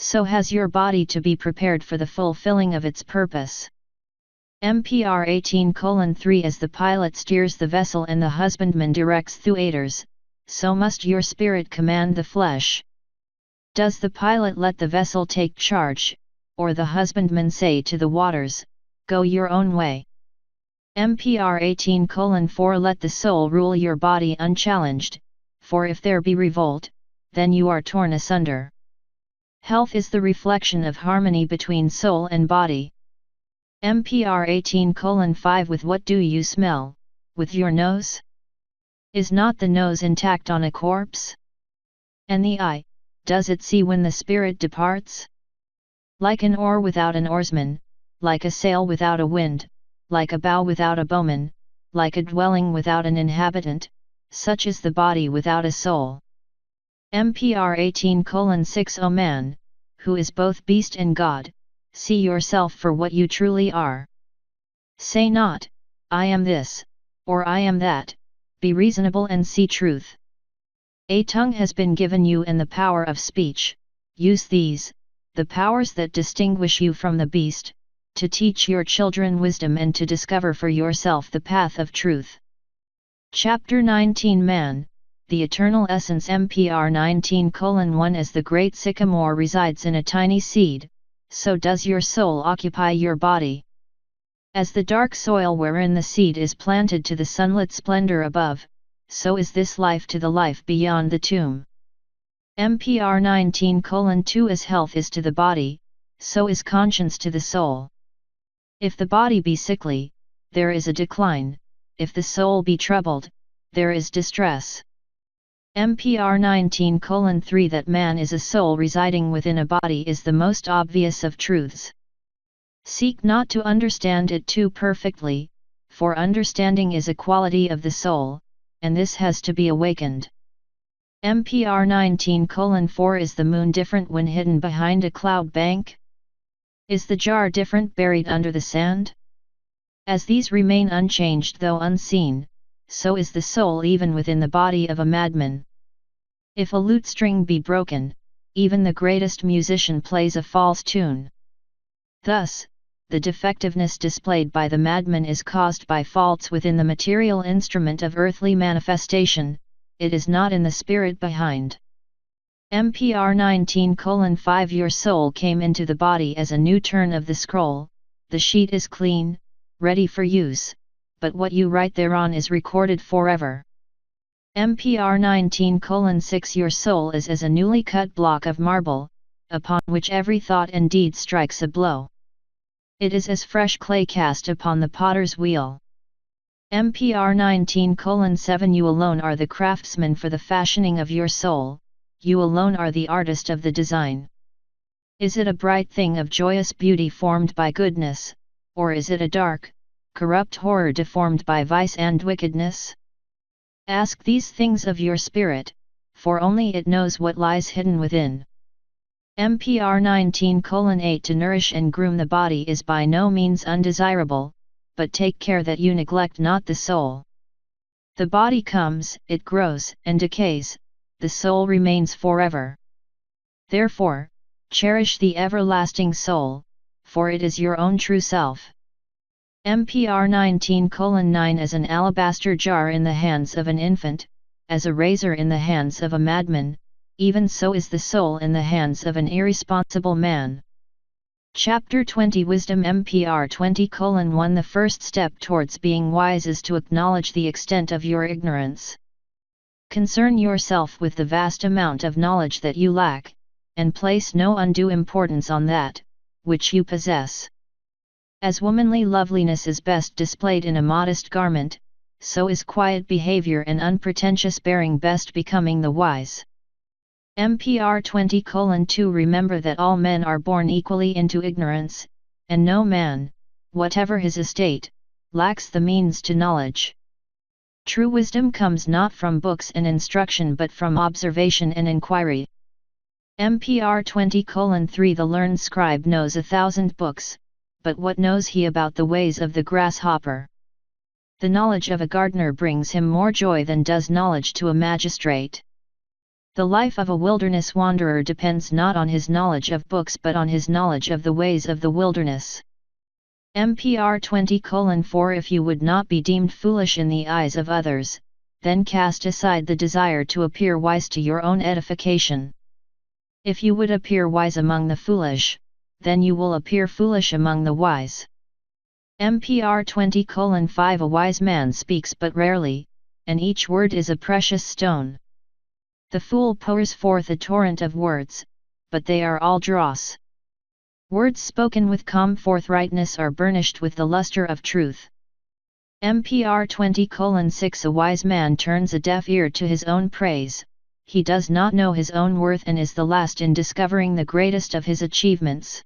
so has your body to be prepared for the fulfilling of its purpose. MPR 18:3 As the pilot steers the vessel and the husbandman directs theaters, so must your spirit command the flesh. Does the pilot let the vessel take charge, or the husbandman say to the waters, go your own way? MPR 18:4 Let the soul rule your body unchallenged, for if there be revolt, then you are torn asunder. Health is the reflection of harmony between soul and body. MPR 18:5 With what do you smell? With your nose? Is not the nose intact on a corpse? And the eye, does it see when the spirit departs? Like an oar without an oarsman, like a sail without a wind, like a bow without a bowman, like a dwelling without an inhabitant, such is the body without a soul. MPR 18:6 O man, who is both beast and God, see yourself for what you truly are. Say not, I am this, or I am that, be reasonable and see truth. A tongue has been given you and the power of speech, use these, the powers that distinguish you from the beast, to teach your children wisdom and to discover for yourself the path of truth. Chapter 19 Man, the Eternal Essence MPR 19:1 As the great sycamore resides in a tiny seed, so does your soul occupy your body. As the dark soil wherein the seed is planted to the sunlit splendor above, so is this life to the life beyond the tomb. MPR 19:2 As health is to the body, so is conscience to the soul. If the body be sickly, there is a decline, if the soul be troubled, there is distress. MPR 19:3 That man is a soul residing within a body is the most obvious of truths. Seek not to understand it too perfectly, for understanding is a quality of the soul, and this has to be awakened. MPR 19:4 Is the moon different when hidden behind a cloud bank? Is the jar different buried under the sand? As these remain unchanged though unseen, so is the soul even within the body of a madman. If a lute string be broken, even the greatest musician plays a false tune. Thus, the defectiveness displayed by the madman is caused by faults within the material instrument of earthly manifestation, it is not in the spirit behind. MPR 19:5 Your soul came into the body as a new turn of the scroll, the sheet is clean, ready for use, but what you write thereon is recorded forever. MPR 19:6 Your soul is as a newly cut block of marble, upon which every thought and deed strikes a blow. It is as fresh clay cast upon the potter's wheel. MPR 19:7 You alone are the craftsman for the fashioning of your soul, you alone are the artist of the design. Is it a bright thing of joyous beauty formed by goodness, or is it a dark, corrupt horror deformed by vice and wickedness? Ask these things of your spirit, for only it knows what lies hidden within. MPR 19:8 To nourish and groom the body is by no means undesirable, but take care that you neglect not the soul. The body comes, it grows and decays, the soul remains forever. Therefore, cherish the everlasting soul, for it is your own true self. MPR 19:9 As an alabaster jar in the hands of an infant, as a razor in the hands of a madman, even so is the soul in the hands of an irresponsible man. Chapter 20 Wisdom MPR 20:1 The first step towards being wise is to acknowledge the extent of your ignorance. Concern yourself with the vast amount of knowledge that you lack, and place no undue importance on that which you possess. As womanly loveliness is best displayed in a modest garment, so is quiet behavior and unpretentious bearing best becoming the wise. MPR 20:2 Remember that all men are born equally into ignorance, and no man, whatever his estate, lacks the means to knowledge. True wisdom comes not from books and instruction but from observation and inquiry. MPR 20:3 The learned scribe knows 1,000 books, but what knows he about the ways of the grasshopper? The knowledge of a gardener brings him more joy than does knowledge to a magistrate. The life of a wilderness wanderer depends not on his knowledge of books but on his knowledge of the ways of the wilderness. MPR 20:4 If you would not be deemed foolish in the eyes of others, then cast aside the desire to appear wise to your own edification. If you would appear wise among the foolish, then you will appear foolish among the wise. MPR 20:5 A wise man speaks but rarely, and each word is a precious stone. The fool pours forth a torrent of words, but they are all dross. Words spoken with calm forthrightness are burnished with the luster of truth. MPR 20:6 A wise man turns a deaf ear to his own praise, he does not know his own worth and is the last in discovering the greatest of his achievements.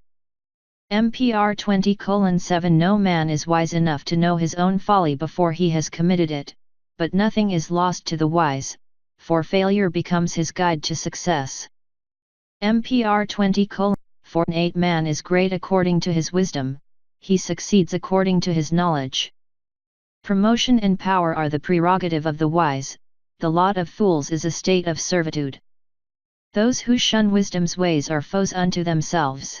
MPR 20:7 No man is wise enough to know his own folly before he has committed it, but nothing is lost to the wise, for failure becomes his guide to success. MPR 20:4 Man is great according to his wisdom, he succeeds according to his knowledge. Promotion and power are the prerogative of the wise, the lot of fools is a state of servitude. Those who shun wisdom's ways are foes unto themselves.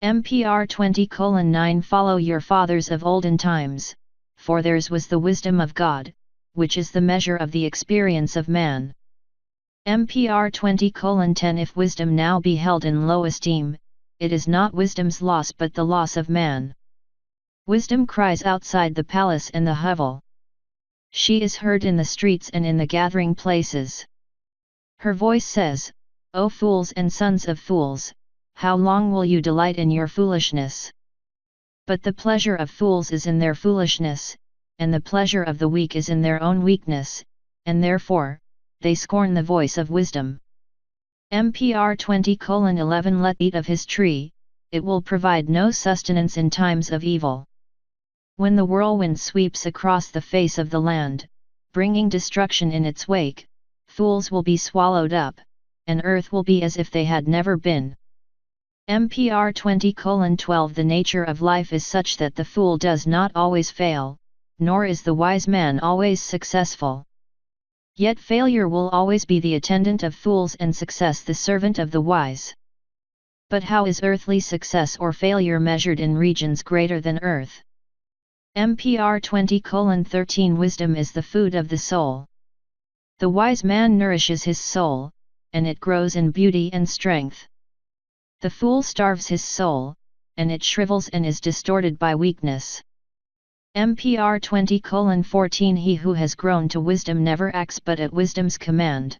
MPR 20:9 Follow your fathers of olden times, for theirs was the wisdom of God, which is the measure of the experience of man. MPR 20:10 If wisdom now be held in low esteem, it is not wisdom's loss but the loss of man. Wisdom cries outside the palace and the hovel. She is heard in the streets and in the gathering places. Her voice says, O fools and sons of fools, how long will you delight in your foolishness? But the pleasure of fools is in their foolishness, and the pleasure of the weak is in their own weakness, and therefore, they scorn the voice of wisdom. MPR 20:11 Let eat of his tree, it will provide no sustenance in times of evil. When the whirlwind sweeps across the face of the land, bringing destruction in its wake, fools will be swallowed up, and earth will be as if they had never been. MPR 20:12 The nature of life is such that the fool does not always fail, nor is the wise man always successful. Yet failure will always be the attendant of fools and success the servant of the wise. But how is earthly success or failure measured in regions greater than earth? MPR 20:13 Wisdom is the food of the soul. The wise man nourishes his soul, and it grows in beauty and strength. The fool starves his soul, and it shrivels and is distorted by weakness. MPR 20:14 He who has grown to wisdom never acts but at wisdom's command.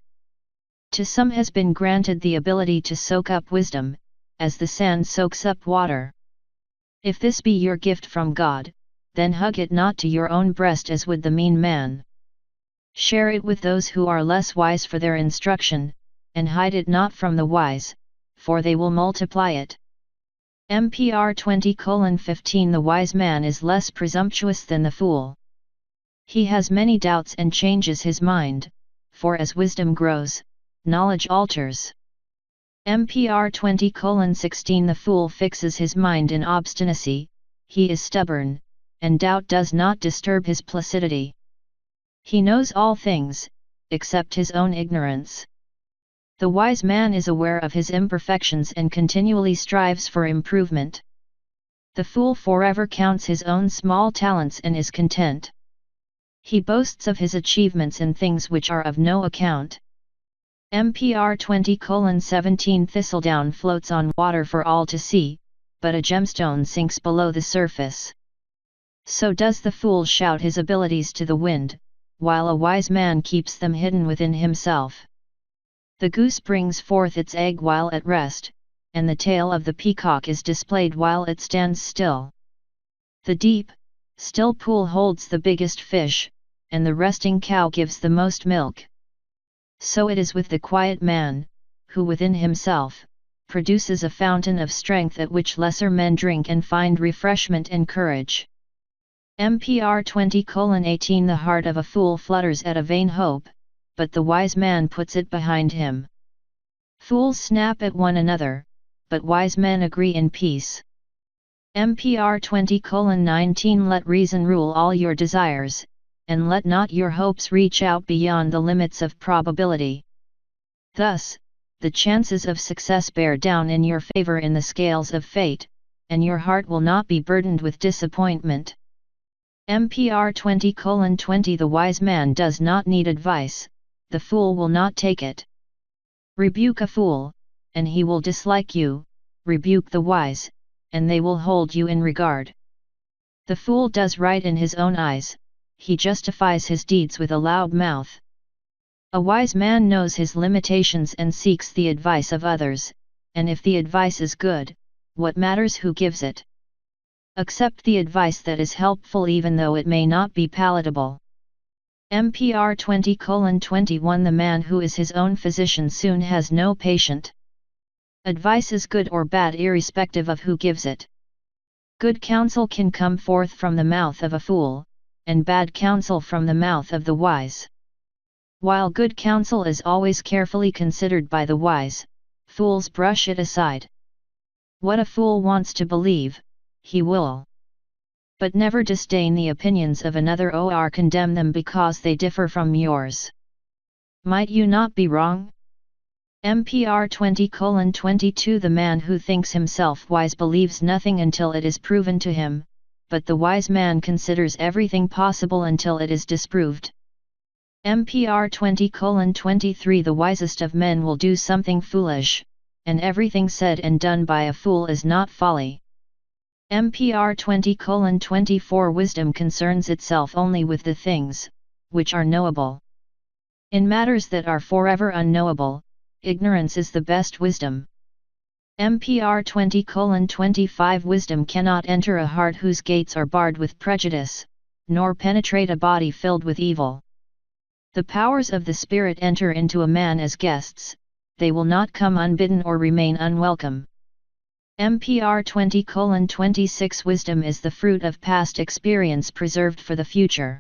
To some has been granted the ability to soak up wisdom, as the sand soaks up water. If this be your gift from God, then hug it not to your own breast as would the mean man. Share it with those who are less wise for their instruction, and hide it not from the wise, for they will multiply it. MPR 20:15 The wise man is less presumptuous than the fool. He has many doubts and changes his mind, for as wisdom grows, knowledge alters. MPR 20:16 The fool fixes his mind in obstinacy, he is stubborn, and doubt does not disturb his placidity. He knows all things, except his own ignorance. The wise man is aware of his imperfections and continually strives for improvement. The fool forever counts his own small talents and is content. He boasts of his achievements in things which are of no account. MPR 20:17 Thistledown floats on water for all to see, but a gemstone sinks below the surface. So does the fool shout his abilities to the wind, while a wise man keeps them hidden within himself. The goose brings forth its egg while at rest, and the tail of the peacock is displayed while it stands still. The deep, still pool holds the biggest fish, and the resting cow gives the most milk. So it is with the quiet man, who within himself, produces a fountain of strength at which lesser men drink and find refreshment and courage. MPR 20:18 The heart of a fool flutters at a vain hope, but the wise man puts it behind him. Fools snap at one another, but wise men agree in peace. MPR 20:19 Let reason rule all your desires, and let not your hopes reach out beyond the limits of probability. Thus, the chances of success bear down in your favor in the scales of fate, and your heart will not be burdened with disappointment. MPR 20:20 The wise man does not need advice, the fool will not take it. Rebuke a fool, and he will dislike you, rebuke the wise, and they will hold you in regard. The fool does right in his own eyes, he justifies his deeds with a loud mouth. A wise man knows his limitations and seeks the advice of others, and if the advice is good, what matters who gives it? Accept the advice that is helpful even though it may not be palatable. MPR 20:21 The man who is his own physician soon has no patient. Advice is good or bad irrespective of who gives it. Good counsel can come forth from the mouth of a fool, and bad counsel from the mouth of the wise. While good counsel is always carefully considered by the wise, fools brush it aside. What a fool wants to believe, he will. But never disdain the opinions of another or condemn them because they differ from yours. Might you not be wrong? MPR 20:22 The man who thinks himself wise believes nothing until it is proven to him, but the wise man considers everything possible until it is disproved. MPR 20:23 The wisest of men will do something foolish, and everything said and done by a fool is not folly. MPR 20:24 Wisdom concerns itself only with the things, which are knowable. In matters that are forever unknowable, ignorance is the best wisdom. MPR 20:25 Wisdom cannot enter a heart whose gates are barred with prejudice, nor penetrate a body filled with evil. The powers of the Spirit enter into a man as guests, they will not come unbidden or remain unwelcome. MPR 20:26 Wisdom is the fruit of past experience preserved for the future.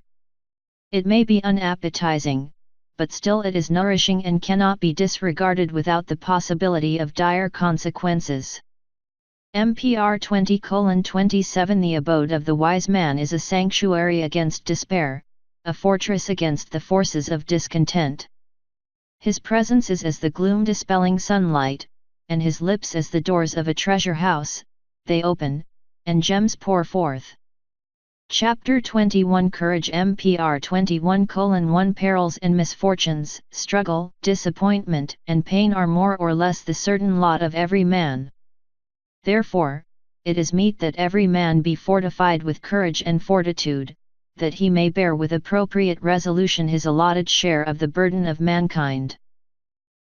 It may be unappetizing, but still it is nourishing and cannot be disregarded without the possibility of dire consequences. MPR 20:27 The abode of the wise man is a sanctuary against despair, a fortress against the forces of discontent. His presence is as the gloom-dispelling sunlight, and his lips as the doors of a treasure house, they open, and gems pour forth. Chapter 21 Courage MPR 21:1 Perils and misfortunes, struggle, disappointment, and pain are more or less the certain lot of every man. Therefore, it is meet that every man be fortified with courage and fortitude, that he may bear with appropriate resolution his allotted share of the burden of mankind.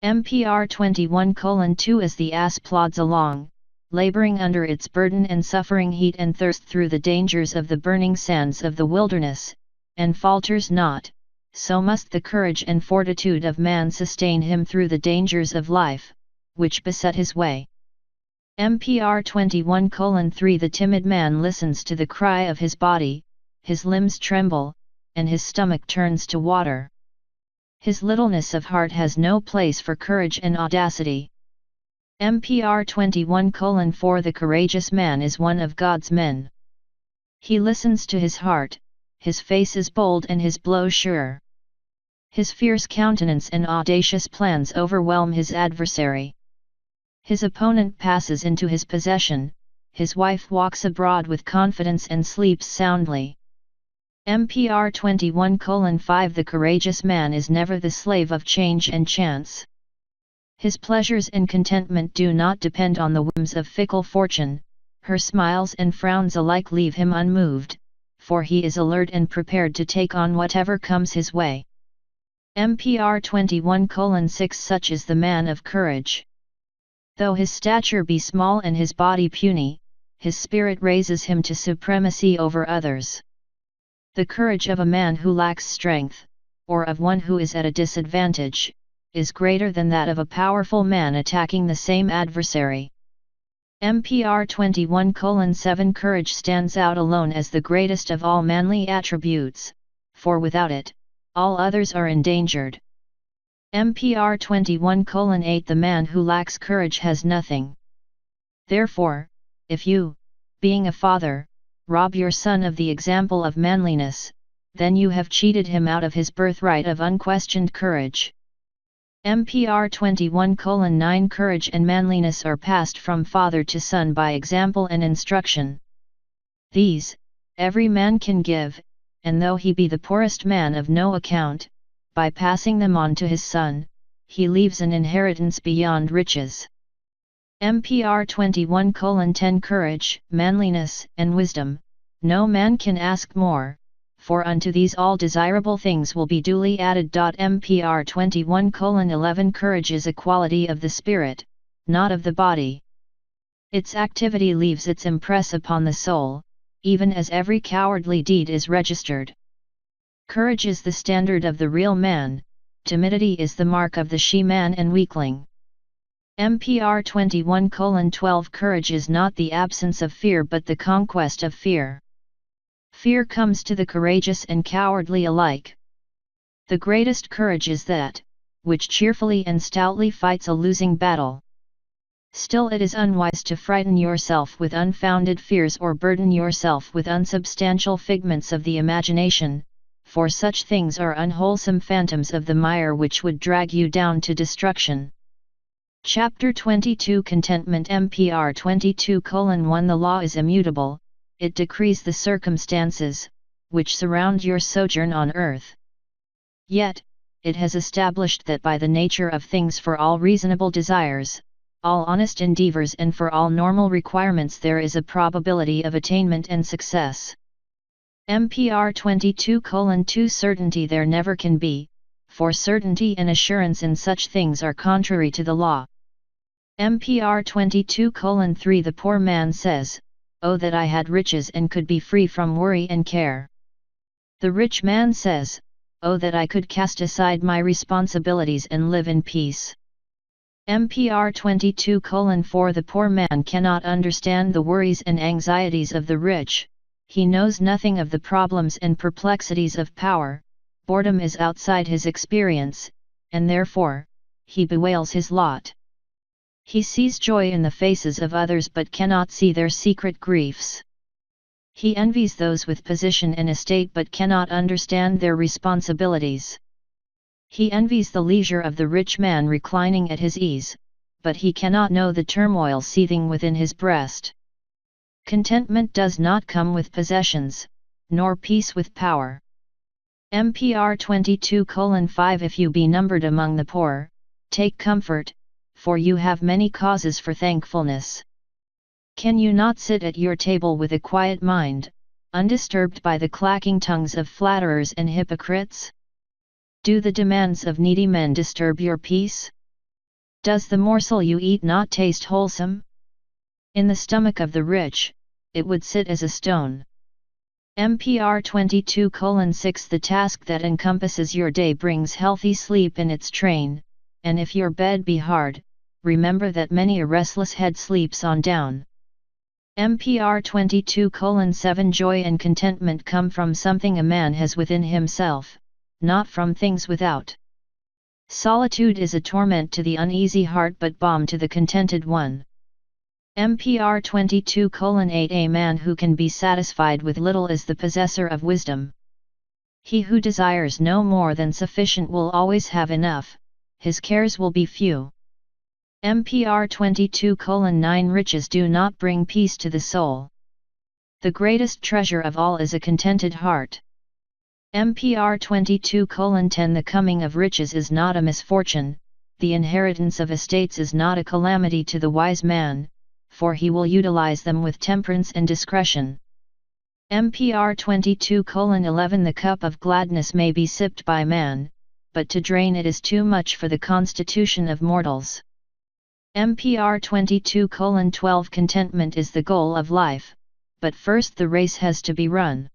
MPR 21:2 As the ass plods along, laboring under its burden and suffering heat and thirst through the dangers of the burning sands of the wilderness, and falters not, so must the courage and fortitude of man sustain him through the dangers of life, which beset his way. MPR 21:3 The timid man listens to the cry of his body, his limbs tremble, and his stomach turns to water. His littleness of heart has no place for courage and audacity. MPR 21:4 The courageous man is one of God's men. He listens to his heart, his face is bold and his blow sure. His fierce countenance and audacious plans overwhelm his adversary. His opponent passes into his possession, his wife walks abroad with confidence and sleeps soundly. MPR 21:5 The courageous man is never the slave of change and chance. His pleasures and contentment do not depend on the whims of fickle fortune, her smiles and frowns alike leave him unmoved, for he is alert and prepared to take on whatever comes his way. MPR 21:6 Such is the man of courage. Though his stature be small and his body puny, his spirit raises him to supremacy over others. The courage of a man who lacks strength, or of one who is at a disadvantage, is greater than that of a powerful man attacking the same adversary. MPR 21:7 Courage stands out alone as the greatest of all manly attributes, for without it, all others are endangered. MPR 21:8 The man who lacks courage has nothing. Therefore, if you, being a father, rob your son of the example of manliness, then you have cheated him out of his birthright of unquestioned courage. MPR 21:9 Courage and manliness are passed from father to son by example and instruction. These, every man can give, and though he be the poorest man of no account, by passing them on to his son, he leaves an inheritance beyond riches. MPR 21:10 Courage, manliness, and wisdom, no man can ask more, for unto these all desirable things will be duly added. MPR 21:11 Courage is a quality of the spirit, not of the body. Its activity leaves its impress upon the soul, even as every cowardly deed is registered. Courage is the standard of the real man, timidity is the mark of the she-man and weakling. MPR 21:12 Courage is not the absence of fear but the conquest of fear. Fear comes to the courageous and cowardly alike. The greatest courage is that, which cheerfully and stoutly fights a losing battle. Still it is unwise to frighten yourself with unfounded fears or burden yourself with unsubstantial figments of the imagination, for such things are unwholesome phantoms of the mire which would drag you down to destruction. Chapter 22 Contentment MPR 22:1 The law is immutable, it decrees the circumstances, which surround your sojourn on earth. Yet, it has established that by the nature of things for all reasonable desires, all honest endeavors and for all normal requirements there is a probability of attainment and success. MPR 22:2 Certainty there never can be, for certainty and assurance in such things are contrary to the law. MPR 22:3 The poor man says, "Oh that I had riches and could be free from worry and care." The rich man says, "Oh that I could cast aside my responsibilities and live in peace." MPR 22:4 The poor man cannot understand the worries and anxieties of the rich, he knows nothing of the problems and perplexities of power, boredom is outside his experience, and therefore, he bewails his lot. He sees joy in the faces of others but cannot see their secret griefs. He envies those with position and estate but cannot understand their responsibilities. He envies the leisure of the rich man reclining at his ease, but he cannot know the turmoil seething within his breast. Contentment does not come with possessions, nor peace with power. MPR 22:5 If you be numbered among the poor, take comfort, for you have many causes for thankfulness. Can you not sit at your table with a quiet mind, undisturbed by the clacking tongues of flatterers and hypocrites? Do the demands of needy men disturb your peace? Does the morsel you eat not taste wholesome? In the stomach of the rich, it would sit as a stone. MPR 22:6 The task that encompasses your day brings healthy sleep in its train, and if your bed be hard, remember that many a restless head sleeps on down. MPR 22:7 Joy and contentment come from something a man has within himself, not from things without. Solitude is a torment to the uneasy heart but balm to the contented one. MPR 22:8 A man who can be satisfied with little is the possessor of wisdom. He who desires no more than sufficient will always have enough, his cares will be few. MPR 22:9 Riches do not bring peace to the soul. The greatest treasure of all is a contented heart. MPR 22:10 The coming of riches is not a misfortune, the inheritance of estates is not a calamity to the wise man, for he will utilize them with temperance and discretion. MPR 22:11 The cup of gladness may be sipped by man, but to drain it is too much for the constitution of mortals. MPR 22:12 Contentment is the goal of life, but first the race has to be run.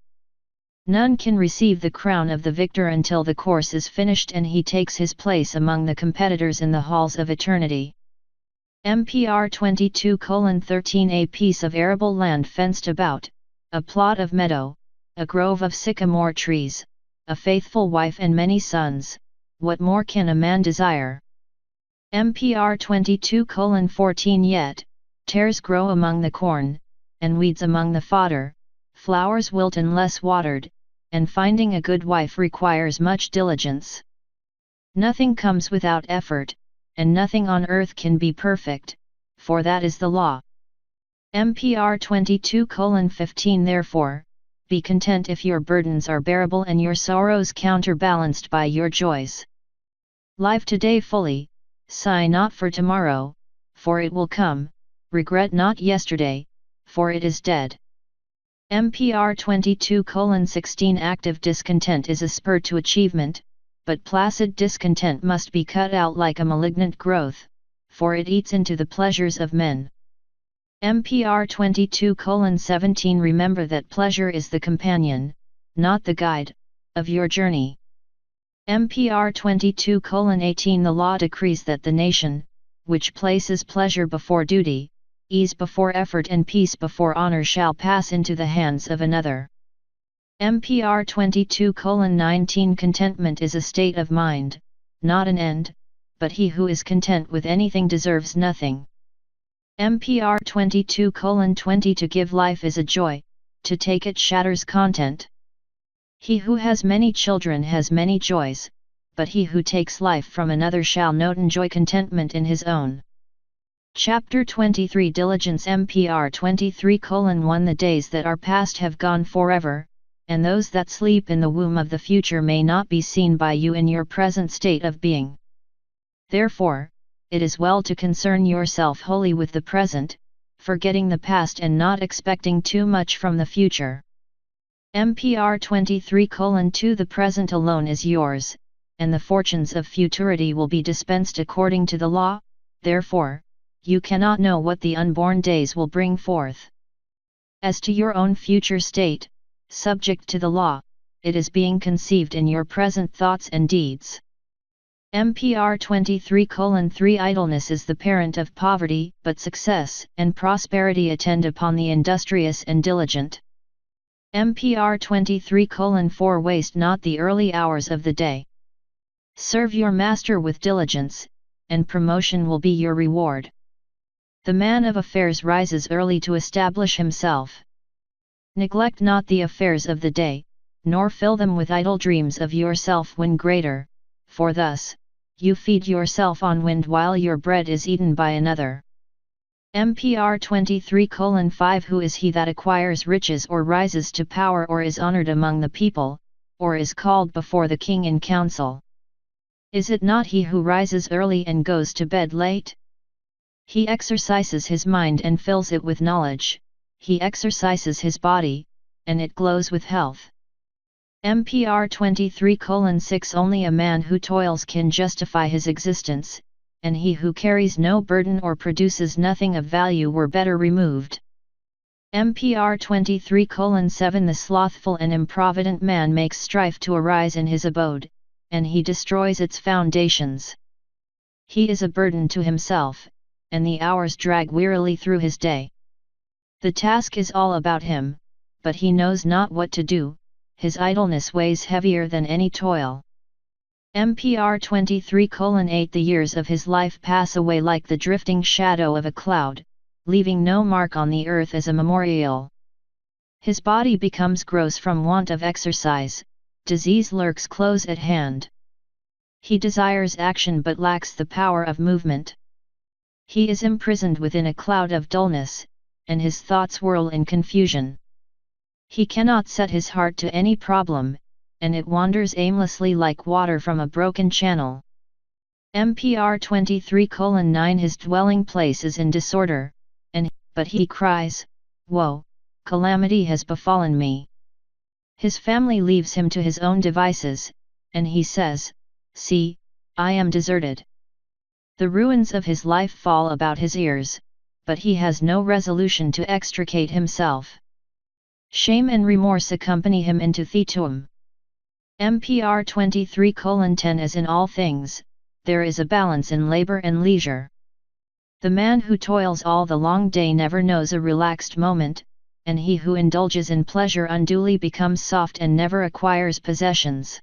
None can receive the crown of the victor until the course is finished and he takes his place among the competitors in the halls of eternity. MPR 22:13 A piece of arable land fenced about, a plot of meadow, a grove of sycamore trees, a faithful wife and many sons, what more can a man desire? MPR 22:14 Yet, tares grow among the corn, and weeds among the fodder, flowers wilt unless watered, and finding a good wife requires much diligence. Nothing comes without effort, and nothing on earth can be perfect, for that is the law. MPR 22:15 Therefore, be content if your burdens are bearable and your sorrows counterbalanced by your joys. Live today fully, sigh not for tomorrow, for it will come, regret not yesterday, for it is dead. MPR 22:16 Active discontent is a spur to achievement, but placid discontent must be cut out like a malignant growth, for it eats into the pleasures of men. MPR 22:17 Remember that pleasure is the companion, not the guide, of your journey. MPR 22:18 The law decrees that the nation, which places pleasure before duty, ease before effort and peace before honor shall pass into the hands of another. MPR 22:19 Contentment is a state of mind, not an end, but he who is content with anything deserves nothing. MPR 22:20 To give life is a joy, to take it shatters content. He who has many children has many joys, but he who takes life from another shall not enjoy contentment in his own. Chapter 23 Diligence MPR 23:1 The days that are past have gone forever, and those that sleep in the womb of the future may not be seen by you in your present state of being. Therefore, it is well to concern yourself wholly with the present, forgetting the past and not expecting too much from the future. MPR 23:2 The present alone is yours, and the fortunes of futurity will be dispensed according to the law, therefore, you cannot know what the unborn days will bring forth. As to your own future state, subject to the law, it is being conceived in your present thoughts and deeds. MPR 23:3 Idleness is the parent of poverty, but success and prosperity attend upon the industrious and diligent. MPR 23:4 Waste not the early hours of the day. Serve your master with diligence, and promotion will be your reward. The man of affairs rises early to establish himself. Neglect not the affairs of the day, nor fill them with idle dreams of yourself when greater, for thus, you feed yourself on wind while your bread is eaten by another. MPR 23:5 Who is he that acquires riches or rises to power or is honored among the people, or is called before the king in council? Is it not he who rises early and goes to bed late? He exercises his mind and fills it with knowledge, he exercises his body, and it glows with health. MPR 23:6 Only a man who toils can justify his existence, and he who carries no burden or produces nothing of value were better removed. MPR 23:7 The slothful and improvident man makes strife to arise in his abode, and he destroys its foundations. He is a burden to himself, and the hours drag wearily through his day. The task is all about him, but he knows not what to do, his idleness weighs heavier than any toil. MPR 23:8 The years of his life pass away like the drifting shadow of a cloud, leaving no mark on the earth as a memorial. His body becomes gross from want of exercise, disease lurks close at hand. He desires action but lacks the power of movement. He is imprisoned within a cloud of dullness, and his thoughts whirl in confusion. He cannot set his heart to any problem, and it wanders aimlessly like water from a broken channel. MPR 23:9 His dwelling place is in disorder, but he cries, "Woe, calamity has befallen me." His family leaves him to his own devices, and he says, "See, I am deserted." The ruins of his life fall about his ears, but he has no resolution to extricate himself. Shame and remorse accompany him into Thetum. MPR 23:10 As in all things, there is a balance in labor and leisure. The man who toils all the long day never knows a relaxed moment, and he who indulges in pleasure unduly becomes soft and never acquires possessions.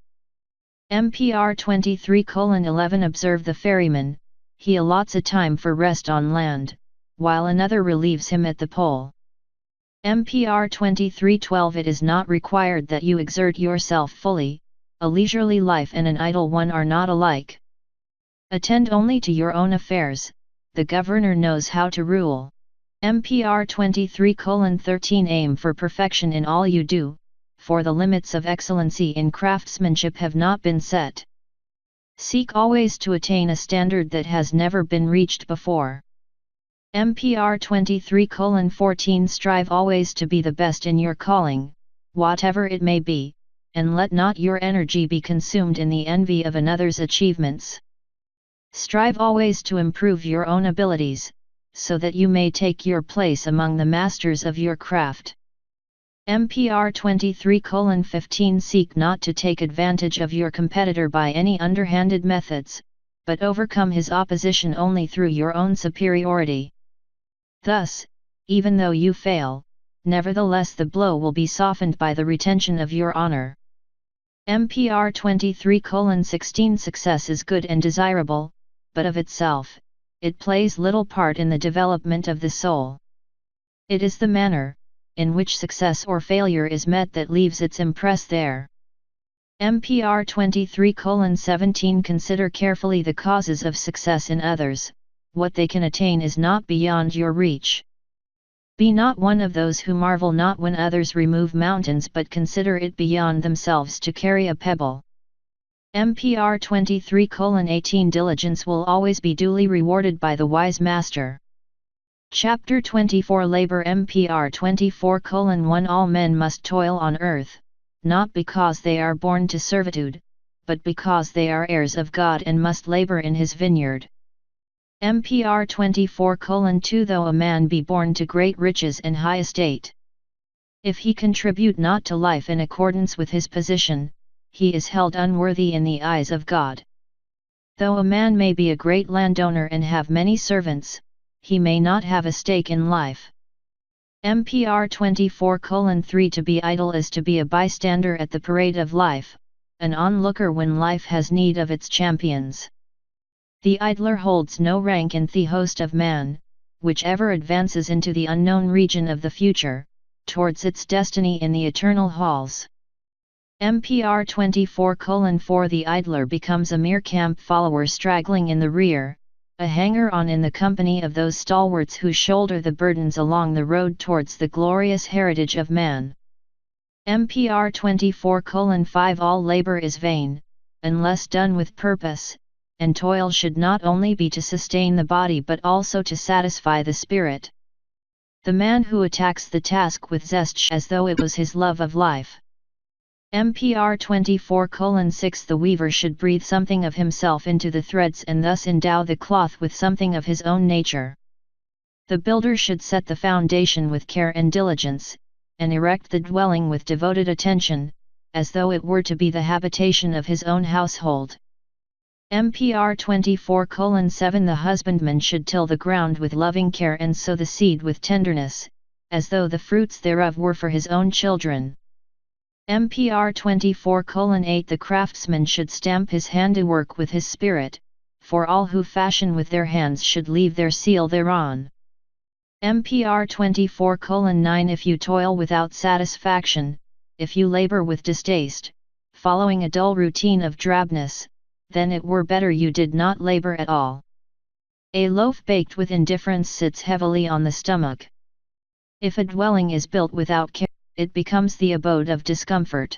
MPR 23:11 Observe the ferryman, he allots a time for rest on land, while another relieves him at the pole. MPR 23:12 It is not required that you exert yourself fully, a leisurely life and an idle one are not alike. Attend only to your own affairs, the governor knows how to rule. MPR 23:13 Aim for perfection in all you do, for the limits of excellency in craftsmanship have not been set. Seek always to attain a standard that has never been reached before. MPR 23:14 Strive always to be the best in your calling, whatever it may be, and let not your energy be consumed in the envy of another's achievements. Strive always to improve your own abilities, so that you may take your place among the masters of your craft. MPR 23:15 Seek not to take advantage of your competitor by any underhanded methods, but overcome his opposition only through your own superiority. Thus, even though you fail, nevertheless the blow will be softened by the retention of your honor. MPR 23:16 Success is good and desirable, but of itself, it plays little part in the development of the soul. It is the manner in which success or failure is met that leaves its impress there. MPR 23:17 Consider carefully the causes of success in others, what they can attain is not beyond your reach. Be not one of those who marvel not when others remove mountains, but consider it beyond themselves to carry a pebble. MPR 23:18 Diligence will always be duly rewarded by the wise master. Chapter 24 Labor MPR 24:1 All men must toil on earth, not because they are born to servitude, but because they are heirs of God and must labor in his vineyard. MPR 24:2 Though a man be born to great riches and high estate, if he contribute not to life in accordance with his position, he is held unworthy in the eyes of God. Though a man may be a great landowner and have many servants, he may not have a stake in life. MPR 24:3 To be idle is to be a bystander at the parade of life, an onlooker when life has need of its champions. The idler holds no rank in the host of man, which ever advances into the unknown region of the future, towards its destiny in the eternal halls. MPR 24:4 The idler becomes a mere camp follower straggling in the rear, a hanger-on in the company of those stalwarts who shoulder the burdens along the road towards the glorious heritage of man. MPR 24:5 All labor is vain, unless done with purpose, and toil should not only be to sustain the body but also to satisfy the spirit. The man who attacks the task with zest as though it was his love of life. MPR 24:6 The weaver should breathe something of himself into the threads and thus endow the cloth with something of his own nature. The builder should set the foundation with care and diligence, and erect the dwelling with devoted attention, as though it were to be the habitation of his own household. MPR 24:7 The husbandman should till the ground with loving care and sow the seed with tenderness, as though the fruits thereof were for his own children. MPR 24:8 The craftsman should stamp his handiwork with his spirit, for all who fashion with their hands should leave their seal thereon. MPR 24:9 If you toil without satisfaction, if you labor with distaste, following a dull routine of drabness, then it were better you did not labor at all. A loaf baked with indifference sits heavily on the stomach. If a dwelling is built without care, it becomes the abode of discomfort.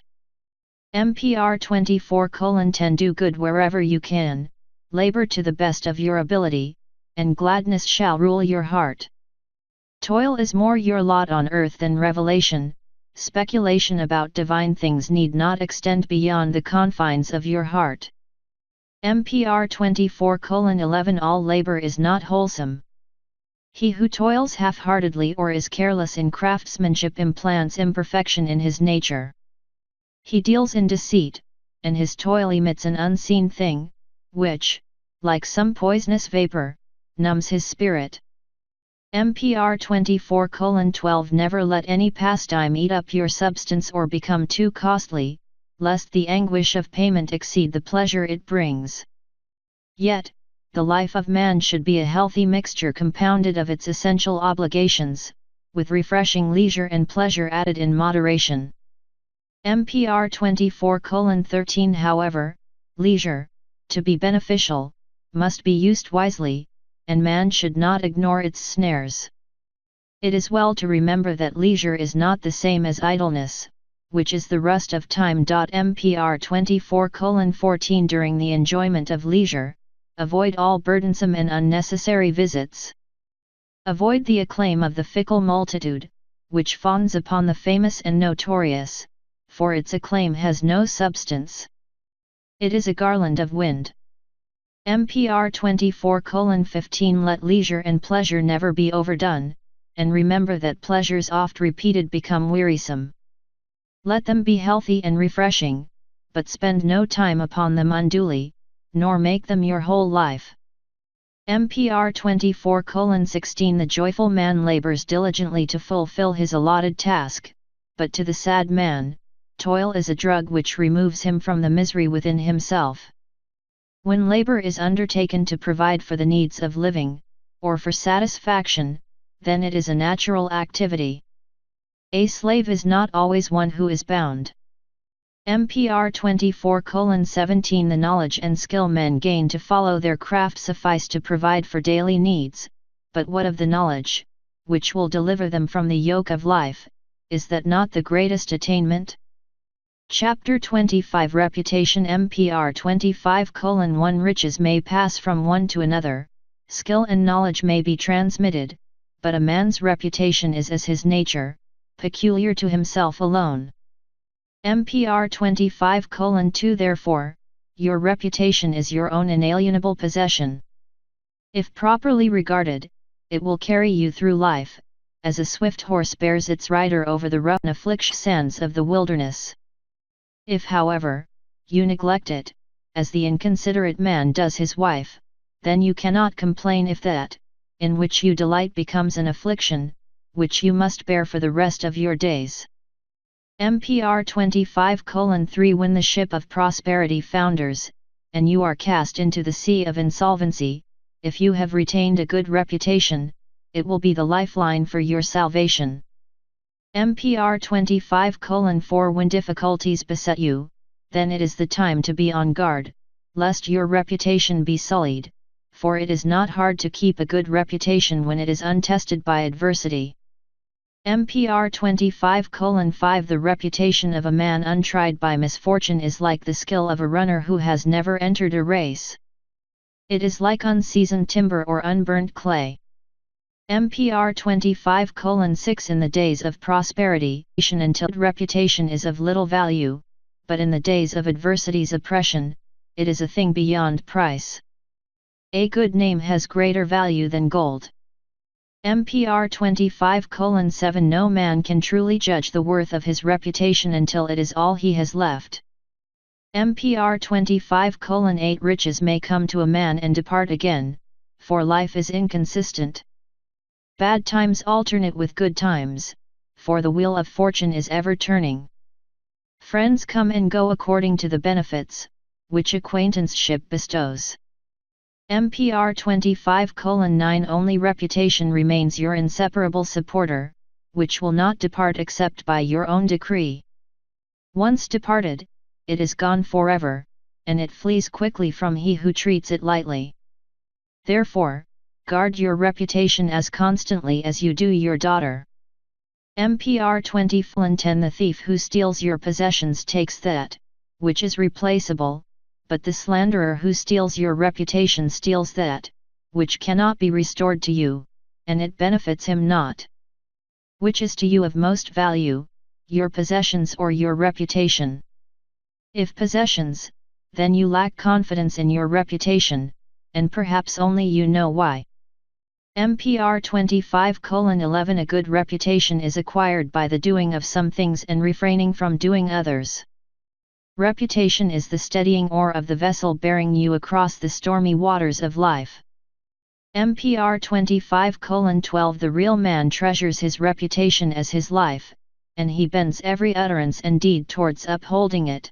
MPR 24:10 Do good wherever you can, labor to the best of your ability, and gladness shall rule your heart. Toil is more your lot on earth than revelation. Speculation about divine things need not extend beyond the confines of your heart. MPR 24:11 All labor is not wholesome. He who toils half-heartedly or is careless in craftsmanship implants imperfection in his nature. He deals in deceit, and his toil emits an unseen thing, which, like some poisonous vapor, numbs his spirit. MPR 24:12 Never let any pastime eat up your substance or become too costly, lest the anguish of payment exceed the pleasure it brings. Yet, the life of man should be a healthy mixture compounded of its essential obligations, with refreshing leisure and pleasure added in moderation. MPR 24:13 However, leisure, to be beneficial, must be used wisely, and man should not ignore its snares. It is well to remember that leisure is not the same as idleness, which is the rust of time. MPR 24:14 During the enjoyment of leisure, avoid all burdensome and unnecessary visits. Avoid the acclaim of the fickle multitude, which fawns upon the famous and notorious, for its acclaim has no substance. It is a garland of wind. MPR 24:15 Let leisure and pleasure never be overdone, and remember that pleasures oft repeated become wearisome. Let them be healthy and refreshing, but spend no time upon them unduly, nor make them your whole life. MPR 24:16 The joyful man labors diligently to fulfill his allotted task, but to the sad man, toil is a drug which removes him from the misery within himself. When labor is undertaken to provide for the needs of living, or for satisfaction, then it is a natural activity. A slave is not always one who is bound. MPR 24:17 The knowledge and skill men gain to follow their craft suffice to provide for daily needs, but what of the knowledge, which will deliver them from the yoke of life, is that not the greatest attainment? Chapter 25 Reputation MPR 25:1 Riches may pass from one to another, skill and knowledge may be transmitted, but a man's reputation is as his nature, peculiar to himself alone. MPR 25:2 Therefore, your reputation is your own inalienable possession. If properly regarded, it will carry you through life, as a swift horse bears its rider over the rough and afflictious sands of the wilderness. If however, you neglect it, as the inconsiderate man does his wife, then you cannot complain if that, in which you delight becomes an affliction, which you must bear for the rest of your days. MPR 25:3 When the ship of prosperity founders, and you are cast into the sea of insolvency, if you have retained a good reputation, it will be the lifeline for your salvation. MPR 25:4 When difficulties beset you, then it is the time to be on guard, lest your reputation be sullied, for it is not hard to keep a good reputation when it is untested by adversity. MPR 25:5 The reputation of a man untried by misfortune is like the skill of a runner who has never entered a race. It is like unseasoned timber or unburnt clay. MPR 25:6 In the days of prosperity, until reputation is of little value, but in the days of adversity's oppression, it is a thing beyond price. A good name has greater value than gold. MPR 25:7 No man can truly judge the worth of his reputation until it is all he has left. MPR 25:8 Riches may come to a man and depart again, for life is inconsistent. Bad times alternate with good times, for the wheel of fortune is ever turning. Friends come and go according to the benefits, which acquaintanceship bestows. MPR 25:9 Only reputation remains your inseparable supporter, which will not depart except by your own decree. Once departed, it is gone forever, and it flees quickly from he who treats it lightly. Therefore, guard your reputation as constantly as you do your daughter. MPR 20:10 The thief who steals your possessions takes that, which is replaceable, but the slanderer who steals your reputation steals that, which cannot be restored to you, and it benefits him not. Which is to you of most value, your possessions or your reputation? If possessions, then you lack confidence in your reputation, and perhaps only you know why. MPR 25:11 A good reputation is acquired by the doing of some things and refraining from doing others. Reputation is the steadying oar of the vessel bearing you across the stormy waters of life. MPR 25:12 The real man treasures his reputation as his life, and he bends every utterance and deed towards upholding it.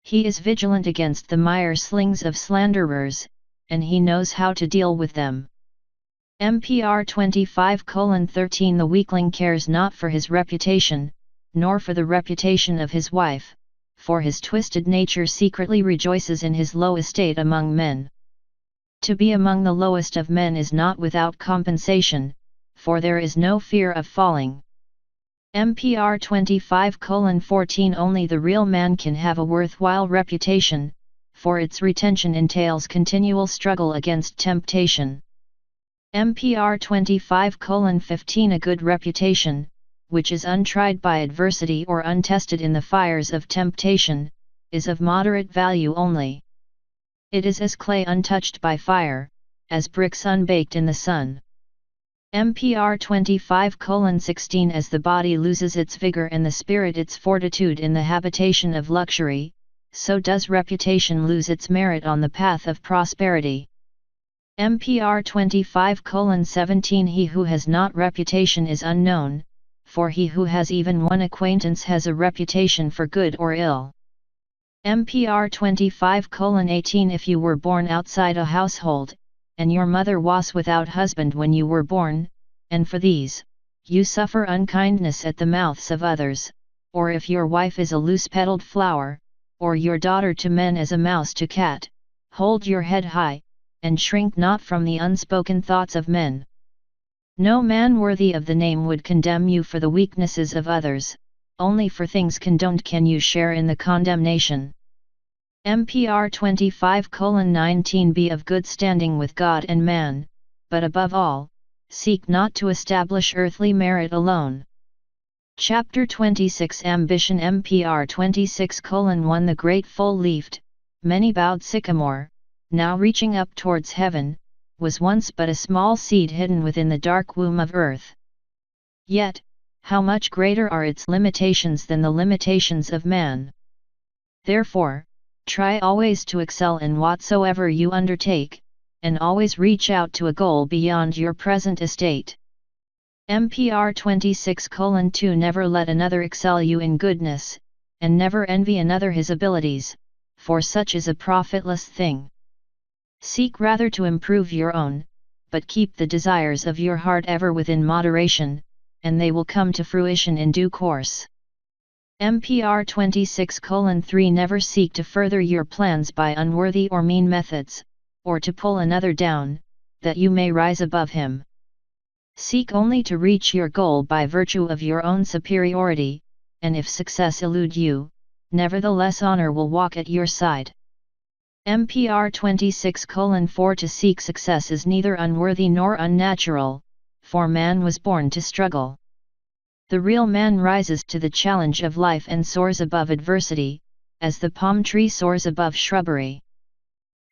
He is vigilant against the mire slings of slanderers, and he knows how to deal with them. MPR 25:13 The weakling cares not for his reputation, nor for the reputation of his wife, for his twisted nature secretly rejoices in his low estate among men. To be among the lowest of men is not without compensation, for there is no fear of falling. MPR 25:14 Only the real man can have a worthwhile reputation, for its retention entails continual struggle against temptation. MPR 25:15 A good reputation, which is untried by adversity or untested in the fires of temptation, is of moderate value only. It is as clay untouched by fire, as bricks unbaked in the sun. MPR 25:16 As the body loses its vigor and the spirit its fortitude in the habitation of luxury, so does reputation lose its merit on the path of prosperity. MPR 25:17 He who has not reputation is unknown, for he who has even one acquaintance has a reputation for good or ill. MPR 25:18 If you were born outside a household, and your mother was without husband when you were born, and for these, you suffer unkindness at the mouths of others, or if your wife is a loose-petaled flower, or your daughter to men as a mouse to cat, hold your head high, and shrink not from the unspoken thoughts of men. No man worthy of the name would condemn you for the weaknesses of others, only for things condoned can you share in the condemnation. MPR 25:19 Be of good standing with God and man, but above all, seek not to establish earthly merit alone. Chapter 26 Ambition MPR 26:1 The great full-leafed, many-boughed sycamore, now reaching up towards heaven, was once but a small seed hidden within the dark womb of earth. Yet, how much greater are its limitations than the limitations of man. Therefore, try always to excel in whatsoever you undertake, and always reach out to a goal beyond your present estate. MPR 26:2 Never let another excel you in goodness, and never envy another his abilities, for such is a profitless thing. Seek rather to improve your own, but keep the desires of your heart ever within moderation, and they will come to fruition in due course. MPR 26:3 Never seek to further your plans by unworthy or mean methods, or to pull another down, that you may rise above him. Seek only to reach your goal by virtue of your own superiority, and if success elude you, nevertheless honor will walk at your side. MPR 26:4 To seek success is neither unworthy nor unnatural, for man was born to struggle. The real man rises to the challenge of life and soars above adversity, as the palm tree soars above shrubbery.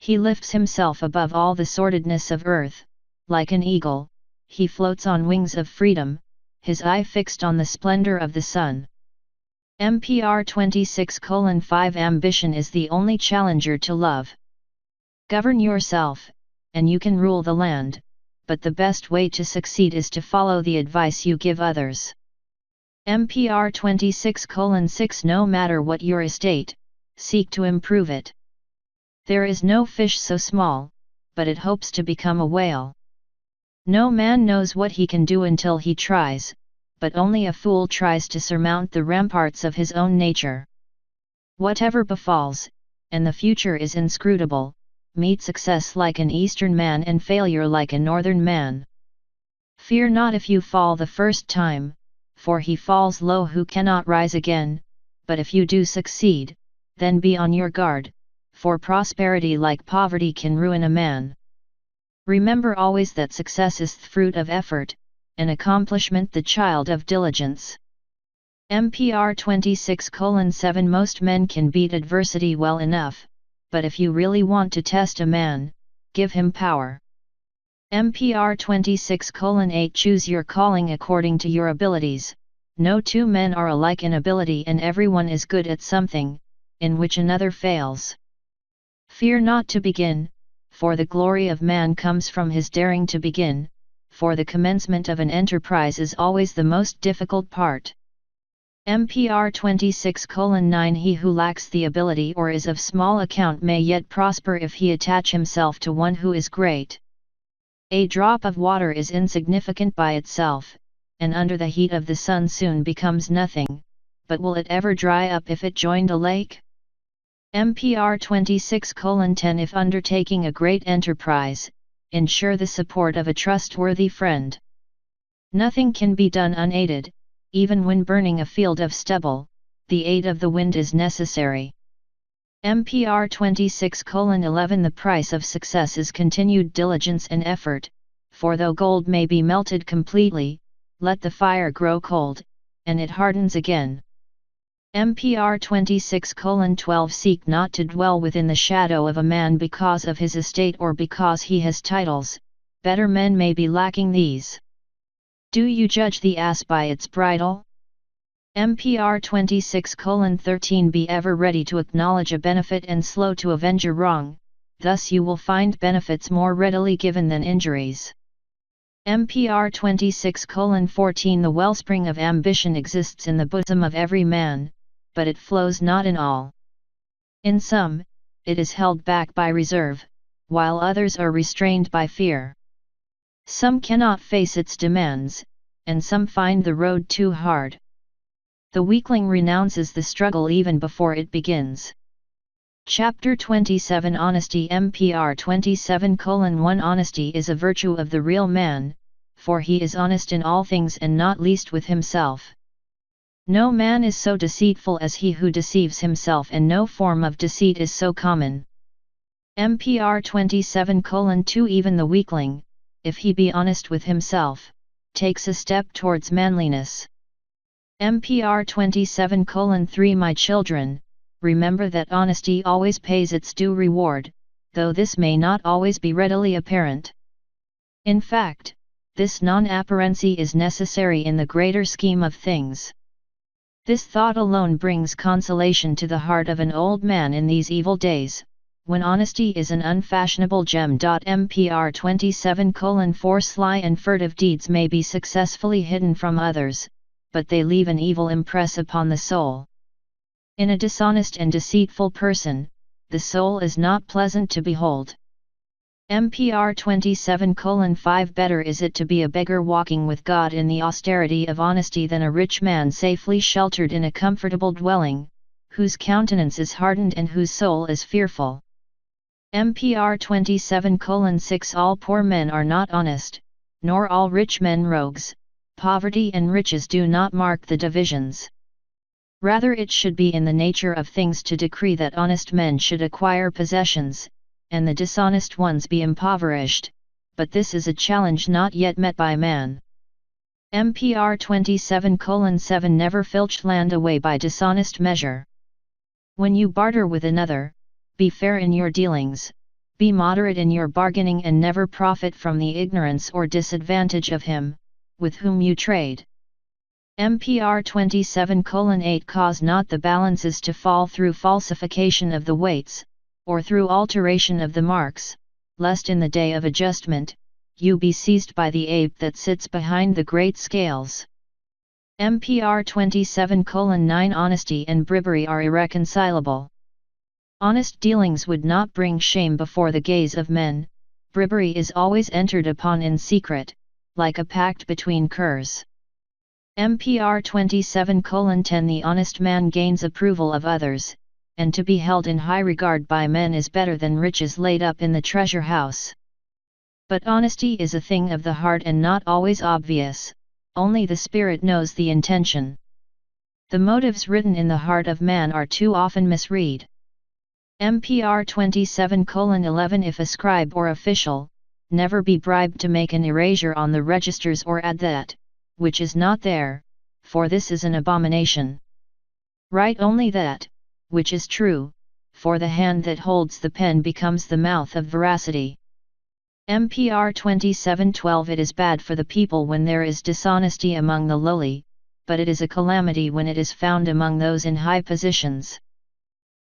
He lifts himself above all the sordidness of earth, like an eagle, he floats on wings of freedom, his eye fixed on the splendor of the sun. MPR 26:5 Ambition is the only challenger to love. Govern yourself, and you can rule the land, but the best way to succeed is to follow the advice you give others. MPR 26:6 No matter what your estate, seek to improve it. There is no fish so small, but it hopes to become a whale. No man knows what he can do until he tries, but only a fool tries to surmount the ramparts of his own nature. Whatever befalls, and the future is inscrutable, meet success like an eastern man and failure like a northern man. Fear not if you fall the first time, for he falls low who cannot rise again, but if you do succeed, then be on your guard, for prosperity like poverty can ruin a man. Remember always that success is the fruit of effort, and accomplishment the child of diligence. MPR 26:7 Most men can beat adversity well enough, but if you really want to test a man, give him power. MPR 26:8 Choose your calling according to your abilities. No two men are alike in ability and everyone is good at something, in which another fails. Fear not to begin, for the glory of man comes from his daring to begin, for the commencement of an enterprise is always the most difficult part. MPR 26:9 He who lacks the ability or is of small account may yet prosper if he attach himself to one who is great. A drop of water is insignificant by itself, and under the heat of the sun soon becomes nothing, but will it ever dry up if it joined a lake? MPR 26:10 If undertaking a great enterprise, ensure the support of a trustworthy friend. Nothing can be done unaided, even when burning a field of stubble, the aid of the wind is necessary. MPR 26:11 The price of success is continued diligence and effort, for though gold may be melted completely, let the fire grow cold, and it hardens again. MPR 26:12 Seek not to dwell within the shadow of a man because of his estate or because he has titles, better men may be lacking these. Do you judge the ass by its bridle? MPR 26:13 Be ever ready to acknowledge a benefit and slow to avenge a wrong, thus you will find benefits more readily given than injuries. MPR 26:14 The wellspring of ambition exists in the bosom of every man, but it flows not in all. In some, it is held back by reserve, while others are restrained by fear. Some cannot face its demands, and some find the road too hard. The weakling renounces the struggle even before it begins. Chapter 27 Honesty MPR 27:1 Honesty is a virtue of the real man, for he is honest in all things and not least with himself. No man is so deceitful as he who deceives himself, and no form of deceit is so common. MPR 27:2 Even the weakling, if he be honest with himself, takes a step towards manliness. MPR 27:3 My children, remember that honesty always pays its due reward, though this may not always be readily apparent. In fact, this non-apparency is necessary in the greater scheme of things. This thought alone brings consolation to the heart of an old man in these evil days, when honesty is an unfashionable gem. MPR 27:4 Sly and furtive deeds may be successfully hidden from others, but they leave an evil impress upon the soul. In a dishonest and deceitful person, the soul is not pleasant to behold. MPR 27:5 Better is it to be a beggar walking with God in the austerity of honesty than a rich man safely sheltered in a comfortable dwelling, whose countenance is hardened and whose soul is fearful. MPR 27:6 All poor men are not honest, nor all rich men rogues. Poverty and riches do not mark the divisions. Rather it should be in the nature of things to decree that honest men should acquire possessions, and the dishonest ones be impoverished, but this is a challenge not yet met by man. MPR 27:7 Never filch land away by dishonest measure. When you barter with another, be fair in your dealings, be moderate in your bargaining, and never profit from the ignorance or disadvantage of him with whom you trade. MPR 27:8 Cause not the balances to fall through falsification of the weights, or through alteration of the marks, lest in the day of adjustment, you be seized by the ape that sits behind the great scales. MPR 27:9 Honesty and bribery are irreconcilable. Honest dealings would not bring shame before the gaze of men, bribery is always entered upon in secret, like a pact between curs. MPR 27:10 The honest man gains approval of others, and to be held in high regard by men is better than riches laid up in the treasure house. But honesty is a thing of the heart and not always obvious, only the spirit knows the intention. The motives written in the heart of man are too often misread. MPR 27:11 If a scribe or official, never be bribed to make an erasure on the registers or add that, which is not there, for this is an abomination. Write only that, which is true, for the hand that holds the pen becomes the mouth of veracity. MPR 27:12 It is bad for the people when there is dishonesty among the lowly, but it is a calamity when it is found among those in high positions.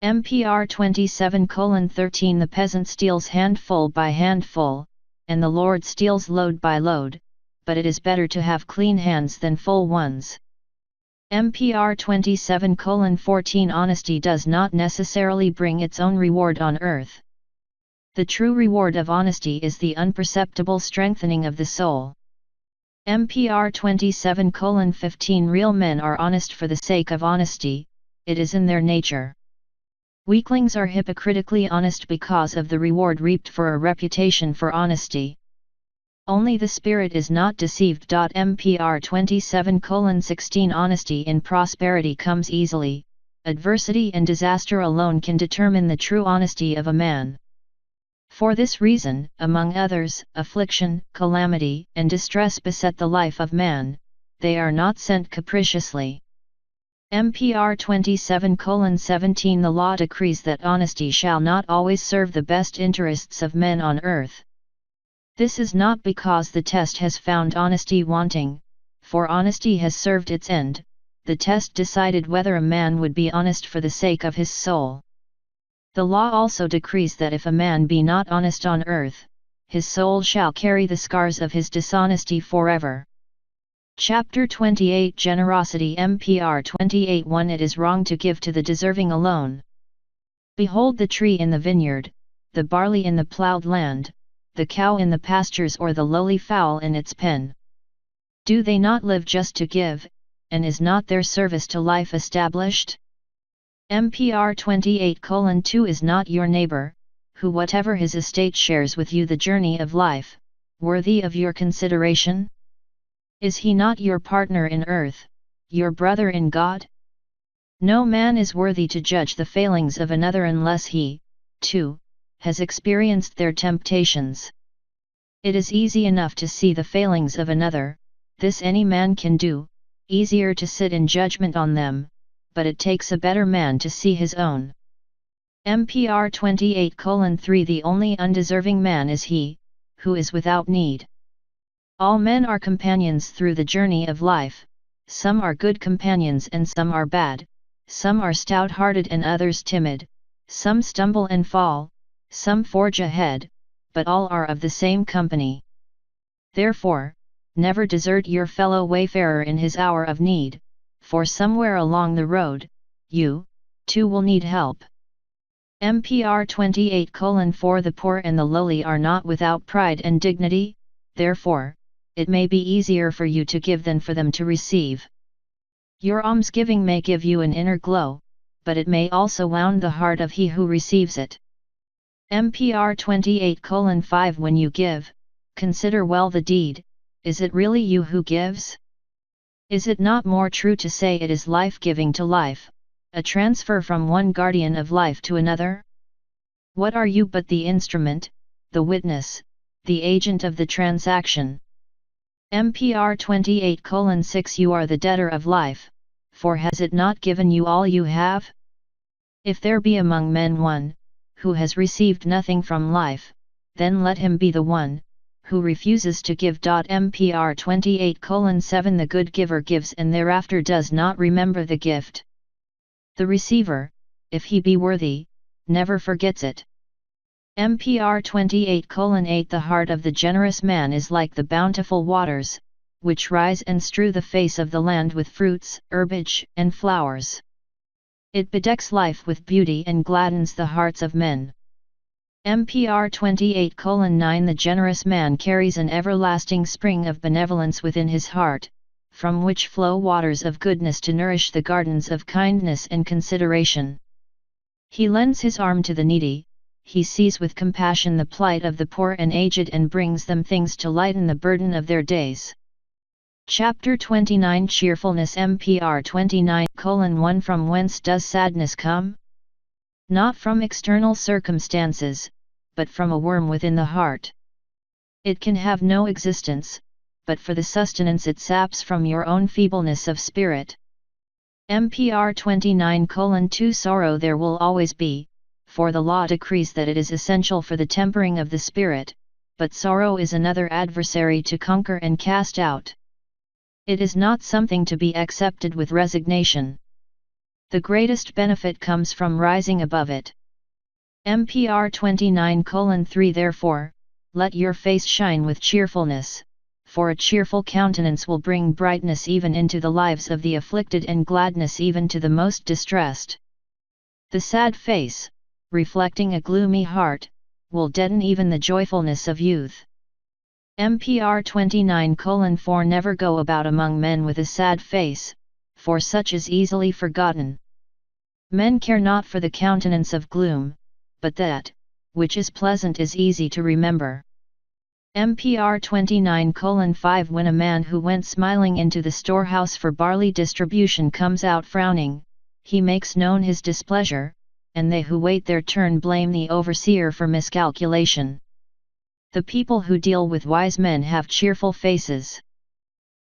MPR 27:13 The peasant steals handful by handful, and the Lord steals load by load, but it is better to have clean hands than full ones. MPR 27:14 Honesty does not necessarily bring its own reward on earth. The true reward of honesty is the unperceptible strengthening of the soul. MPR 27:15 Real men are honest for the sake of honesty, it is in their nature. Weaklings are hypocritically honest because of the reward reaped for a reputation for honesty. Only the spirit is not deceived. MPR 27:16 Honesty in prosperity comes easily, adversity and disaster alone can determine the true honesty of a man. For this reason, among others, affliction, calamity, and distress beset the life of man, they are not sent capriciously. MPR 27:17 The law decrees that honesty shall not always serve the best interests of men on earth. This is not because the test has found honesty wanting, for honesty has served its end. The test decided whether a man would be honest for the sake of his soul. The law also decrees that if a man be not honest on earth, his soul shall carry the scars of his dishonesty forever. Chapter 28 Generosity MPR 28:1 It is wrong to give to the deserving alone. Behold the tree in the vineyard, the barley in the plowed land, the cow in the pastures or the lowly fowl in its pen. Do they not live just to give, and is not their service to life established? MPR 28:2 Is not your neighbor, who whatever his estate shares with you the journey of life, worthy of your consideration? Is he not your partner in earth, your brother in God? No man is worthy to judge the failings of another unless he, too, has experienced their temptations. It is easy enough to see the failings of another, this any man can do, easier to sit in judgment on them, but it takes a better man to see his own. MPR 28:3 The only undeserving man is he, who is without need. All men are companions through the journey of life, some are good companions and some are bad, some are stout-hearted and others timid, some stumble and fall, some forge ahead, but all are of the same company. Therefore, never desert your fellow wayfarer in his hour of need, for somewhere along the road, you, too will need help. MPR 28:4 The poor and the lowly are not without pride and dignity, therefore, it may be easier for you to give than for them to receive. Your almsgiving may give you an inner glow, but it may also wound the heart of he who receives it. MPR 28:5 When you give, consider well the deed, is it really you who gives? Is it not more true to say it is life-giving to life, a transfer from one guardian of life to another? What are you but the instrument, the witness, the agent of the transaction? MPR 28:6 You are the debtor of life, for has it not given you all you have? If there be among men one, who has received nothing from life, then let him be the one, who refuses to give. MPR 28:7 The good giver gives and thereafter does not remember the gift. The receiver, if he be worthy, never forgets it. MPR 28:8 The heart of the generous man is like the bountiful waters, which rise and strew the face of the land with fruits, herbage, and flowers. It bedecks life with beauty and gladdens the hearts of men. MPR 28:9 The generous man carries an everlasting spring of benevolence within his heart, from which flow waters of goodness to nourish the gardens of kindness and consideration. He lends his arm to the needy, he sees with compassion the plight of the poor and aged and brings them things to lighten the burden of their days. Chapter 29 Cheerfulness MPR 29:1 From whence does sadness come? Not from external circumstances, but from a worm within the heart. It can have no existence, but for the sustenance it saps from your own feebleness of spirit. MPR 29:2 Sorrow there will always be, for the law decrees that it is essential for the tempering of the spirit, but sorrow is another adversary to conquer and cast out. It is not something to be accepted with resignation. The greatest benefit comes from rising above it. MPR 29:3 Therefore, let your face shine with cheerfulness, for a cheerful countenance will bring brightness even into the lives of the afflicted and gladness even to the most distressed. The sad face, reflecting a gloomy heart, will deaden even the joyfulness of youth. MPR 29:4 Never go about among men with a sad face, for such is easily forgotten. Men care not for the countenance of gloom, but that, which is pleasant is easy to remember. MPR 29:5 When a man who went smiling into the storehouse for barley distribution comes out frowning, he makes known his displeasure, and they who wait their turn blame the overseer for miscalculation. The people who deal with wise men have cheerful faces.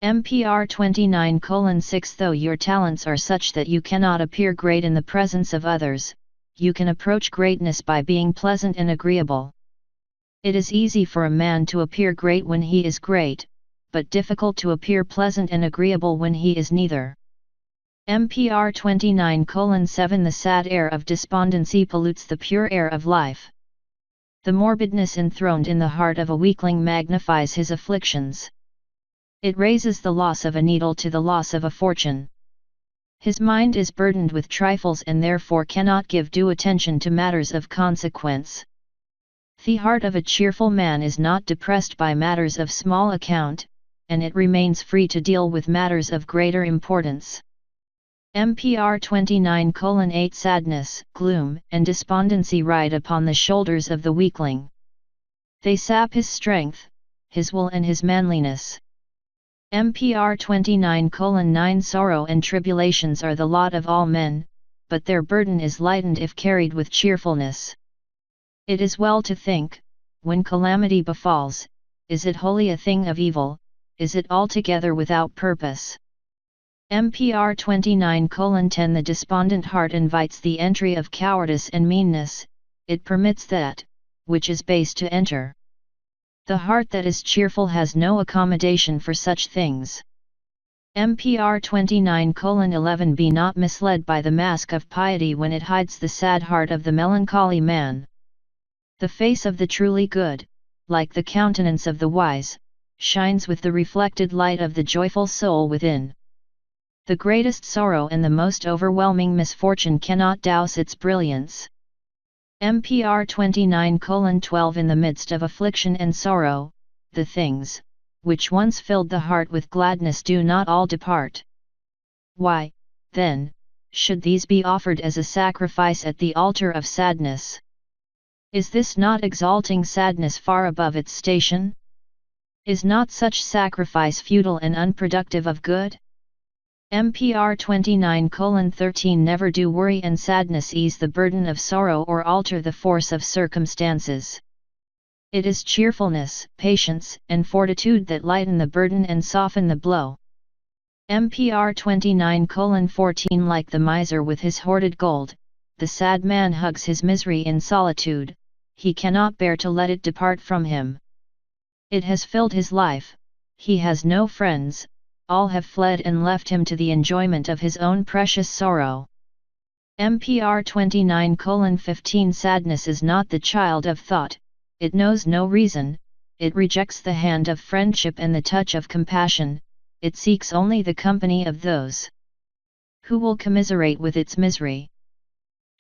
MPR 29:6 Though your talents are such that you cannot appear great in the presence of others, you can approach greatness by being pleasant and agreeable. It is easy for a man to appear great when he is great, but difficult to appear pleasant and agreeable when he is neither. MPR 29:7 The sad air of despondency pollutes the pure air of life. The morbidness enthroned in the heart of a weakling magnifies his afflictions. It raises the loss of a needle to the loss of a fortune. His mind is burdened with trifles and therefore cannot give due attention to matters of consequence. The heart of a cheerful man is not depressed by matters of small account, and it remains free to deal with matters of greater importance. MPR 29:8 Sadness, gloom, and despondency ride upon the shoulders of the weakling. They sap his strength, his will and his manliness. MPR 29:9 Sorrow and tribulations are the lot of all men, but their burden is lightened if carried with cheerfulness. It is well to think, when calamity befalls, is it wholly a thing of evil, is it altogether without purpose? MPR 29:10 The despondent heart invites the entry of cowardice and meanness, it permits that, which is base to enter. The heart that is cheerful has no accommodation for such things. MPR 29:11 Be not misled by the mask of piety when it hides the sad heart of the melancholy man. The face of the truly good, like the countenance of the wise, shines with the reflected light of the joyful soul within. The greatest sorrow and the most overwhelming misfortune cannot douse its brilliance. MPR 29:12 In the midst of affliction and sorrow, the things, which once filled the heart with gladness do not all depart. Why, then, should these be offered as a sacrifice at the altar of sadness? Is this not exalting sadness far above its station? Is not such sacrifice futile and unproductive of good? MPR 29:13 Never do worry and sadness ease the burden of sorrow or alter the force of circumstances. It is cheerfulness, patience, and fortitude that lighten the burden and soften the blow. MPR 29:14 Like the miser with his hoarded gold, the sad man hugs his misery in solitude, he cannot bear to let it depart from him. It has filled his life, he has no friends, all have fled and left him to the enjoyment of his own precious sorrow. MPR 29:15 Sadness is not the child of thought, it knows no reason, it rejects the hand of friendship and the touch of compassion, it seeks only the company of those who will commiserate with its misery.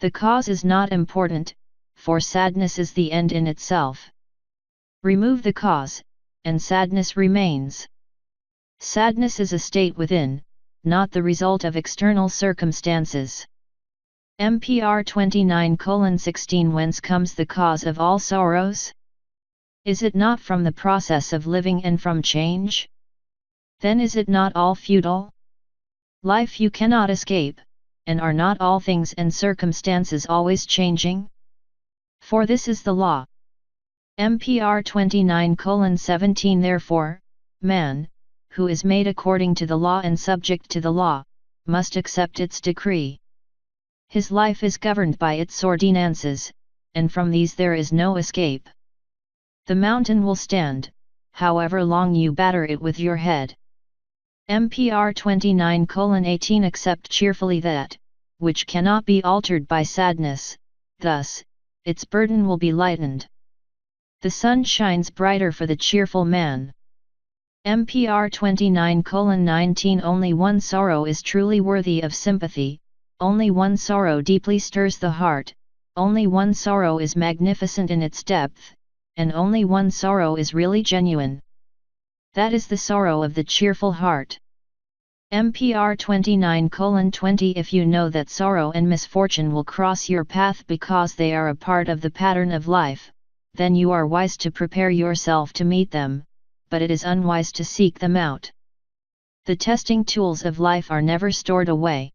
The cause is not important, for sadness is the end in itself. Remove the cause, and sadness remains. Sadness is a state within, not the result of external circumstances. MPR 29:16 Whence comes the cause of all sorrows? Is it not from the process of living and from change? Then is it not all futile? Life you cannot escape, and are not all things and circumstances always changing? For this is the law. MPR 29:17 Therefore, man, who is made according to the law and subject to the law, must accept its decree. His life is governed by its ordinances, and from these there is no escape. The mountain will stand, however long you batter it with your head. MPR 29:18 Accept cheerfully that, which cannot be altered by sadness, thus, its burden will be lightened. The sun shines brighter for the cheerful man. MPR 29:19 Only one sorrow is truly worthy of sympathy, only one sorrow deeply stirs the heart, only one sorrow is magnificent in its depth, and only one sorrow is really genuine. That is the sorrow of the cheerful heart. MPR 29:20 If you know that sorrow and misfortune will cross your path because they are a part of the pattern of life, then you are wise to prepare yourself to meet them, but it is unwise to seek them out. The testing tools of life are never stored away.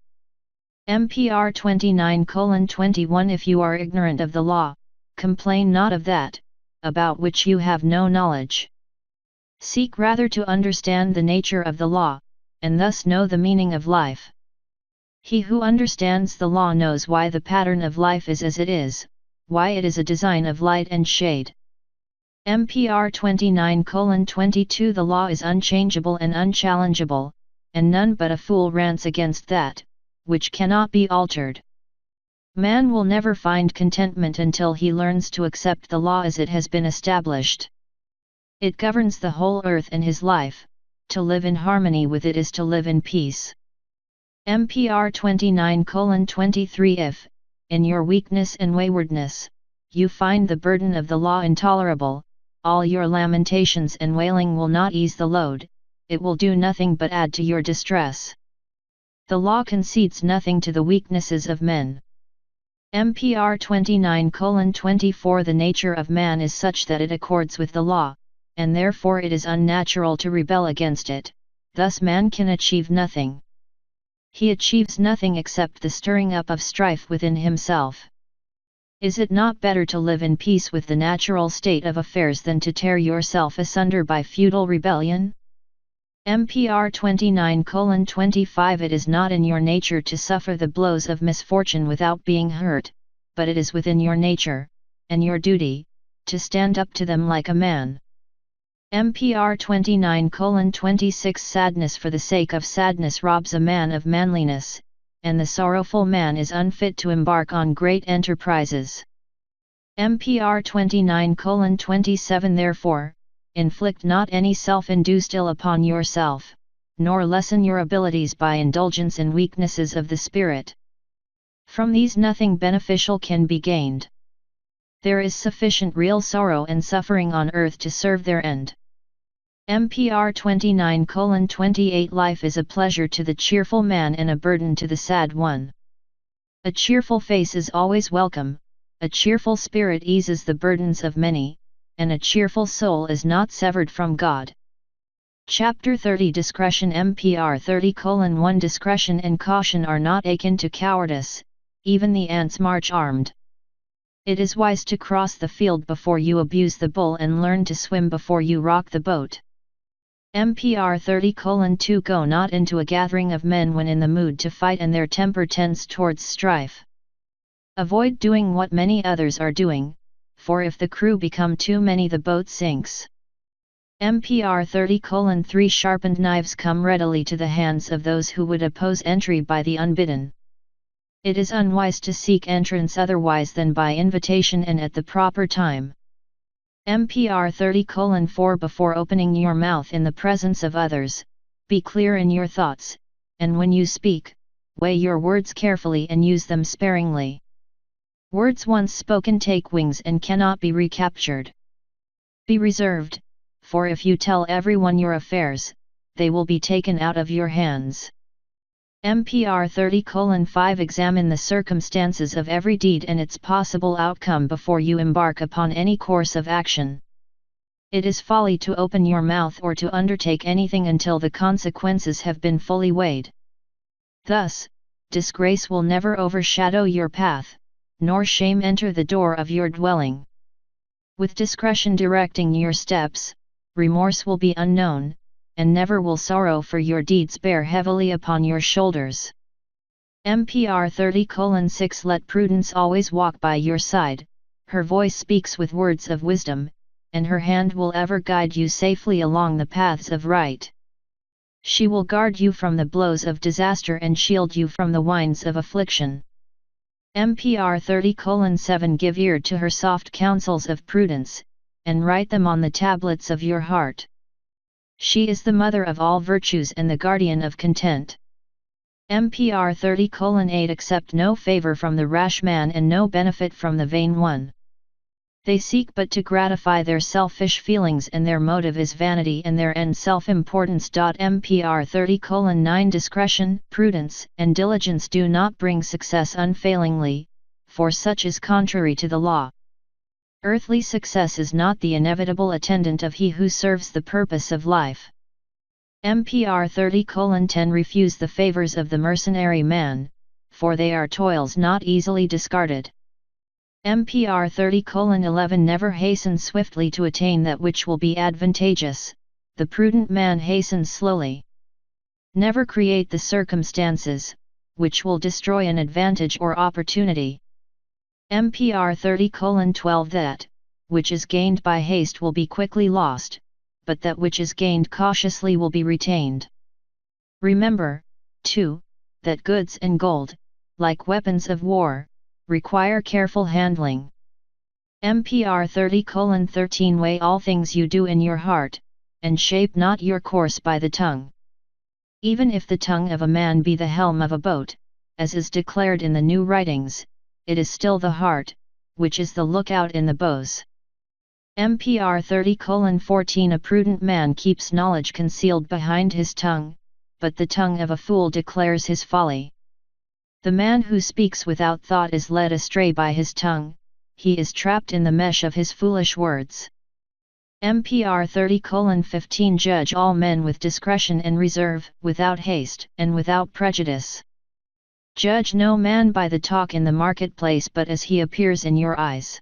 MPR 29:21 If you are ignorant of the law, complain not of that, about which you have no knowledge. Seek rather to understand the nature of the law, and thus know the meaning of life. He who understands the law knows why the pattern of life is as it is, why it is a design of light and shade. MPR 29:22 The law is unchangeable and unchallengeable, and none but a fool rants against that, which cannot be altered. Man will never find contentment until he learns to accept the law as it has been established. It governs the whole earth and his life. To live in harmony with it is to live in peace. MPR 29:23 If, in your weakness and waywardness, you find the burden of the law intolerable, all your lamentations and wailing will not ease the load, it will do nothing but add to your distress. The law concedes nothing to the weaknesses of men. MPR 29:24 The nature of man is such that it accords with the law, and therefore it is unnatural to rebel against it, thus man can achieve nothing. He achieves nothing except the stirring up of strife within himself. Is it not better to live in peace with the natural state of affairs than to tear yourself asunder by futile rebellion? MPR 29:25 It is not in your nature to suffer the blows of misfortune without being hurt, but it is within your nature, and your duty, to stand up to them like a man. MPR 29:26 Sadness for the sake of sadness robs a man of manliness, and the sorrowful man is unfit to embark on great enterprises. MPR 29:27 Therefore, inflict not any self-induced ill upon yourself, nor lessen your abilities by indulgence in weaknesses of the spirit. From these nothing beneficial can be gained. There is sufficient real sorrow and suffering on earth to serve their end. MPR 29:28 Life is a pleasure to the cheerful man and a burden to the sad one. A cheerful face is always welcome, a cheerful spirit eases the burdens of many, and a cheerful soul is not severed from God. Chapter 30 Discretion MPR 30:1 Discretion and caution are not akin to cowardice, even the ants march armed. It is wise to cross the field before you abuse the bull and learn to swim before you rock the boat. MPR 30:2 Go not into a gathering of men when in the mood to fight and their temper tends towards strife. Avoid doing what many others are doing, for if the crew become too many the boat sinks. MPR 30:3 Sharpened knives come readily to the hands of those who would oppose entry by the unbidden. It is unwise to seek entrance otherwise than by invitation and at the proper time. MPR 30:4 Before opening your mouth in the presence of others, be clear in your thoughts, and when you speak, weigh your words carefully and use them sparingly. Words once spoken take wings and cannot be recaptured. Be reserved, for if you tell everyone your affairs, they will be taken out of your hands. MPR 30:5 Examine the circumstances of every deed and its possible outcome before you embark upon any course of action. It is folly to open your mouth or to undertake anything until the consequences have been fully weighed. Thus, disgrace will never overshadow your path, nor shame enter the door of your dwelling. With discretion directing your steps, remorse will be unknown, and never will sorrow for your deeds bear heavily upon your shoulders. MPR 30:6 Let prudence always walk by your side, her voice speaks with words of wisdom, and her hand will ever guide you safely along the paths of right. She will guard you from the blows of disaster and shield you from the winds of affliction. MPR 30:7 Give ear to her soft counsels of prudence, and write them on the tablets of your heart. She is the mother of all virtues and the guardian of content. MPR 30:8 Accept no favor from the rash man and no benefit from the vain one. They seek but to gratify their selfish feelings, and their motive is vanity and their end self-importance. MPR 30:9 Discretion, prudence, and diligence do not bring success unfailingly, for such is contrary to the law. Earthly success is not the inevitable attendant of he who serves the purpose of life. MPR 30:10 Refuse the favors of the mercenary man, for they are toils not easily discarded. MPR 30:11 Never hasten swiftly to attain that which will be advantageous, the prudent man hastens slowly. Never create the circumstances, which will destroy an advantage or opportunity. MPR 30:12 That, which is gained by haste will be quickly lost, but that which is gained cautiously will be retained. Remember, too, that goods and gold, like weapons of war, require careful handling. MPR 30:13 Weigh all things you do in your heart, and shape not your course by the tongue. Even if the tongue of a man be the helm of a boat, as is declared in the new writings, it is still the heart, which is the lookout in the bows. MPR 30:14 A prudent man keeps knowledge concealed behind his tongue, but the tongue of a fool declares his folly. The man who speaks without thought is led astray by his tongue, he is trapped in the mesh of his foolish words. MPR 30:15 Judge all men with discretion and reserve, without haste, and without prejudice. Judge no man by the talk in the marketplace but as he appears in your eyes.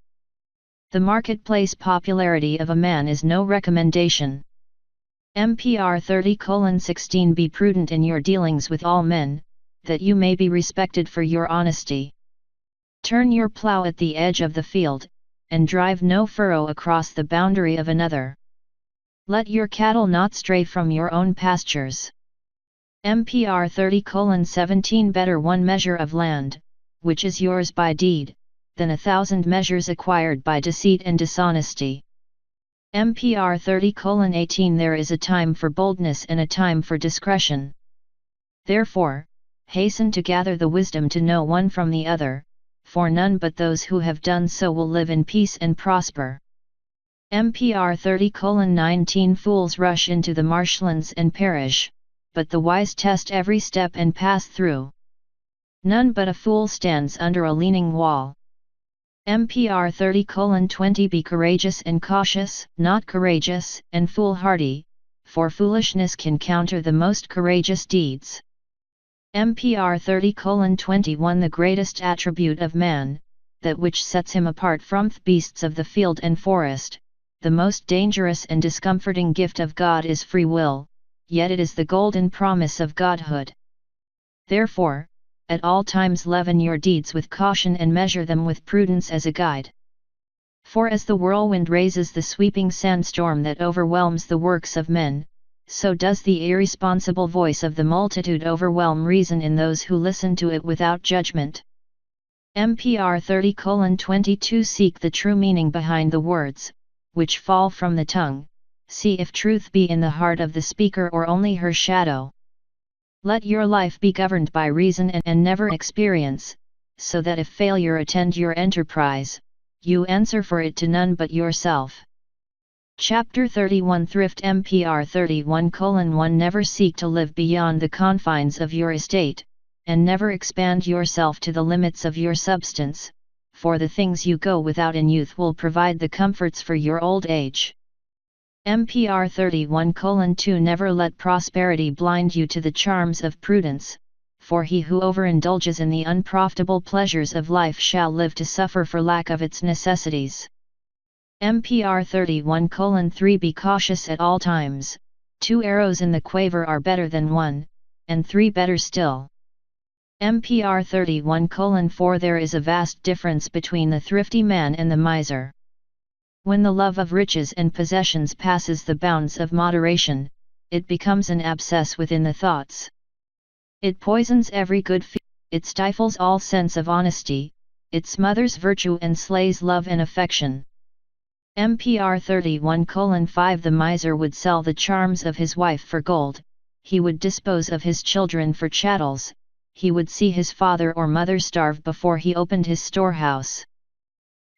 The marketplace popularity of a man is no recommendation. MPR 30:16 Be prudent in your dealings with all men, that you may be respected for your honesty. Turn your plough at the edge of the field, and drive no furrow across the boundary of another. Let your cattle not stray from your own pastures. MPR 30:17 Better one measure of land, which is yours by deed, than 1,000 measures acquired by deceit and dishonesty. MPR 30:18 There is a time for boldness and a time for discretion. Therefore, hasten to gather the wisdom to know one from the other, for none but those who have done so will live in peace and prosper. MPR 30:19 Fools rush into the marshlands and perish, but the wise test every step and pass through. None but a fool stands under a leaning wall. MPR 30:20 Be courageous and cautious, not courageous and foolhardy, for foolishness can counter the most courageous deeds. MPR 30:21 The greatest attribute of man, that which sets him apart from the beasts of the field and forest, the most dangerous and discomforting gift of God is free will, yet it is the golden promise of Godhood. Therefore, at all times leaven your deeds with caution and measure them with prudence as a guide. For as the whirlwind raises the sweeping sandstorm that overwhelms the works of men, so does the irresponsible voice of the multitude overwhelm reason in those who listen to it without judgment. MPR 30:22 Seek the true meaning behind the words, which fall from the tongue, see if truth be in the heart of the speaker or only her shadow. Let your life be governed by reason and never experience, so that if failure attend your enterprise, you answer for it to none but yourself. Chapter 31 Thrift MPR 31:1 Never seek to live beyond the confines of your estate, and never expand yourself to the limits of your substance, for the things you go without in youth will provide the comforts for your old age. MPR 31:2 Never let prosperity blind you to the charms of prudence, for he who overindulges in the unprofitable pleasures of life shall live to suffer for lack of its necessities. MPR 31:3 Be cautious at all times, 2 arrows in the quiver are better than 1, and 3 better still. MPR 31:4 There is a vast difference between the thrifty man and the miser. When the love of riches and possessions passes the bounds of moderation, it becomes an abscess within the thoughts. It poisons every good feeling, it stifles all sense of honesty, it smothers virtue and slays love and affection. MPR 31:5 The miser would sell the charms of his wife for gold, he would dispose of his children for chattels, he would see his father or mother starve before he opened his storehouse.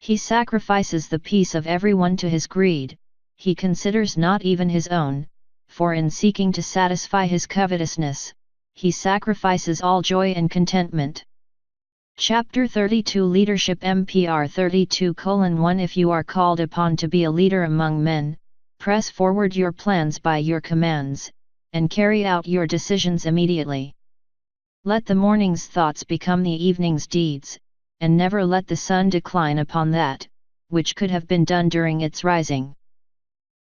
He sacrifices the peace of everyone to his greed, he considers not even his own, for in seeking to satisfy his covetousness, he sacrifices all joy and contentment. Chapter 32 Leadership MPR 32:1 If you are called upon to be a leader among men, press forward your plans by your commands, and carry out your decisions immediately. Let the morning's thoughts become the evening's deeds, and never let the sun decline upon that, which could have been done during its rising.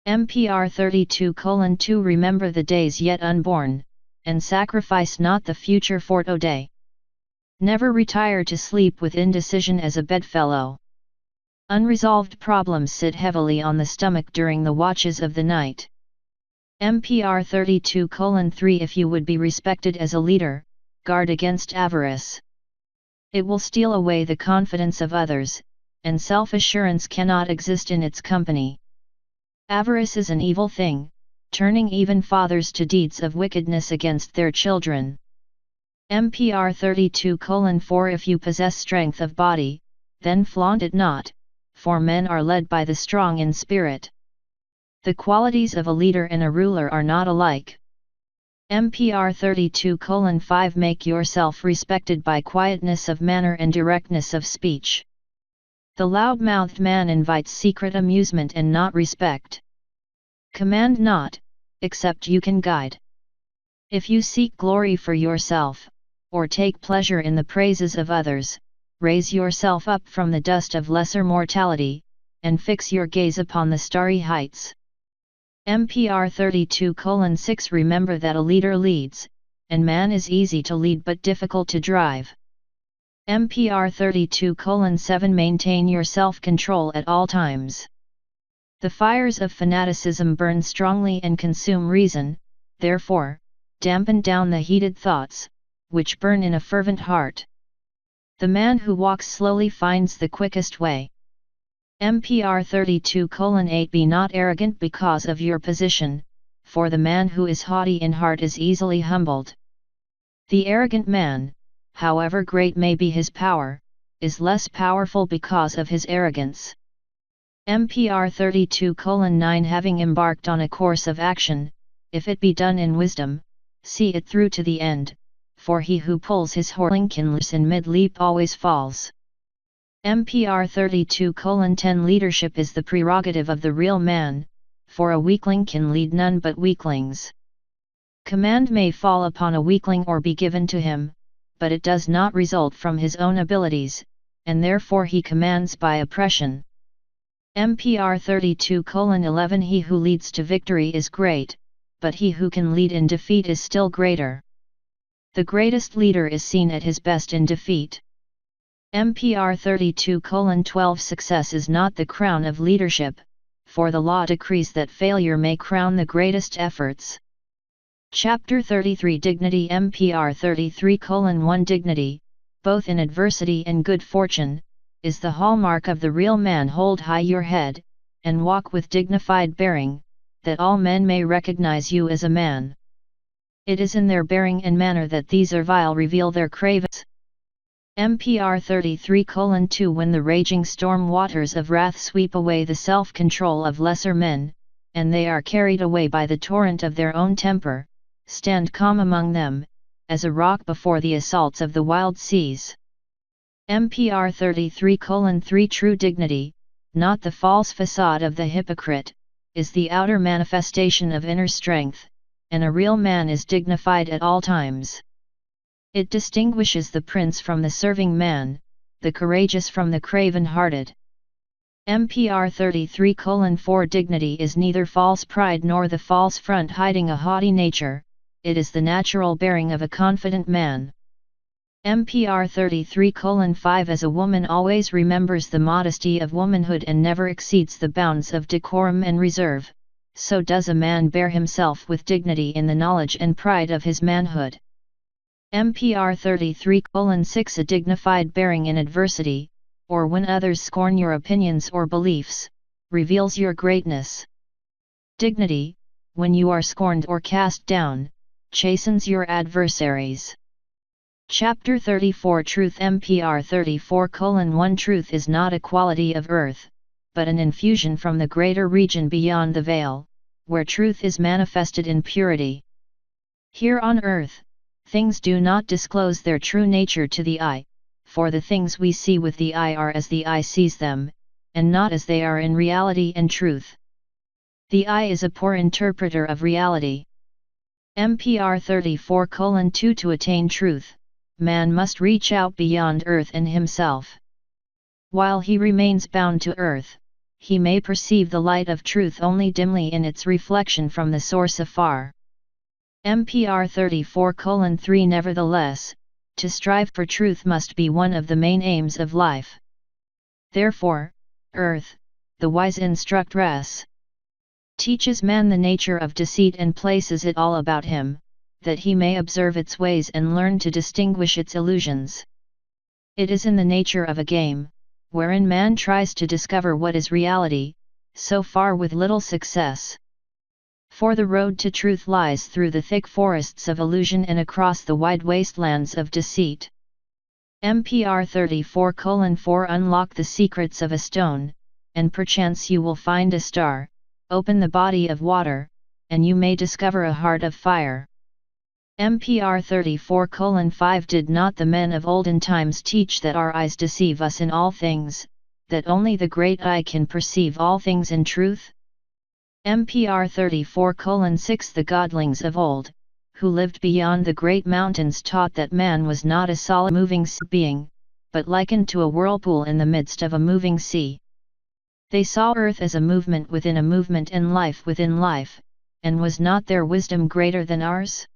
MPR 32:2 Remember the days yet unborn, and sacrifice not the future for today. Never retire to sleep with indecision as a bedfellow. Unresolved problems sit heavily on the stomach during the watches of the night. MPR 32:3 If you would be respected as a leader, guard against avarice. It will steal away the confidence of others, and self-assurance cannot exist in its company. Avarice is an evil thing, turning even fathers to deeds of wickedness against their children. MPR 32:4 If you possess strength of body, then flaunt it not, for men are led by the strong in spirit. The qualities of a leader and a ruler are not alike. MPR 32:5 Make yourself respected by quietness of manner and directness of speech. The loud-mouthed man invites secret amusement and not respect. Command not, except you can guide. If you seek glory for yourself, or take pleasure in the praises of others, raise yourself up from the dust of lesser mortality, and fix your gaze upon the starry heights. MPR 32:6 Remember that a leader leads, and man is easy to lead but difficult to drive. MPR 32:7 Maintain your self-control at all times. The fires of fanaticism burn strongly and consume reason, therefore, dampen down the heated thoughts, which burn in a fervent heart. The man who walks slowly finds the quickest way. MPR 32:8 Be not arrogant because of your position, for the man who is haughty in heart is easily humbled. The arrogant man, however great may be his power, is less powerful because of his arrogance. MPR 32:9 Having embarked on a course of action, if it be done in wisdom, see it through to the end, for he who pulls his horse in mid-leap always falls. MPR 32:10 Leadership is the prerogative of the real man, for a weakling can lead none but weaklings. Command may fall upon a weakling or be given to him, but it does not result from his own abilities, and therefore he commands by oppression. MPR 32:11 He who leads to victory is great, but he who can lead in defeat is still greater. The greatest leader is seen at his best in defeat. MPR 32:12 Success is not the crown of leadership, for the law decrees that failure may crown the greatest efforts. Chapter 33 Dignity MPR 33:1 Dignity, both in adversity and good fortune, is the hallmark of the real man. Hold high your head, and walk with dignified bearing, that all men may recognize you as a man. It is in their bearing and manner that these ervile reveal their cravings. MPR 33:2 When the raging storm waters of wrath sweep away the self-control of lesser men, and they are carried away by the torrent of their own temper, stand calm among them, as a rock before the assaults of the wild seas. MPR 33:3 True dignity, not the false facade of the hypocrite, is the outer manifestation of inner strength, and a real man is dignified at all times. It distinguishes the prince from the serving man, the courageous from the craven-hearted. MPR 33:4 Dignity is neither false pride nor the false front hiding a haughty nature, it is the natural bearing of a confident man. MPR 33:5 As a woman always remembers the modesty of womanhood and never exceeds the bounds of decorum and reserve, so does a man bear himself with dignity in the knowledge and pride of his manhood. MPR 33:6 A dignified bearing in adversity, or when others scorn your opinions or beliefs, reveals your greatness. Dignity, when you are scorned or cast down, chastens your adversaries. Chapter 34 Truth MPR 34:1 Truth is not a quality of earth, but an infusion from the greater region beyond the veil, where truth is manifested in purity. Here on earth, things do not disclose their true nature to the eye, for the things we see with the eye are as the eye sees them, and not as they are in reality and truth. The eye is a poor interpreter of reality. MPR 34:2 To attain truth, man must reach out beyond earth and himself. While he remains bound to earth, he may perceive the light of truth only dimly in its reflection from the source afar. MPR 34:3 Nevertheless, to strive for truth must be one of the main aims of life. Therefore, earth, the wise instructress, teaches man the nature of deceit and places it all about him, that he may observe its ways and learn to distinguish its illusions. It is in the nature of a game, wherein man tries to discover what is reality, so far with little success. For the road to truth lies through the thick forests of illusion and across the wide wastelands of deceit. MPR 34:4 Unlock the secrets of a stone, and perchance you will find a star, open the body of water, and you may discover a heart of fire. MPR 34:5 Did not the men of olden times teach that our eyes deceive us in all things, that only the great eye can perceive all things in truth? MPR 34:6 The godlings of old, who lived beyond the great mountains, taught that man was not a solid moving being, but likened to a whirlpool in the midst of a moving sea. They saw earth as a movement within a movement and life within life, and was not their wisdom greater than ours?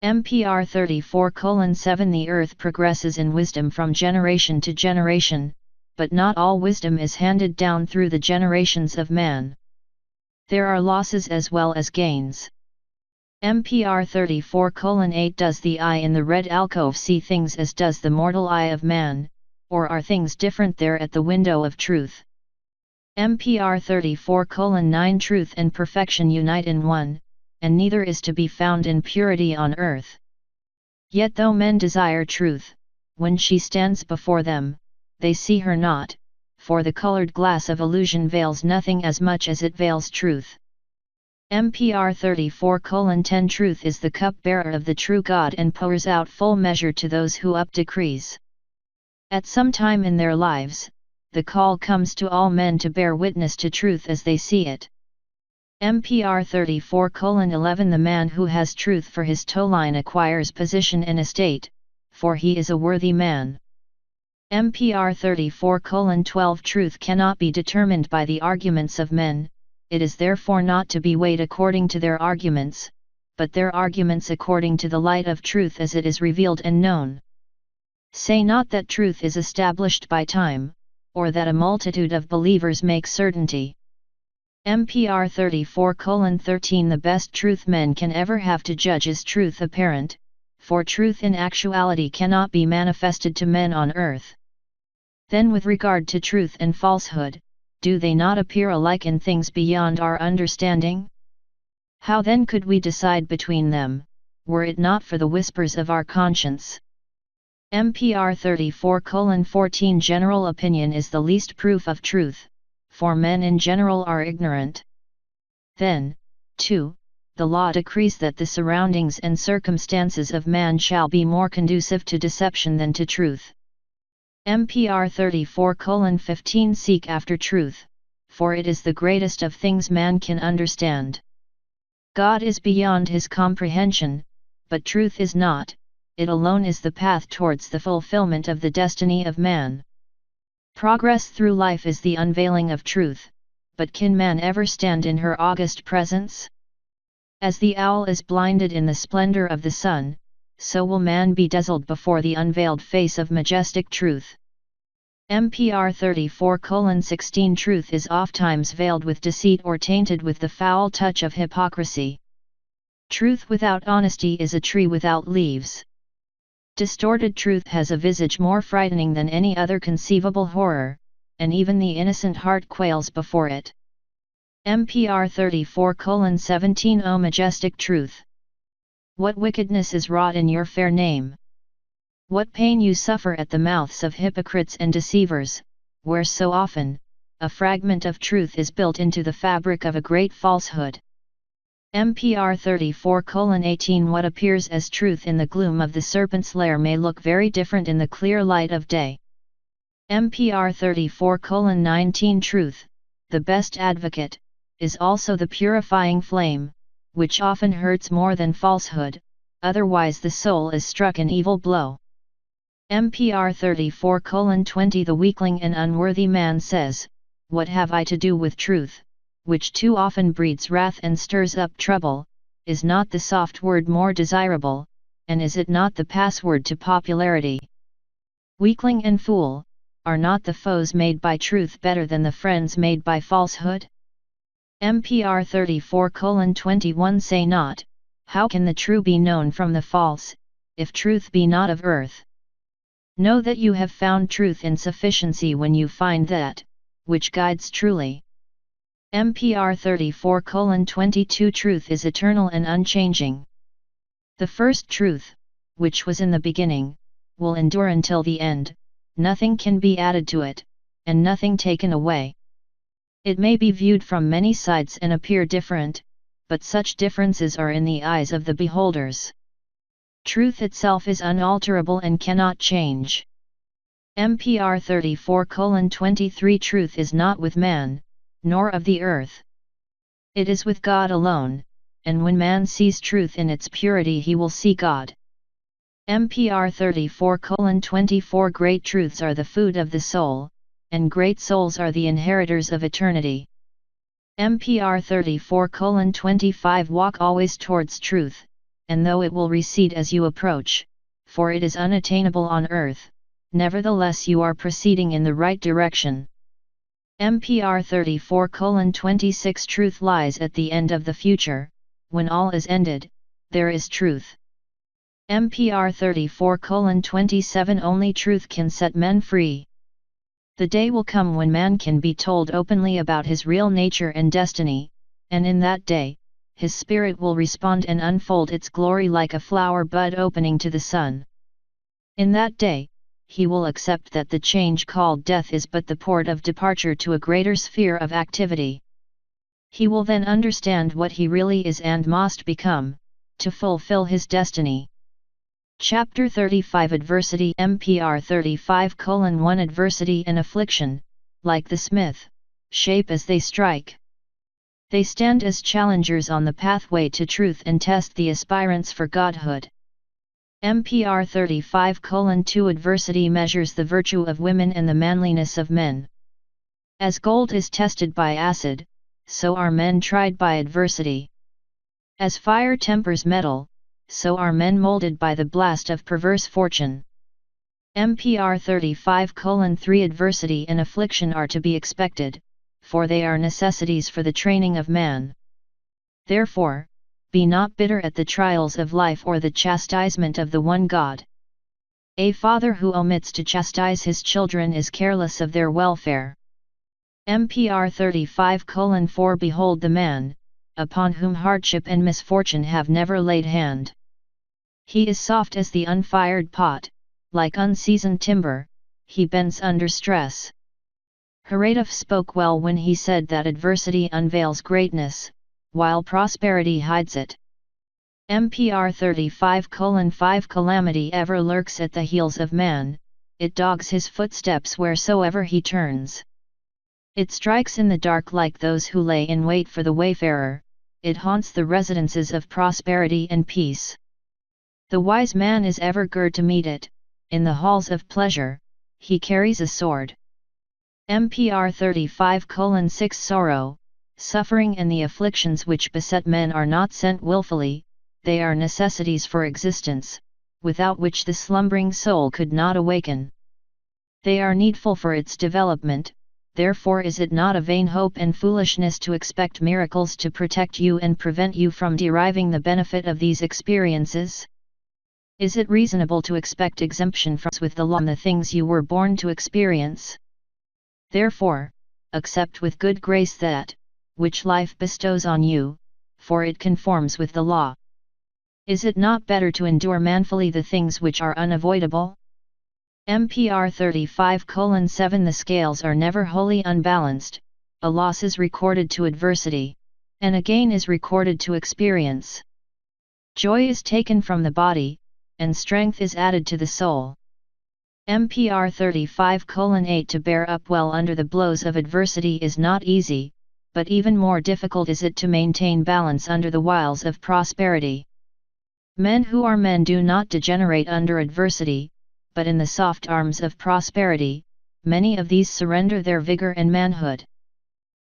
MPR 34:7 The earth progresses in wisdom from generation to generation, but not all wisdom is handed down through the generations of man. There are losses as well as gains. MPR 34:8 Does the eye in the red alcove see things as does the mortal eye of man, or are things different there at the window of truth? MPR 34:9 Truth and perfection unite in one, and neither is to be found in purity on earth. Yet though men desire truth, when she stands before them, they see her not, for the colored glass of illusion veils nothing as much as it veils truth. MPR 34:10 Truth is the cup-bearer of the true God and pours out full measure to those who up decrees. At some time in their lives, the call comes to all men to bear witness to truth as they see it. MPR 34:11 The man who has truth for his toe-line acquires position and estate, for he is a worthy man. MPR 34:12 Truth cannot be determined by the arguments of men, it is therefore not to be weighed according to their arguments, but their arguments according to the light of truth as it is revealed and known. Say not that truth is established by time, or that a multitude of believers make certainty. MPR 34:13 The best truth men can ever have to judge is truth apparent, for truth in actuality cannot be manifested to men on earth. Then with regard to truth and falsehood, do they not appear alike in things beyond our understanding? How then could we decide between them, were it not for the whispers of our conscience? MPR 34:14 General opinion is the least proof of truth, for men in general are ignorant. Then, too, the law decrees that the surroundings and circumstances of man shall be more conducive to deception than to truth. MPR 34:15 Seek after truth, for it is the greatest of things man can understand. God is beyond his comprehension, but truth is not, it alone is the path towards the fulfillment of the destiny of man. Progress through life is the unveiling of truth, but can man ever stand in her august presence? As the owl is blinded in the splendor of the sun, so will man be dazzled before the unveiled face of majestic truth. MPR 34:16 Truth is ofttimes veiled with deceit or tainted with the foul touch of hypocrisy. Truth without honesty is a tree without leaves. Distorted truth has a visage more frightening than any other conceivable horror, and even the innocent heart quails before it. MPR 34:17 O majestic truth! What wickedness is wrought in your fair name! What pain you suffer at the mouths of hypocrites and deceivers, where so often, a fragment of truth is built into the fabric of a great falsehood. MPR 34:18 What appears as truth in the gloom of the serpent's lair may look very different in the clear light of day. MPR 34:19 Truth, the best advocate, is also the purifying flame, which often hurts more than falsehood, otherwise the soul is struck an evil blow. MPR 34:20 The weakling and unworthy man says, "What have I to do with truth?" which too often breeds wrath and stirs up trouble. Is not the soft word more desirable, and is it not the password to popularity? Weakling and fool, are not the foes made by truth better than the friends made by falsehood? MPR 34:21 Say not, "How can the true be known from the false, if truth be not of earth?" Know that you have found truth in sufficiency when you find that, which guides truly. MPR 34:22 Truth is eternal and unchanging. The first truth, which was in the beginning, will endure until the end, nothing can be added to it, and nothing taken away. It may be viewed from many sides and appear different, but such differences are in the eyes of the beholders. Truth itself is unalterable and cannot change. MPR 34:23 Truth is not with man, nor of the earth. It is with God alone, and when man sees truth in its purity he will see God. MPR 34:24 Great truths are the food of the soul, and great souls are the inheritors of eternity. MPR 34:25 Walk always towards truth, and though it will recede as you approach, for it is unattainable on earth, nevertheless you are proceeding in the right direction. MPR 34:26 Truth lies at the end of the future, when all is ended, there is truth. MPR 34:27 Only truth can set men free. The day will come when man can be told openly about his real nature and destiny, and in that day, his spirit will respond and unfold its glory like a flower bud opening to the sun. In that day, he will accept that the change called death is but the port of departure to a greater sphere of activity. He will then understand what he really is and must become, to fulfill his destiny. Chapter 35 Adversity MPR 35:1 Adversity and affliction, like the smith, shape as they strike. They stand as challengers on the pathway to truth and test the aspirants for godhood. MPR 35:2 Adversity measures the virtue of women and the manliness of men. As gold is tested by acid, so are men tried by adversity. As fire tempers metal, so are men molded by the blast of perverse fortune. MPR 35:3 Adversity and affliction are to be expected, for they are necessities for the training of man. Therefore, be not bitter at the trials of life or the chastisement of the one God. A father who omits to chastise his children is careless of their welfare. MPR 35:4 Behold the man, upon whom hardship and misfortune have never laid hand. He is soft as the unfired pot, like unseasoned timber, he bends under stress. Heratov spoke well when he said that adversity unveils greatness, while prosperity hides it. MPR 35:5 Calamity ever lurks at the heels of man, it dogs his footsteps wheresoever he turns. It strikes in the dark like those who lay in wait for the wayfarer, it haunts the residences of prosperity and peace. The wise man is ever girt to meet it, in the halls of pleasure, he carries a sword. MPR 35:6 Sorrow, suffering and the afflictions which beset men are not sent willfully, they are necessities for existence, without which the slumbering soul could not awaken. They are needful for its development. Therefore is it not a vain hope and foolishness to expect miracles to protect you and prevent you from deriving the benefit of these experiences? Is it reasonable to expect exemption from with the law on the things you were born to experience? Therefore, accept with good grace that, which life bestows on you, for it conforms with the law. Is it not better to endure manfully the things which are unavoidable? MPR 35:7 The scales are never wholly unbalanced, a loss is recorded to adversity, and a gain is recorded to experience. Joy is taken from the body, and strength is added to the soul. MPR 35:8 To bear up well under the blows of adversity is not easy, but even more difficult is it to maintain balance under the wiles of prosperity. Men who are men do not degenerate under adversity, but in the soft arms of prosperity, many of these surrender their vigor and manhood.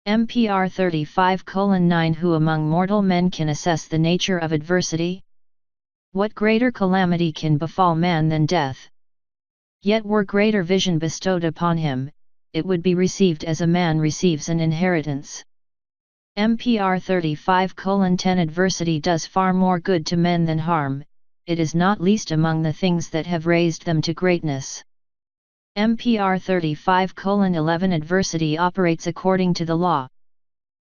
MPR 35:9 Who among mortal men can assess the nature of adversity? What greater calamity can befall man than death? Yet were greater vision bestowed upon him, it would be received as a man receives an inheritance. MPR 35:10 Adversity does far more good to men than harm, it is not least among the things that have raised them to greatness. MPR 35:11 Adversity operates according to the law.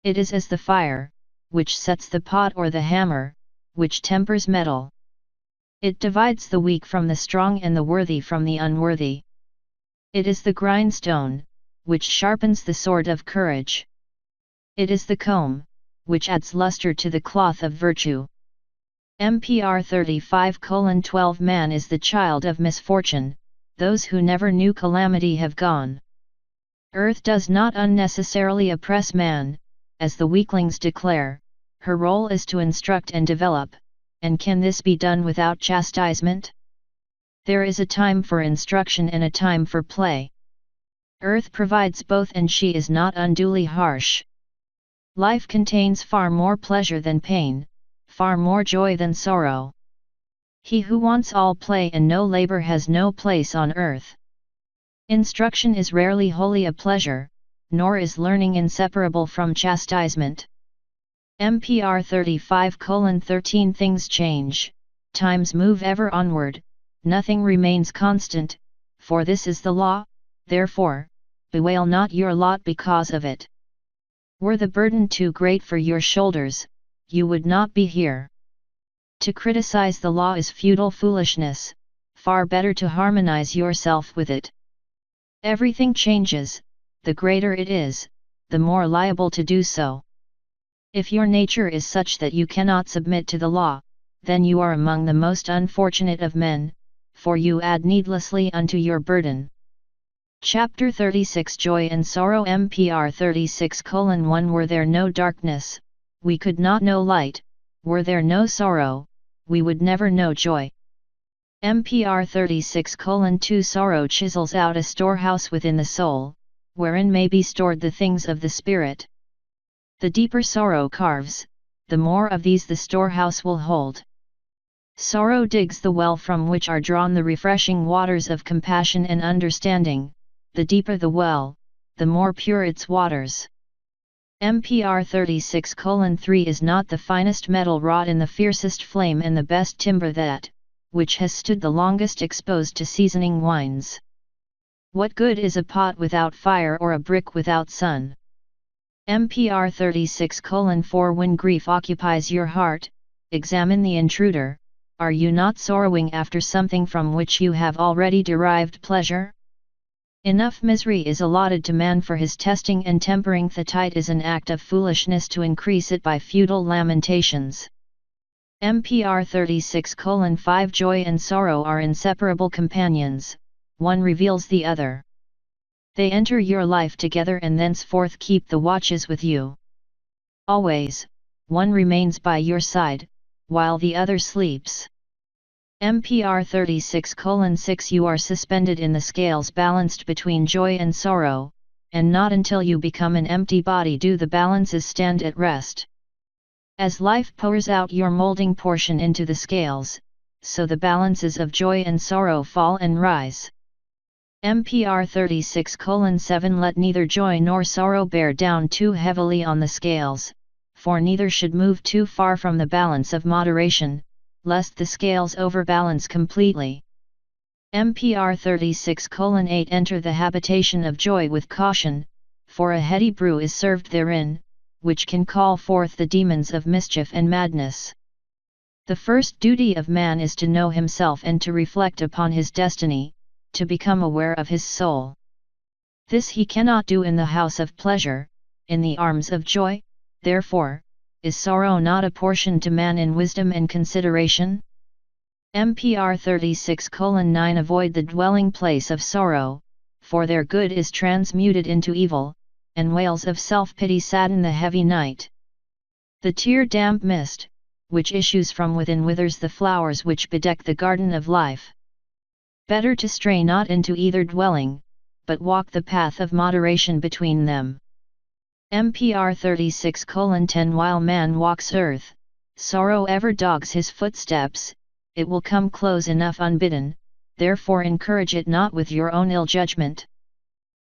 It is as the fire, which sets the pot, or the hammer, which tempers metal. It divides the weak from the strong and the worthy from the unworthy. It is the grindstone, which sharpens the sword of courage. It is the comb, which adds luster to the cloth of virtue. MPR 35:12 Man is the child of misfortune, those who never knew calamity have gone. Earth does not unnecessarily oppress man, as the weaklings declare, her role is to instruct and develop, and can this be done without chastisement? There is a time for instruction and a time for play. Earth provides both, and she is not unduly harsh. Life contains far more pleasure than pain, far more joy than sorrow. He who wants all play and no labor has no place on earth. Instruction is rarely wholly a pleasure, nor is learning inseparable from chastisement. MPR 35:13 Things change, times move ever onward, nothing remains constant, for this is the law, therefore, bewail not your lot because of it. Were the burden too great for your shoulders, you would not be here. To criticize the law is futile foolishness, far better to harmonize yourself with it. Everything changes, the greater it is, the more liable to do so. If your nature is such that you cannot submit to the law, then you are among the most unfortunate of men, for you add needlessly unto your burden. Chapter 36 Joy and Sorrow MPR 36:1 Were there no darkness, we could not know light, were there no sorrow, we would never know joy. MPR 36:2 Sorrow chisels out a storehouse within the soul, wherein may be stored the things of the spirit. The deeper sorrow carves, the more of these the storehouse will hold. Sorrow digs the well from which are drawn the refreshing waters of compassion and understanding. The deeper the well, the more pure its waters. MPR 36:3 Is not the finest metal wrought in the fiercest flame and the best timber that, which has stood the longest exposed to seasoning wines. What good is a pot without fire or a brick without sun? MPR 36:4 When grief occupies your heart, examine the intruder, are you not sorrowing after something from which you have already derived pleasure? Enough misery is allotted to man for his testing, and tempering the tide is an act of foolishness to increase it by futile lamentations. MPR 36:5 Joy and sorrow are inseparable companions, one reveals the other. They enter your life together and thenceforth keep the watches with you. Always, one remains by your side, while the other sleeps. MPR 36:6 You are suspended in the scales balanced between joy and sorrow, and not until you become an empty body do the balances stand at rest. As life pours out your molding portion into the scales, so the balances of joy and sorrow fall and rise. MPR 36:7 Let neither joy nor sorrow bear down too heavily on the scales, for neither should move too far from the balance of moderation, lest the scales overbalance completely. MPR 36:8 Enter the habitation of joy with caution, for a heady brew is served therein, which can call forth the demons of mischief and madness. The first duty of man is to know himself and to reflect upon his destiny, to become aware of his soul. This he cannot do in the house of pleasure, in the arms of joy. Therefore, is sorrow not apportioned to man in wisdom and consideration? MPR 36:9 Avoid the dwelling place of sorrow, for their good is transmuted into evil, and wails of self-pity sadden the heavy night. The tear-damp mist, which issues from within withers the flowers which bedeck the garden of life. Better to stray not into either dwelling, but walk the path of moderation between them. MPR 36:10 While man walks earth, sorrow ever dogs his footsteps, it will come close enough unbidden, therefore encourage it not with your own ill judgment.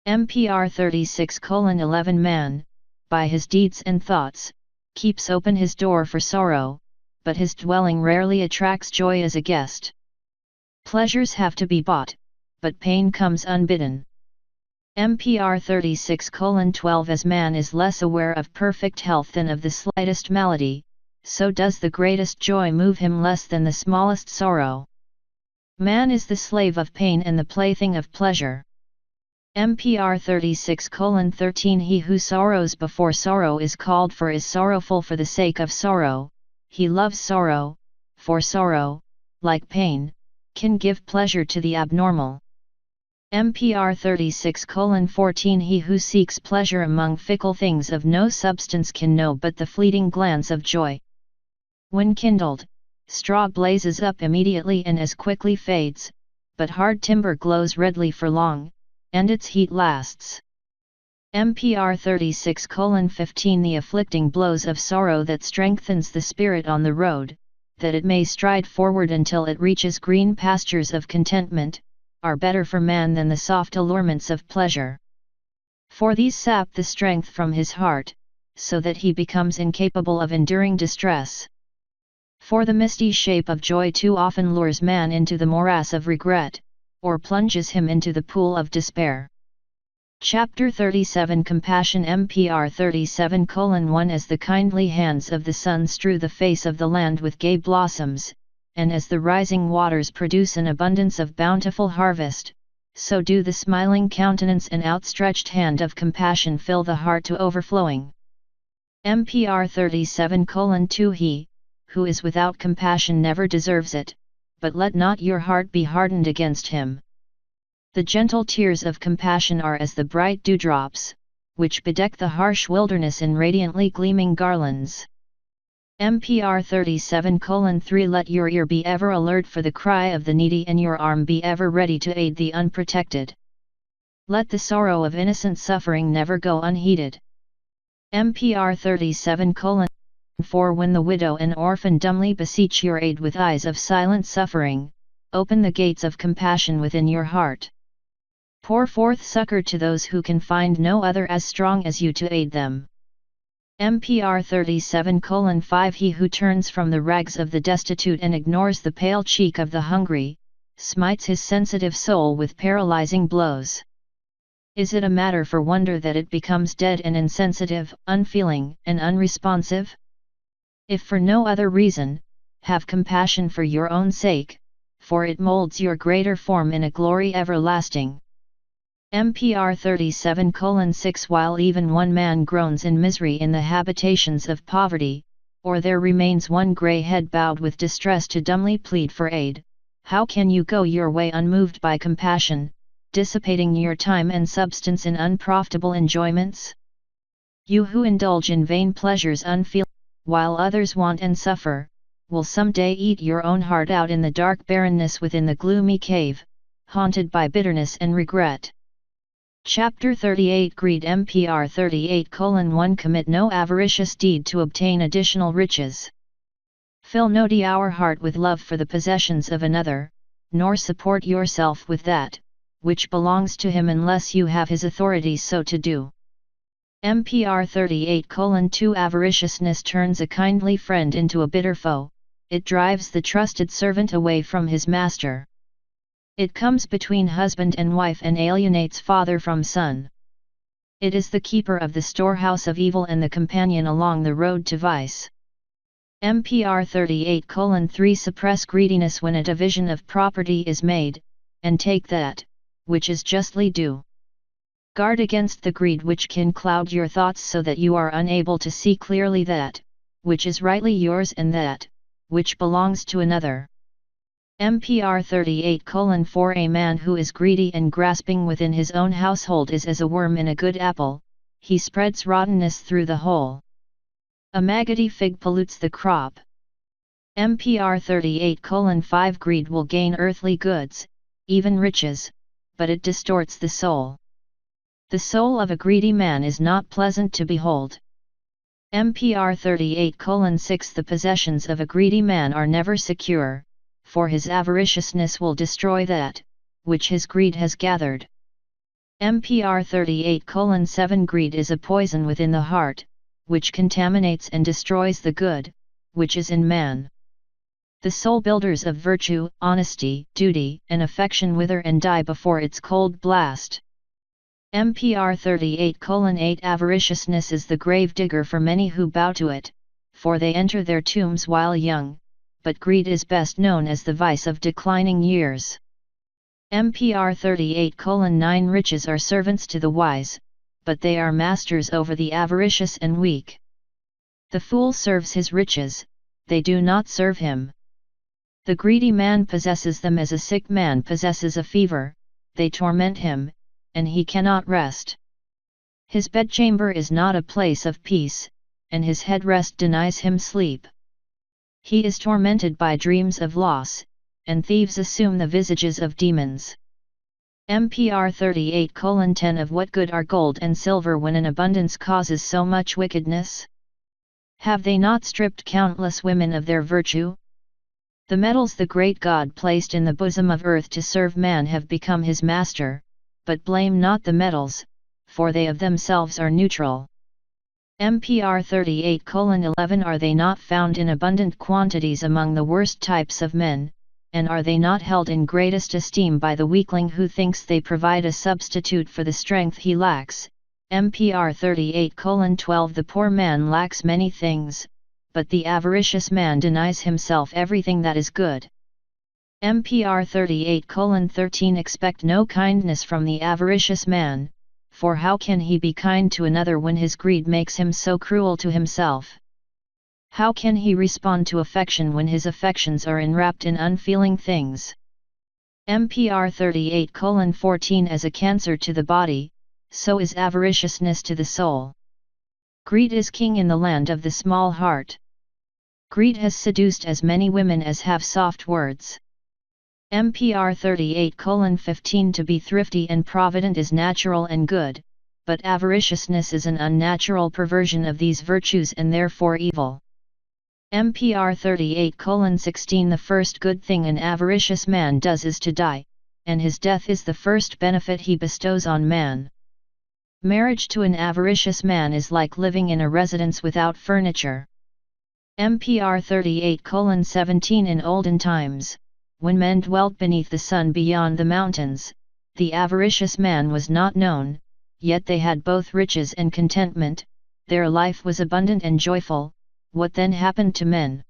MPR 36:11 Man, by his deeds and thoughts, keeps open his door for sorrow, but his dwelling rarely attracts joy as a guest. Pleasures have to be bought, but pain comes unbidden. MPR 36:12 As man is less aware of perfect health than of the slightest malady, so does the greatest joy move him less than the smallest sorrow. Man is the slave of pain and the plaything of pleasure. MPR 36:13 He who sorrows before sorrow is called for is sorrowful for the sake of sorrow, he loves sorrow, for sorrow, like pain, can give pleasure to the abnormal. MPR 36:14 He who seeks pleasure among fickle things of no substance can know but the fleeting glance of joy. When kindled, straw blazes up immediately and as quickly fades, but hard timber glows redly for long, and its heat lasts. MPR 36:15 The afflicting blows of sorrow that strengthens the spirit on the road, that it may stride forward until it reaches green pastures of contentment, are better for man than the soft allurements of pleasure. For these sap the strength from his heart, so that he becomes incapable of enduring distress. For the misty shape of joy too often lures man into the morass of regret, or plunges him into the pool of despair. Chapter 37 Compassion MPR 37:1 As the kindly hands of the sun strew the face of the land with gay blossoms, and as the rising waters produce an abundance of bountiful harvest, so do the smiling countenance and outstretched hand of compassion fill the heart to overflowing. MPR 37:2 He who is without compassion never deserves it, but let not your heart be hardened against him. The gentle tears of compassion are as the bright dewdrops, which bedeck the harsh wilderness in radiantly gleaming garlands. MPR 37:3 Let your ear be ever alert for the cry of the needy and your arm be ever ready to aid the unprotected. Let the sorrow of innocent suffering never go unheeded. MPR 37:4 When the widow and orphan dumbly beseech your aid with eyes of silent suffering, open the gates of compassion within your heart. Pour forth succor to those who can find no other as strong as you to aid them. MPR 37:5 He who turns from the rags of the destitute and ignores the pale cheek of the hungry, smites his sensitive soul with paralyzing blows. Is it a matter for wonder that it becomes dead and insensitive, unfeeling, and unresponsive? If for no other reason, have compassion for your own sake, for it molds your greater form in a glory everlasting. MPR 37:6 While even one man groans in misery in the habitations of poverty, or there remains one grey head bowed with distress to dumbly plead for aid, how can you go your way unmoved by compassion, dissipating your time and substance in unprofitable enjoyments? You who indulge in vain pleasures unfeeling, while others want and suffer, will someday eat your own heart out in the dark barrenness within the gloomy cave, haunted by bitterness and regret. Chapter 38 Greed MPR 38:1 Commit no avaricious deed to obtain additional riches. Fill no dour heart with love for the possessions of another, nor support yourself with that which belongs to him unless you have his authority so to do. MPR 38:2 Avariciousness turns a kindly friend into a bitter foe, it drives the trusted servant away from his master. It comes between husband and wife and alienates father from son. It is the keeper of the storehouse of evil and the companion along the road to vice. MPR 38:3 Suppress greediness when a division of property is made, and take that, which is justly due. Guard against the greed which can cloud your thoughts so that you are unable to see clearly that, which is rightly yours and that, which belongs to another. MPR 38:4 A man who is greedy and grasping within his own household is as a worm in a good apple, he spreads rottenness through the whole. A maggoty fig pollutes the crop. MPR 38:5 Greed will gain earthly goods, even riches, but it distorts the soul. The soul of a greedy man is not pleasant to behold. MPR 38:6 The possessions of a greedy man are never secure, for his avariciousness will destroy that, which his greed has gathered. MPR 38:7 Greed is a poison within the heart, which contaminates and destroys the good, which is in man. The soul builders of virtue, honesty, duty, and affection wither and die before its cold blast. MPR 38:8 Avariciousness is the grave digger for many who bow to it, for they enter their tombs while young, but greed is best known as the vice of declining years. MPR 38:9 Riches are servants to the wise, but they are masters over the avaricious and weak. The fool serves his riches, they do not serve him. The greedy man possesses them as a sick man possesses a fever, they torment him, and he cannot rest. His bedchamber is not a place of peace, and his headrest denies him sleep. He is tormented by dreams of loss, and thieves assume the visages of demons. MPR 38:10 Of what good are gold and silver when an abundance causes so much wickedness? Have they not stripped countless women of their virtue? The metals the great God placed in the bosom of earth to serve man have become his master, but blame not the metals, for they of themselves are neutral. MPR 38:11 Are they not found in abundant quantities among the worst types of men, and are they not held in greatest esteem by the weakling who thinks they provide a substitute for the strength he lacks? MPR 38:12 The poor man lacks many things, but the avaricious man denies himself everything that is good. MPR 38:13 Expect no kindness from the avaricious man, for how can he be kind to another when his greed makes him so cruel to himself? How can he respond to affection when his affections are enwrapped in unfeeling things? MPR 38:14 As a cancer to the body, so is avariciousness to the soul. Greed is king in the land of the small heart. Greed has seduced as many women as have soft words. MPR 38:15 To be thrifty and provident is natural and good, but avariciousness is an unnatural perversion of these virtues and therefore evil. MPR 38:16 The first good thing an avaricious man does is to die, and his death is the first benefit he bestows on man. Marriage to an avaricious man is like living in a residence without furniture. MPR 38:17 In olden times, when men dwelt beneath the sun beyond the mountains, the avaricious man was not known, yet they had both riches and contentment, their life was abundant and joyful. What then happened to men?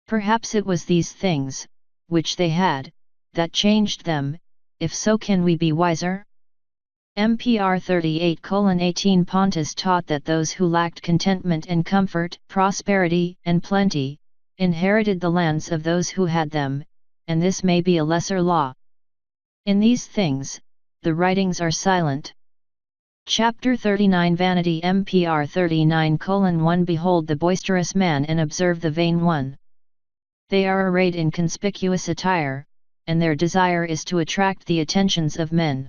Perhaps it was these things, which they had, that changed them. If so, can we be wiser? MPR 38:18 Pontus taught that those who lacked contentment and comfort, prosperity and plenty, inherited the lands of those who had them, and this may be a lesser law. In these things, the writings are silent. Chapter 39 Vanity MPR 39:1 Behold the boisterous man and observe the vain one. They are arrayed in conspicuous attire, and their desire is to attract the attentions of men.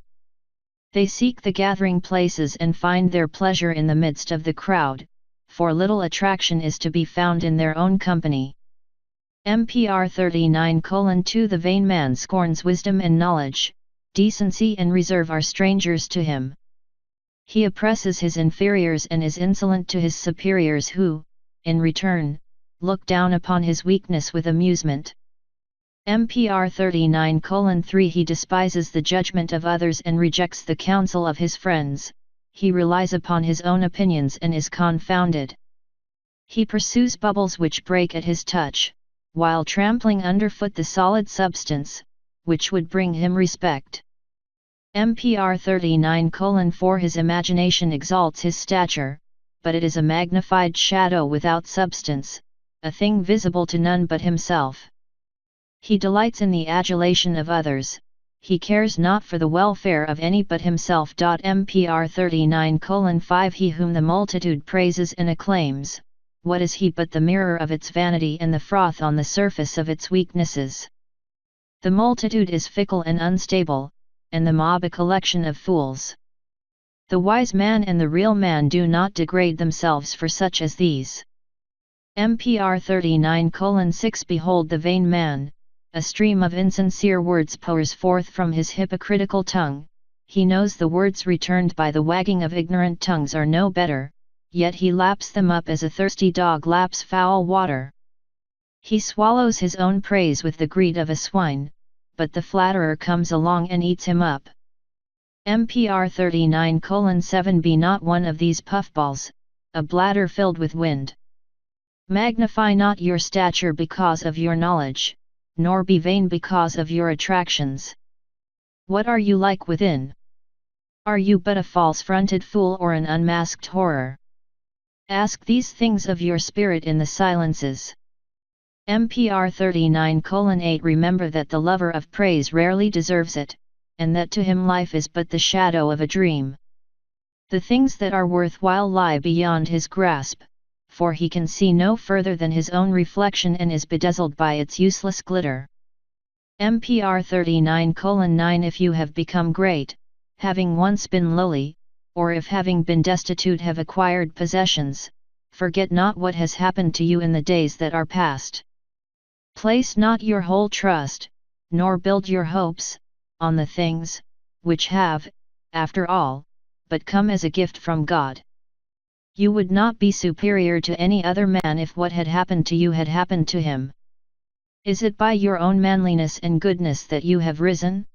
They seek the gathering places and find their pleasure in the midst of the crowd, for little attraction is to be found in their own company. MPR 39:2 The vain man scorns wisdom and knowledge, decency and reserve are strangers to him. He oppresses his inferiors and is insolent to his superiors who, in return, look down upon his weakness with amusement. MPR 39:3 He despises the judgment of others and rejects the counsel of his friends, he relies upon his own opinions and is confounded. He pursues bubbles which break at his touch, while trampling underfoot the solid substance, which would bring him respect. MPR 39:4 His imagination exalts his stature, but it is a magnified shadow without substance, a thing visible to none but himself. He delights in the adulation of others, he cares not for the welfare of any but himself. MPR 39:5 He whom the multitude praises and acclaims, what is he but the mirror of its vanity and the froth on the surface of its weaknesses? The multitude is fickle and unstable, and the mob a collection of fools. The wise man and the real man do not degrade themselves for such as these. MPR 39:6 Behold the vain man, a stream of insincere words pours forth from his hypocritical tongue, he knows the words returned by the wagging of ignorant tongues are no better, yet he laps them up as a thirsty dog laps foul water. He swallows his own praise with the greed of a swine, but the flatterer comes along and eats him up. MPR 39:7 Be not one of these puffballs, a bladder filled with wind. Magnify not your stature because of your knowledge, nor be vain because of your attractions. What are you like within? Are you but a false-fronted fool or an unmasked horror? Ask these things of your spirit in the silences. MPR 39:8 Remember that the lover of praise rarely deserves it, and that to him life is but the shadow of a dream. The things that are worthwhile lie beyond his grasp, for he can see no further than his own reflection and is bedazzled by its useless glitter. MPR 39:9 If you have become great, having once been lowly, or if having been destitute have acquired possessions, forget not what has happened to you in the days that are past. Place not your whole trust, nor build your hopes, on the things, which have, after all, but come as a gift from God. You would not be superior to any other man if what had happened to you had happened to him. Is it by your own manliness and goodness that you have risen?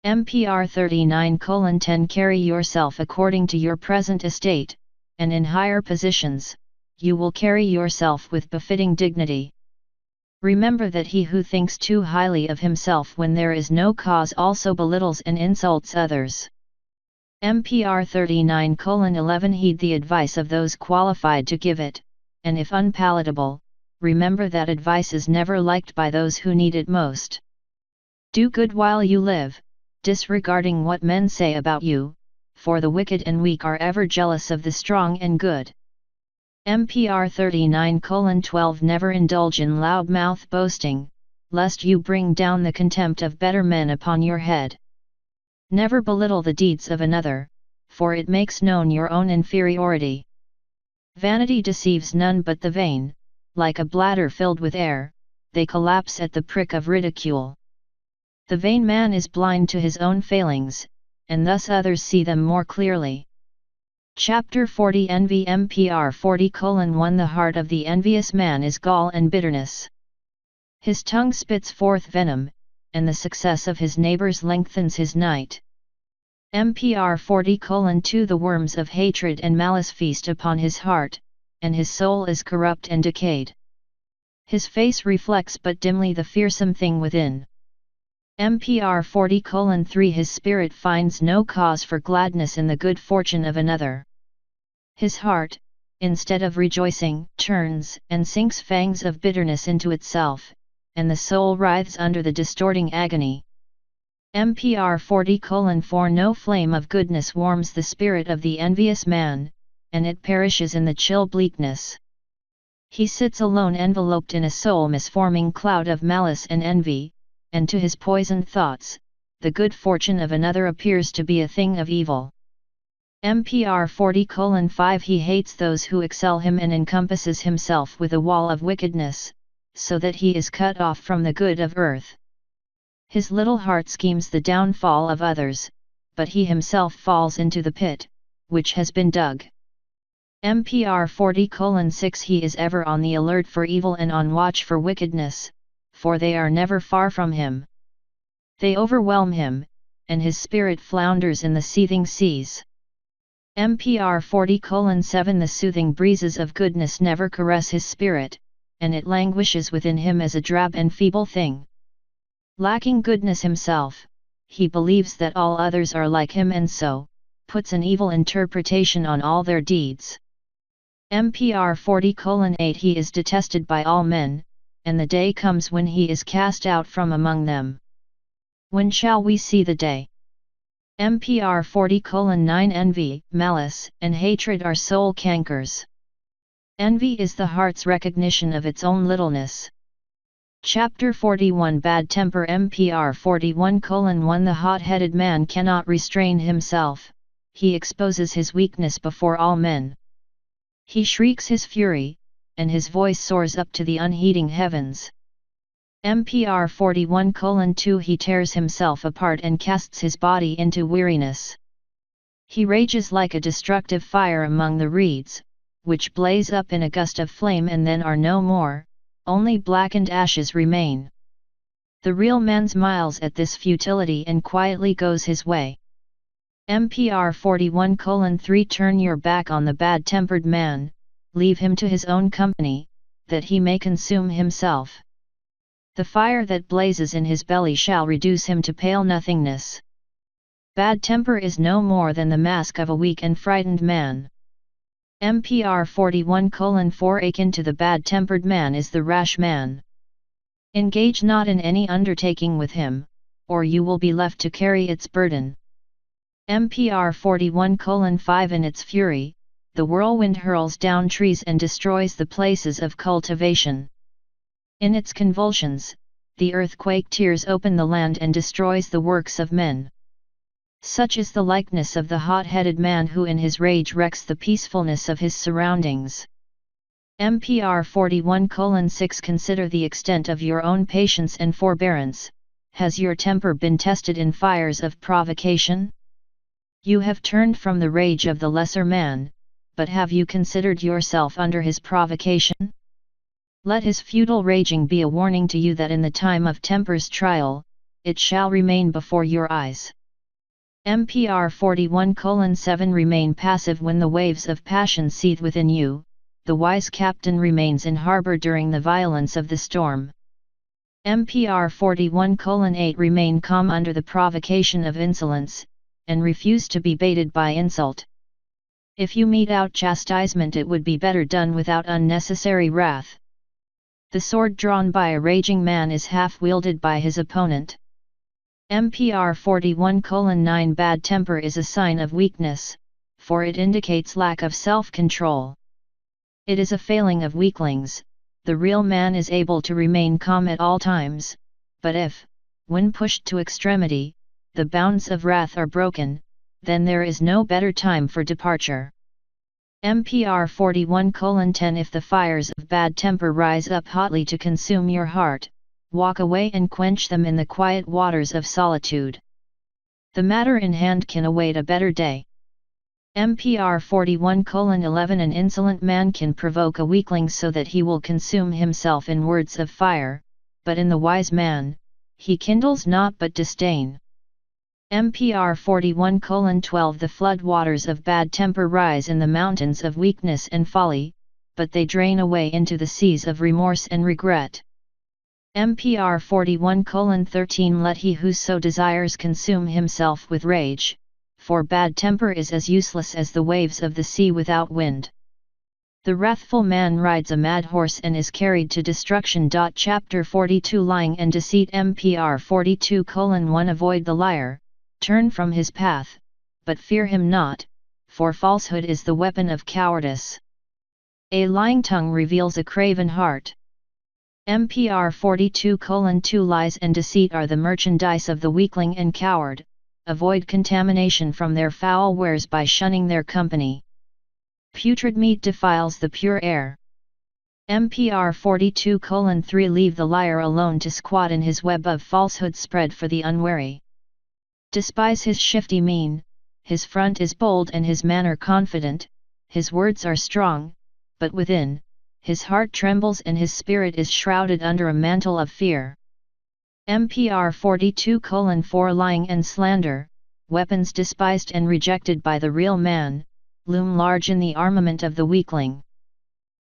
MPR 39:10 Carry yourself according to your present estate, and in higher positions, you will carry yourself with befitting dignity. Remember that he who thinks too highly of himself when there is no cause also belittles and insults others. MPR 39:11 Heed the advice of those qualified to give it, and if unpalatable, remember that advice is never liked by those who need it most. Do good while you live, disregarding what men say about you, for the wicked and weak are ever jealous of the strong and good. MPR 39:12 Never indulge in loud-mouth boasting, lest you bring down the contempt of better men upon your head. Never belittle the deeds of another, for it makes known your own inferiority. Vanity deceives none but the vain, like a bladder filled with air, they collapse at the prick of ridicule. The vain man is blind to his own failings, and thus others see them more clearly. Chapter 40 Envy MPR 40:1 The heart of the envious man is gall and bitterness. His tongue spits forth venom, and the success of his neighbors lengthens his night. MPR 40:2 The worms of hatred and malice feast upon his heart, and his soul is corrupt and decayed. His face reflects but dimly the fearsome thing within. MPR 40:3 His spirit finds no cause for gladness in the good fortune of another. His heart, instead of rejoicing, turns and sinks fangs of bitterness into itself, and the soul writhes under the distorting agony. MPR 40:4 No flame of goodness warms the spirit of the envious man, and it perishes in the chill bleakness. He sits alone enveloped in a soul-misforming cloud of malice and envy, and to his poisoned thoughts, the good fortune of another appears to be a thing of evil. MPR 40:5 He hates those who excel him and encompasses himself with a wall of wickedness, so that he is cut off from the good of earth. His little heart schemes the downfall of others, but he himself falls into the pit, which has been dug. MPR 40:6 He is ever on the alert for evil and on watch for wickedness, for they are never far from him. They overwhelm him, and his spirit flounders in the seething seas. MPR 40:7 The soothing breezes of goodness never caress his spirit, and it languishes within him as a drab and feeble thing. Lacking goodness himself, he believes that all others are like him and so, puts an evil interpretation on all their deeds. MPR 40:8 He is detested by all men, and the day comes when he is cast out from among them. When shall we see the day? MPR 40:9 Envy, malice, and hatred are soul cankers. Envy is the heart's recognition of its own littleness. Chapter 41 Bad Temper MPR 41:1 The hot-headed man cannot restrain himself, he exposes his weakness before all men. He shrieks his fury, and his voice soars up to the unheeding heavens. MPR 41:2 He tears himself apart and casts his body into weariness. He rages like a destructive fire among the reeds, which blaze up in a gust of flame and then are no more, only blackened ashes remain. The real man smiles at this futility and quietly goes his way. MPR 41:3 Turn your back on the bad-tempered man, leave him to his own company, that he may consume himself. The fire that blazes in his belly shall reduce him to pale nothingness. Bad temper is no more than the mask of a weak and frightened man. MPR 41:4 Akin to the bad-tempered man is the rash man. Engage not in any undertaking with him, or you will be left to carry its burden. MPR 41:5 In its fury, the whirlwind hurls down trees and destroys the places of cultivation. In its convulsions, the earthquake tears open the land and destroys the works of men. Such is the likeness of the hot-headed man who in his rage wrecks the peacefulness of his surroundings. MPR 41:6 Consider the extent of your own patience and forbearance. Has your temper been tested in fires of provocation? You have turned from the rage of the lesser man, but have you considered yourself under his provocation? Let his futile raging be a warning to you that in the time of temper's trial, it shall remain before your eyes. MPR 41:7 Remain passive when the waves of passion seethe within you, the wise captain remains in harbor during the violence of the storm. MPR 41:8 Remain calm under the provocation of insolence, and refuse to be baited by insult. If you mete out chastisement, it would be better done without unnecessary wrath. The sword drawn by a raging man is half wielded by his opponent. MPR 41:9 Bad temper is a sign of weakness, for it indicates lack of self-control. It is a failing of weaklings. The real man is able to remain calm at all times, but if, when pushed to extremity, the bounds of wrath are broken, then there is no better time for departure. MPR 41:10 If the fires of bad temper rise up hotly to consume your heart, walk away and quench them in the quiet waters of solitude. The matter in hand can await a better day. MPR 41:11 An insolent man can provoke a weakling so that he will consume himself in words of fire, but in the wise man, he kindles not but disdain. MPR 41:12 The flood waters of bad temper rise in the mountains of weakness and folly, but they drain away into the seas of remorse and regret. MPR 41:13 Let he who so desires consume himself with rage, for bad temper is as useless as the waves of the sea without wind. The wrathful man rides a mad horse and is carried to destruction. Chapter 42 Lying and Deceit MPR 42:1 Avoid the liar, turn from his path, but fear him not, for falsehood is the weapon of cowardice. A lying tongue reveals a craven heart. MPR 42:2 Lies and deceit are the merchandise of the weakling and coward. Avoid contamination from their foul wares by shunning their company. Putrid meat defiles the pure air. MPR 42:3 Leave the liar alone to squat in his web of falsehood spread for the unwary. Despise his shifty mien, his front is bold and his manner confident, his words are strong, but within, his heart trembles and his spirit is shrouded under a mantle of fear. MPR 42:4 Lying and slander, weapons despised and rejected by the real man, loom large in the armament of the weakling.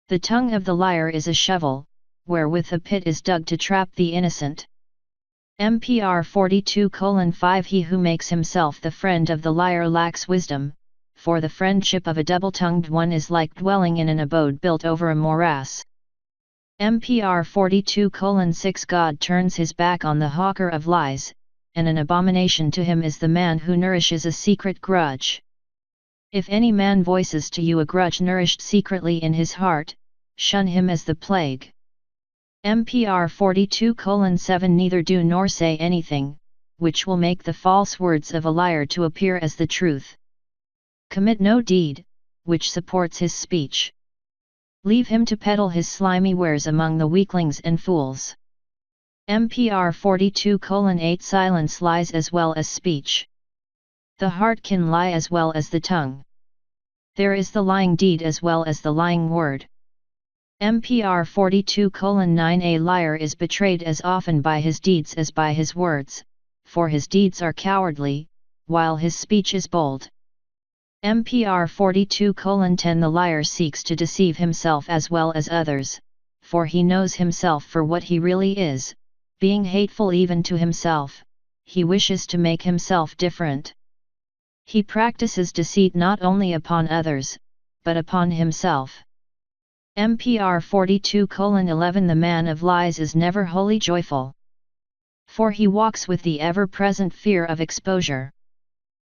The tongue of the liar is a shovel, wherewith a pit is dug to trap the innocent. MPR 42:5 He who makes himself the friend of the liar lacks wisdom, for the friendship of a double-tongued one is like dwelling in an abode built over a morass. MPR 42:6 God turns his back on the hawker of lies, and an abomination to him is the man who nourishes a secret grudge. If any man voices to you a grudge nourished secretly in his heart, shun him as the plague. MPR 42:7 Neither do nor say anything, which will make the false words of a liar to appear as the truth. Commit no deed, which supports his speech. Leave him to peddle his slimy wares among the weaklings and fools. MPR 42:8 Silence lies as well as speech. The heart can lie as well as the tongue. There is the lying deed as well as the lying word. MPR 42:9 A liar is betrayed as often by his deeds as by his words, for his deeds are cowardly, while his speech is bold. MPR 42:10 The liar seeks to deceive himself as well as others, for he knows himself for what he really is, being hateful even to himself, he wishes to make himself different. He practices deceit not only upon others, but upon himself. MPR 42:11 The man of lies is never wholly joyful, for he walks with the ever-present fear of exposure.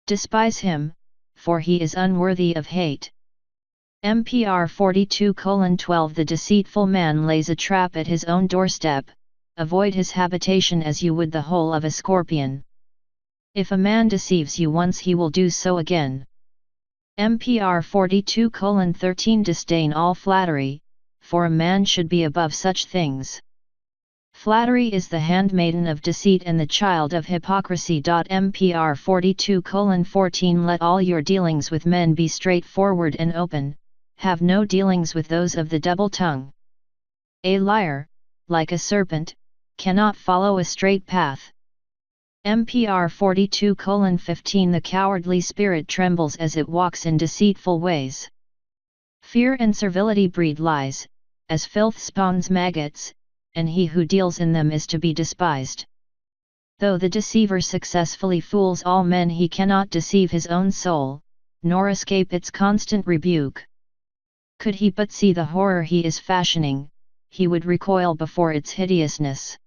Despise him, for he is unworthy of hate. MPR 42:12 The deceitful man lays a trap at his own doorstep, avoid his habitation as you would the hole of a scorpion. If a man deceives you once he will do so again. MPR 42:13 Disdain all flattery, for a man should be above such things. Flattery is the handmaiden of deceit and the child of hypocrisy. MPR 42:14 Let all your dealings with men be straightforward and open, have no dealings with those of the double tongue. A liar, like a serpent, cannot follow a straight path. MPR 42:15 The cowardly spirit trembles as it walks in deceitful ways. Fear and servility breed lies, as filth spawns maggots, and he who deals in them is to be despised. Though the deceiver successfully fools all men, he cannot deceive his own soul, nor escape its constant rebuke. Could he but see the horror he is fashioning, he would recoil before its hideousness.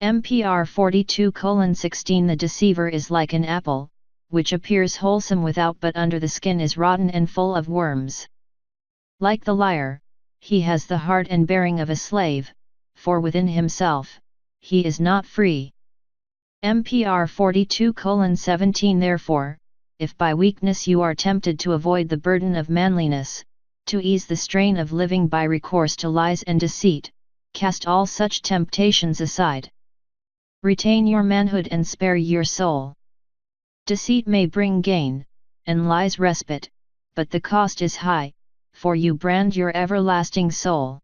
MPR 42:16 The deceiver is like an apple, which appears wholesome without but under the skin is rotten and full of worms. Like the liar, he has the heart and bearing of a slave, for within himself, he is not free. MPR 42:17 Therefore, if by weakness you are tempted to avoid the burden of manliness, to ease the strain of living by recourse to lies and deceit, cast all such temptations aside. Retain your manhood and spare your soul. Deceit may bring gain, and lies respite, but the cost is high, for you brand your everlasting soul.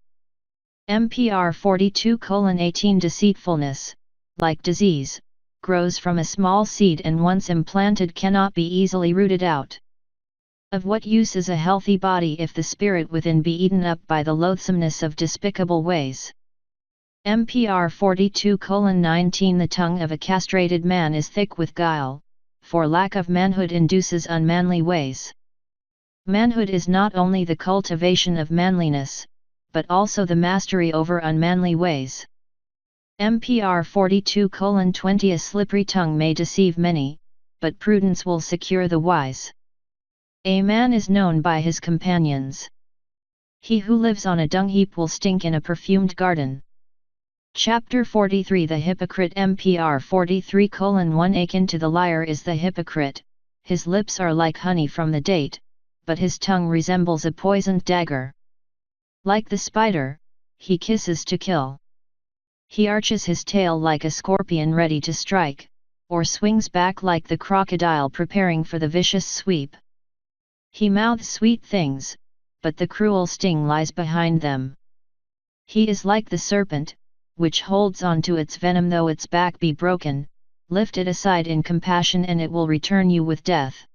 MPR 42:18 Deceitfulness, like disease, grows from a small seed and once implanted cannot be easily rooted out. Of what use is a healthy body if the spirit within be eaten up by the loathsomeness of despicable ways? MPR 42:19 The tongue of a castrated man is thick with guile, for lack of manhood induces unmanly ways. Manhood is not only the cultivation of manliness, but also the mastery over unmanly ways. MPR 42:20 A slippery tongue may deceive many, but prudence will secure the wise. A man is known by his companions. He who lives on a dung heap will stink in a perfumed garden. Chapter 43 The Hypocrite MPR 43:1 Akin to the liar is the hypocrite, his lips are like honey from the date, but his tongue resembles a poisoned dagger. Like the spider, he kisses to kill. He arches his tail like a scorpion ready to strike, or swings back like the crocodile preparing for the vicious sweep. He mouths sweet things, but the cruel sting lies behind them. He is like the serpent, which holds on to its venom though its back be broken, lift it aside in compassion and it will return you with death.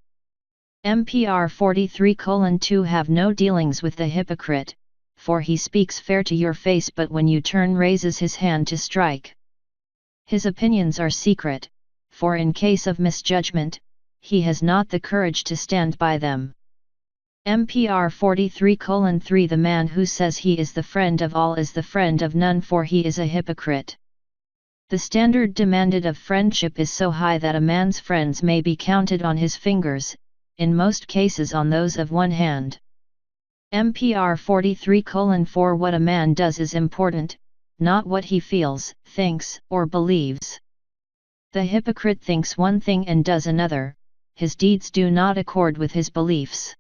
MPR 43:2 Have no dealings with the hypocrite, for he speaks fair to your face but when you turn raises his hand to strike. His opinions are secret, for in case of misjudgment, he has not the courage to stand by them. MPR 43:3 The man who says he is the friend of all is the friend of none, for he is a hypocrite. The standard demanded of friendship is so high that a man's friends may be counted on his fingers, in most cases on those of one hand. MPR 43:4 What a man does is important, not what he feels, thinks, or believes. The hypocrite thinks one thing and does another, his deeds do not accord with his beliefs.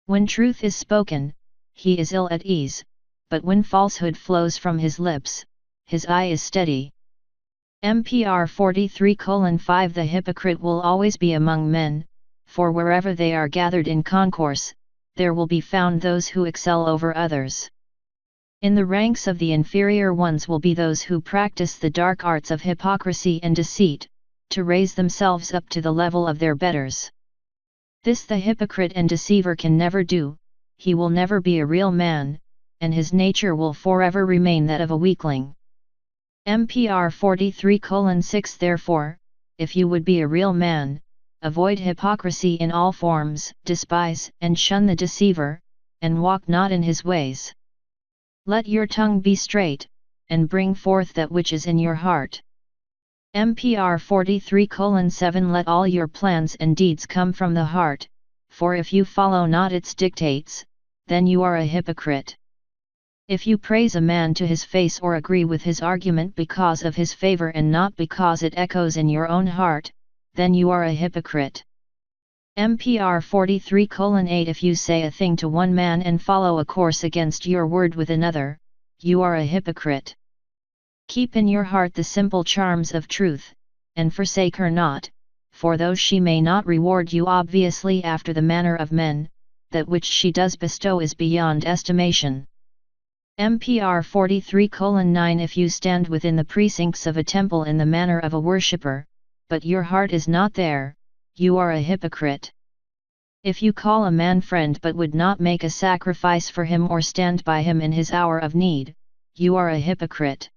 When truth is spoken, he is ill at ease, but when falsehood flows from his lips, his eye is steady. MPR 43:5 The hypocrite will always be among men, for wherever they are gathered in concourse, there will be found those who excel over others. In the ranks of the inferior ones will be those who practice the dark arts of hypocrisy and deceit, to raise themselves up to the level of their betters. This the hypocrite and deceiver can never do, he will never be a real man, and his nature will forever remain that of a weakling. MPR 43:6 Therefore, if you would be a real man, avoid hypocrisy in all forms, despise and shun the deceiver, and walk not in his ways. Let your tongue be straight, and bring forth that which is in your heart. MPR 43:7 Let all your plans and deeds come from the heart, for if you follow not its dictates, then you are a hypocrite. If you praise a man to his face or agree with his argument because of his favor and not because it echoes in your own heart, then you are a hypocrite. MPR 43:8 If you say a thing to one man and follow a course against your word with another, you are a hypocrite. Keep in your heart the simple charms of truth, and forsake her not, for though she may not reward you obviously after the manner of men, that which she does bestow is beyond estimation. MPR 43:9 If you stand within the precincts of a temple in the manner of a worshipper, but your heart is not there, you are a hypocrite. If you call a man friend but would not make a sacrifice for him or stand by him in his hour of need, you are a hypocrite.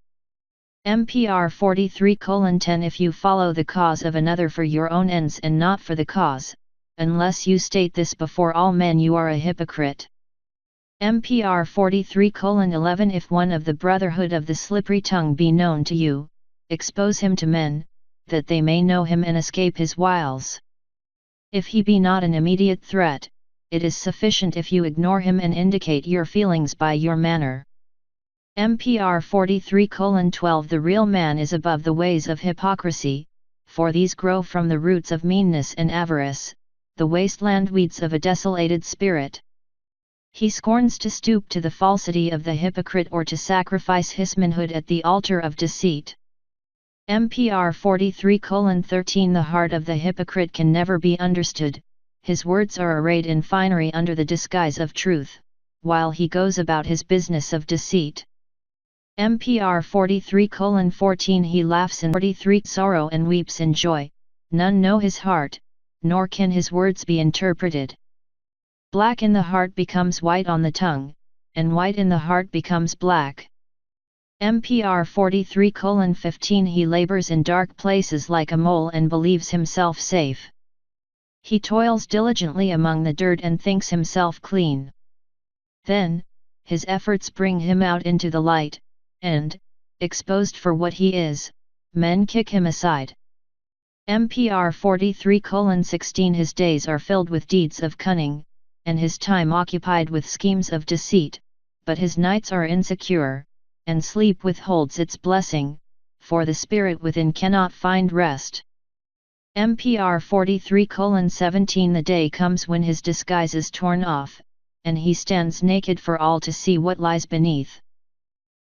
MPR 43:10 If you follow the cause of another for your own ends and not for the cause, unless you state this before all men, you are a hypocrite. MPR 43:11 If one of the brotherhood of the slippery tongue be known to you, expose him to men, that they may know him and escape his wiles. If he be not an immediate threat, it is sufficient if you ignore him and indicate your feelings by your manner. MPR 43:12 The real man is above the ways of hypocrisy, for these grow from the roots of meanness and avarice, the wasteland weeds of a desolated spirit. He scorns to stoop to the falsity of the hypocrite or to sacrifice his manhood at the altar of deceit. MPR 43:13 The heart of the hypocrite can never be understood, his words are arrayed in finery under the disguise of truth, while he goes about his business of deceit. MPR 43:14 He laughs in 43 sorrow and weeps in joy, none know his heart, nor can his words be interpreted. Black in the heart becomes white on the tongue, and white in the heart becomes black. MPR 43:15 He labors in dark places like a mole and believes himself safe. He toils diligently among the dirt and thinks himself clean. Then, his efforts bring him out into the light, and, exposed for what he is, men kick him aside. MPR 43:16 His days are filled with deeds of cunning, and his time occupied with schemes of deceit, but his nights are insecure, and sleep withholds its blessing, for the spirit within cannot find rest. MPR 43:17 The day comes when his disguise is torn off, and he stands naked for all to see what lies beneath.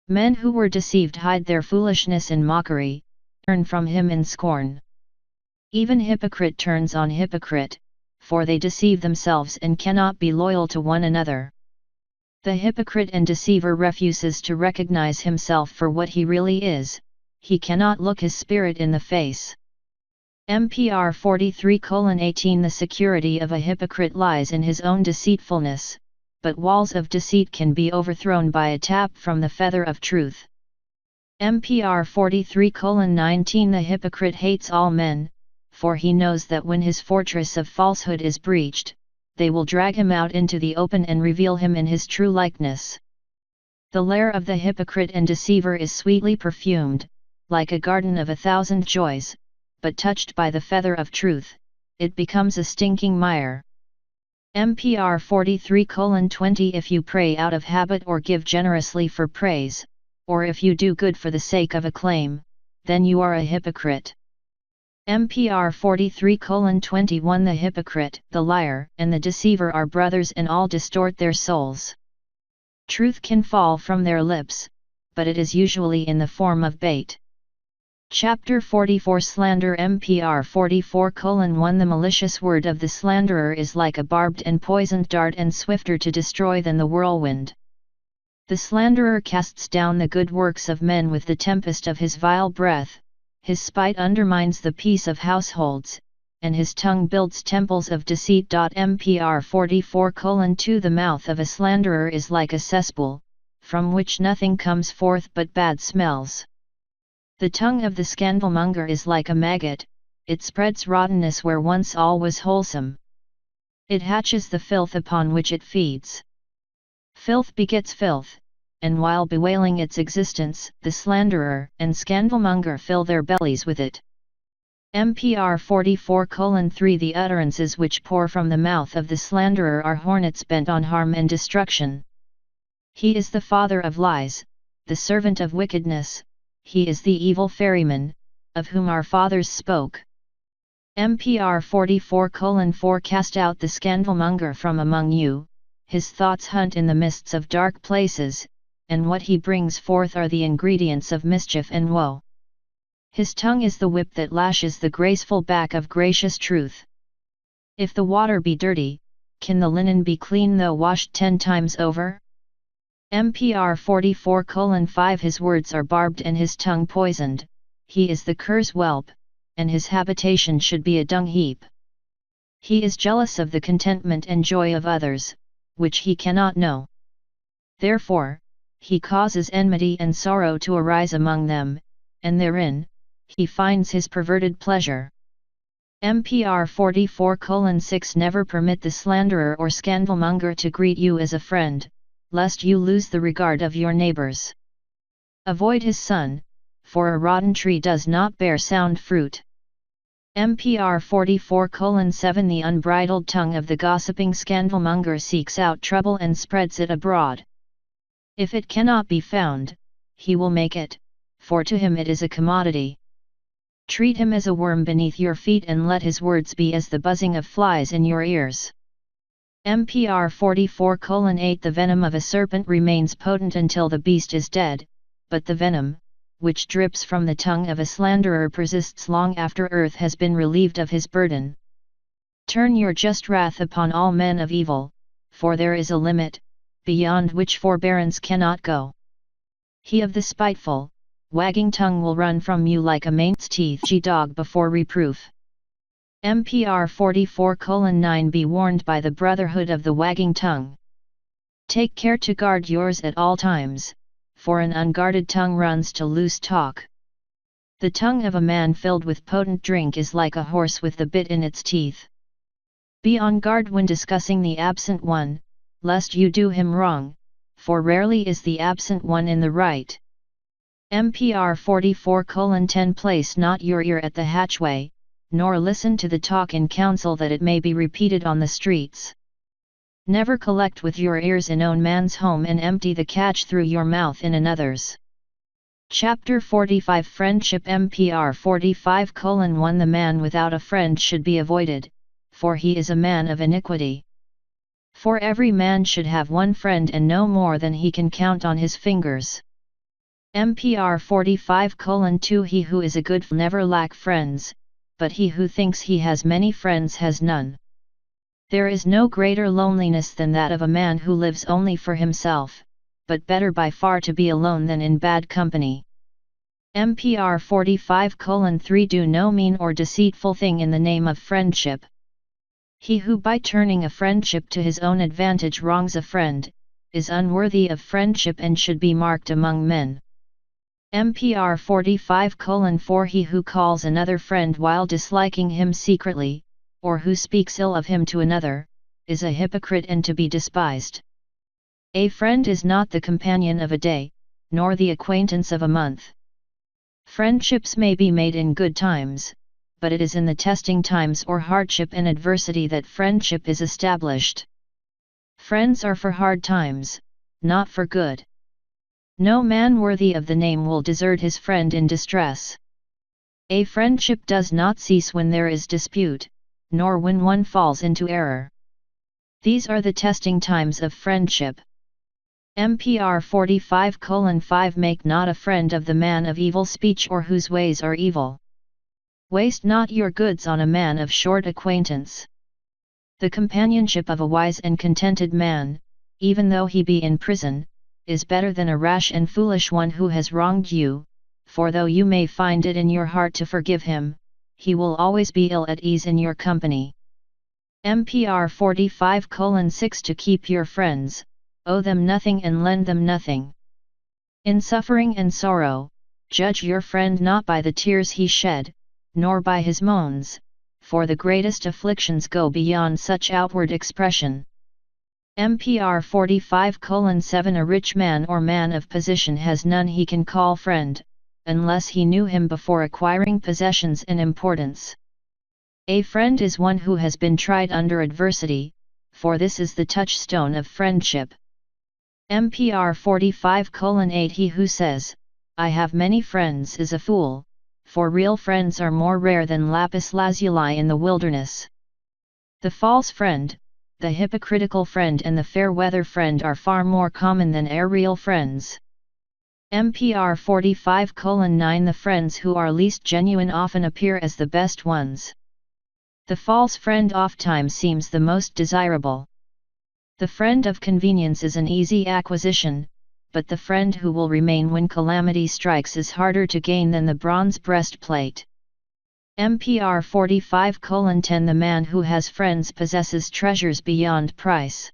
Men who were deceived hide their foolishness in mockery, turn from him in scorn. Even hypocrite turns on hypocrite, for they deceive themselves and cannot be loyal to one another. The hypocrite and deceiver refuses to recognize himself for what he really is, he cannot look his spirit in the face. MPR 43:18 The security of a hypocrite lies in his own deceitfulness, but walls of deceit can be overthrown by a tap from the feather of truth. MPR 43:19 The hypocrite hates all men, for he knows that when his fortress of falsehood is breached, they will drag him out into the open and reveal him in his true likeness. The lair of the hypocrite and deceiver is sweetly perfumed, like a garden of 1,000 joys, but touched by the feather of truth, it becomes a stinking mire. MPR 43:20 If you pray out of habit or give generously for praise, or if you do good for the sake of acclaim, then you are a hypocrite. MPR 43:21 The hypocrite, the liar, and the deceiver are brothers and all distort their souls. Truth can fall from their lips, but it is usually in the form of bait. Chapter 44 Slander MPR 44:1 The malicious word of the slanderer is like a barbed and poisoned dart and swifter to destroy than the whirlwind. The slanderer casts down the good works of men with the tempest of his vile breath, his spite undermines the peace of households, and his tongue builds temples of deceit. MPR 44:2 The mouth of a slanderer is like a cesspool, from which nothing comes forth but bad smells. The tongue of the scandalmonger is like a maggot, it spreads rottenness where once all was wholesome. It hatches the filth upon which it feeds. Filth begets filth, and while bewailing its existence, the slanderer and scandalmonger fill their bellies with it. MPR 44:3 The utterances which pour from the mouth of the slanderer are hornets bent on harm and destruction. He is the father of lies, the servant of wickedness, he is the evil ferryman, of whom our fathers spoke. MPR 44:4 Cast out the scandalmonger from among you, his thoughts hunt in the mists of dark places, and what he brings forth are the ingredients of mischief and woe. His tongue is the whip that lashes the graceful back of gracious truth. If the water be dirty, can the linen be clean though washed 10 times over? MPR 44:5 His words are barbed and his tongue poisoned, he is the cur's whelp, and his habitation should be a dung heap. He is jealous of the contentment and joy of others, which he cannot know. Therefore, he causes enmity and sorrow to arise among them, and therein, he finds his perverted pleasure. MPR 44:6 Never permit the slanderer or scandalmonger to greet you as a friend, lest you lose the regard of your neighbors. Avoid his son, for a rotten tree does not bear sound fruit. MPR 44:7 The unbridled tongue of the gossiping scandalmonger seeks out trouble and spreads it abroad. If it cannot be found, he will make it, for to him it is a commodity. Treat him as a worm beneath your feet and let his words be as the buzzing of flies in your ears. MPR 44:8 The venom of a serpent remains potent until the beast is dead, but the venom, which drips from the tongue of a slanderer persists long after earth has been relieved of his burden. Turn your just wrath upon all men of evil, for there is a limit, beyond which forbearance cannot go. He of the spiteful, wagging tongue will run from you like a man's teeth dog before reproof. MPR 44:9 Be warned by the brotherhood of the wagging tongue. Take care to guard yours at all times, for an unguarded tongue runs to loose talk. The tongue of a man filled with potent drink is like a horse with the bit in its teeth. Be on guard when discussing the absent one, lest you do him wrong, for rarely is the absent one in the right. MPR 44:10 Place not your ear at the hatchway, nor listen to the talk in council that it may be repeated on the streets. Never collect with your ears in own man's home and empty the catch through your mouth in another's. Chapter 45 Friendship MPR 45:1 The man without a friend should be avoided, for he is a man of iniquity. For every man should have one friend and no more than he can count on his fingers. MPR 45:2 He who is a good friend never lack friends, but he who thinks he has many friends has none. There is no greater loneliness than that of a man who lives only for himself, but better by far to be alone than in bad company. MPR 45:3 Do no mean or deceitful thing in the name of friendship. He who by turning a friendship to his own advantage wrongs a friend, is unworthy of friendship and should be marked among men. MPR 45:4 He who calls another friend while disliking him secretly, or who speaks ill of him to another, is a hypocrite and to be despised. A friend is not the companion of a day, nor the acquaintance of a month. Friendships may be made in good times, but it is in the testing times or hardship and adversity that friendship is established. Friends are for hard times, not for good. No man worthy of the name will desert his friend in distress. A friendship does not cease when there is dispute, nor when one falls into error. These are the testing times of friendship. MPR 45:5 Make not a friend of the man of evil speech or whose ways are evil. Waste not your goods on a man of short acquaintance. The companionship of a wise and contented man, even though he be in prison, is better than a rash and foolish one who has wronged you, for though you may find it in your heart to forgive him, he will always be ill at ease in your company. MPR 45:6 To keep your friends, owe them nothing and lend them nothing. In suffering and sorrow, judge your friend not by the tears he shed, nor by his moans, for the greatest afflictions go beyond such outward expression. MPR 45:7 A rich man or man of position has none he can call friend, unless he knew him before acquiring possessions and importance. A friend is one who has been tried under adversity, for this is the touchstone of friendship. MPR 45:8 He who says, I have many friends is a fool, for real friends are more rare than lapis lazuli in the wilderness. The false friend, the hypocritical friend and the fair weather friend are far more common than real friends. MPR 45:9 The friends who are least genuine often appear as the best ones. The false friend ofttimes seems the most desirable. The friend of convenience is an easy acquisition, but the friend who will remain when calamity strikes is harder to gain than the bronze breastplate. MPR 45:10 The man who has friends possesses treasures beyond price.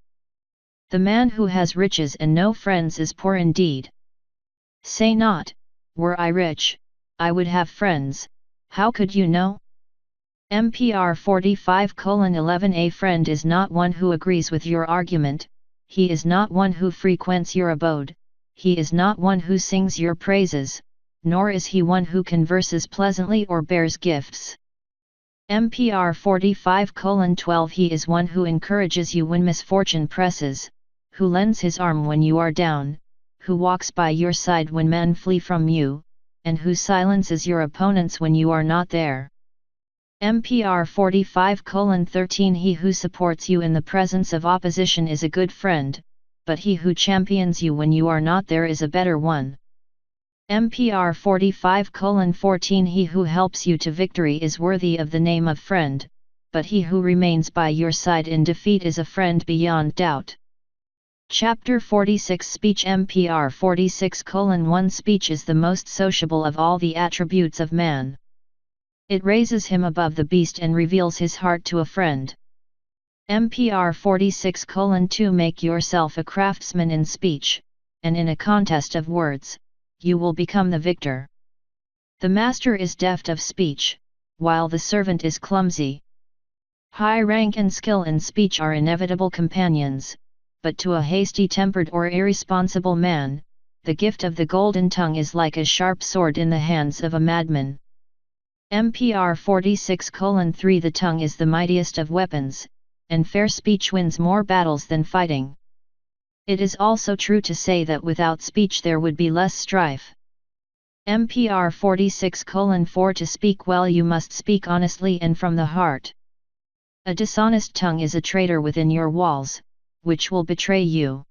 The man who has riches and no friends is poor indeed. Say not, were I rich, I would have friends, how could you know? MPR 45:11 A friend is not one who agrees with your argument, he is not one who frequents your abode, he is not one who sings your praises, nor is he one who converses pleasantly or bears gifts. MPR 45:12 He is one who encourages you when misfortune presses, who lends his arm when you are down, who walks by your side when men flee from you, and who silences your opponents when you are not there. MPR 45:13 He who supports you in the presence of opposition is a good friend, but he who champions you when you are not there is a better one. MPR 45:14 He who helps you to victory is worthy of the name of friend, but he who remains by your side in defeat is a friend beyond doubt. Chapter 46 Speech MPR 46:1 Speech is the most sociable of all the attributes of man. It raises him above the beast and reveals his heart to a friend. MPR 46:2 Make yourself a craftsman in speech, and in a contest of words, you will become the victor. The master is deft of speech, while the servant is clumsy. High rank and skill in speech are inevitable companions, but to a hasty-tempered or irresponsible man, the gift of the golden tongue is like a sharp sword in the hands of a madman. MPR 46:3 The tongue is the mightiest of weapons, and fair speech wins more battles than fighting. It is also true to say that without speech there would be less strife. MPR 46:4 To speak well you must speak honestly and from the heart. A dishonest tongue is a traitor within your walls, which will betray you.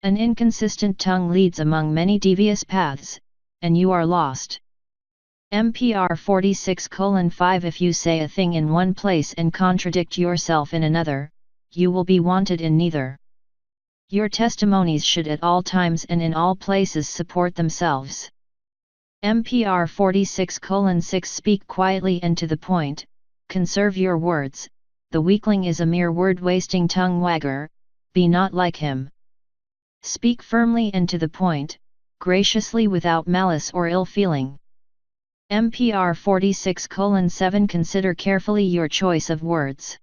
An inconsistent tongue leads among many devious paths, and you are lost. MPR 46:5 If you say a thing in one place and contradict yourself in another, you will be wanted in neither. Your testimonies should at all times and in all places support themselves. MPR 46:6 Speak quietly and to the point, conserve your words, the weakling is a mere word-wasting tongue wagger, be not like him. Speak firmly and to the point, graciously without malice or ill feeling. MPR 46:7 Consider carefully your choice of words.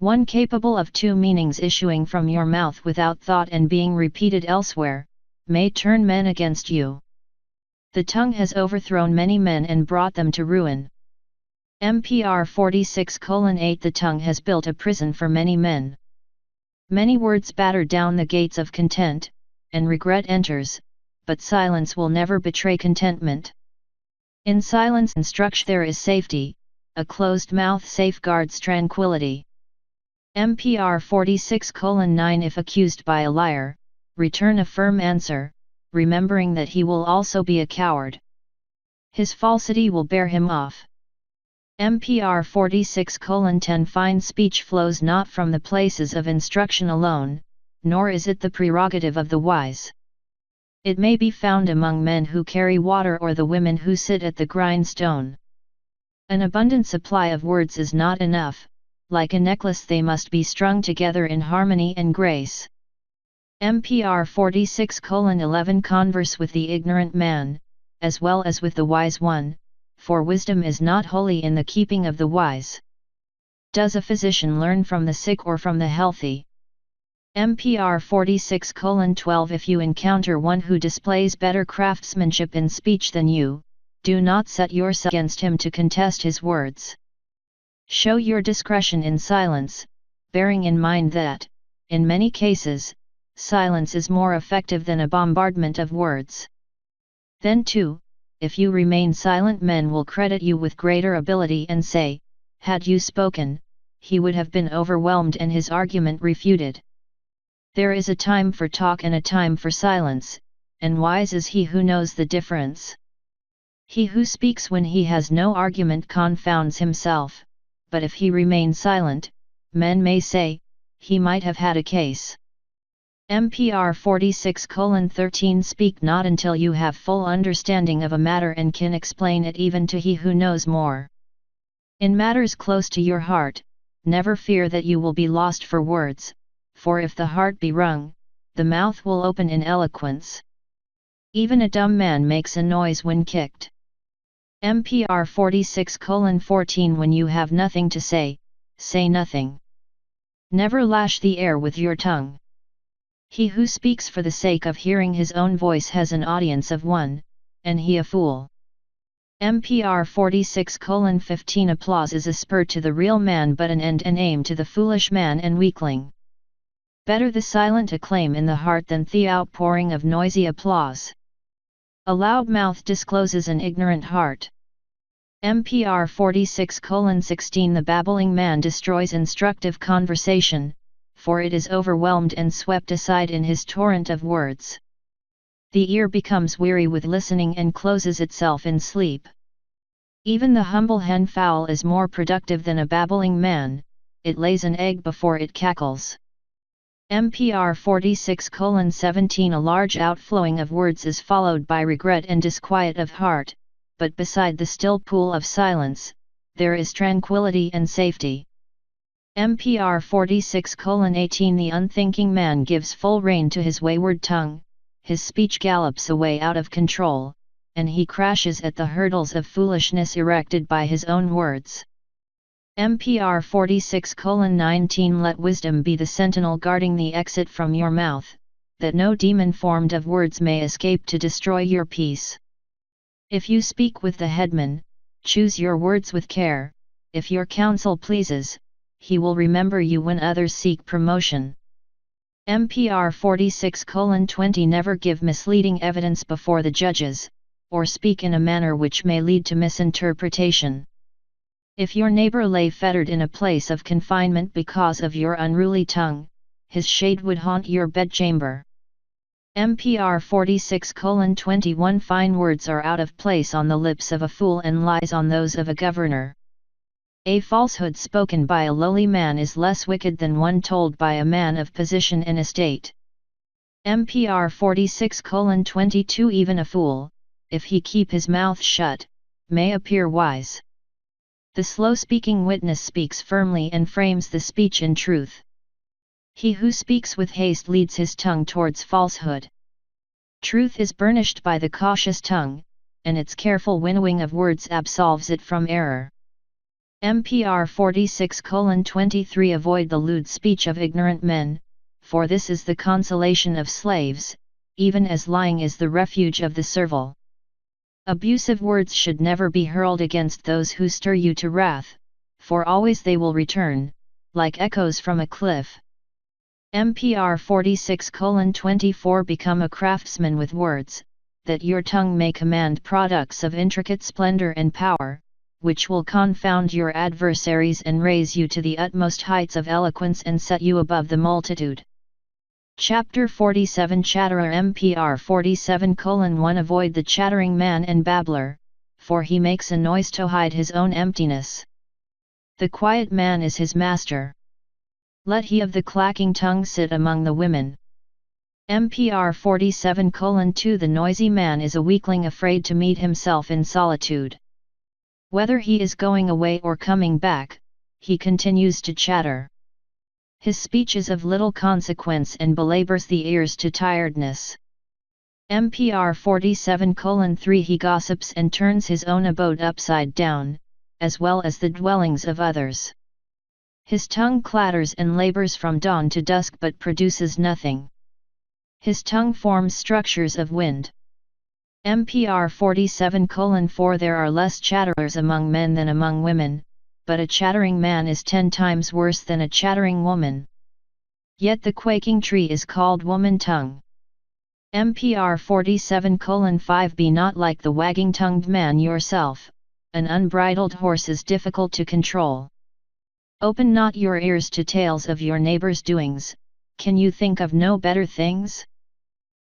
One capable of two meanings issuing from your mouth without thought and being repeated elsewhere, may turn men against you. The tongue has overthrown many men and brought them to ruin. MPR 46:8 The tongue has built a prison for many men. Many words batter down the gates of content, and regret enters, but silence will never betray contentment. In silence and structure there is safety, a closed mouth safeguards tranquility. MPR 46:9 If accused by a liar, return a firm answer, remembering that he will also be a coward. His falsity will bear him off. MPR 46:10 Fine speech flows not from the places of instruction alone, nor is it the prerogative of the wise. It may be found among men who carry water or the women who sit at the grindstone. An abundant supply of words is not enough, like a necklace they must be strung together in harmony and grace. MPR 46:11 Converse with the ignorant man, as well as with the wise one, for wisdom is not wholly in the keeping of the wise. Does a physician learn from the sick or from the healthy? MPR 46:12 If you encounter one who displays better craftsmanship in speech than you, do not set yourself against him to contest his words. Show your discretion in silence, bearing in mind that, in many cases, silence is more effective than a bombardment of words. Then too, if you remain silent, men will credit you with greater ability and say, had you spoken, he would have been overwhelmed and his argument refuted. There is a time for talk and a time for silence, and wise is he who knows the difference. He who speaks when he has no argument confounds himself, but if he remains silent, men may say, he might have had a case. MPR 46:13 Speak not until you have full understanding of a matter and can explain it even to he who knows more. In matters close to your heart, never fear that you will be lost for words, for if the heart be wrung, the mouth will open in eloquence. Even a dumb man makes a noise when kicked. MPR 46:14 When you have nothing to say, say nothing. Never lash the air with your tongue. He who speaks for the sake of hearing his own voice has an audience of one, and he a fool. MPR 46:15 Applause is a spur to the real man but an end and aim to the foolish man and weakling. Better the silent acclaim in the heart than the outpouring of noisy applause. A loud mouth discloses an ignorant heart. MPR 46:16 The babbling man destroys instructive conversation, for it is overwhelmed and swept aside in his torrent of words. The ear becomes weary with listening and closes itself in sleep. Even the humble hen fowl is more productive than a babbling man, it lays an egg before it cackles. MPR 46:17 A large outflowing of words is followed by regret and disquiet of heart, but beside the still pool of silence, there is tranquility and safety. MPR 46:18 The unthinking man gives full rein to his wayward tongue, his speech gallops away out of control, and he crashes at the hurdles of foolishness erected by his own words. MPR 46:19 Let wisdom be the sentinel guarding the exit from your mouth, that no demon formed of words may escape to destroy your peace. If you speak with the headman, choose your words with care, if your counsel pleases, he will remember you when others seek promotion. MPR 46:20 Never give misleading evidence before the judges, or speak in a manner which may lead to misinterpretation. If your neighbor lay fettered in a place of confinement because of your unruly tongue, his shade would haunt your bedchamber. MPR 46:21 Fine words are out of place on the lips of a fool and lies on those of a governor. A falsehood spoken by a lowly man is less wicked than one told by a man of position and estate. MPR 46:22 Even a fool, if he keep his mouth shut, may appear wise. The slow-speaking witness speaks firmly and frames the speech in truth. He who speaks with haste leads his tongue towards falsehood. Truth is burnished by the cautious tongue, and its careful winnowing of words absolves it from error. MPR 46:23 Avoid the lewd speech of ignorant men, for this is the consolation of slaves, even as lying is the refuge of the servile. Abusive words should never be hurled against those who stir you to wrath, for always they will return, like echoes from a cliff. MPR 46:24 Become a craftsman with words, that your tongue may command products of intricate splendor and power, which will confound your adversaries and raise you to the utmost heights of eloquence and set you above the multitude. Chapter 47 Chatterer MPR 47:1 Avoid the chattering man and babbler, for he makes a noise to hide his own emptiness. The quiet man is his master. Let he of the clacking tongue sit among the women. MPR 47:2 The noisy man is a weakling afraid to meet himself in solitude. Whether he is going away or coming back, he continues to chatter. His speech is of little consequence and belabors the ears to tiredness. MPR 47:3 He gossips and turns his own abode upside down, as well as the dwellings of others. His tongue clatters and labors from dawn to dusk but produces nothing. His tongue forms structures of wind. MPR 47:4 There are less chatterers among men than among women, but a chattering man is 10 times worse than a chattering woman. Yet the quaking tree is called woman tongue. MPR 47:5 Be not like the wagging-tongued man yourself, an unbridled horse is difficult to control. Open not your ears to tales of your neighbor's doings, can you think of no better things?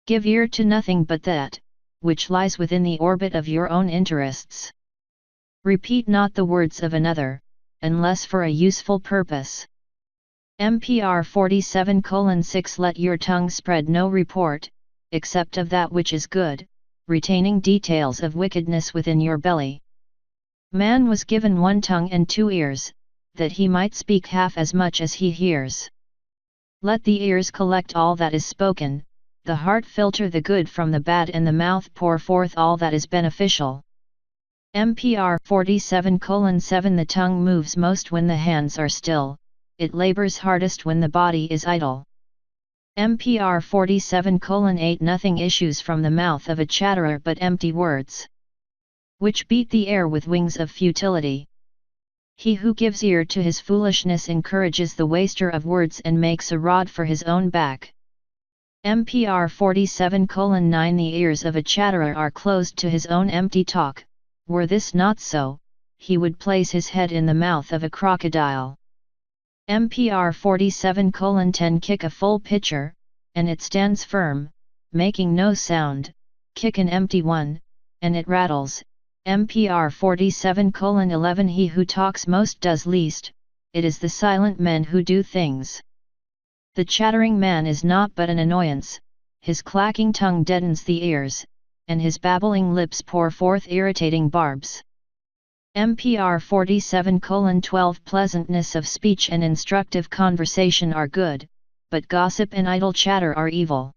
Give ear to nothing but that, which lies within the orbit of your own interests. Repeat not the words of another, unless for a useful purpose. MPR 47:6 Let your tongue spread no report, except of that which is good, retaining details of wickedness within your belly. Man was given 1 tongue and 2 ears, that he might speak half as much as he hears. Let the ears collect all that is spoken, the heart filter the good from the bad and the mouth pour forth all that is beneficial. MPR 47:7 The tongue moves most when the hands are still, it labors hardest when the body is idle. MPR 47:8 Nothing issues from the mouth of a chatterer but empty words, which beat the air with wings of futility. He who gives ear to his foolishness encourages the waster of words and makes a rod for his own back. MPR 47:9 The ears of a chatterer are closed to his own empty talk. Were this not so, he would place his head in the mouth of a crocodile. MPR 47:10 Kick a full pitcher, and it stands firm, making no sound, kick an empty one, and it rattles. MPR 47:11 He who talks most does least, it is the silent men who do things. The chattering man is not but an annoyance, his clacking tongue deadens the ears, and his babbling lips pour forth irritating barbs. MPR 47:12 Pleasantness of speech and instructive conversation are good, but gossip and idle chatter are evil.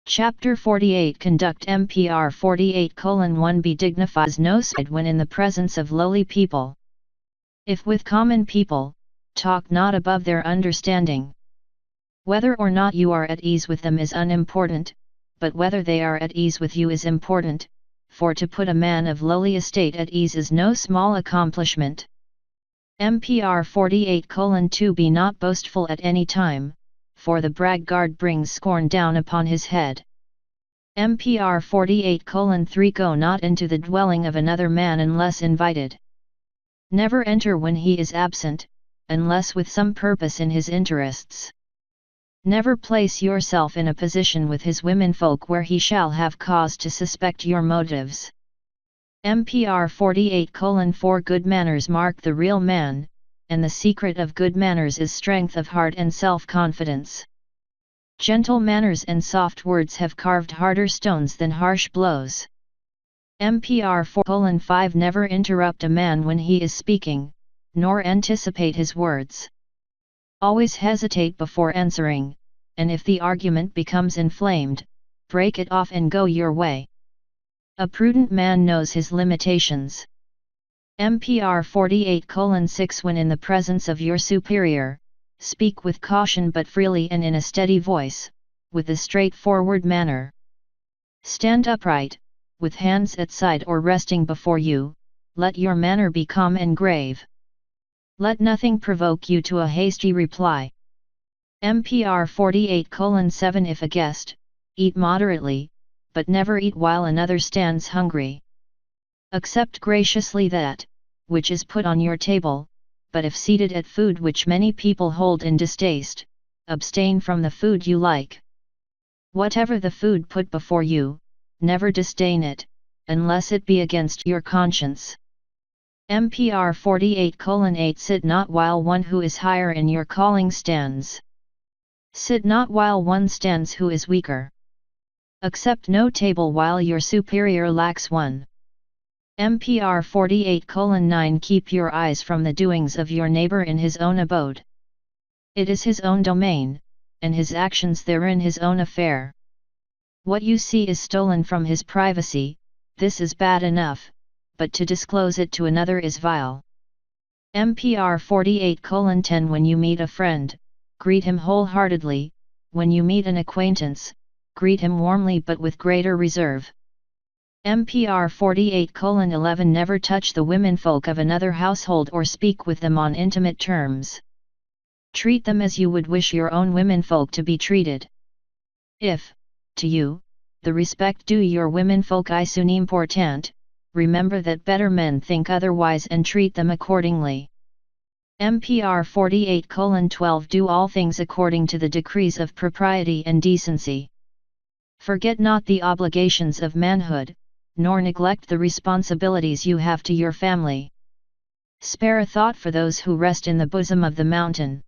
Chapter 48 Conduct MPR 48:1 Be dignified no side when in the presence of lowly people. If with common people, talk not above their understanding. Whether or not you are at ease with them is unimportant, but whether they are at ease with you is important, for to put a man of lowly estate at ease is no small accomplishment. MPR 48:2 Be not boastful at any time, for the braggart brings scorn down upon his head. MPR 48:3 Go not into the dwelling of another man unless invited. Never enter when he is absent, unless with some purpose in his interests. Never place yourself in a position with his womenfolk where he shall have cause to suspect your motives. MPR 48:4 Good manners mark the real man, and the secret of good manners is strength of heart and self-confidence. Gentle manners and soft words have carved harder stones than harsh blows. MPR 4:5 Never interrupt a man when he is speaking, nor anticipate his words. Always hesitate before answering, and if the argument becomes inflamed, break it off and go your way. A prudent man knows his limitations. MPR 48:6 When in the presence of your superior, speak with caution but freely and in a steady voice, with a straightforward manner. Stand upright, with hands at side or resting before you, let your manner be calm and grave. Let nothing provoke you to a hasty reply. MPR 48:7 If a guest, eat moderately, but never eat while another stands hungry. Accept graciously that, which is put on your table, but if seated at food which many people hold in distaste, abstain from the food you like. Whatever the food put before you, never disdain it, unless it be against your conscience. MPR 48:8 Sit not while one who is higher in your calling stands. Sit not while one stands who is weaker. Accept no table while your superior lacks one. MPR 48:9 Keep your eyes from the doings of your neighbor in his own abode. It is his own domain, and his actions therein his own affair. What you see is stolen from his privacy, this is bad enough, but to disclose it to another is vile. MPR 48:10 When you meet a friend, greet him wholeheartedly, when you meet an acquaintance, greet him warmly but with greater reserve. MPR 48:11 Never touch the womenfolk of another household or speak with them on intimate terms. Treat them as you would wish your own womenfolk to be treated. If, to you, the respect due your womenfolk is unimportant, remember that better men think otherwise and treat them accordingly. MPR 48:12 Do all things according to the decrees of propriety and decency. Forget not the obligations of manhood, nor neglect the responsibilities you have to your family. Spare a thought for those who rest in the bosom of the mountain.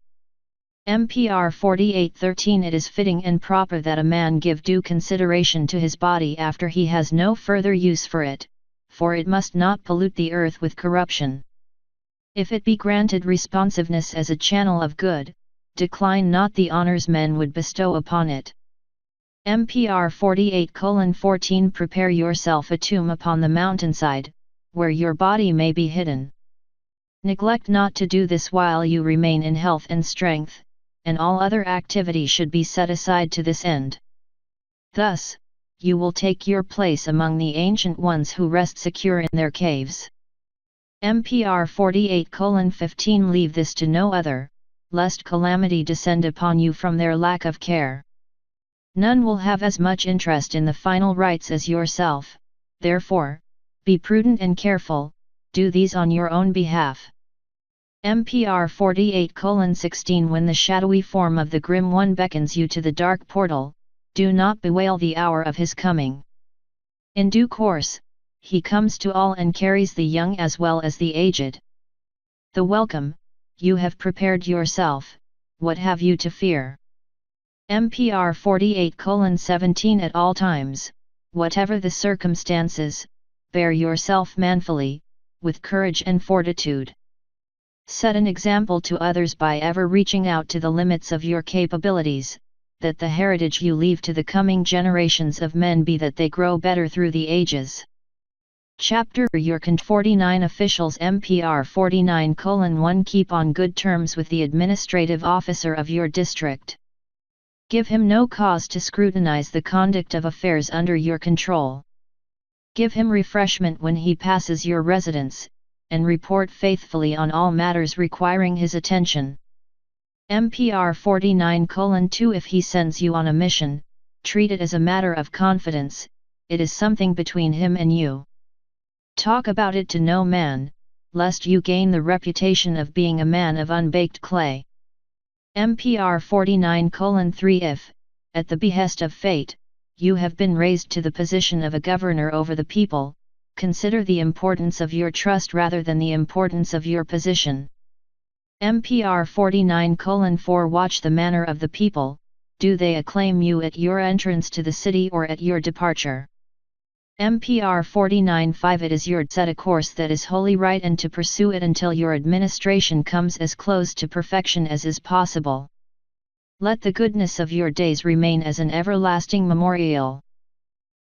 MPR 48:13 It is fitting and proper that a man give due consideration to his body after he has no further use for it, for it must not pollute the earth with corruption. If it be granted responsiveness as a channel of good, decline not the honors men would bestow upon it. MPR 48:14 Prepare yourself a tomb upon the mountainside, where your body may be hidden. Neglect not to do this while you remain in health and strength, and all other activity should be set aside to this end. Thus, you will take your place among the ancient ones who rest secure in their caves. MPR 48:15 Leave this to no other, lest calamity descend upon you from their lack of care. None will have as much interest in the final rites as yourself, therefore, be prudent and careful, do these on your own behalf. MPR 48:16 When the shadowy form of the grim one beckons you to the dark portal, do not bewail the hour of his coming. In due course, he comes to all and carries the young as well as the aged. The welcome, you have prepared yourself, what have you to fear? MPR 48:17 At all times, whatever the circumstances, bear yourself manfully, with courage and fortitude. Set an example to others by ever reaching out to the limits of your capabilities, that the heritage you leave to the coming generations of men be that they grow better through the ages. Chapter Your 49 Officials MPR 49:1 Keep on good terms with the administrative officer of your district. Give him no cause to scrutinize the conduct of affairs under your control. Give him refreshment when he passes your residence, and report faithfully on all matters requiring his attention. MPR 49:2 If he sends you on a mission, treat it as a matter of confidence, it is something between him and you. Talk about it to no man, lest you gain the reputation of being a man of unbaked clay. MPR 49:3 If, at the behest of fate, you have been raised to the position of a governor over the people, consider the importance of your trust rather than the importance of your position. MPR 49:4 Watch the manner of the people, do they acclaim you at your entrance to the city or at your departure? MPR 49.5 It is your to set a course that is wholly right and to pursue it until your administration comes as close to perfection as is possible. Let the goodness of your days remain as an everlasting memorial.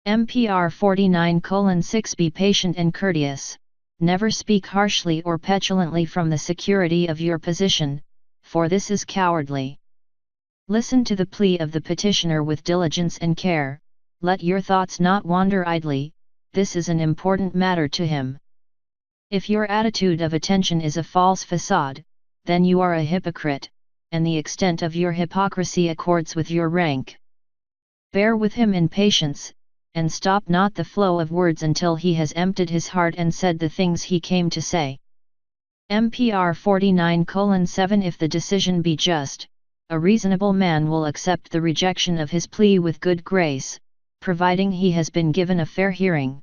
MPR 49:6 Be patient and courteous, never speak harshly or petulantly from the security of your position, for this is cowardly. Listen to the plea of the petitioner with diligence and care, let your thoughts not wander idly, this is an important matter to him. If your attitude of attention is a false facade, then you are a hypocrite, and the extent of your hypocrisy accords with your rank. Bear with him in patience, and stop not the flow of words until he has emptied his heart and said the things he came to say. MPR 49:7 If the decision be just, a reasonable man will accept the rejection of his plea with good grace, providing he has been given a fair hearing.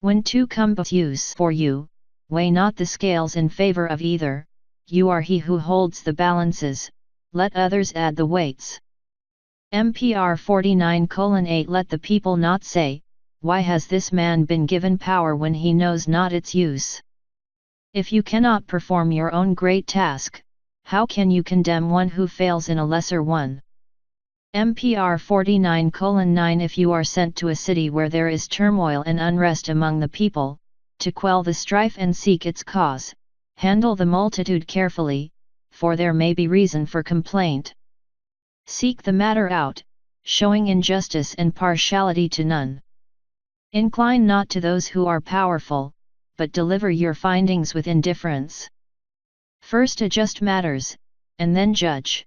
When two come to use for you, weigh not the scales in favor of either, you are he who holds the balances, let others add the weights. MPR 49:8 Let the people not say, why has this man been given power when he knows not its use? If you cannot perform your own great task, how can you condemn one who fails in a lesser one? MPR 49:9 If you are sent to a city where there is turmoil and unrest among the people, to quell the strife and seek its cause, handle the multitude carefully, for there may be reason for complaint. Seek the matter out, showing injustice and partiality to none. Incline not to those who are powerful, but deliver your findings with indifference. First adjust matters, and then judge.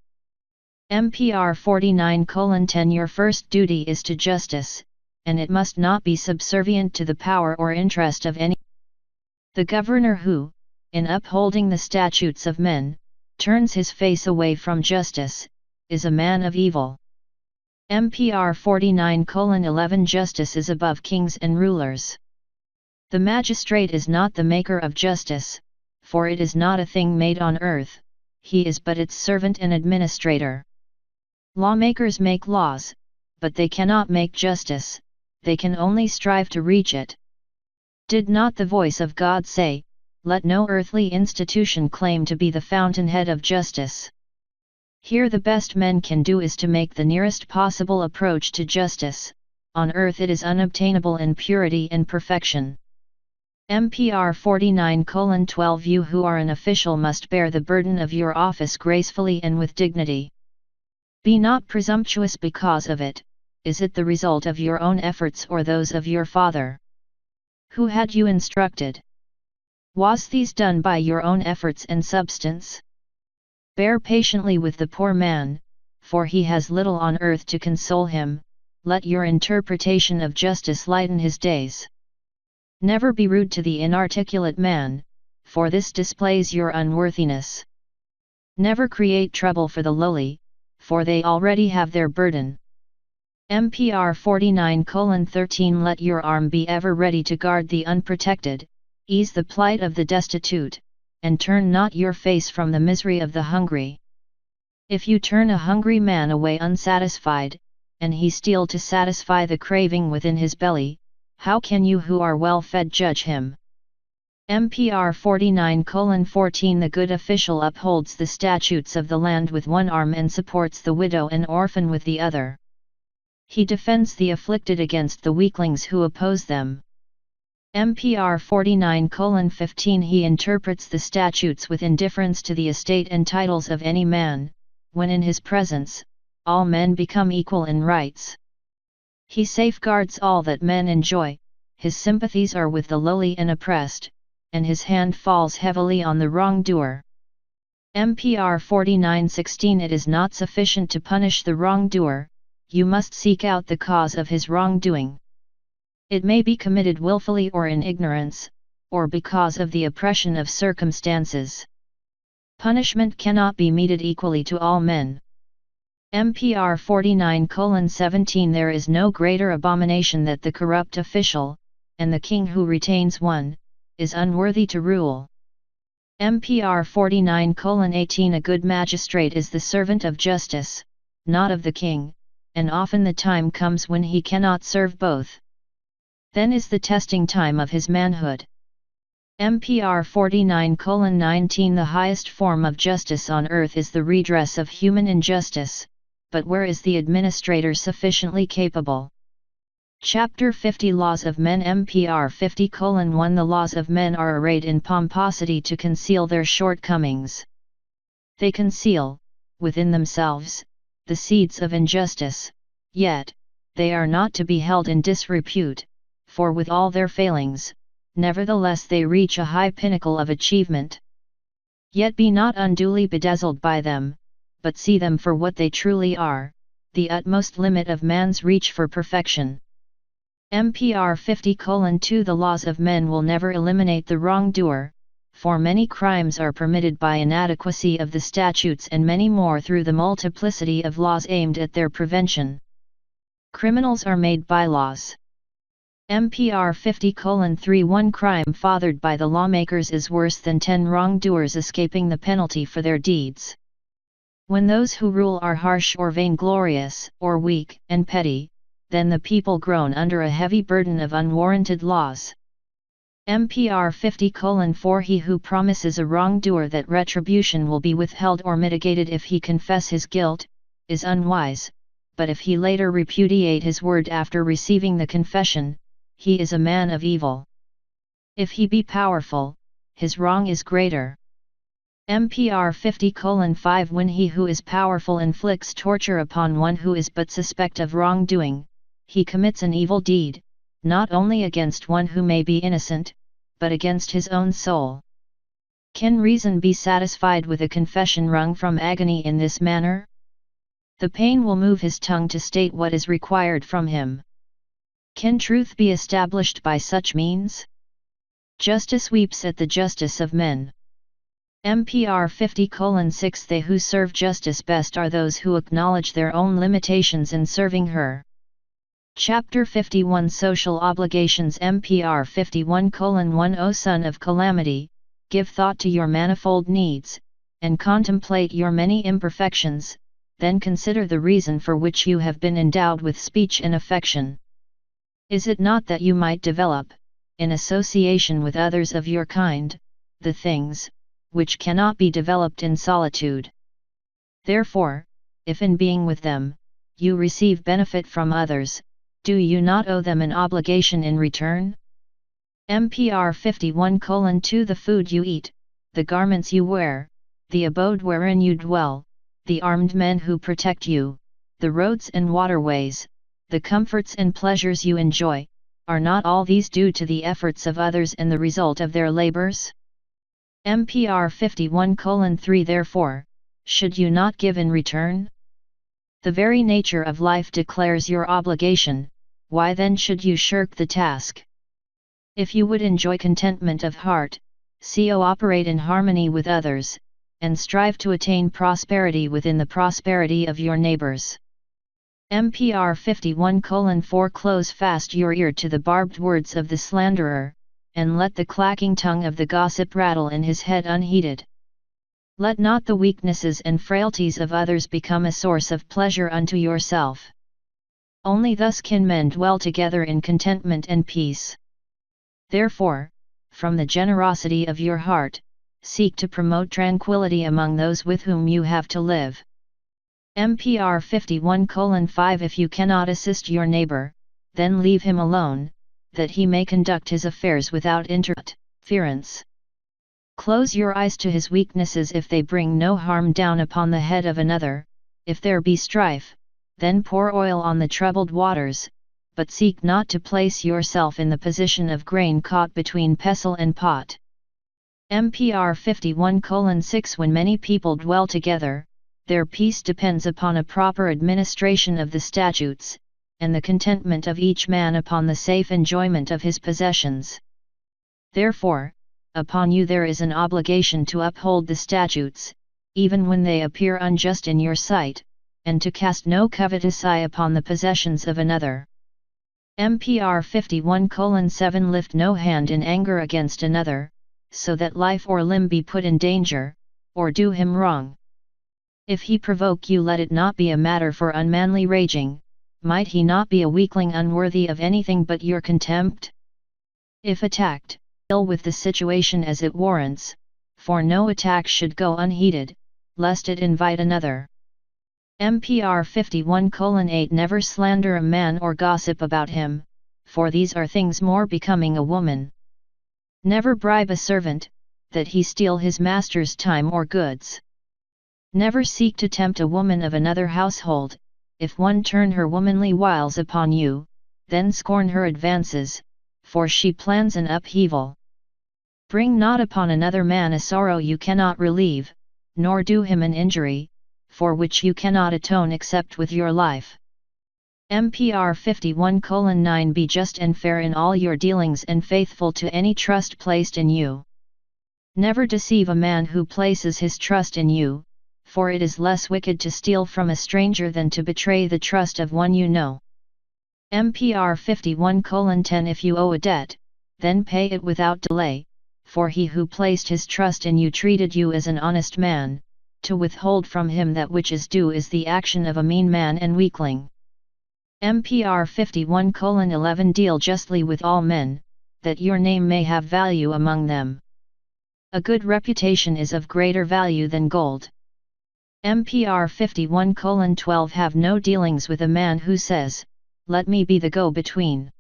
MPR 49:10 Your first duty is to justice, and it must not be subservient to the power or interest of any. The governor who, in upholding the statutes of men, turns his face away from justice, is a man of evil. MPR 49:11 Justice is above kings and rulers. The magistrate is not the maker of justice, for it is not a thing made on earth, he is but its servant and administrator. Lawmakers make laws, but they cannot make justice, they can only strive to reach it. Did not the voice of God say, let no earthly institution claim to be the fountainhead of justice? Here the best men can do is to make the nearest possible approach to justice, on earth it is unobtainable in purity and perfection. MPR 49:12 You who are an official must bear the burden of your office gracefully and with dignity. Be not presumptuous because of it, is it the result of your own efforts or those of your father? Who had you instructed? Was these done by your own efforts and substance? Bear patiently with the poor man, for he has little on earth to console him, let your interpretation of justice lighten his days. Never be rude to the inarticulate man, for this displays your unworthiness. Never create trouble for the lowly, for they already have their burden. MPR 49:13 Let your arm be ever ready to guard the unprotected, ease the plight of the destitute, and turn not your face from the misery of the hungry. If you turn a hungry man away unsatisfied, and he steal to satisfy the craving within his belly, how can you who are well fed judge him? MPR 49:14 The good official upholds the statutes of the land with one arm and supports the widow and orphan with the other. He defends the afflicted against the weaklings who oppose them. MPR 49:15 He interprets the statutes with indifference to the estate and titles of any man, when in his presence, all men become equal in rights. He safeguards all that men enjoy, his sympathies are with the lowly and oppressed, and his hand falls heavily on the wrongdoer. MPR 49:16 It is not sufficient to punish the wrongdoer, you must seek out the cause of his wrongdoing. It may be committed willfully or in ignorance, or because of the oppression of circumstances. Punishment cannot be meted equally to all men. MPR 49:17 There is no greater abomination that the corrupt official, and the king who retains one, is unworthy to rule. MPR 49:18 A good magistrate is the servant of justice, not of the king, and often the time comes when he cannot serve both. Then is the testing time of his manhood. MPR 49:19 The highest form of justice on earth is the redress of human injustice, but where is the administrator sufficiently capable? Chapter 50 Laws of Men MPR 50:1 The laws of men are arrayed in pomposity to conceal their shortcomings. They conceal, within themselves, the seeds of injustice, yet, they are not to be held in disrepute, for with all their failings, nevertheless they reach a high pinnacle of achievement. Yet be not unduly bedazzled by them, but see them for what they truly are, the utmost limit of man's reach for perfection. MPR 50:2 The laws of men will never eliminate the wrongdoer, for many crimes are permitted by inadequacy of the statutes and many more through the multiplicity of laws aimed at their prevention. Criminals are made by laws. MPR 50:3 One crime fathered by the lawmakers is worse than 10 wrongdoers escaping the penalty for their deeds. When those who rule are harsh or vainglorious, or weak and petty, then the people groan under a heavy burden of unwarranted laws. MPR 50:4 He who promises a wrongdoer that retribution will be withheld or mitigated if he confess his guilt, is unwise, but if he later repudiate his word after receiving the confession, he is a man of evil. If he be powerful, his wrong is greater. MPR 50:5 When he who is powerful inflicts torture upon one who is but suspect of wrongdoing, he commits an evil deed, not only against one who may be innocent, but against his own soul. Can reason be satisfied with a confession wrung from agony in this manner? The pain will move his tongue to state what is required from him. Can truth be established by such means? Justice weeps at the justice of men. MPR 50:6 They who serve justice best are those who acknowledge their own limitations in serving her. Chapter 51 Social Obligations MPR 51:1 O son of calamity, give thought to your manifold needs, and contemplate your many imperfections, then consider the reason for which you have been endowed with speech and affection. Is it not that you might develop, in association with others of your kind, the things, which cannot be developed in solitude? Therefore, if in being with them, you receive benefit from others, do you not owe them an obligation in return? MPR 51:2 The food you eat, the garments you wear, the abode wherein you dwell, the armed men who protect you, the roads and waterways, the comforts and pleasures you enjoy, are not all these due to the efforts of others and the result of their labors? MPR 51:3 Therefore, should you not give in return? The very nature of life declares your obligation, why then should you shirk the task? If you would enjoy contentment of heart, cooperate in harmony with others, and strive to attain prosperity within the prosperity of your neighbors. MPR 51:4 Close fast your ear to the barbed words of the slanderer, and let the clacking tongue of the gossip rattle in his head unheeded. Let not the weaknesses and frailties of others become a source of pleasure unto yourself. Only thus can men dwell together in contentment and peace. Therefore, from the generosity of your heart, seek to promote tranquility among those with whom you have to live. MPR 51:5 If you cannot assist your neighbor, then leave him alone, that he may conduct his affairs without interference. Close your eyes to his weaknesses if they bring no harm down upon the head of another. If there be strife, then pour oil on the troubled waters, but seek not to place yourself in the position of grain caught between pestle and pot. MPR 51:6 When many people dwell together, their peace depends upon a proper administration of the statutes, and the contentment of each man upon the safe enjoyment of his possessions. Therefore, upon you there is an obligation to uphold the statutes, even when they appear unjust in your sight, and to cast no covetous eye upon the possessions of another. MPR 51:7 Lift no hand in anger against another, so that life or limb be put in danger, or do him wrong. If he provoke you, let it not be a matter for unmanly raging, might he not be a weakling unworthy of anything but your contempt? If attacked, deal with the situation as it warrants, for no attack should go unheeded, lest it invite another. MPR 51:8 Never slander a man or gossip about him, for these are things more becoming a woman. Never bribe a servant, that he steal his master's time or goods. Never seek to tempt a woman of another household. If one turn her womanly wiles upon you, then scorn her advances, for she plans an upheaval. Bring not upon another man a sorrow you cannot relieve, nor do him an injury, for which you cannot atone except with your life. MPR 51:9 Be just and fair in all your dealings and faithful to any trust placed in you. Never deceive a man who places his trust in you, for it is less wicked to steal from a stranger than to betray the trust of one you know. MPR 51:10 If you owe a debt, then pay it without delay, for he who placed his trust in you treated you as an honest man. To withhold from him that which is due is the action of a mean man and weakling. MPR 51:11 Deal justly with all men, that your name may have value among them. A good reputation is of greater value than gold. MPR 51:12 Have no dealings with a man who says, "Let me be the go-between."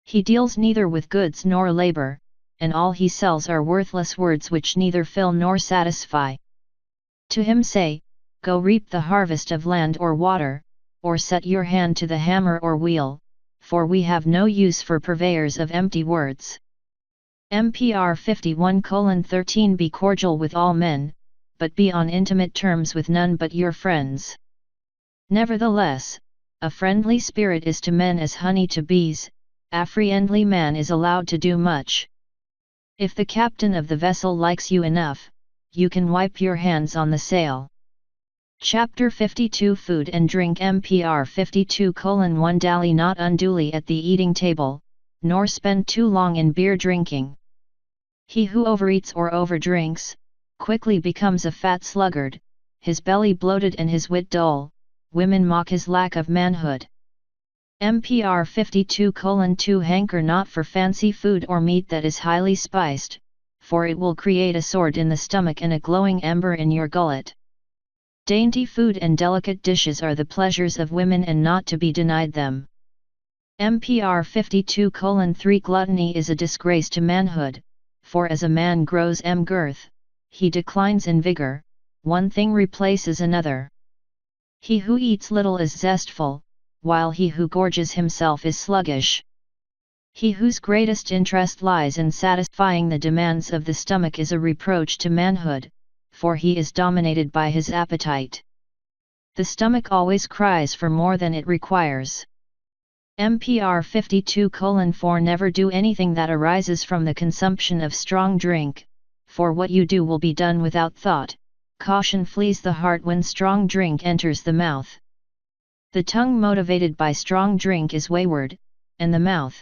He deals neither with goods nor labor, and all he sells are worthless words which neither fill nor satisfy. To him say, "Go reap the harvest of land or water," or set your hand to the hammer or wheel, for we have no use for purveyors of empty words. MPR 51:13 Be cordial with all men, but be on intimate terms with none but your friends. Nevertheless, a friendly spirit is to men as honey to bees, a friendly man is allowed to do much. If the captain of the vessel likes you enough, you can wipe your hands on the sail. Chapter 52 Food and Drink MPR 52:1 Dally not unduly at the eating table, nor spend too long in beer drinking. He who overeats or overdrinks, quickly becomes a fat sluggard, his belly bloated and his wit dull. Women mock his lack of manhood. MPR 52:2 Hanker not for fancy food or meat that is highly spiced, for it will create a sword in the stomach and a glowing ember in your gullet. Dainty food and delicate dishes are the pleasures of women and not to be denied them. MPR 52:3 Gluttony is a disgrace to manhood, for as a man grows girth, he declines in vigor, one thing replaces another. He who eats little is zestful, while he who gorges himself is sluggish. He whose greatest interest lies in satisfying the demands of the stomach is a reproach to manhood, for he is dominated by his appetite. The stomach always cries for more than it requires. MPR 52:4 Never do anything that arises from the consumption of strong drink, for what you do will be done without thought. Caution flees the heart when strong drink enters the mouth. The tongue motivated by strong drink is wayward, and the mouth,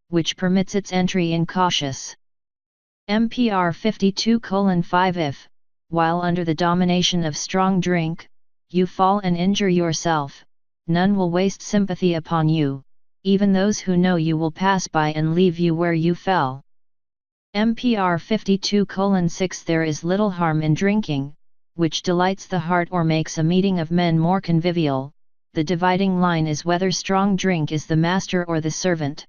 which permits its entry, incautious. MPR 52:5 If, while under the domination of strong drink, you fall and injure yourself, none will waste sympathy upon you. Even those who know you will pass by and leave you where you fell. MPR 52:6 There is little harm in drinking, which delights the heart or makes a meeting of men more convivial. The dividing line is whether strong drink is the master or the servant.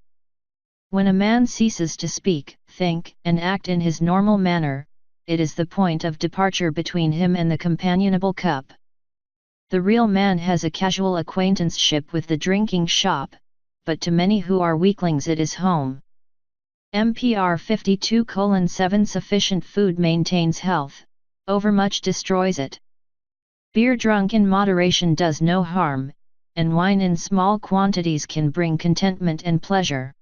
When a man ceases to speak, think, and act in his normal manner, it is the point of departure between him and the companionable cup. The real man has a casual acquaintanceship with the drinking shop, but to many who are weaklings it is home. MPR 52:7 Sufficient food maintains health, overmuch destroys it. Beer drunk in moderation does no harm, and wine in small quantities can bring contentment and pleasure.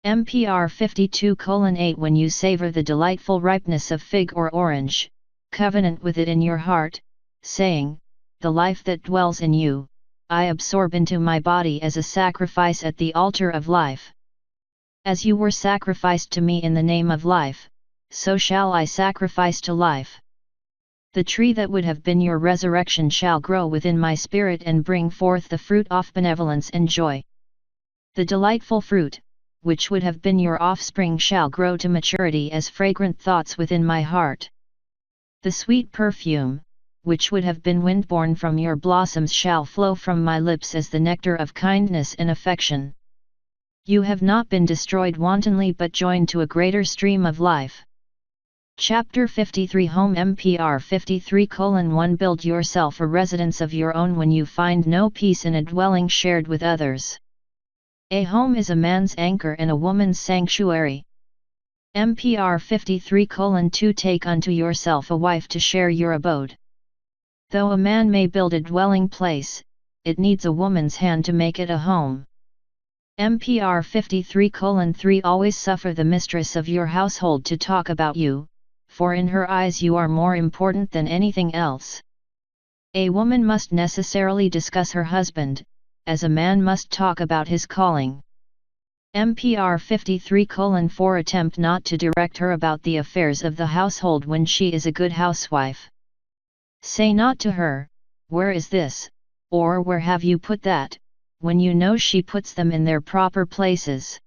MPR 52:8 When you savor the delightful ripeness of fig or orange, covenant with it in your heart, saying, "The life that dwells in you, I absorb into my body as a sacrifice at the altar of life. As you were sacrificed to me in the name of life, so shall I sacrifice to life." The tree that would have been your resurrection shall grow within my spirit and bring forth the fruit of benevolence and joy. The delightful fruit, which would have been your offspring, shall grow to maturity as fragrant thoughts within my heart. The sweet perfume, which would have been wind-borne from your blossoms, shall flow from my lips as the nectar of kindness and affection. You have not been destroyed wantonly but joined to a greater stream of life. Chapter 53 Home MPR 53:1 Build yourself a residence of your own when you find no peace in a dwelling shared with others. A home is a man's anchor and a woman's sanctuary. MPR 53:2 Take unto yourself a wife to share your abode. Though a man may build a dwelling place, it needs a woman's hand to make it a home. MPR 53:3 Always suffer the mistress of your household to talk about you, for in her eyes you are more important than anything else. A woman must necessarily discuss her husband, as a man must talk about his calling. MPR 53:4 Attempt not to direct her about the affairs of the household when she is a good housewife. Say not to her, "Where is this?" or "Where have you put that?" when you know she puts them in their proper places.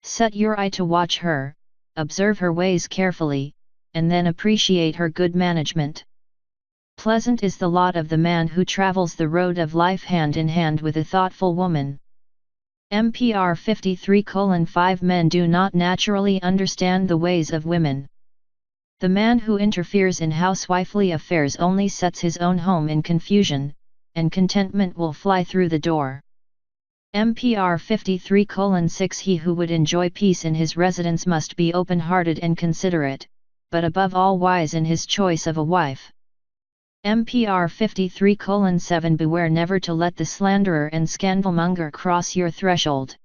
Set your eye to watch her, observe her ways carefully, and then appreciate her good management. Pleasant is the lot of the man who travels the road of life hand in hand with a thoughtful woman. MPR 53:5 Men do not naturally understand the ways of women. The man who interferes in housewifely affairs only sets his own home in confusion, and contentment will fly through the door. MPR 53:6 He who would enjoy peace in his residence must be open-hearted and considerate, but above all wise in his choice of a wife. MPR 53:7 Beware never to let the slanderer and scandalmonger cross your threshold.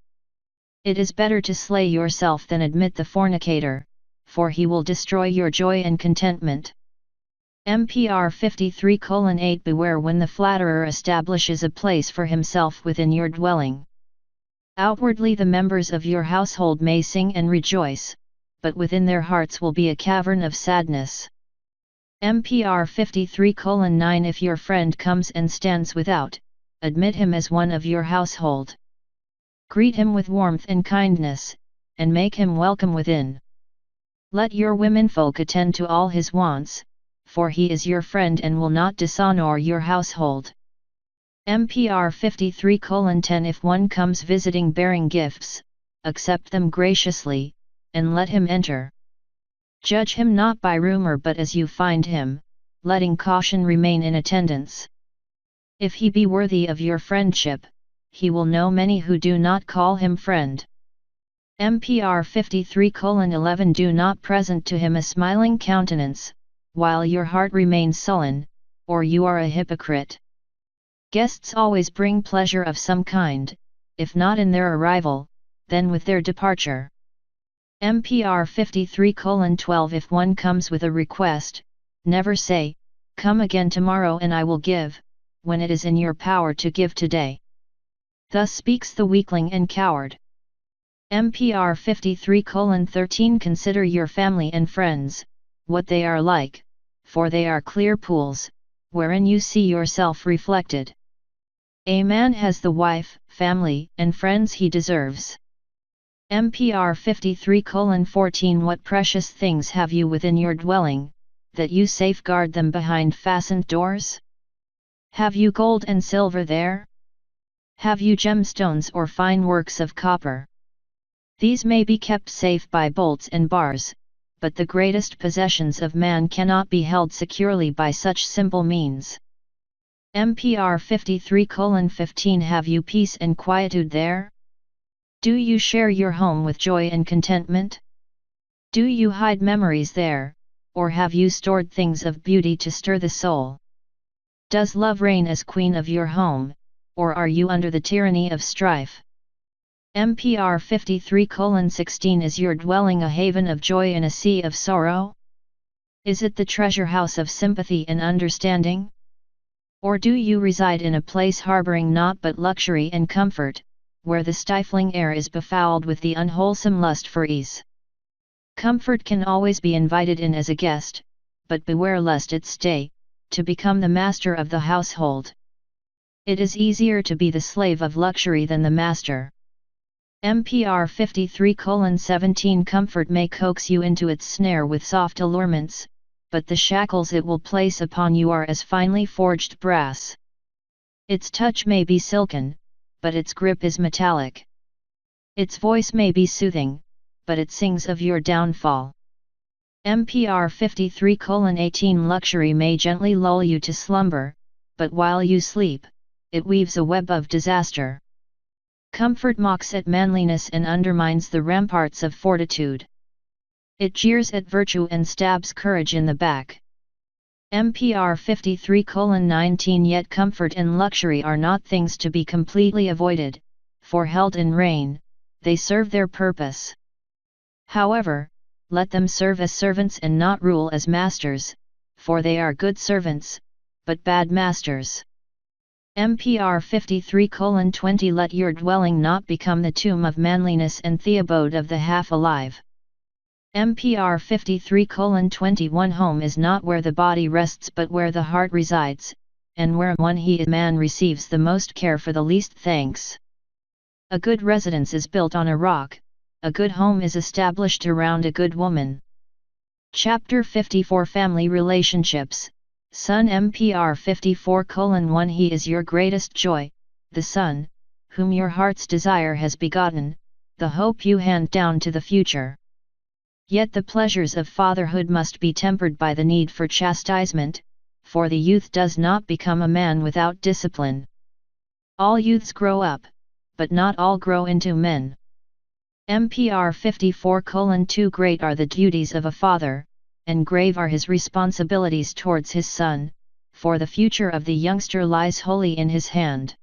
It is better to slay yourself than admit the fornicator, for he will destroy your joy and contentment. MPR 53:8 Beware when the flatterer establishes a place for himself within your dwelling. Outwardly the members of your household may sing and rejoice, but within their hearts will be a cavern of sadness. MPR 53:9 If your friend comes and stands without, admit him as one of your household. Greet him with warmth and kindness, and make him welcome within. Let your womenfolk attend to all his wants, for he is your friend and will not dishonor your household. MPR 53:10 If one comes visiting bearing gifts, accept them graciously, and let him enter. Judge him not by rumor but as you find him, letting caution remain in attendance. If he be worthy of your friendship, he will know many who do not call him friend. MPR 53:11 Do not present to him a smiling countenance, while your heart remains sullen, or you are a hypocrite. Guests always bring pleasure of some kind, if not in their arrival, then with their departure. MPR 53:12 If one comes with a request, never say, "Come again tomorrow and I will give," when it is in your power to give today. Thus speaks the weakling and coward. MPR 53:13 Consider your family and friends, what they are like, for they are clear pools, wherein you see yourself reflected. A man has the wife, family, and friends he deserves. MPR 53:14 What precious things have you within your dwelling, that you safeguard them behind fastened doors? Have you gold and silver there? Have you gemstones or fine works of copper? These may be kept safe by bolts and bars, but the greatest possessions of man cannot be held securely by such simple means. MPR 53:15 Have you peace and quietude there? Do you share your home with joy and contentment? Do you hide memories there, or have you stored things of beauty to stir the soul? Does love reign as queen of your home, or are you under the tyranny of strife? MPR 53:16 Is your dwelling a haven of joy in a sea of sorrow? Is it the treasure house of sympathy and understanding? Or do you reside in a place harboring naught but luxury and comfort, where the stifling air is befouled with the unwholesome lust for ease? Comfort can always be invited in as a guest, but beware lest it stay, to become the master of the household. It is easier to be the slave of luxury than the master. MPR 53:17 Comfort may coax you into its snare with soft allurements, but the shackles it will place upon you are as finely forged brass. Its touch may be silken, but its grip is metallic. Its voice may be soothing, but it sings of your downfall. MPR 53:18 Luxury may gently lull you to slumber, but while you sleep, it weaves a web of disaster. Comfort mocks at manliness and undermines the ramparts of fortitude. It jeers at virtue and stabs courage in the back. MPR 53:19 Yet comfort and luxury are not things to be completely avoided, for held in rein, they serve their purpose. However, let them serve as servants and not rule as masters, for they are good servants, but bad masters. MPR 53:20 Let your dwelling not become the tomb of manliness and the abode of the half-alive. MPR 53:21 Home is not where the body rests but where the heart resides, and where one man receives the most care for the least thanks. A good residence is built on a rock, a good home is established around a good woman. Chapter 54 Family Relationships. Son MPR 54:1 He is your greatest joy, the son, whom your heart's desire has begotten, the hope you hand down to the future. Yet the pleasures of fatherhood must be tempered by the need for chastisement, for the youth does not become a man without discipline. All youths grow up, but not all grow into men. MPR 54:2 Great are the duties of a father, and grave are his responsibilities towards his son, for the future of the youngster lies wholly in his hand.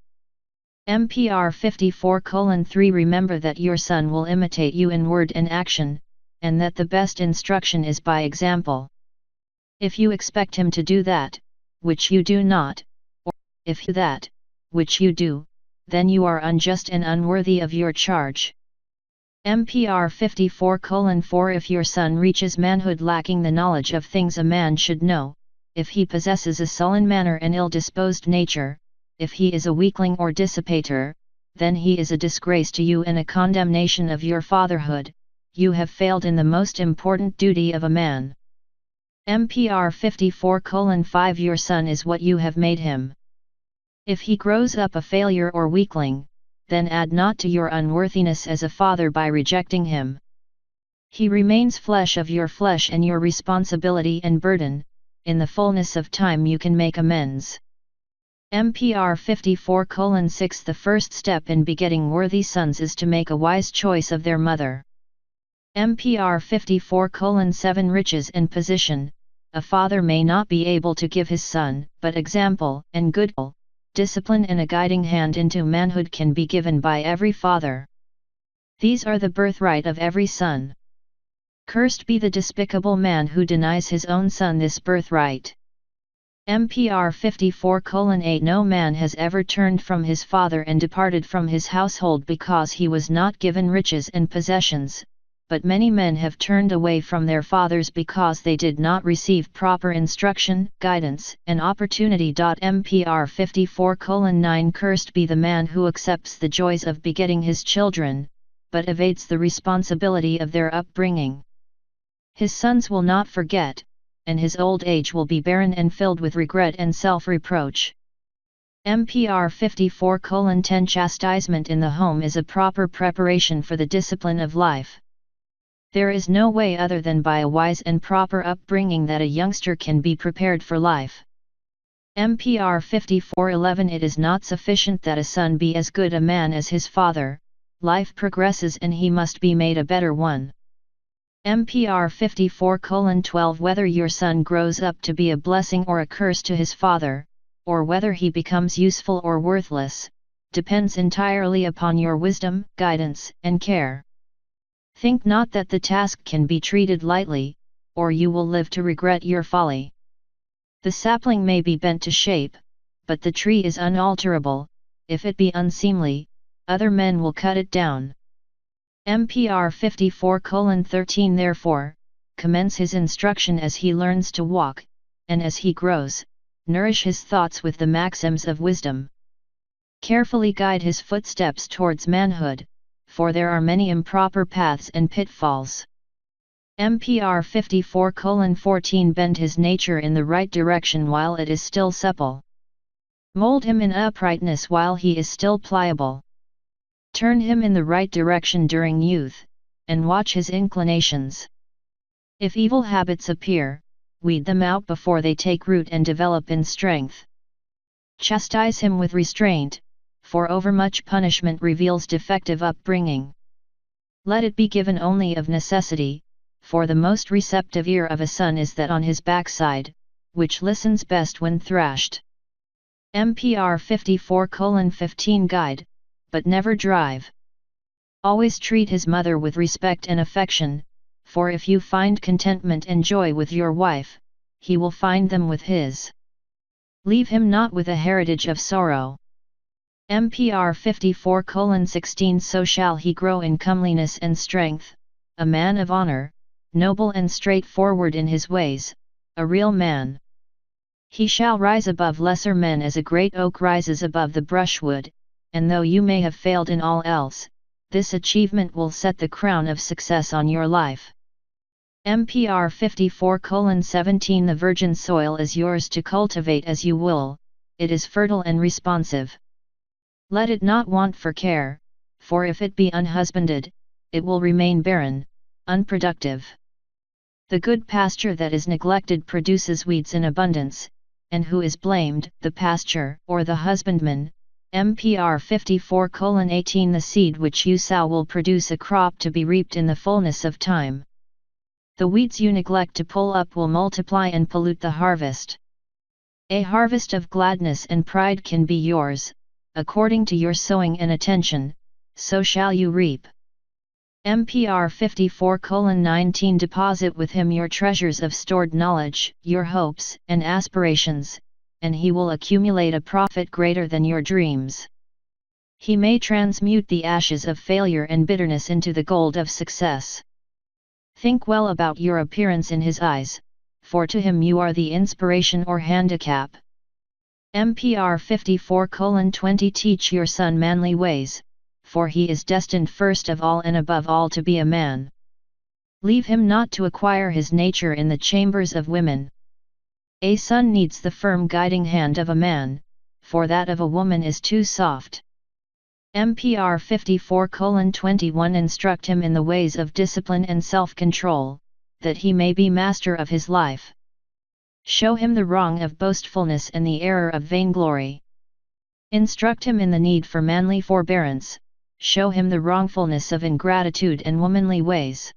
MPR 54:3 Remember that your son will imitate you in word and action, and that the best instruction is by example. If you expect him to do that, which you do not, or if you that, which you do, then you are unjust and unworthy of your charge. MPR 54:4 If your son reaches manhood lacking the knowledge of things a man should know, if he possesses a sullen manner and ill-disposed nature, if he is a weakling or dissipator, then he is a disgrace to you and a condemnation of your fatherhood. You have failed in the most important duty of a man. MPR 54:5 Your son is what you have made him. If he grows up a failure or weakling, then add not to your unworthiness as a father by rejecting him. He remains flesh of your flesh and your responsibility and burden. In the fullness of time you can make amends. MPR 54:6 The first step in begetting worthy sons is to make a wise choice of their mother. MPR 54:7 Riches and position. A father may not be able to give his son, but example and good discipline and a guiding hand into manhood can be given by every father. These are the birthright of every son. Cursed be the despicable man who denies his own son this birthright. MPR 54:8 No man has ever turned from his father and departed from his household because he was not given riches and possessions, but many men have turned away from their fathers because they did not receive proper instruction, guidance, and opportunity. MPR 54:9 Cursed be the man who accepts the joys of begetting his children, but evades the responsibility of their upbringing. His sons will not forget, and his old age will be barren and filled with regret and self-reproach. MPR 54:10 Chastisement in the home is a proper preparation for the discipline of life. There is no way other than by a wise and proper upbringing that a youngster can be prepared for life. MPR 54:11 It is not sufficient that a son be as good a man as his father, life progresses and he must be made a better one. MPR 54:12 Whether your son grows up to be a blessing or a curse to his father, or whether he becomes useful or worthless, depends entirely upon your wisdom, guidance, and care. Think not that the task can be treated lightly, or you will live to regret your folly. The sapling may be bent to shape, but the tree is unalterable. If it be unseemly, other men will cut it down. MPR 54:13 Therefore, commence his instruction as he learns to walk, and as he grows, nourish his thoughts with the maxims of wisdom. Carefully guide his footsteps towards manhood, for there are many improper paths and pitfalls. MPR 54:14 Bend his nature in the right direction while it is still supple. Mold him in uprightness while he is still pliable. Turn him in the right direction during youth, and watch his inclinations. If evil habits appear, weed them out before they take root and develop in strength. Chastise him with restraint, for overmuch punishment reveals defective upbringing. Let it be given only of necessity, for the most receptive ear of a son is that on his backside, which listens best when thrashed. MPR 54:15 Guide, but never drive. Always treat his mother with respect and affection, for if you find contentment and joy with your wife, he will find them with his. Leave him not with a heritage of sorrow. MPR 54:16 So shall he grow in comeliness and strength, a man of honor, noble and straightforward in his ways, a real man. He shall rise above lesser men as a great oak rises above the brushwood, and though you may have failed in all else, this achievement will set the crown of success on your life. MPR 54:17 The virgin soil is yours to cultivate as you will, it is fertile and responsive. Let it not want for care, for if it be unhusbanded, it will remain barren, unproductive. The good pasture that is neglected produces weeds in abundance, and who is blamed, the pasture or the husbandman? MPR 54:18 The seed which you sow will produce a crop to be reaped in the fullness of time. The weeds you neglect to pull up will multiply and pollute the harvest. A harvest of gladness and pride can be yours, according to your sowing and attention, so shall you reap. MPR 54:19 Deposit with him your treasures of stored knowledge, your hopes and aspirations, and he will accumulate a profit greater than your dreams. He may transmute the ashes of failure and bitterness into the gold of success. Think well about your appearance in his eyes, for to him you are the inspiration or handicap. MPR 54:20 Teach your son manly ways, for he is destined first of all and above all to be a man. Leave him not to acquire his nature in the chambers of women. A son needs the firm guiding hand of a man, for that of a woman is too soft. MPR 54:21 Instruct him in the ways of discipline and self-control, that he may be master of his life. Show him the wrong of boastfulness and the error of vainglory. Instruct him in the need for manly forbearance, show him the wrongfulness of ingratitude and womanly ways.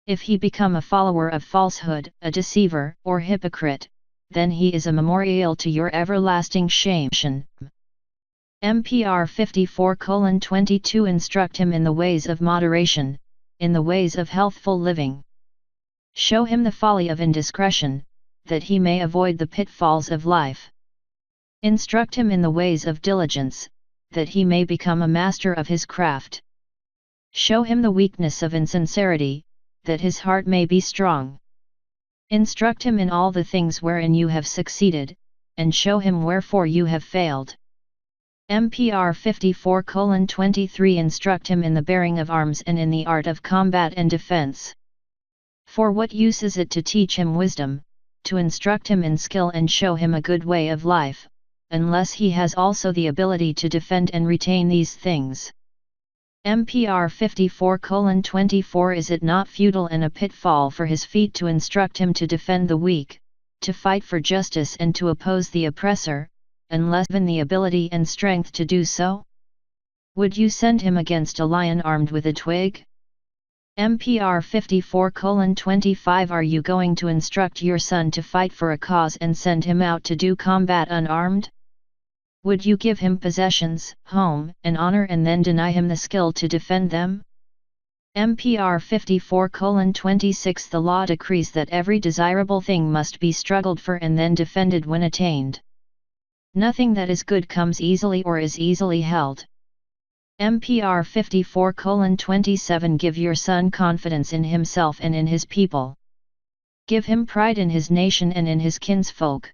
If he become a follower of falsehood, a deceiver, or hypocrite, then he is a memorial to your everlasting shame. MPR 54:22 Instruct him in the ways of moderation, in the ways of healthful living. Show him the folly of indiscretion, that he may avoid the pitfalls of life. Instruct him in the ways of diligence, that he may become a master of his craft. Show him the weakness of insincerity, that his heart may be strong. Instruct him in all the things wherein you have succeeded, and show him wherefore you have failed. MPR 54:23 Instruct him in the bearing of arms and in the art of combat and defense. For what use is it to teach him wisdom, to instruct him in skill and show him a good way of life, unless he has also the ability to defend and retain these things? MPR 54:24 Is it not futile and a pitfall for his feet to instruct him to defend the weak, to fight for justice and to oppose the oppressor, unless given the ability and strength to do so? Would you send him against a lion armed with a twig? MPR 54:25 Are you going to instruct your son to fight for a cause and send him out to do combat unarmed? Would you give him possessions, home, and honor and then deny him the skill to defend them? MPR 54:26 The law decrees that every desirable thing must be struggled for and then defended when attained. Nothing that is good comes easily or is easily held. MPR 54:27 Give your son confidence in himself and in his people. Give him pride in his nation and in his kinsfolk.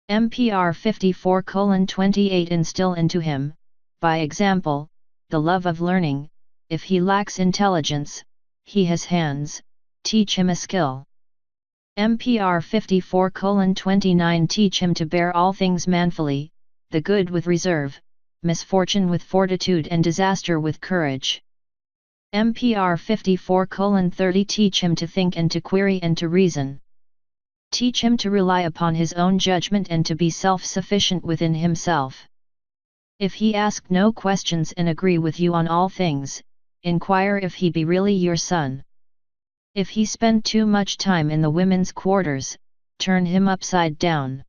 MPR 54:28 Instill into him, by example, the love of learning. If he lacks intelligence, he has hands, teach him a skill. MPR 54:29 Teach him to bear all things manfully, the good with reserve, misfortune with fortitude and disaster with courage. MPR 54:30 Teach him to think and to query and to reason. Teach him to rely upon his own judgment and to be self-sufficient within himself. If he ask no questions and agree with you on all things, inquire if he be really your son. If he spend too much time in the women's quarters, turn him upside down.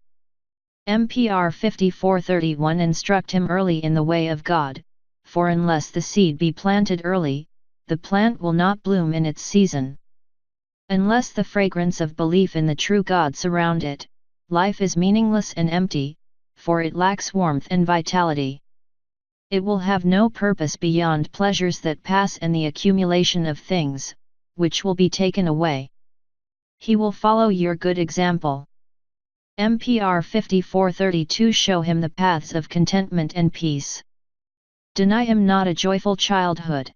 MPR 54:31 Instruct him early in the way of God, for unless the seed be planted early, the plant will not bloom in its season. Unless the fragrance of belief in the true God surround it, life is meaningless and empty, for it lacks warmth and vitality. It will have no purpose beyond pleasures that pass and the accumulation of things, which will be taken away. He will follow your good example. MPR 54:32 Show him the paths of contentment and peace. Deny him not a joyful childhood.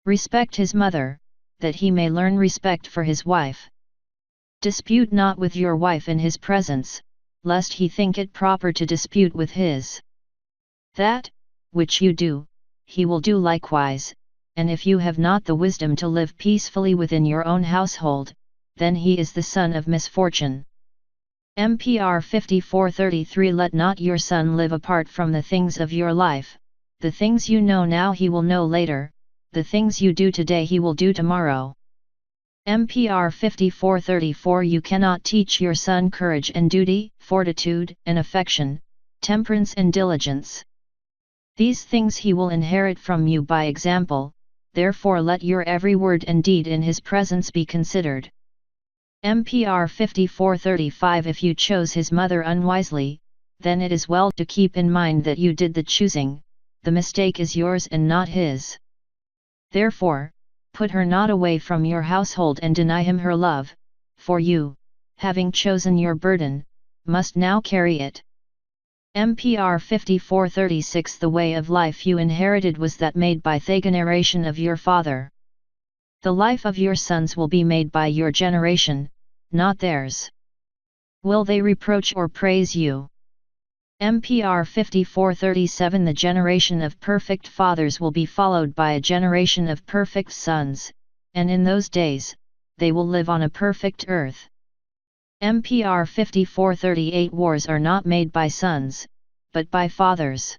Respect his mother, that he may learn respect for his wife. Dispute not with your wife in his presence, lest he think it proper to dispute with his. That, which you do, he will do likewise, and if you have not the wisdom to live peacefully within your own household, then he is the son of misfortune. MPR 54:33 Let not your son live apart from the things of your life, the things you know now he will know later, the things you do today he will do tomorrow. MPR 54:34 You cannot teach your son courage and duty, fortitude and affection, temperance and diligence. These things he will inherit from you by example, therefore let your every word and deed in his presence be considered. MPR 54:35 If you chose his mother unwisely, then it is well to keep in mind that you did the choosing, the mistake is yours and not his. Therefore, put her not away from your household and deny him her love, for you, having chosen your burden, must now carry it. MPR 54:36 The way of life you inherited was that made by the generation of your father. The life of your sons will be made by your generation, not theirs. Will they reproach or praise you? MPR 54:37 The generation of perfect fathers will be followed by a generation of perfect sons, and in those days, they will live on a perfect earth. MPR 54:38 Wars are not made by sons, but by fathers.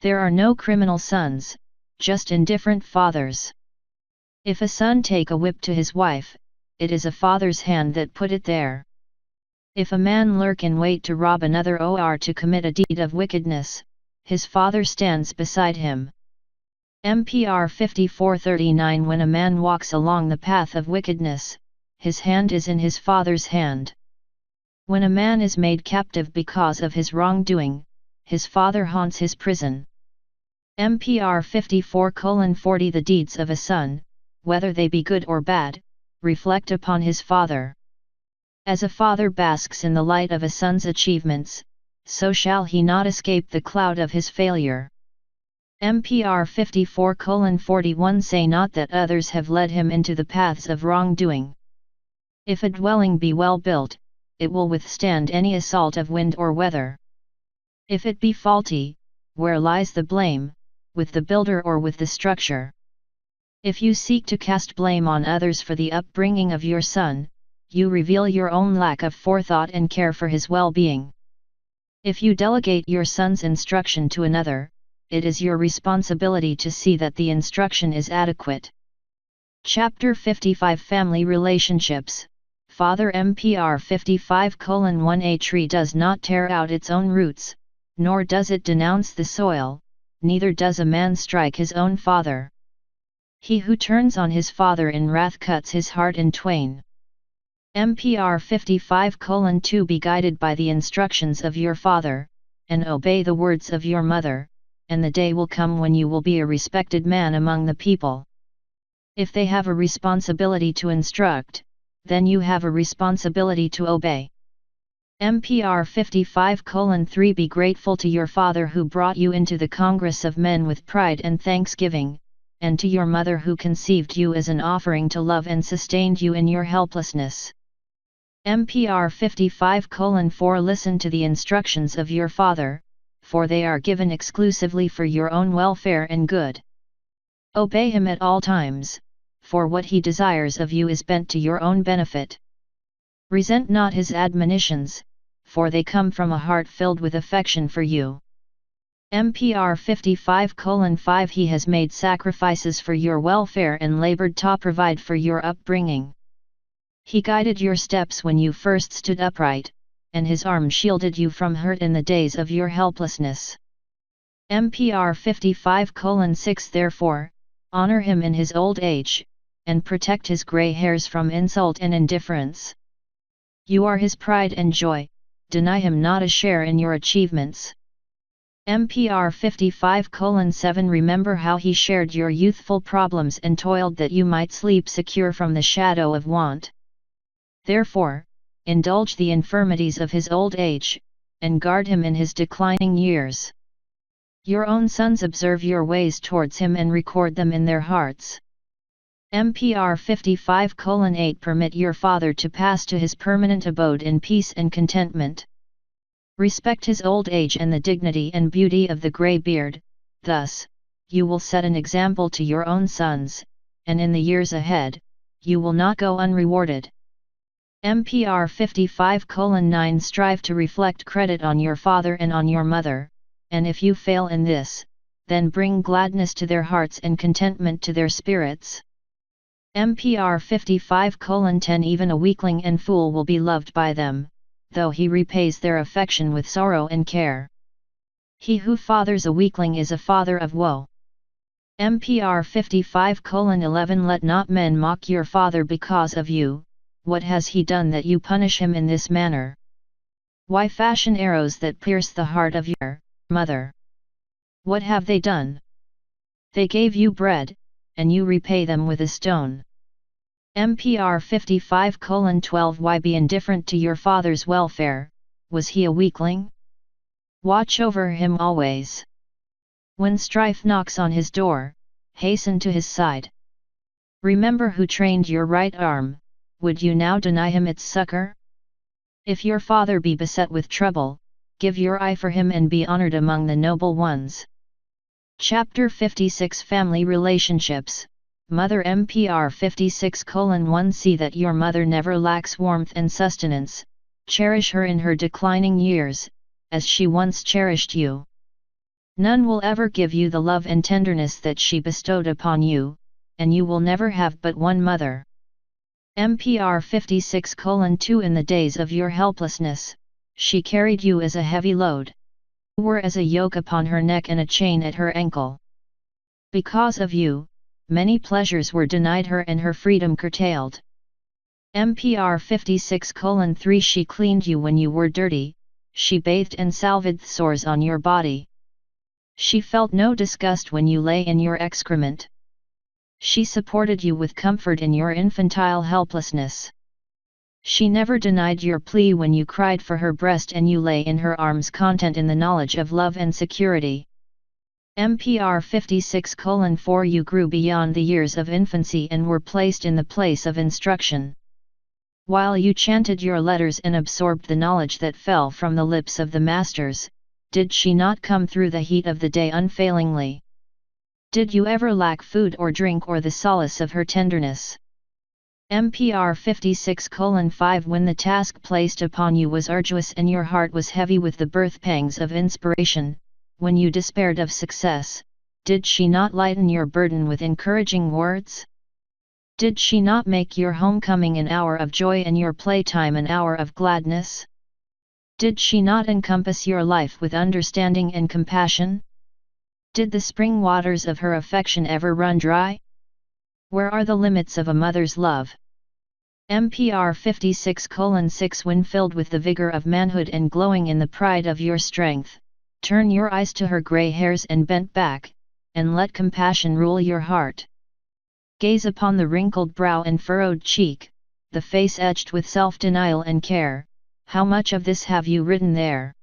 There are no criminal sons, just indifferent fathers. If a son take a whip to his wife, it is a father's hand that put it there. If a man lurk in wait to rob another or to commit a deed of wickedness, his father stands beside him. MPR 54:39 When a man walks along the path of wickedness, his hand is in his father's hand. When a man is made captive because of his wrongdoing, his father haunts his prison. MPR 54:40 The deeds of a son, whether they be good or bad, reflect upon his father. As a father basks in the light of a son's achievements, so shall he not escape the cloud of his failure. MPR 54:41 Say not that others have led him into the paths of wrongdoing. If a dwelling be well built, it will withstand any assault of wind or weather. If it be faulty, where lies the blame, with the builder or with the structure? If you seek to cast blame on others for the upbringing of your son, you reveal your own lack of forethought and care for his well-being. If you delegate your son's instruction to another, it is your responsibility to see that the instruction is adequate. Chapter 55 Family Relationships. Father MPR 55:1 A tree does not tear out its own roots, nor does it denounce the soil, neither does a man strike his own father. He who turns on his father in wrath cuts his heart in twain. MPR 55:2 Be guided by the instructions of your father, and obey the words of your mother, and the day will come when you will be a respected man among the people. If they have a responsibility to instruct, then you have a responsibility to obey. MPR 55:3 Be grateful to your father who brought you into the Congress of men with pride and thanksgiving, and to your mother who conceived you as an offering to love and sustained you in your helplessness. MPR 55:4 Listen to the instructions of your father, for they are given exclusively for your own welfare and good. Obey him at all times, for what he desires of you is bent to your own benefit. Resent not his admonitions, for they come from a heart filled with affection for you. MPR 55:5 He has made sacrifices for your welfare and labored to provide for your upbringing. He guided your steps when you first stood upright, and his arm shielded you from hurt in the days of your helplessness. MPR 55:6 Therefore, honor him in his old age, and protect his gray hairs from insult and indifference. You are his pride and joy, deny him not a share in your achievements. MPR 55:7 Remember how he shared your youthful problems and toiled that you might sleep secure from the shadow of want. Therefore, indulge the infirmities of his old age, and guard him in his declining years. Your own sons observe your ways towards him and record them in their hearts. MPR 55:8 Permit your father to pass to his permanent abode in peace and contentment. Respect his old age and the dignity and beauty of the grey beard, thus, you will set an example to your own sons, and in the years ahead, you will not go unrewarded. MPR 55:9 Strive to reflect credit on your father and on your mother, and if you fail in this, then bring gladness to their hearts and contentment to their spirits. MPR 55:10 Even a weakling and fool will be loved by them, though he repays their affection with sorrow and care. He who fathers a weakling is a father of woe. MPR 55:11 Let not men mock your father because of you. What has he done that you punish him in this manner? Why fashion arrows that pierce the heart of your mother? What have they done? They gave you bread, and you repay them with a stone. MPR 55:12 Why be indifferent to your father's welfare? Was he a weakling? Watch over him always. When strife knocks on his door, hasten to his side. Remember who trained your right arm. Would you now deny him its succor? If your father be beset with trouble, give your eye for him and be honored among the noble ones. Chapter 56 Family Relationships. Mother MPR 56:1 See that your mother never lacks warmth and sustenance, cherish her in her declining years, as she once cherished you. None will ever give you the love and tenderness that she bestowed upon you, and you will never have but one mother. MPR 56:2 In the days of your helplessness, she carried you as a heavy load. You were as a yoke upon her neck and a chain at her ankle. Because of you, many pleasures were denied her and her freedom curtailed. MPR 56:3 She cleaned you when you were dirty, she bathed and salved sores on your body. She felt no disgust when you lay in your excrement. She supported you with comfort in your infantile helplessness. She never denied your plea when you cried for her breast and you lay in her arms content in the knowledge of love and security. MPR 56:4 You grew beyond the years of infancy and were placed in the place of instruction. While you chanted your letters and absorbed the knowledge that fell from the lips of the masters, did she not come through the heat of the day unfailingly? Did you ever lack food or drink or the solace of her tenderness? MPR 56:5 When the task placed upon you was arduous and your heart was heavy with the birth pangs of inspiration, when you despaired of success, did she not lighten your burden with encouraging words? Did she not make your homecoming an hour of joy and your playtime an hour of gladness? Did she not encompass your life with understanding and compassion? Did the spring waters of her affection ever run dry? Where are the limits of a mother's love? MPR 56:6 When filled with the vigor of manhood and glowing in the pride of your strength, turn your eyes to her gray hairs and bent back, and let compassion rule your heart. Gaze upon the wrinkled brow and furrowed cheek, the face etched with self-denial and care, how much of this have you written there?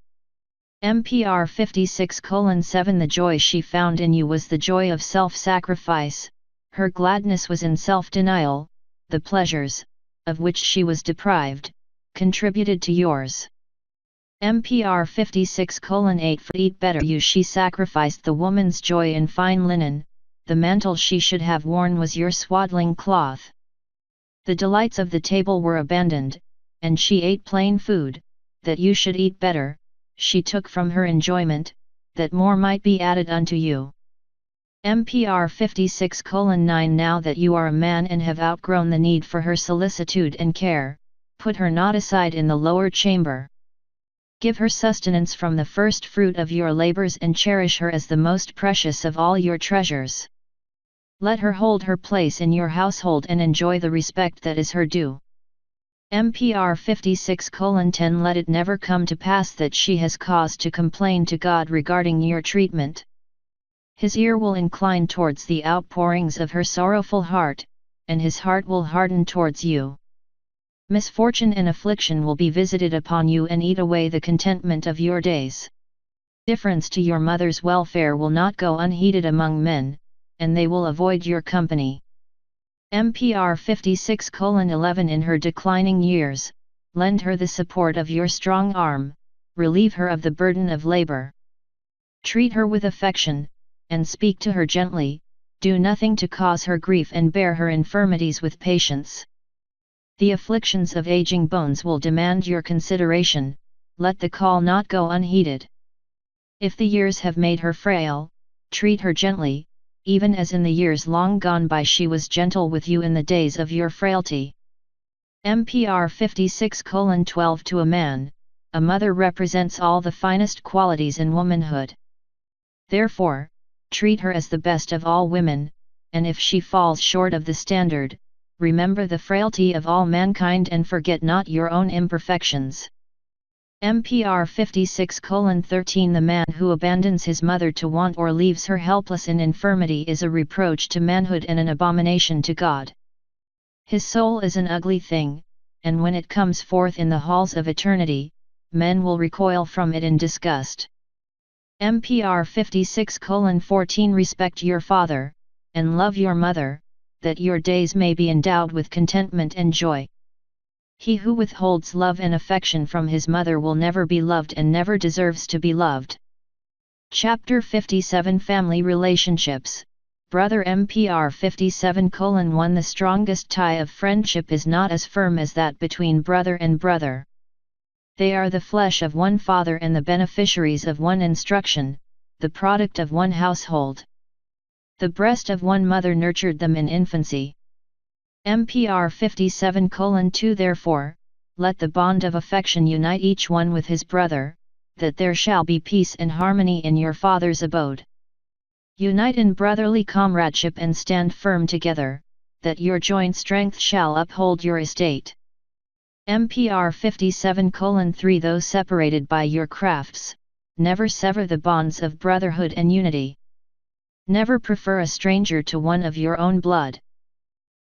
MPR 56:7 The joy she found in you was the joy of self-sacrifice, her gladness was in self-denial, the pleasures, of which she was deprived, contributed to yours. MPR 56:8 For eat better you she sacrificed the woman's joy in fine linen, the mantle she should have worn was your swaddling cloth. The delights of the table were abandoned, and she ate plain food, that you should eat better, she took from her enjoyment, that more might be added unto you. MPR 56:9 Now that you are a man and have outgrown the need for her solicitude and care, put her not aside in the lower chamber. Give her sustenance from the first fruit of your labors and cherish her as the most precious of all your treasures. Let her hold her place in your household and enjoy the respect that is her due. MPR 56:10 Let it never come to pass that she has cause to complain to God regarding your treatment. His ear will incline towards the outpourings of her sorrowful heart, and his heart will harden towards you. Misfortune and affliction will be visited upon you and eat away the contentment of your days. Indifference to your mother's welfare will not go unheeded among men, and they will avoid your company. MPR 56:11 In her declining years, lend her the support of your strong arm, relieve her of the burden of labor. Treat her with affection, and speak to her gently, do nothing to cause her grief and bear her infirmities with patience. The afflictions of aging bones will demand your consideration, let the call not go unheeded. If the years have made her frail, treat her gently, even as in the years long gone by she was gentle with you in the days of your frailty. MPR 56:12 To a man, a mother represents all the finest qualities in womanhood. Therefore, treat her as the best of all women, and if she falls short of the standard, remember the frailty of all mankind and forget not your own imperfections. MPR 56:13 The man who abandons his mother to want or leaves her helpless in infirmity is a reproach to manhood and an abomination to God. His soul is an ugly thing, and when it comes forth in the halls of eternity, men will recoil from it in disgust. MPR 56:14 Respect your father, and love your mother, that your days may be endowed with contentment and joy. He who withholds love and affection from his mother will never be loved and never deserves to be loved. Chapter 57 Family Relationships. Brother MPR 57:1 The strongest tie of friendship is not as firm as that between brother and brother. They are the flesh of one father and the beneficiaries of one instruction, the product of one household. The breast of one mother nurtured them in infancy. MPR 57:2 Therefore, let the bond of affection unite each one with his brother, that there shall be peace and harmony in your father's abode. Unite in brotherly comradeship and stand firm together, that your joint strength shall uphold your estate. MPR 57:3 Though separated by your crafts, never sever the bonds of brotherhood and unity. Never prefer a stranger to one of your own blood.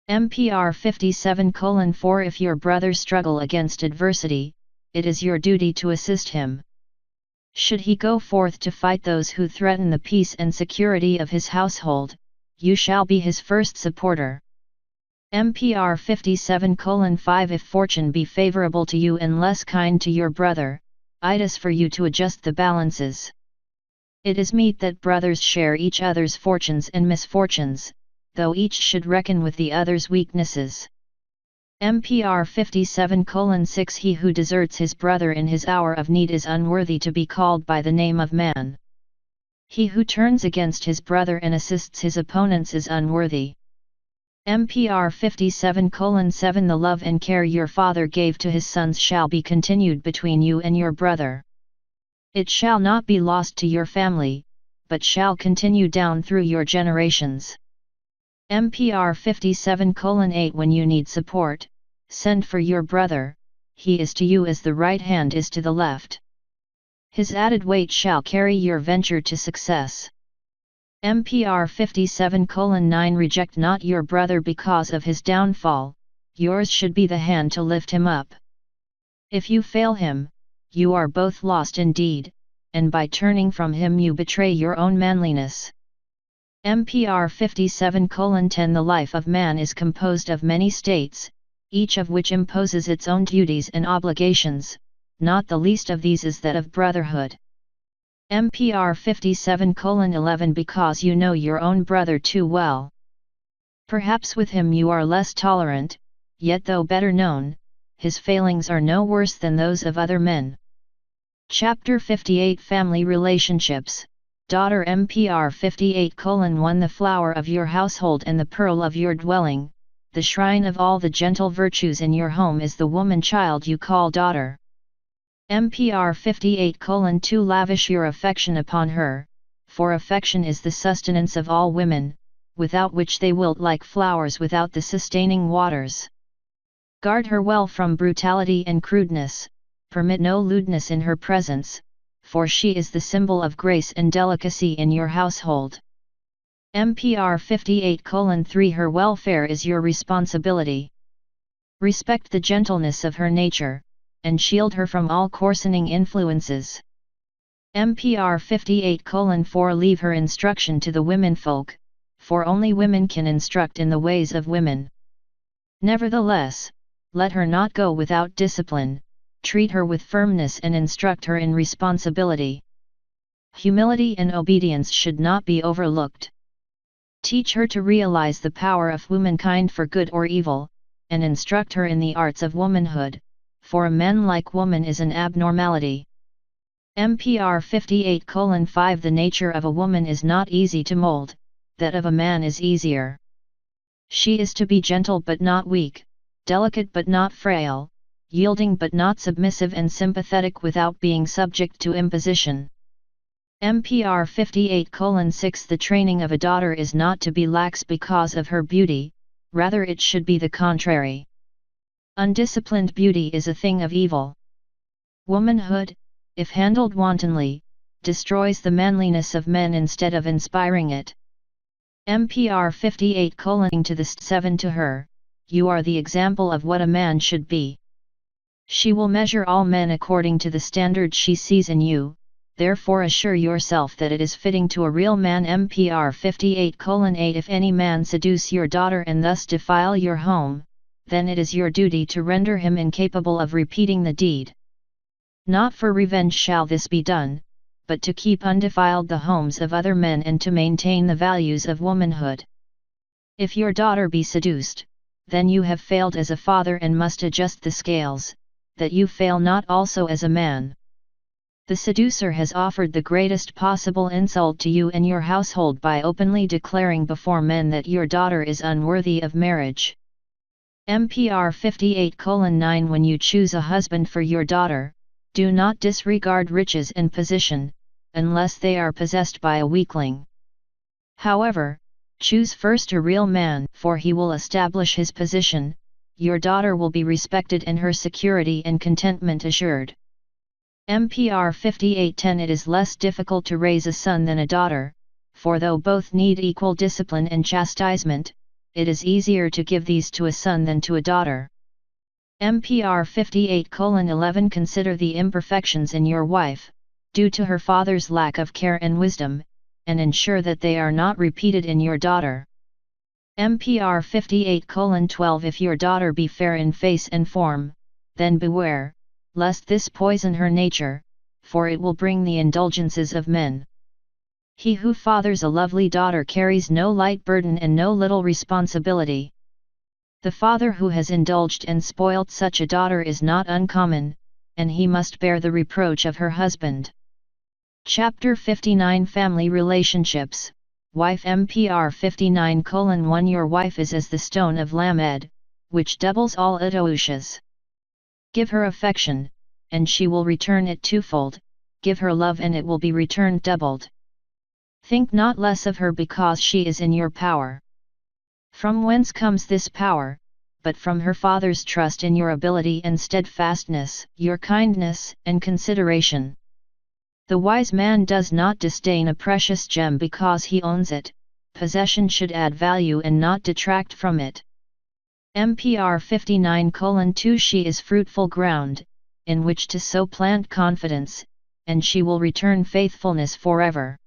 MPR 57:4 If your brother struggle against adversity, it is your duty to assist him. Should he go forth to fight those who threaten the peace and security of his household, you shall be his first supporter. MPR 57:5 If fortune be favorable to you and less kind to your brother, it is for you to adjust the balances. It is meet that brothers share each other's fortunes and misfortunes, though each should reckon with the other's weaknesses. MPR 57:6 He who deserts his brother in his hour of need is unworthy to be called by the name of man. He who turns against his brother and assists his opponents is unworthy. MPR 57:7 The love and care your father gave to his sons shall be continued between you and your brother. It shall not be lost to your family, but shall continue down through your generations. MPR 57:8 When you need support, send for your brother, he is to you as the right hand is to the left. His added weight shall carry your venture to success. MPR 57:9 Reject not your brother because of his downfall, yours should be the hand to lift him up. If you fail him, you are both lost indeed, and by turning from him you betray your own manliness. MPR 57:10 The life of man is composed of many states, each of which imposes its own duties and obligations, not the least of these is that of brotherhood. MPR 57:11 Because you know your own brother too well. Perhaps with him you are less tolerant, yet though better known, his failings are no worse than those of other men. Chapter 58 Family Relationships. Daughter MPR 58:1 The flower of your household and the pearl of your dwelling, the shrine of all the gentle virtues in your home is the woman-child you call daughter. MPR 58:2 Lavish your affection upon her, for affection is the sustenance of all women, without which they wilt like flowers without the sustaining waters. Guard her well from brutality and crudeness, permit no lewdness in her presence, for she is the symbol of grace and delicacy in your household. MPR 58:3 Her welfare is your responsibility. Respect the gentleness of her nature, and shield her from all coarsening influences. MPR 58:4 Leave her instruction to the womenfolk, for only women can instruct in the ways of women. Nevertheless, let her not go without discipline, treat her with firmness and instruct her in responsibility. Humility and obedience should not be overlooked. Teach her to realize the power of womankind for good or evil, and instruct her in the arts of womanhood, for a man-like woman is an abnormality. MPR 58:5 The nature of a woman is not easy to mold, that of a man is easier. She is to be gentle but not weak, delicate but not frail, yielding but not submissive and sympathetic without being subject to imposition. MPR 58:6 The training of a daughter is not to be lax because of her beauty, rather it should be the contrary. Undisciplined beauty is a thing of evil. Womanhood, if handled wantonly, destroys the manliness of men instead of inspiring it. MPR 58:7 To her, you are the example of what a man should be. She will measure all men according to the standard she sees in you, therefore assure yourself that it is fitting to a real man. MPR 58:8 If any man seduce your daughter and thus defile your home, then it is your duty to render him incapable of repeating the deed. Not for revenge shall this be done, but to keep undefiled the homes of other men and to maintain the values of womanhood. If your daughter be seduced, then you have failed as a father and must adjust the scales, that you fail not also as a man. The seducer has offered the greatest possible insult to you and your household by openly declaring before men that your daughter is unworthy of marriage. MPR 58:9 When you choose a husband for your daughter, do not disregard riches and position, unless they are possessed by a weakling. However, choose first a real man, for he will establish his position, your daughter will be respected and her security and contentment assured. MPR 58:10 It is less difficult to raise a son than a daughter, for though both need equal discipline and chastisement, it is easier to give these to a son than to a daughter. MPR 58:11 Consider the imperfections in your wife, due to her father's lack of care and wisdom, and ensure that they are not repeated in your daughter. MPR 58:12 If your daughter be fair in face and form, then beware, lest this poison her nature, for it will bring the indulgences of men. He who fathers a lovely daughter carries no light burden and no little responsibility. The father who has indulged and spoilt such a daughter is not uncommon, and he must bear the reproach of her husband. Chapter 59 Family Relationships. Wife MPR 59:1 Your wife is as the stone of Lamed, which doubles all Itoushes. Give her affection, and she will return it twofold, give her love and it will be returned doubled. Think not less of her because she is in your power. From whence comes this power, but from her father's trust in your ability and steadfastness, your kindness and consideration. The wise man does not disdain a precious gem because he owns it, possession should add value and not detract from it. MPR 59:2 She is fruitful ground, in which to sow plant confidence, and she will return faithfulness forever.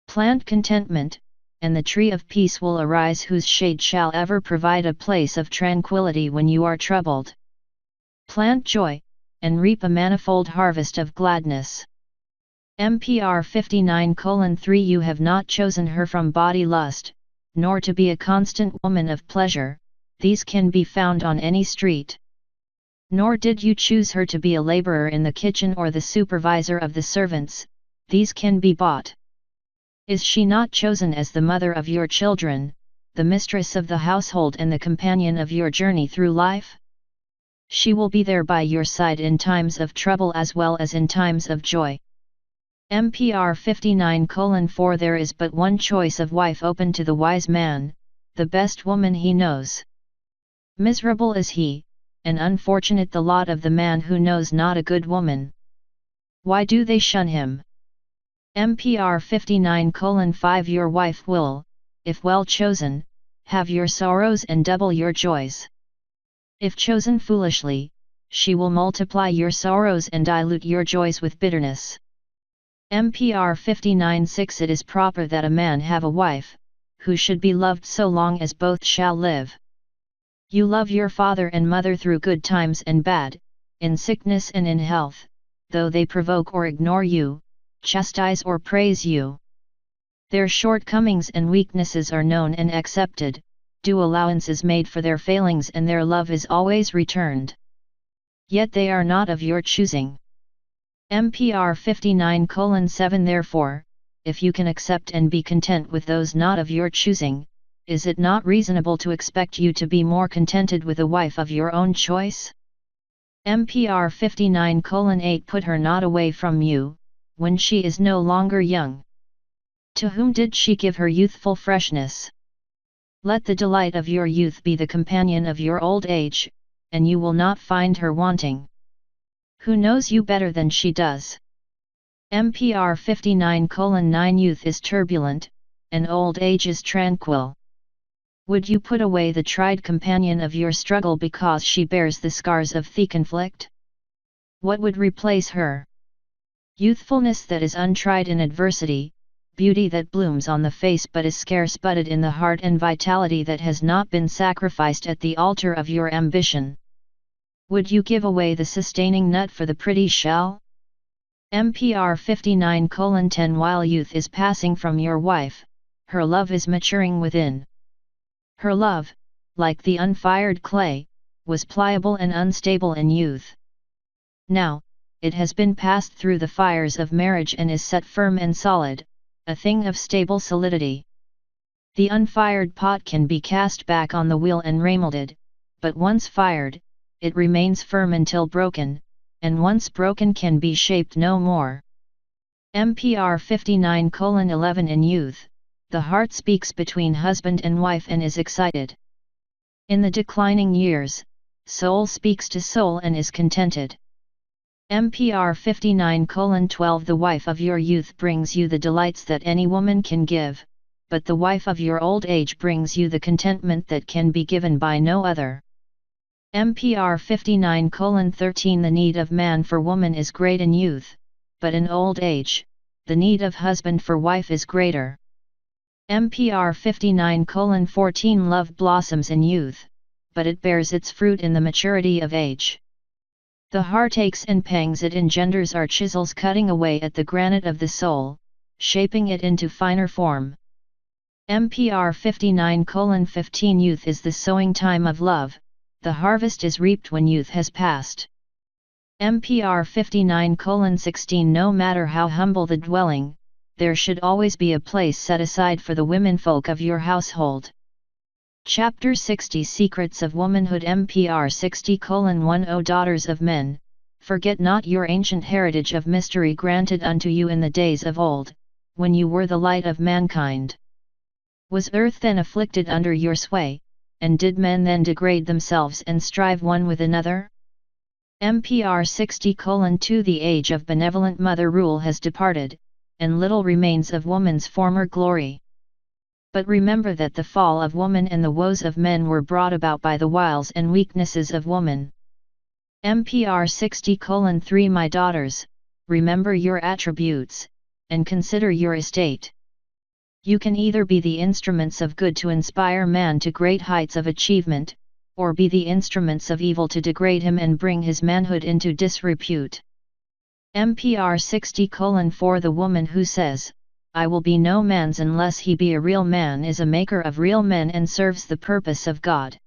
Plant contentment, and the tree of peace will arise whose shade shall ever provide a place of tranquility when you are troubled. Plant joy, and reap a manifold harvest of gladness. MPR 59:3 You have not chosen her from body lust, nor to be a constant woman of pleasure, these can be found on any street. Nor did you choose her to be a laborer in the kitchen or the supervisor of the servants, these can be bought. Is she not chosen as the mother of your children, the mistress of the household and the companion of your journey through life? She will be there by your side in times of trouble as well as in times of joy. MPR 59:4 There is but one choice of wife open to the wise man, the best woman he knows. Miserable is he, and unfortunate the lot of the man who knows not a good woman. Why do they shun him? MPR 59:5 Your wife will, if well chosen, have your sorrows and double your joys. If chosen foolishly, she will multiply your sorrows and dilute your joys with bitterness. MPR 59:6 It is proper that a man have a wife, who should be loved so long as both shall live. You love your father and mother through good times and bad, in sickness and in health, though they provoke or ignore you, chastise or praise you. Their shortcomings and weaknesses are known and accepted, due allowance is made for their failings and their love is always returned. Yet they are not of your choosing. MPR 59:7 Therefore, if you can accept and be content with those not of your choosing, is it not reasonable to expect you to be more contented with a wife of your own choice? MPR 59:8 Put her not away from you, when she is no longer young. To whom did she give her youthful freshness? Let the delight of your youth be the companion of your old age, and you will not find her wanting. Who knows you better than she does? MPR 59:9 Youth is turbulent, and old age is tranquil. Would you put away the tried companion of your struggle because she bears the scars of the conflict? What would replace her? Youthfulness that is untried in adversity, beauty that blooms on the face but is scarce budded in the heart, and vitality that has not been sacrificed at the altar of your ambition. Would you give away the sustaining nut for the pretty shell? MPR 59:10 While youth is passing from your wife, her love is maturing within. Her love, like the unfired clay, was pliable and unstable in youth. Now, it has been passed through the fires of marriage and is set firm and solid, a thing of stable solidity. The unfired pot can be cast back on the wheel and remolded, but once fired, it remains firm until broken, and once broken can be shaped no more. MPR 59:11 In youth, the heart speaks between husband and wife and is excited. In the declining years, soul speaks to soul and is contented. MPR 59:12 The wife of your youth brings you the delights that any woman can give, but the wife of your old age brings you the contentment that can be given by no other. MPR 59:13 The need of man for woman is great in youth, but in old age, the need of husband for wife is greater. MPR 59:14 Love blossoms in youth, but it bears its fruit in the maturity of age. The heartaches and pangs it engenders are chisels cutting away at the granite of the soul, shaping it into finer form. MPR 59:15 Youth is the sowing time of love, the harvest is reaped when youth has passed. MPR 59:16 No matter how humble the dwelling, there should always be a place set aside for the womenfolk of your household. Chapter 60 Secrets of Womanhood MPR 60:10 Daughters of men, forget not your ancient heritage of mystery granted unto you in the days of old, when you were the light of mankind. Was earth then afflicted under your sway, and did men then degrade themselves and strive one with another? MPR 60:2 The age of benevolent mother rule has departed, and little remains of woman's former glory. But remember that the fall of woman and the woes of men were brought about by the wiles and weaknesses of woman. MPR 60:3 My daughters, remember your attributes, and consider your estate. You can either be the instruments of good to inspire man to great heights of achievement, or be the instruments of evil to degrade him and bring his manhood into disrepute. MPR 60:4 The woman who says, I will be no man's unless he be a real man is a maker of real men and serves the purpose of God.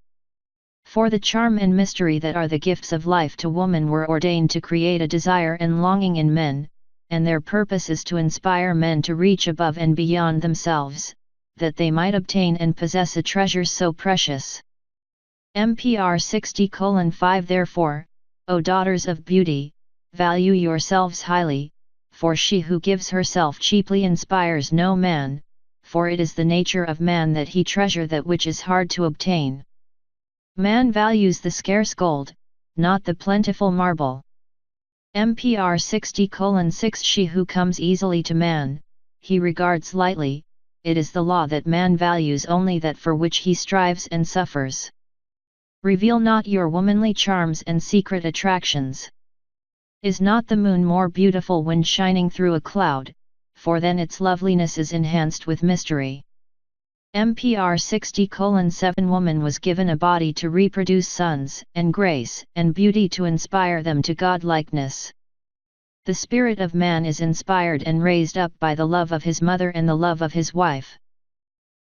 For the charm and mystery that are the gifts of life to woman were ordained to create a desire and longing in men, and their purpose is to inspire men to reach above and beyond themselves, that they might obtain and possess a treasure so precious. MPR 60:5 Therefore, O daughters of beauty, value yourselves highly, for she who gives herself cheaply inspires no man, for it is the nature of man that he treasure that which is hard to obtain. Man values the scarce gold, not the plentiful marble. MPR 60:6 She who comes easily to man, he regards lightly, it is the law that man values only that for which he strives and suffers. Reveal not your womanly charms and secret attractions. Is not the moon more beautiful when shining through a cloud, for then its loveliness is enhanced with mystery. MPR 60:7 Woman was given a body to reproduce sons, and grace and beauty to inspire them to godlikeness. The spirit of man is inspired and raised up by the love of his mother and the love of his wife.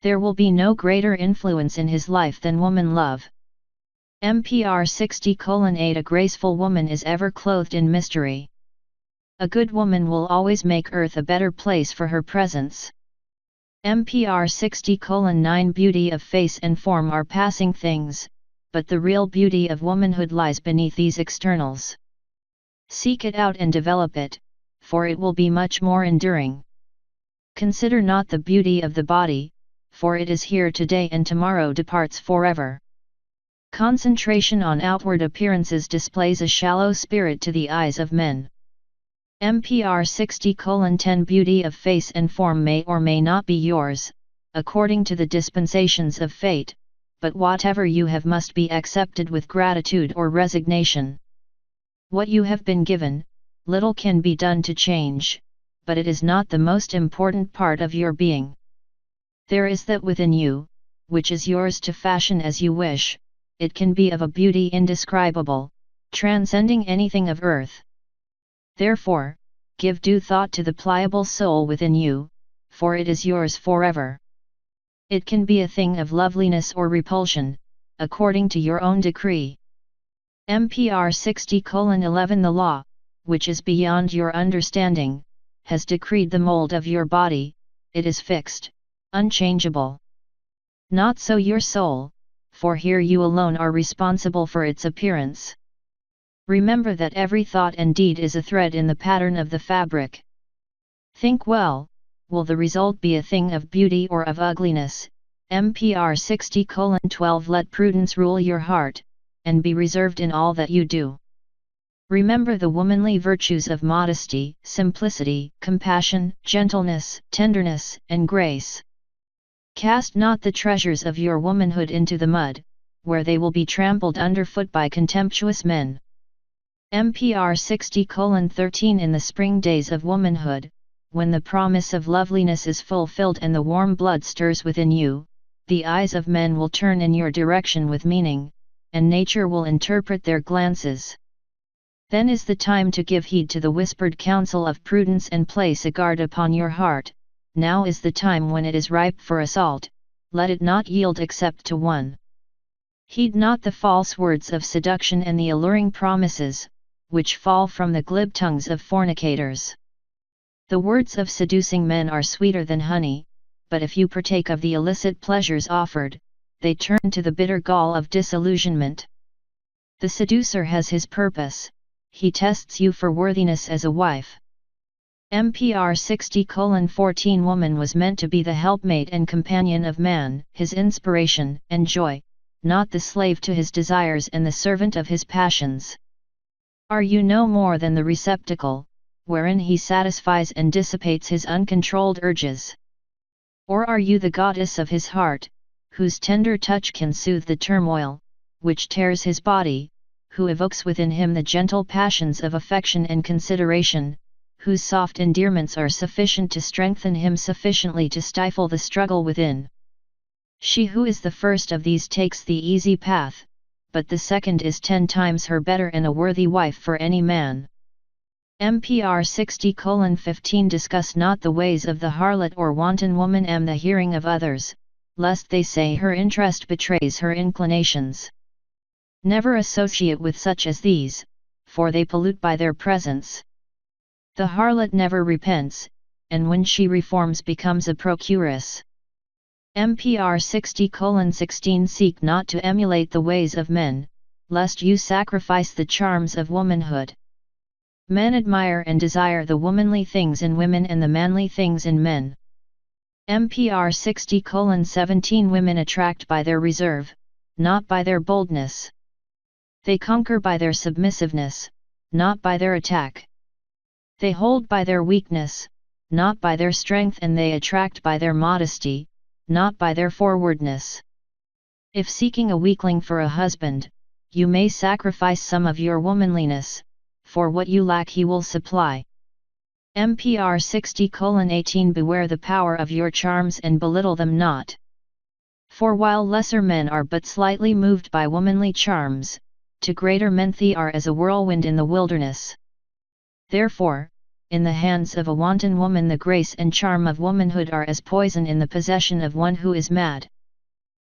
There will be no greater influence in his life than woman love. MPR 60:8 A graceful woman is ever clothed in mystery. A good woman will always make earth a better place for her presence. MPR 60:9 Beauty of face and form are passing things, but the real beauty of womanhood lies beneath these externals. Seek it out and develop it, for it will be much more enduring. Consider not the beauty of the body, for it is here today and tomorrow departs forever. Concentration on outward appearances displays a shallow spirit to the eyes of men. MPR 60:10 Beauty of face and form may or may not be yours, according to the dispensations of fate, but whatever you have must be accepted with gratitude or resignation. What you have been given, little can be done to change, but it is not the most important part of your being. There is that within you, which is yours to fashion as you wish. It can be of a beauty indescribable, transcending anything of earth. Therefore, give due thought to the pliable soul within you, for it is yours forever. It can be a thing of loveliness or repulsion, according to your own decree. MPR 60:11 The law, which is beyond your understanding, has decreed the mold of your body, it is fixed, unchangeable. Not so your soul, for here you alone are responsible for its appearance. Remember that every thought and deed is a thread in the pattern of the fabric. Think well, will the result be a thing of beauty or of ugliness? MPR 60:12 Let prudence rule your heart, and be reserved in all that you do. Remember the womanly virtues of modesty, simplicity, compassion, gentleness, tenderness, and grace. Cast not the treasures of your womanhood into the mud, where they will be trampled underfoot by contemptuous men. MPR 60:13 In the spring days of womanhood, when the promise of loveliness is fulfilled and the warm blood stirs within you, the eyes of men will turn in your direction with meaning, and nature will interpret their glances. Then is the time to give heed to the whispered counsel of prudence and place a guard upon your heart. Now is the time when it is ripe for assault, let it not yield except to one. Heed not the false words of seduction and the alluring promises, which fall from the glib tongues of fornicators. The words of seducing men are sweeter than honey, but if you partake of the illicit pleasures offered, they turn to the bitter gall of disillusionment. The seducer has his purpose, he tests you for worthiness as a wife. MPR 60:14 Woman was meant to be the helpmate and companion of man, his inspiration and joy, not the slave to his desires and the servant of his passions. Are you no more than the receptacle, wherein he satisfies and dissipates his uncontrolled urges? Or are you the goddess of his heart, whose tender touch can soothe the turmoil, which tears his body, who evokes within him the gentle passions of affection and consideration, whose soft endearments are sufficient to strengthen him sufficiently to stifle the struggle within? She who is the first of these takes the easy path, but the second is 10 times her better and a worthy wife for any man. MPR 60:15 Discuss not the ways of the harlot or wanton woman the hearing of others, lest they say her interest betrays her inclinations. Never associate with such as these, for they pollute by their presence. The harlot never repents, and when she reforms becomes a procuress. MPR 60:16 Seek not to emulate the ways of men, lest you sacrifice the charms of womanhood. Men admire and desire the womanly things in women and the manly things in men. MPR 60:17 Women attract by their reserve, not by their boldness. They conquer by their submissiveness, not by their attack. They hold by their weakness, not by their strength, and they attract by their modesty, not by their forwardness. If seeking a weakling for a husband, you may sacrifice some of your womanliness, for what you lack he will supply. MPR 60:18 Beware the power of your charms and belittle them not. For while lesser men are but slightly moved by womanly charms, to greater men they are as a whirlwind in the wilderness. Therefore, in the hands of a wanton woman the grace and charm of womanhood are as poison in the possession of one who is mad.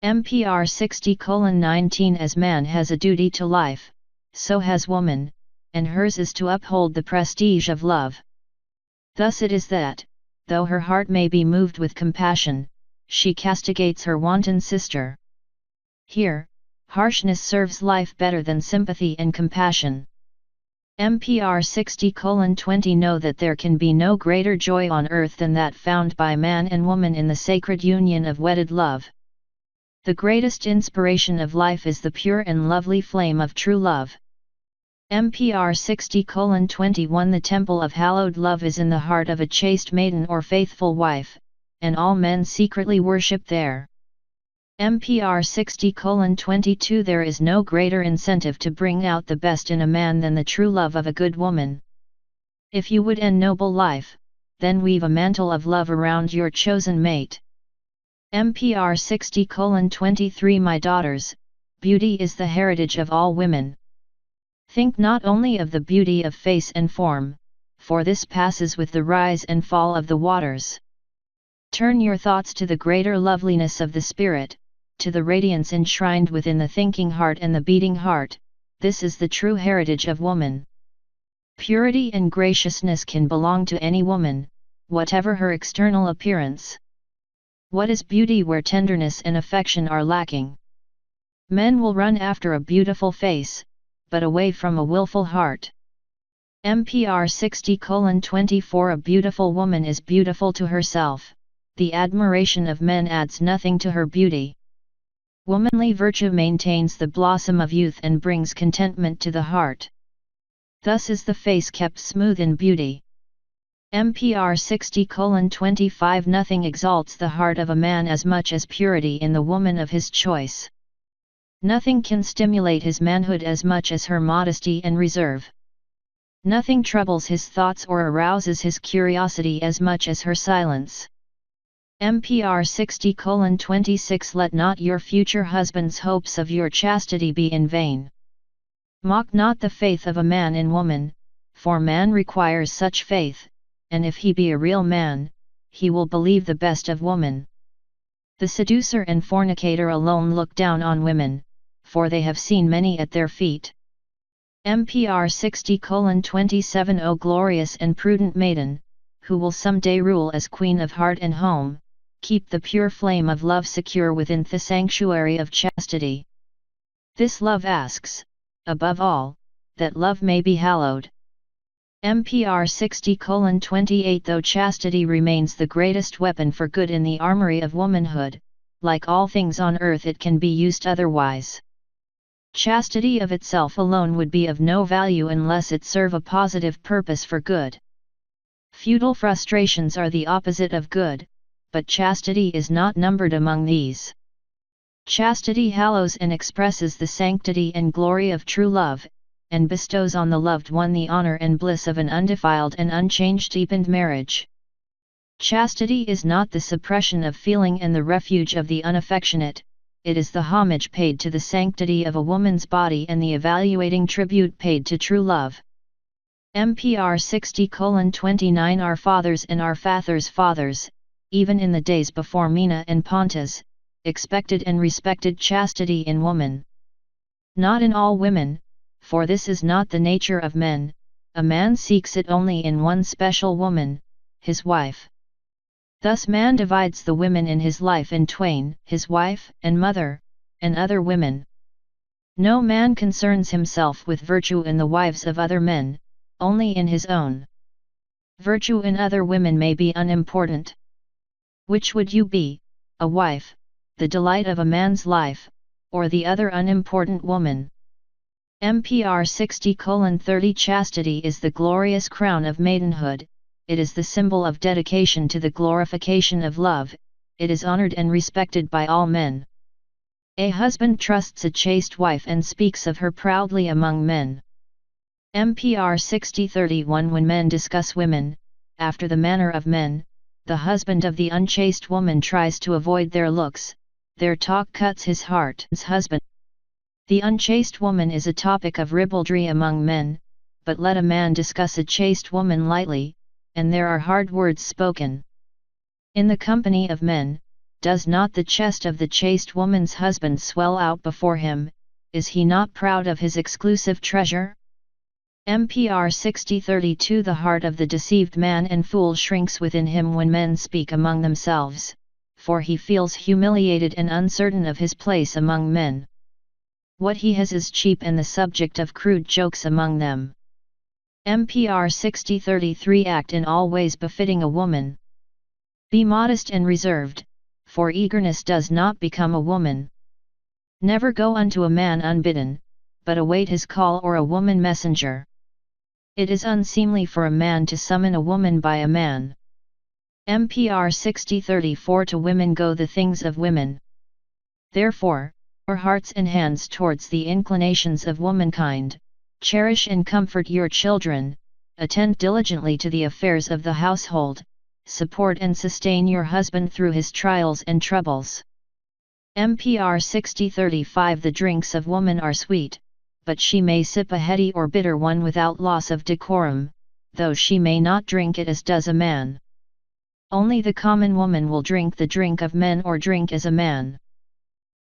MPR 60:19 As man has a duty to life, so has woman, and hers is to uphold the prestige of love. Thus it is that, though her heart may be moved with compassion, she castigates her wanton sister. Here, harshness serves life better than sympathy and compassion. MPR 60:20 Know that there can be no greater joy on earth than that found by man and woman in the sacred union of wedded love. The greatest inspiration of life is the pure and lovely flame of true love. MPR 60:21 The temple of hallowed love is in the heart of a chaste maiden or faithful wife, and all men secretly worship there. MPR 60:22 There is no greater incentive to bring out the best in a man than the true love of a good woman. If you would end noble life, then weave a mantle of love around your chosen mate. MPR 60:23 My daughters, beauty is the heritage of all women. Think not only of the beauty of face and form, for this passes with the rise and fall of the waters. Turn your thoughts to the greater loveliness of the spirit, to the radiance enshrined within the thinking heart and the beating heart. This is the true heritage of woman. Purity and graciousness can belong to any woman, whatever her external appearance. What is beauty where tenderness and affection are lacking? Men will run after a beautiful face, but away from a willful heart. MPR 60:24 A beautiful woman is beautiful to herself, the admiration of men adds nothing to her beauty. Womanly virtue maintains the blossom of youth and brings contentment to the heart. Thus is the face kept smooth in beauty. MPR 60:25 Nothing exalts the heart of a man as much as purity in the woman of his choice. Nothing can stimulate his manhood as much as her modesty and reserve. Nothing troubles his thoughts or arouses his curiosity as much as her silence. MPR 60:26 Let not your future husband's hopes of your chastity be in vain. Mock not the faith of a man in woman, for man requires such faith, and if he be a real man, he will believe the best of woman. The seducer and fornicator alone look down on women, for they have seen many at their feet. MPR 60:27 O glorious and prudent maiden, who will someday rule as queen of heart and home, keep the pure flame of love secure within the sanctuary of chastity. This love asks, above all, that love may be hallowed. MPR 60:28 Though chastity remains the greatest weapon for good in the armory of womanhood, like all things on earth it can be used otherwise. Chastity of itself alone would be of no value unless it serve a positive purpose for good. Futile frustrations are the opposite of good, but chastity is not numbered among these. Chastity hallows and expresses the sanctity and glory of true love, and bestows on the loved one the honor and bliss of an undefiled and unchanged deepened marriage. Chastity is not the suppression of feeling and the refuge of the unaffectionate, it is the homage paid to the sanctity of a woman's body and the evaluating tribute paid to true love. MPR 60:29 Our fathers and our fathers' fathers, even in the days before Mina and Pontus, expected and respected chastity in woman. Not in all women, for this is not the nature of men, a man seeks it only in one special woman, his wife. Thus man divides the women in his life in twain, his wife and mother, and other women. No man concerns himself with virtue in the wives of other men, only in his own. Virtue in other women may be unimportant. Which would you be, a wife, the delight of a man's life, or the other unimportant woman? MPR 60:30 Chastity is the glorious crown of maidenhood, it is the symbol of dedication to the glorification of love, it is honored and respected by all men. A husband trusts a chaste wife and speaks of her proudly among men. MPR 60:31 When men discuss women, after the manner of men, the husband of the unchaste woman tries to avoid their looks, their talk cuts his heart. Husband. The unchaste woman is a topic of ribaldry among men, but let a man discuss a chaste woman lightly, and there are hard words spoken. In the company of men, does not the chest of the chaste woman's husband swell out before him, is he not proud of his exclusive treasure? MPR 60:32 The heart of the deceived man and fool shrinks within him when men speak among themselves, for he feels humiliated and uncertain of his place among men. What he has is cheap and the subject of crude jokes among them. MPR 60:33 Act in all ways befitting a woman. Be modest and reserved, for eagerness does not become a woman. Never go unto a man unbidden, but await his call or a woman messenger. It is unseemly for a man to summon a woman by a man. MPR 60:34 To women go the things of women. Therefore, your hearts and hands towards the inclinations of womankind, cherish and comfort your children, attend diligently to the affairs of the household, support and sustain your husband through his trials and troubles. MPR 60:35 The drinks of woman are sweet, but she may sip a heady or bitter one without loss of decorum, though she may not drink it as does a man. Only the common woman will drink the drink of men or drink as a man.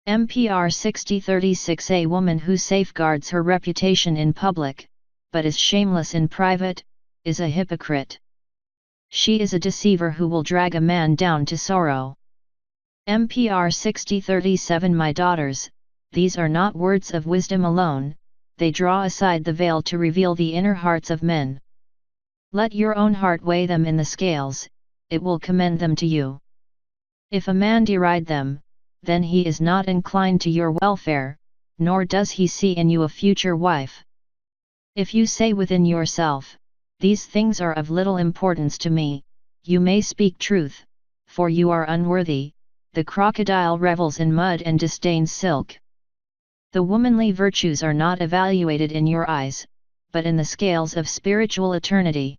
MPR 60:36 A woman who safeguards her reputation in public, but is shameless in private, is a hypocrite. She is a deceiver who will drag a man down to sorrow. MPR 60:37 My daughters, these are not words of wisdom alone, they draw aside the veil to reveal the inner hearts of men. Let your own heart weigh them in the scales, it will commend them to you. If a man deride them, then he is not inclined to your welfare, nor does he see in you a future wife. If you say within yourself, these things are of little importance to me, you may speak truth, for you are unworthy. The crocodile revels in mud and disdains silk. The womanly virtues are not evaluated in your eyes, but in the scales of spiritual eternity.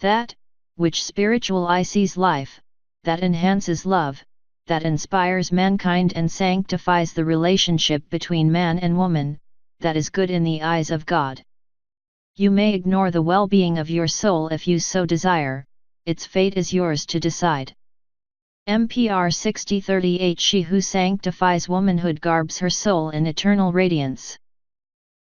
That, which spiritual eye sees life, that enhances love, that inspires mankind and sanctifies the relationship between man and woman, that is good in the eyes of God. You may ignore the well-being of your soul if you so desire, its fate is yours to decide. MPR 60:38 She who sanctifies womanhood garbs her soul in eternal radiance.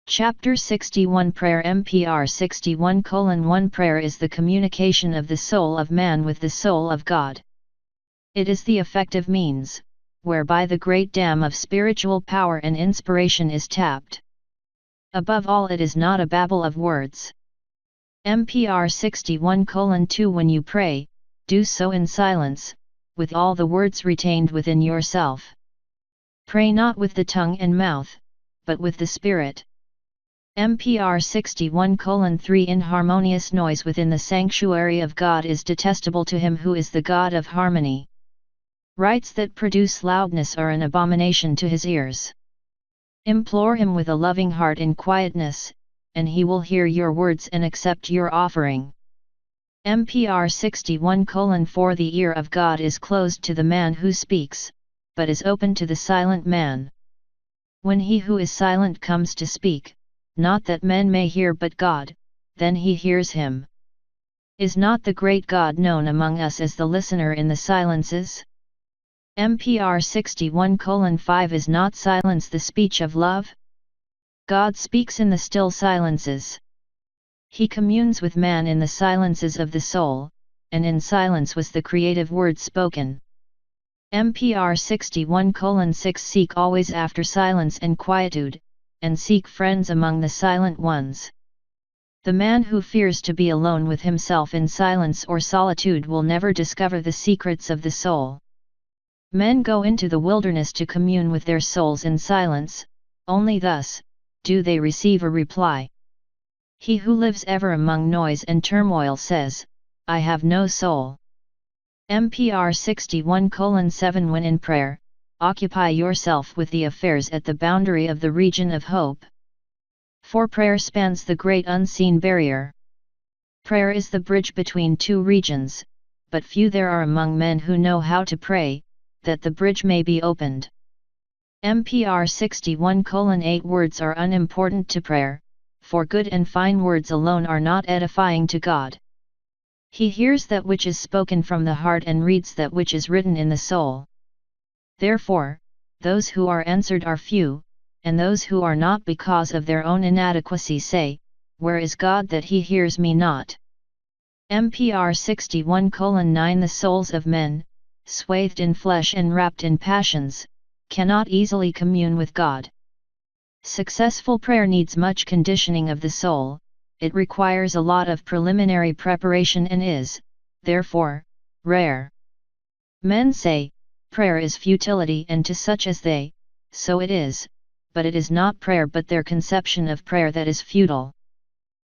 Chapter 61 Prayer MPR 61:1 Prayer is the communication of the soul of man with the soul of God. It is the effective means, whereby the great dam of spiritual power and inspiration is tapped. Above all, it is not a babble of words. MPR 61:2 When you pray, do so in silence, with all the words retained within yourself. Pray not with the tongue and mouth, but with the spirit. MPR 61:3 Inharmonious noise within the sanctuary of God is detestable to him who is the God of harmony. Rites that produce loudness are an abomination to his ears. Implore him with a loving heart in quietness, and he will hear your words and accept your offering. MPR 61:4 The ear of God is closed to the man who speaks, but is open to the silent man. When he who is silent comes to speak, not that men may hear but God, then he hears him. Is not the great God known among us as the listener in the silences? MPR 61:5 Is not silence the speech of love? God speaks in the still silences. He communes with man in the silences of the soul, and in silence was the creative word spoken. MPR 61:6 Seek always after silence and quietude, and seek friends among the silent ones. The man who fears to be alone with himself in silence or solitude will never discover the secrets of the soul. Men go into the wilderness to commune with their souls in silence, only thus do they receive a reply. He who lives ever among noise and turmoil says, I have no soul. MPR 61:7 When in prayer, occupy yourself with the affairs at the boundary of the region of hope. For prayer spans the great unseen barrier. Prayer is the bridge between two regions, but few there are among men who know how to pray, that the bridge may be opened. MPR 61:8 Words are unimportant to prayer, for good and fine words alone are not edifying to God. He hears that which is spoken from the heart and reads that which is written in the soul. Therefore, those who are answered are few, and those who are not because of their own inadequacy say, Where is God that he hears me not? MPR 61:9 The souls of men, swathed in flesh and wrapped in passions, cannot easily commune with God. Successful prayer needs much conditioning of the soul, it requires a lot of preliminary preparation and is, therefore, rare. Men say, prayer is futility, and to such as they, so it is, but it is not prayer but their conception of prayer that is futile.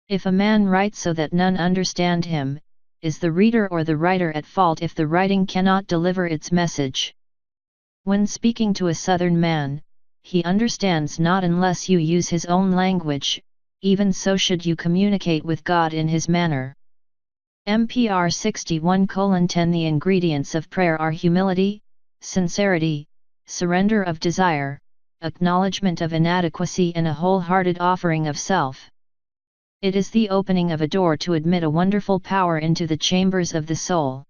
If a man writes so that none understand him, is the reader or the writer at fault if the writing cannot deliver its message? When speaking to a southern man, he understands not unless you use his own language, even so should you communicate with God in his manner. MPR 61:10 The ingredients of prayer are humility, sincerity, surrender of desire, acknowledgement of inadequacy and a wholehearted offering of self. It is the opening of a door to admit a wonderful power into the chambers of the soul.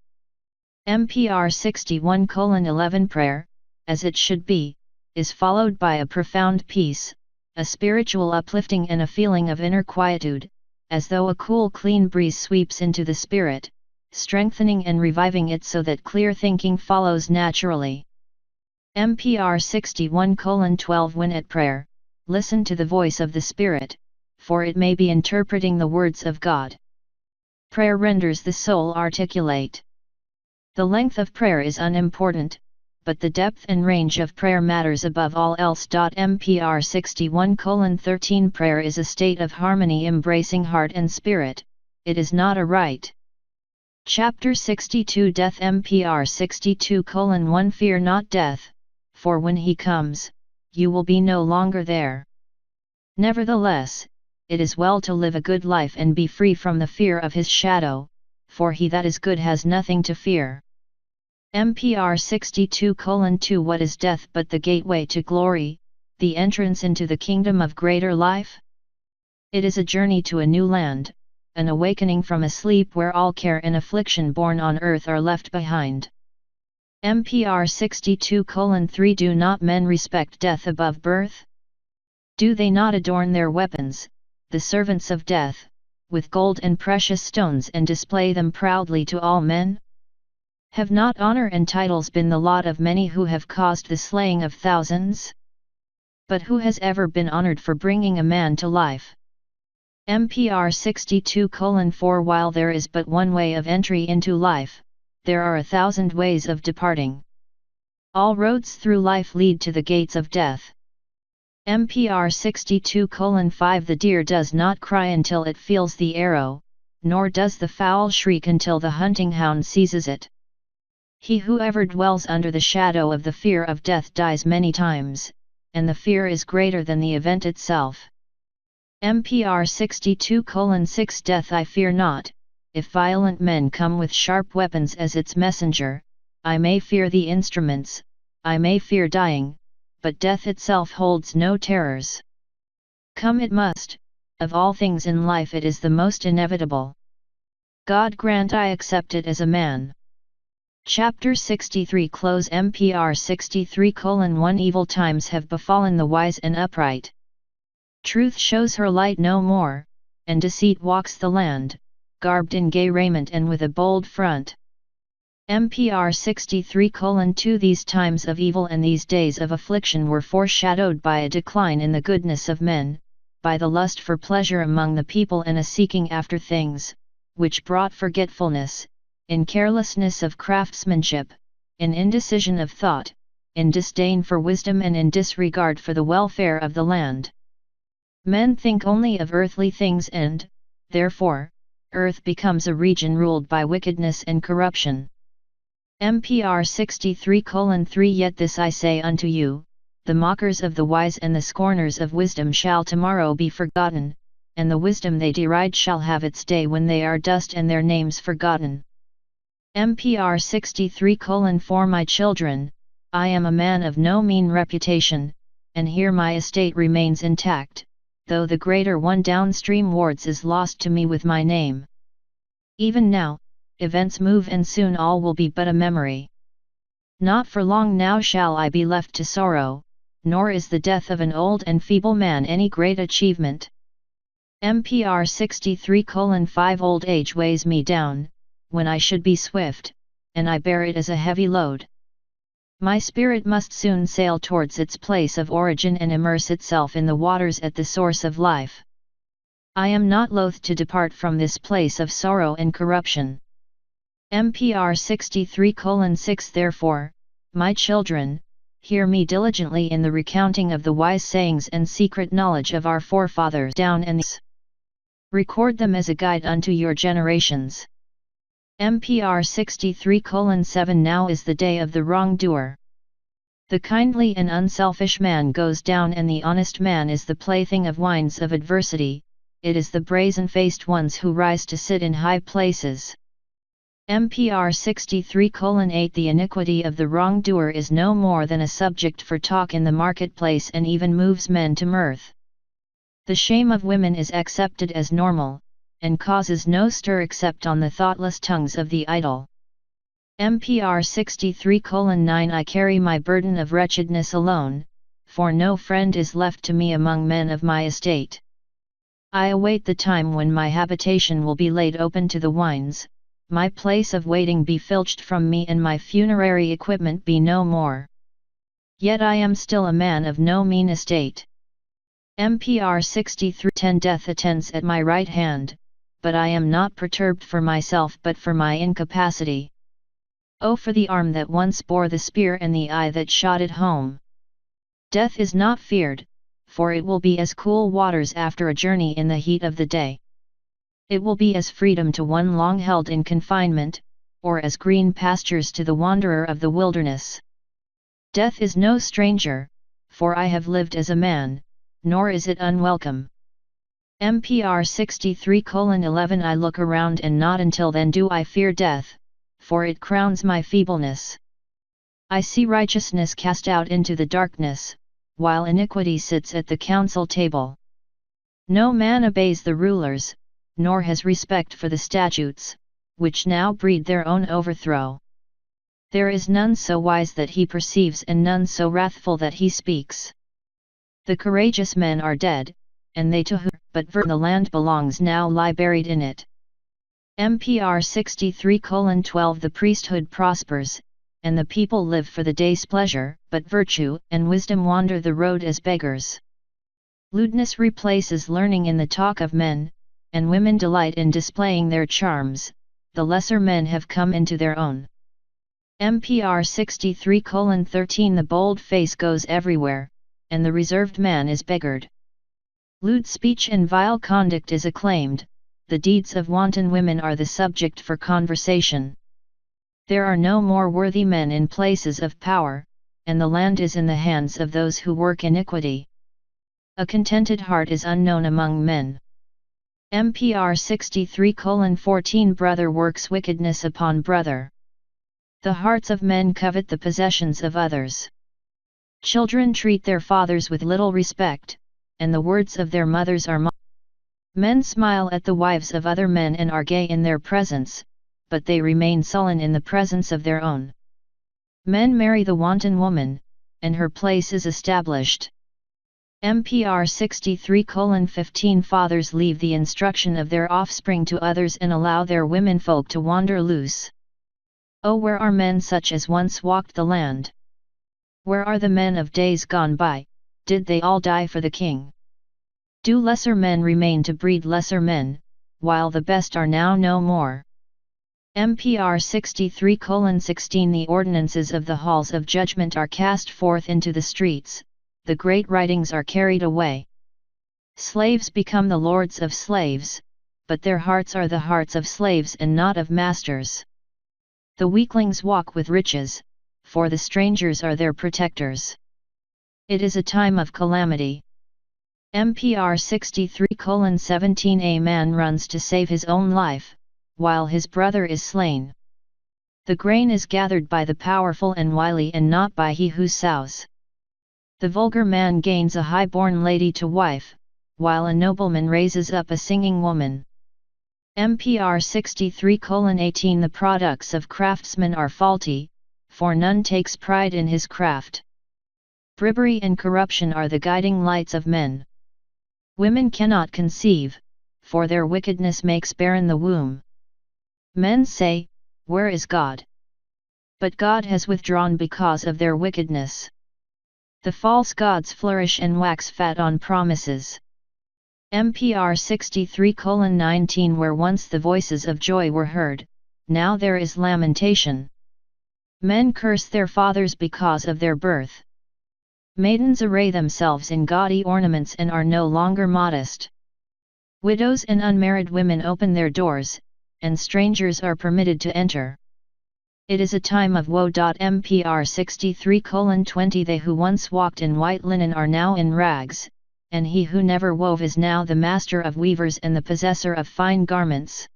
MPR 61:11 Prayer, as it should be, is followed by a profound peace, a spiritual uplifting and a feeling of inner quietude, as though a cool clean breeze sweeps into the spirit, strengthening and reviving it so that clear thinking follows naturally. MPR 61:12 When at prayer, listen to the voice of the Spirit, for it may be interpreting the words of God. Prayer renders the soul articulate. The length of prayer is unimportant, but the depth and range of prayer matters above all else. MPR 61:13 Prayer is a state of harmony embracing heart and spirit, it is not a rite. Chapter 62 Death MPR 62:1 Fear not death, for when he comes, you will be no longer there. Nevertheless, it is well to live a good life and be free from the fear of his shadow, for he that is good has nothing to fear. MPR 62:2 What is death but the gateway to glory, the entrance into the kingdom of greater life? It is a journey to a new land, an awakening from a sleep where all care and affliction born on earth are left behind. MPR 62:3 Do not men respect death above birth? Do they not adorn their weapons, the servants of death, with gold and precious stones and display them proudly to all men? Have not honor and titles been the lot of many who have caused the slaying of thousands? But who has ever been honored for bringing a man to life? MPR 62:4 While there is but one way of entry into life, there are 1,000 ways of departing. All roads through life lead to the gates of death. MPR 62:5 The deer does not cry until it feels the arrow, nor does the fowl shriek until the hunting hound seizes it. He who ever dwells under the shadow of the fear of death dies many times, and the fear is greater than the event itself. MPR 62:6 Death I fear not, if violent men come with sharp weapons as its messenger. I may fear the instruments, I may fear dying, but death itself holds no terrors. Come it must, of all things in life it is the most inevitable. God grant I accept it as a man. Chapter 63 Close MPR 63:1 Evil times have befallen the wise and upright. Truth shows her light no more, and deceit walks the land, garbed in gay raiment and with a bold front. MPR 63:2 These times of evil and these days of affliction were foreshadowed by a decline in the goodness of men, by the lust for pleasure among the people and a seeking after things, which brought forgetfulness, in carelessness of craftsmanship, in indecision of thought, in disdain for wisdom and in disregard for the welfare of the land. Men think only of earthly things and, therefore, earth becomes a region ruled by wickedness and corruption. MPR 63:3 Yet this I say unto you, the mockers of the wise and the scorners of wisdom shall tomorrow be forgotten, and the wisdom they deride shall have its day when they are dust and their names forgotten. MPR 63:4 My children, I am a man of no mean reputation, and here my estate remains intact, though the greater one downstream wards is lost to me with my name. Even now, events move and soon all will be but a memory. Not for long now shall I be left to sorrow, nor is the death of an old and feeble man any great achievement. MPR 63:5 Old age weighs me down, when I should be swift, and I bear it as a heavy load. My spirit must soon sail towards its place of origin and immerse itself in the waters at the source of life. I am not loath to depart from this place of sorrow and corruption. MPR 63:6 Therefore, my children, hear me diligently in the recounting of the wise sayings and secret knowledge of our forefathers down and these. Record them as a guide unto your generations. MPR 63:7 Now is the day of the wrongdoer. The kindly and unselfish man goes down and the honest man is the plaything of winds of adversity, it is the brazen-faced ones who rise to sit in high places. MPR 63:8 The iniquity of the wrongdoer is no more than a subject for talk in the marketplace and even moves men to mirth. The shame of women is accepted as normal, and causes no stir except on the thoughtless tongues of the idle. MPR 63:9 I carry my burden of wretchedness alone, for no friend is left to me among men of my estate. I await the time when my habitation will be laid open to the winds, my place of waiting be filched from me and my funerary equipment be no more. Yet I am still a man of no mean estate. MPR 63:10 Death attends at my right hand, but I am not perturbed for myself but for my incapacity. Oh, for the arm that once bore the spear and the eye that shot it home! Death is not feared, for it will be as cool waters after a journey in the heat of the day. It will be as freedom to one long held in confinement, or as green pastures to the wanderer of the wilderness. Death is no stranger, for I have lived as a man, nor is it unwelcome. MPR 63:11 I look around and not until then do I fear death, for it crowns my feebleness. I see righteousness cast out into the darkness, while iniquity sits at the council table. No man obeys the rulers, nor has respect for the statutes, which now breed their own overthrow. There is none so wise that he perceives and none so wrathful that he speaks. The courageous men are dead, and they to whom but the land belongs now lie buried in it. MPR 63:12 The priesthood prospers, and the people live for the day's pleasure, but virtue and wisdom wander the road as beggars. Lewdness replaces learning in the talk of men, and women delight in displaying their charms, the lesser men have come into their own. MPR 63:13 The bold face goes everywhere, and the reserved man is beggared. Lewd speech and vile conduct is acclaimed, the deeds of wanton women are the subject for conversation. There are no more worthy men in places of power, and the land is in the hands of those who work iniquity. A contented heart is unknown among men. MPR 63:14 Brother works wickedness upon brother. The hearts of men covet the possessions of others. Children treat their fathers with little respect, and the words of their mothers are mocked. Men smile at the wives of other men and are gay in their presence, but they remain sullen in the presence of their own. Men marry the wanton woman, and her place is established. MPR 63:15 Fathers leave the instruction of their offspring to others and allow their womenfolk to wander loose. Oh, where are men such as once walked the land? Where are the men of days gone by? Did they all die for the king? Do lesser men remain to breed lesser men, while the best are now no more? MPR 63:16 The ordinances of the halls of judgment are cast forth into the streets, the great writings are carried away. Slaves become the lords of slaves, but their hearts are the hearts of slaves and not of masters. The weaklings walk with riches, for the strangers are their protectors. It is a time of calamity. MPR 63:17 A man runs to save his own life, while his brother is slain. The grain is gathered by the powerful and wily and not by he who sows. The vulgar man gains a high-born lady to wife, while a nobleman raises up a singing woman. MPR 63:18 The products of craftsmen are faulty, for none takes pride in his craft. Bribery and corruption are the guiding lights of men. Women cannot conceive, for their wickedness makes barren the womb. Men say, "Where is God?" But God has withdrawn because of their wickedness. The false gods flourish and wax fat on promises. MPR 63:19 Where once the voices of joy were heard, now there is lamentation. Men curse their fathers because of their birth. Maidens array themselves in gaudy ornaments and are no longer modest. Widows and unmarried women open their doors, and strangers are permitted to enter. It is a time of woe. MPR 63:20 They who once walked in white linen are now in rags, and he who never wove is now the master of weavers and the possessor of fine garments.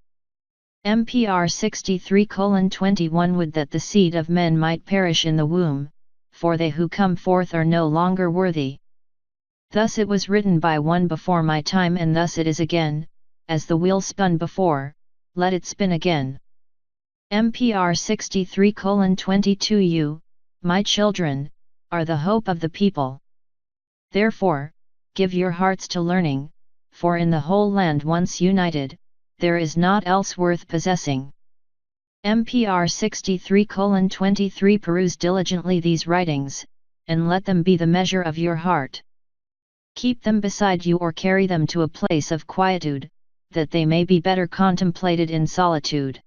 MPR 63:21 Would that the seed of men might perish in the womb, for they who come forth are no longer worthy. Thus it was written by one before my time, and thus it is again, as the wheel spun before, let it spin again. MPR 63:22 You, my children, are the hope of the people. Therefore, give your hearts to learning, for in the whole land once united, there is naught else worth possessing. MPR 63:23 Peruse diligently these writings, and let them be the measure of your heart. Keep them beside you or carry them to a place of quietude, that they may be better contemplated in solitude.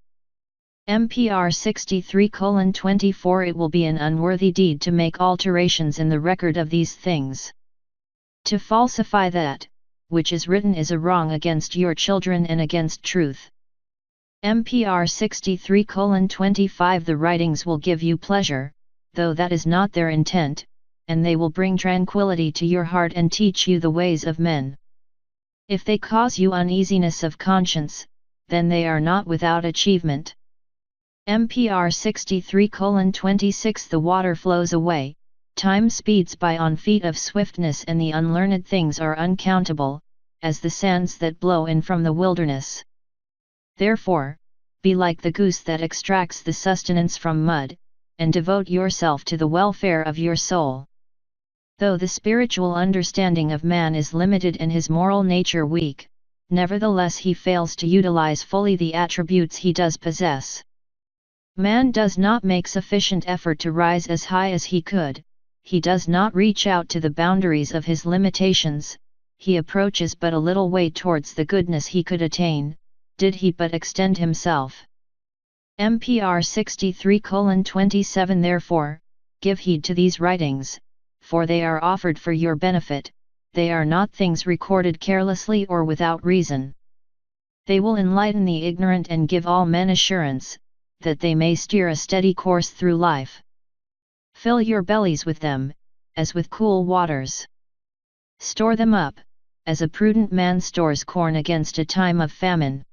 MPR 63:24 It will be an unworthy deed to make alterations in the record of these things. To falsify that, which is written is a wrong against your children and against truth. MPR 63:25 The writings will give you pleasure, though that is not their intent, and they will bring tranquility to your heart and teach you the ways of men. If they cause you uneasiness of conscience, then they are not without achievement. MPR 63:26 The water flows away, time speeds by on feet of swiftness, and the unlearned things are uncountable, as the sands that blow in from the wilderness. Therefore, be like the goose that extracts the sustenance from mud, and devote yourself to the welfare of your soul. Though the spiritual understanding of man is limited and his moral nature weak, nevertheless he fails to utilize fully the attributes he does possess. Man does not make sufficient effort to rise as high as he could, he does not reach out to the boundaries of his limitations, he approaches but a little way towards the goodness he could attain, did he but extend himself. MPR 63:27 Therefore, give heed to these writings, for they are offered for your benefit, they are not things recorded carelessly or without reason. They will enlighten the ignorant and give all men assurance, that they may steer a steady course through life. Fill your bellies with them, as with cool waters. Store them up, as a prudent man stores corn against a time of famine.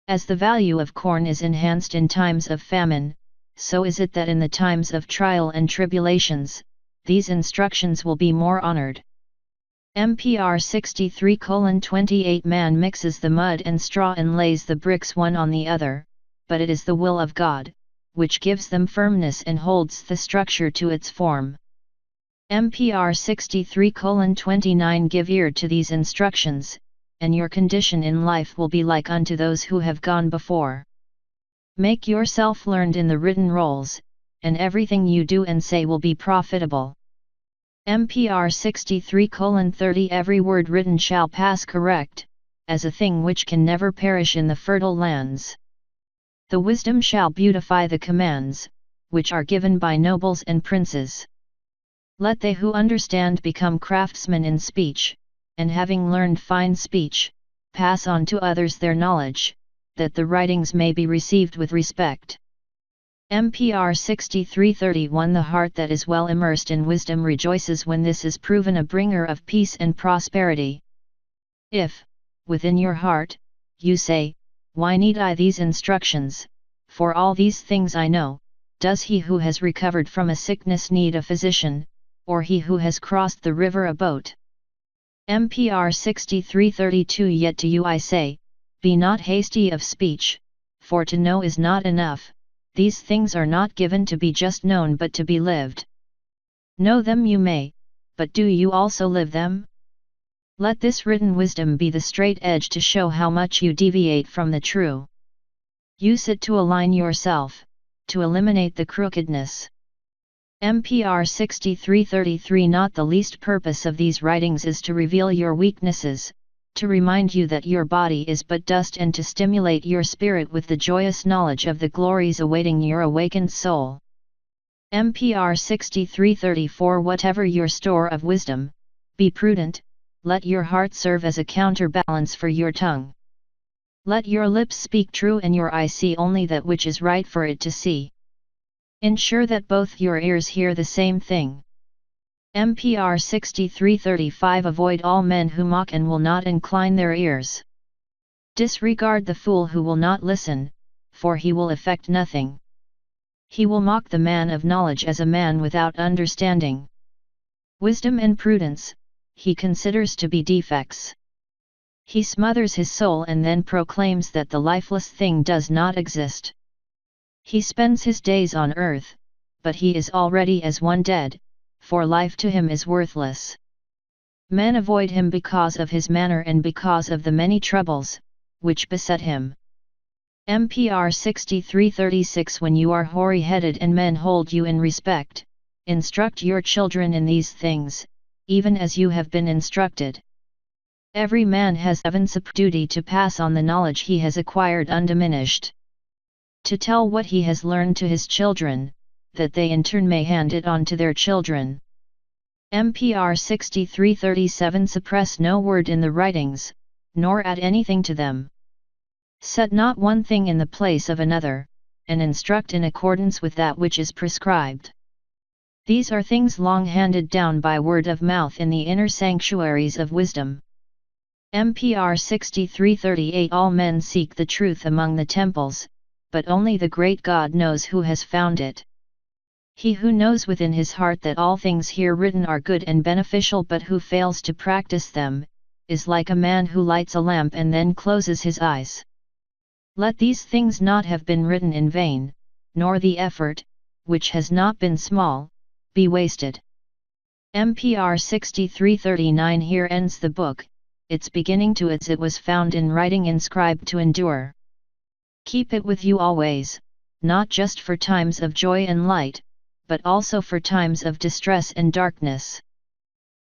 As the value of corn is enhanced in times of famine, so is it that in the times of trial and tribulations, these instructions will be more honored. MPR 63:28 Man mixes the mud and straw and lays the bricks one on the other, but it is the will of God, which gives them firmness and holds the structure to its form. MPR 63:29 Give ear to these instructions, and your condition in life will be like unto those who have gone before. Make yourself learned in the written rolls, and everything you do and say will be profitable. MPR 63:30 Every word written shall pass correct, as a thing which can never perish in the fertile lands. The wisdom shall beautify the commands, which are given by nobles and princes. Let they who understand become craftsmen in speech, and having learned fine speech, pass on to others their knowledge, that the writings may be received with respect. MPR 63:31 The heart that is well immersed in wisdom rejoices when this is proven a bringer of peace and prosperity. If, within your heart, you say, Why need I these instructions, for all these things I know, does he who has recovered from a sickness need a physician, or he who has crossed the river a boat? MPR 63:32 Yet to you I say, be not hasty of speech, for to know is not enough. These things are not given to be just known but to be lived. Know them you may, but do you also live them? Let this written wisdom be the straight edge to show how much you deviate from the true. Use it to align yourself, to eliminate the crookedness. MPR 63:33 Not the least purpose of these writings is to reveal your weaknesses, to remind you that your body is but dust and to stimulate your spirit with the joyous knowledge of the glories awaiting your awakened soul. MPR 63:34 Whatever your store of wisdom, be prudent, let your heart serve as a counterbalance for your tongue. Let your lips speak true and your eye see only that which is right for it to see. Ensure that both your ears hear the same thing. MPR 63:35 Avoid all men who mock and will not incline their ears. Disregard the fool who will not listen, for he will effect nothing. He will mock the man of knowledge as a man without understanding. Wisdom and prudence, he considers to be defects. He smothers his soul and then proclaims that the lifeless thing does not exist. He spends his days on earth, but he is already as one dead, for life to him is worthless. Men avoid him because of his manner and because of the many troubles, which beset him. MPR 63:36 When you are hoary-headed and men hold you in respect, instruct your children in these things, even as you have been instructed. Every man has a duty to pass on the knowledge he has acquired undiminished. To tell what he has learned to his children, that they in turn may hand it on to their children. MPR 63:37 Suppress no word in the writings, nor add anything to them. Set not one thing in the place of another, and instruct in accordance with that which is prescribed. These are things long handed down by word of mouth in the inner sanctuaries of wisdom. MPR 63:38 All men seek the truth among the temples, but only the great God knows who has found it. He who knows within his heart that all things here written are good and beneficial but who fails to practice them, is like a man who lights a lamp and then closes his eyes. Let these things not have been written in vain, nor the effort, which has not been small, be wasted. MPR 63:39 Here ends the book, its beginning to its it was found in writing inscribed to endure. Keep it with you always, not just for times of joy and light, but also for times of distress and darkness.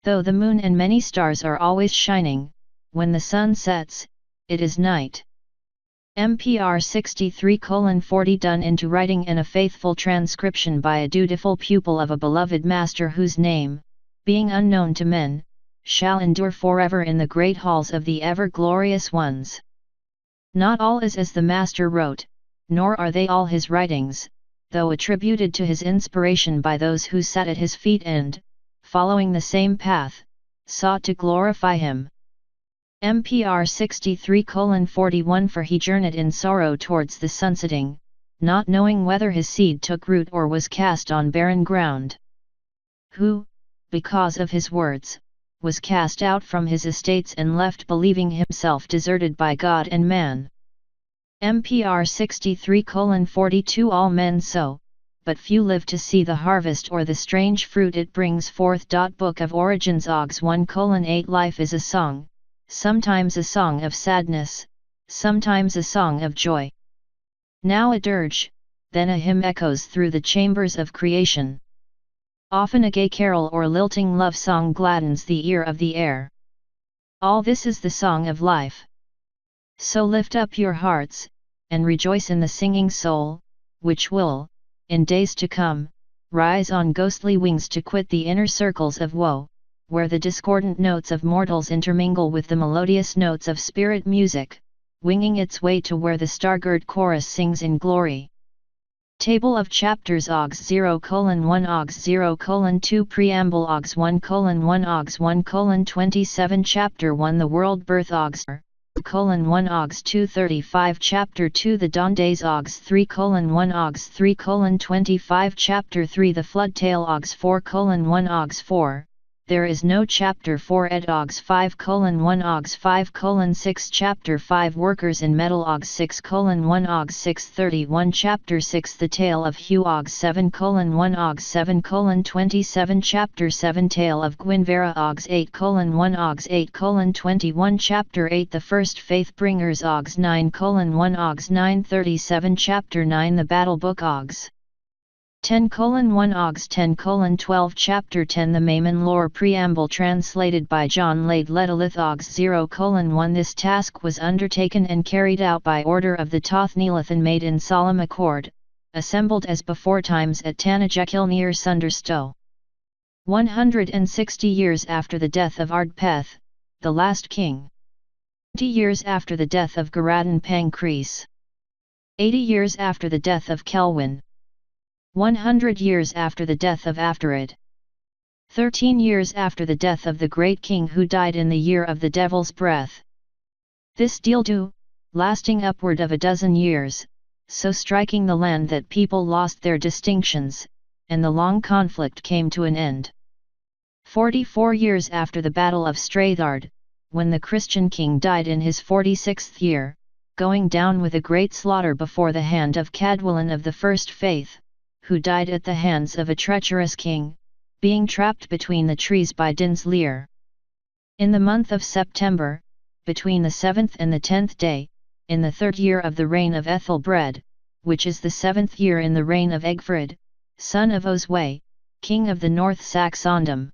Though the moon and many stars are always shining, when the sun sets, it is night. MPR 63:40 Done into writing and a faithful transcription by a dutiful pupil of a beloved master whose name, being unknown to men, shall endure forever in the great halls of the ever-glorious ones. Not all is as the master wrote, nor are they all his writings, though attributed to his inspiration by those who sat at his feet and, following the same path, sought to glorify him. MPR 63:41 For he journeyed in sorrow towards the sunsetting, not knowing whether his seed took root or was cast on barren ground. Who, because of his words, was cast out from his estates and left believing himself deserted by God and man. MPR 63:42 All men sow, but few live to see the harvest or the strange fruit it brings forth. Book of Origins Ogs 1:8 Life is a song, sometimes a song of sadness, sometimes a song of joy. Now a dirge, then a hymn echoes through the chambers of creation. Often a gay carol or lilting love song gladdens the ear of the air. All this is the song of life. So lift up your hearts, and rejoice in the singing soul, which will, in days to come, rise on ghostly wings to quit the inner circles of woe, where the discordant notes of mortals intermingle with the melodious notes of spirit music, winging its way to where the star-girt chorus sings in glory. Table of Chapters Ogs 0:1 Ogs 0:2 Preamble Ogs 1:1 Ogs 1:27 Chapter 1 The World Birth Ogs 1 Ogs 2:35 Chapter 2 The Dawn Days Ogs 3:1 Ogs 3:25 Chapter 3 The Flood Tale Ogs 4:1 Ogs 4 There is no Chapter 4 Ed Ogs 5:1 Ogs 5:6 Chapter 5 Workers in Metal Ogs 6:1 Ogs 6:31 Chapter 6 The Tale of Hugh Ogs 7:1 Ogs 7:27 Chapter 7 Tale of Gwynvera Ogs 8:1 Ogs 8:21 Chapter 8 The First Faith Bringers Ogs 9:1 Ogs 9:37 Chapter 9 The Battle Book Ogs 10:1 Ogs 10:12 Chapter 10 The Maimon Lore Preamble translated by John Lade Ledolith Ogs 0:1 This task was undertaken and carried out by order of the Toth Neelathan made in solemn accord, assembled as beforetimes at Tanajekil near Sunderstow. 160 years after the death of Ardpeth, the last king. 20 years after the death of Garadan Pancrease. 80 years after the death of Kelwyn. 100 years after the death of Afterid. 13 years after the death of the great king who died in the year of the devil's breath. This deal do, lasting upward of a dozen years, so striking the land that people lost their distinctions, and the long conflict came to an end. 44 years after the Battle of Strathard, when the Christian king died in his 46th year, going down with a great slaughter before the hand of Cadwallon of the First Faith, who died at the hands of a treacherous king, being trapped between the trees by Dinslear. In the month of September, between the 7th and the 10th day, in the 3rd year of the reign of Ethelbred, which is the 7th year in the reign of Egfrid, son of Oswey, king of the North Saxondom.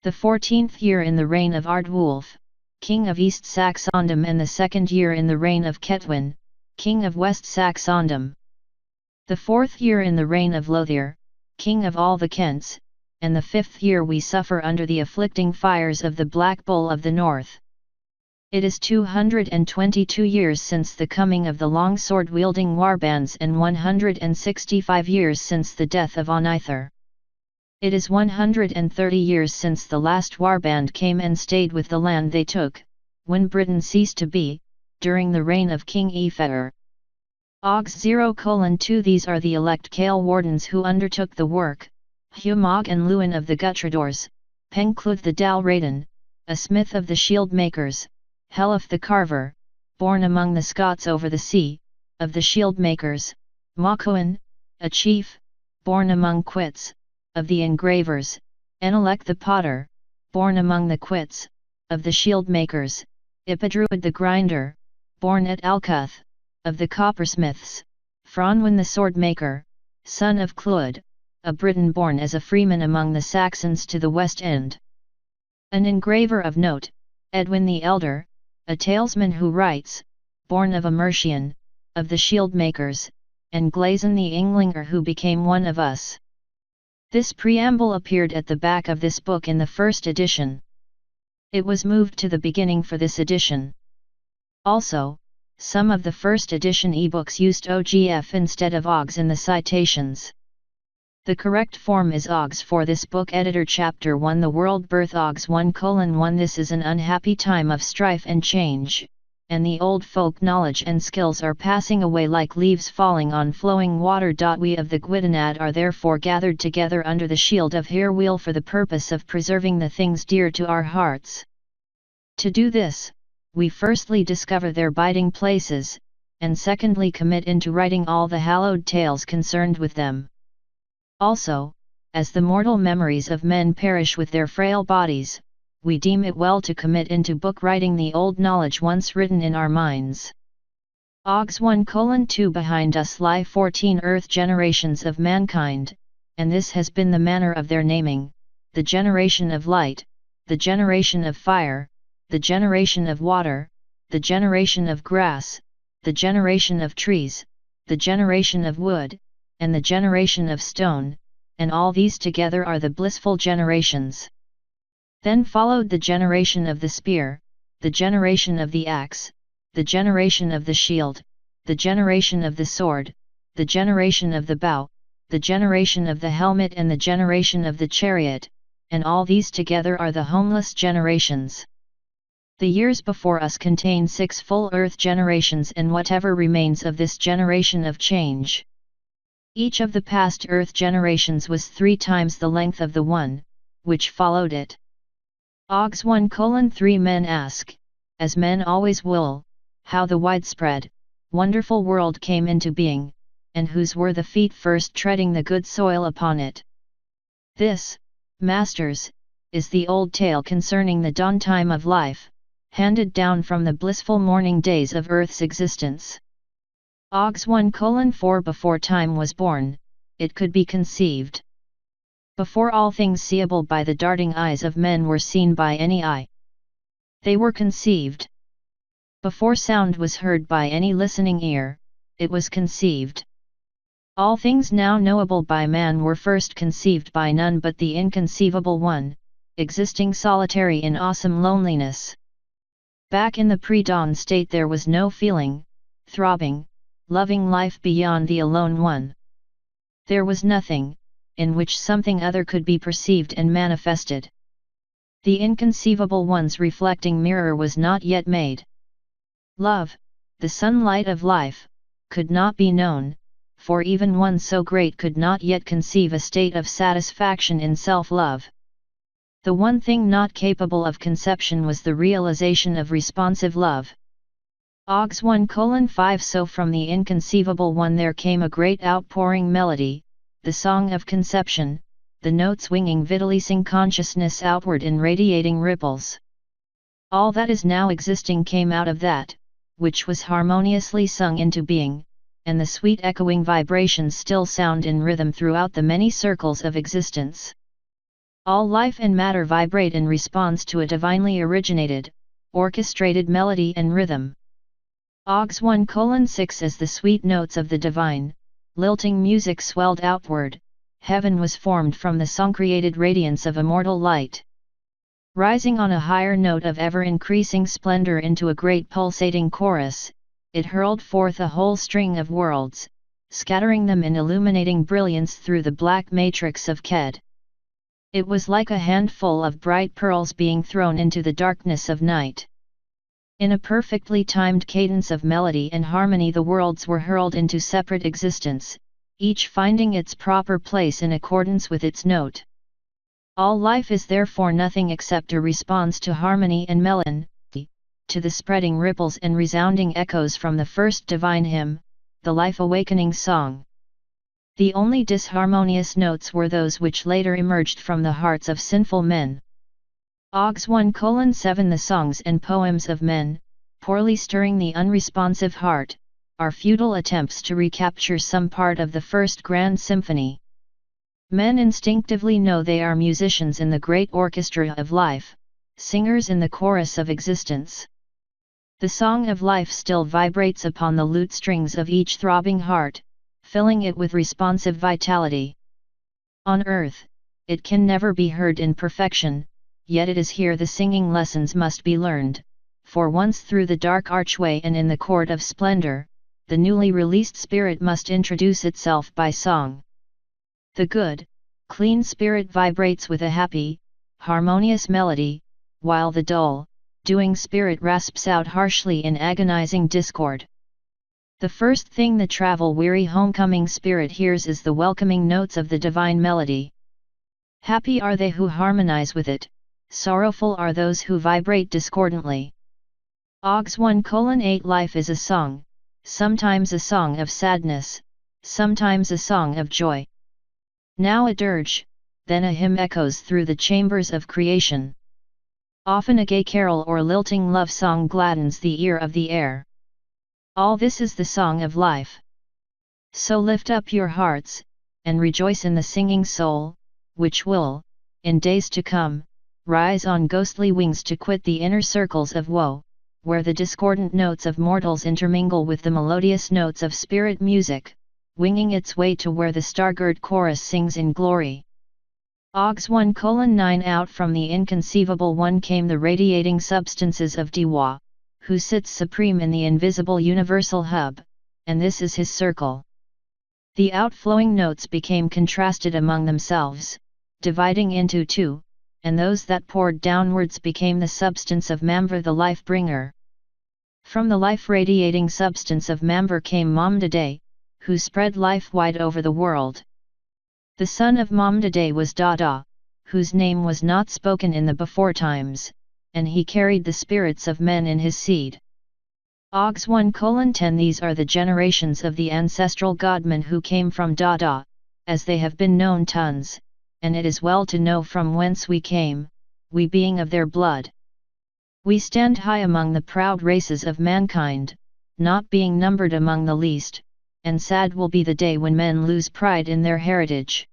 The 14th year in the reign of Ardwulf, king of East Saxondom, and the 2nd year in the reign of Ketwin, king of West Saxondom. The 4th year in the reign of Lothair, king of all the Kents, and the 5th year we suffer under the afflicting fires of the Black Bull of the North. It is 222 years since the coming of the long sword-wielding warbands and 165 years since the death of Oneither. It is 130 years since the last warband came and stayed with the land they took, when Britain ceased to be, during the reign of King Eofor. Ogs 0:2 These are the elect Cale Wardens who undertook the work, Hugh Mog and Lewin of the Gutradors, Pencluth the Dalraden, a smith of the shield makers, Helef the carver, born among the Scots over the sea, of the shield makers, Mocoin, a chief, born among Quits, of the engravers, Enelek the potter, born among the Quits, of the shield makers, Ipidruid the grinder, born at Alcuth, of the coppersmiths, Fronwyn the sword-maker, son of Clwyd, a Briton born as a freeman among the Saxons to the West End. An engraver of note, Edwin the Elder, a talesman who writes, born of a Mercian, of the shield-makers, and Glazon the Inglinger who became one of us. This preamble appeared at the back of this book in the first edition. It was moved to the beginning for this edition. Also, Some of the first edition ebooks used OGF instead of OGS in the citations. The correct form is OGS for this book. Editor Chapter 1 The World Birth OGS 1:1 This is an unhappy time of strife and change, and the old folk knowledge and skills are passing away like leaves falling on flowing water. We of the Gwynedd are therefore gathered together under the shield of Hyrwheel for the purpose of preserving the things dear to our hearts. To do this, we firstly discover their biding places, and secondly commit into writing all the hallowed tales concerned with them. Also, as the mortal memories of men perish with their frail bodies, we deem it well to commit into book writing the old knowledge once written in our minds. OGS 1:2 Behind us lie 14 earth generations of mankind, and this has been the manner of their naming: the generation of light, the generation of fire, the generation of water, the generation of grass, the generation of trees, the generation of wood, and the generation of stone, and all these together are the blissful generations. Then followed the generation of the spear, the generation of the axe, the generation of the shield, the generation of the sword, the generation of the bow, the generation of the helmet, and the generation of the chariot, and all these together are the homeless generations. The years before us contain 6 full earth generations and whatever remains of this generation of change. Each of the past earth generations was 3 times the length of the one which followed it. OGS 1:3 Men ask, as men always will, how the widespread, wonderful world came into being, and whose were the feet first treading the good soil upon it. This, masters, is the old tale concerning the dawn time of life, handed down from the blissful morning days of earth's existence. OGS 1:4 Before time was born, it could be conceived. Before all things seeable by the darting eyes of men were seen by any eye, they were conceived. Before sound was heard by any listening ear, it was conceived. All things now knowable by man were first conceived by none but the inconceivable one, existing solitary in awesome loneliness. Back in the pre-dawn state there was no feeling, throbbing, loving life beyond the alone one. There was nothing, in which something other could be perceived and manifested. The inconceivable one's reflecting mirror was not yet made. Love, the sunlight of life, could not be known, for even one so great could not yet conceive a state of satisfaction in self-love. The one thing not capable of conception was the realization of responsive love. OGS 1:5 So from the inconceivable one there came a great outpouring melody, the song of conception, the notes winging vitalizing consciousness outward in radiating ripples. All that is now existing came out of that, which was harmoniously sung into being, and the sweet echoing vibrations still sound in rhythm throughout the many circles of existence. All life and matter vibrate in response to a divinely originated, orchestrated melody and rhythm. OGS 1:6 As the sweet notes of the divine, lilting music swelled outward, heaven was formed from the song-created radiance of immortal light. Rising on a higher note of ever-increasing splendor into a great pulsating chorus, it hurled forth a whole string of worlds, scattering them in illuminating brilliance through the black matrix of Ked. It was like a handful of bright pearls being thrown into the darkness of night. In a perfectly timed cadence of melody and harmony the worlds were hurled into separate existence, each finding its proper place in accordance with its note. All life is therefore nothing except a response to harmony and melody, to the spreading ripples and resounding echoes from the first divine hymn, the life-awakening song. The only disharmonious notes were those which later emerged from the hearts of sinful men. OGS 1:7 The songs and poems of men, poorly stirring the unresponsive heart, are futile attempts to recapture some part of the first grand symphony. Men instinctively know they are musicians in the great orchestra of life, singers in the chorus of existence. The song of life still vibrates upon the lute strings of each throbbing heart, filling it with responsive vitality. On earth, it can never be heard in perfection, yet it is here the singing lessons must be learned, for once through the dark archway and in the court of splendor, the newly released spirit must introduce itself by song. The good, clean spirit vibrates with a happy, harmonious melody, while the dull, doing spirit rasps out harshly in agonizing discord. The first thing the travel-weary homecoming spirit hears is the welcoming notes of the divine melody. Happy are they who harmonize with it, sorrowful are those who vibrate discordantly. OGS 1:8 Life is a song, sometimes a song of sadness, sometimes a song of joy. Now a dirge, then a hymn echoes through the chambers of creation. Often a gay carol or lilting love song gladdens the ear of the air. All this is the song of life. So lift up your hearts, and rejoice in the singing soul, which will, in days to come, rise on ghostly wings to quit the inner circles of woe, where the discordant notes of mortals intermingle with the melodious notes of spirit music, winging its way to where the star-girt chorus sings in glory. OGS 1:9 Out from the inconceivable one came the radiating substances of Diwa, who sits supreme in the invisible universal hub, and this is his circle. The outflowing notes became contrasted among themselves, dividing into two, and those that poured downwards became the substance of Mamvar the life-bringer. From the life-radiating substance of Mamvar came Mamdade, who spread life wide over the world. The son of Mamdade was Dada, whose name was not spoken in the before times, and he carried the spirits of men in his seed. OGS 1:10 These are the generations of the ancestral godmen who came from Dada, as they have been known tons, and it is well to know from whence we came, we being of their blood. We stand high among the proud races of mankind, not being numbered among the least, and sad will be the day when men lose pride in their heritage.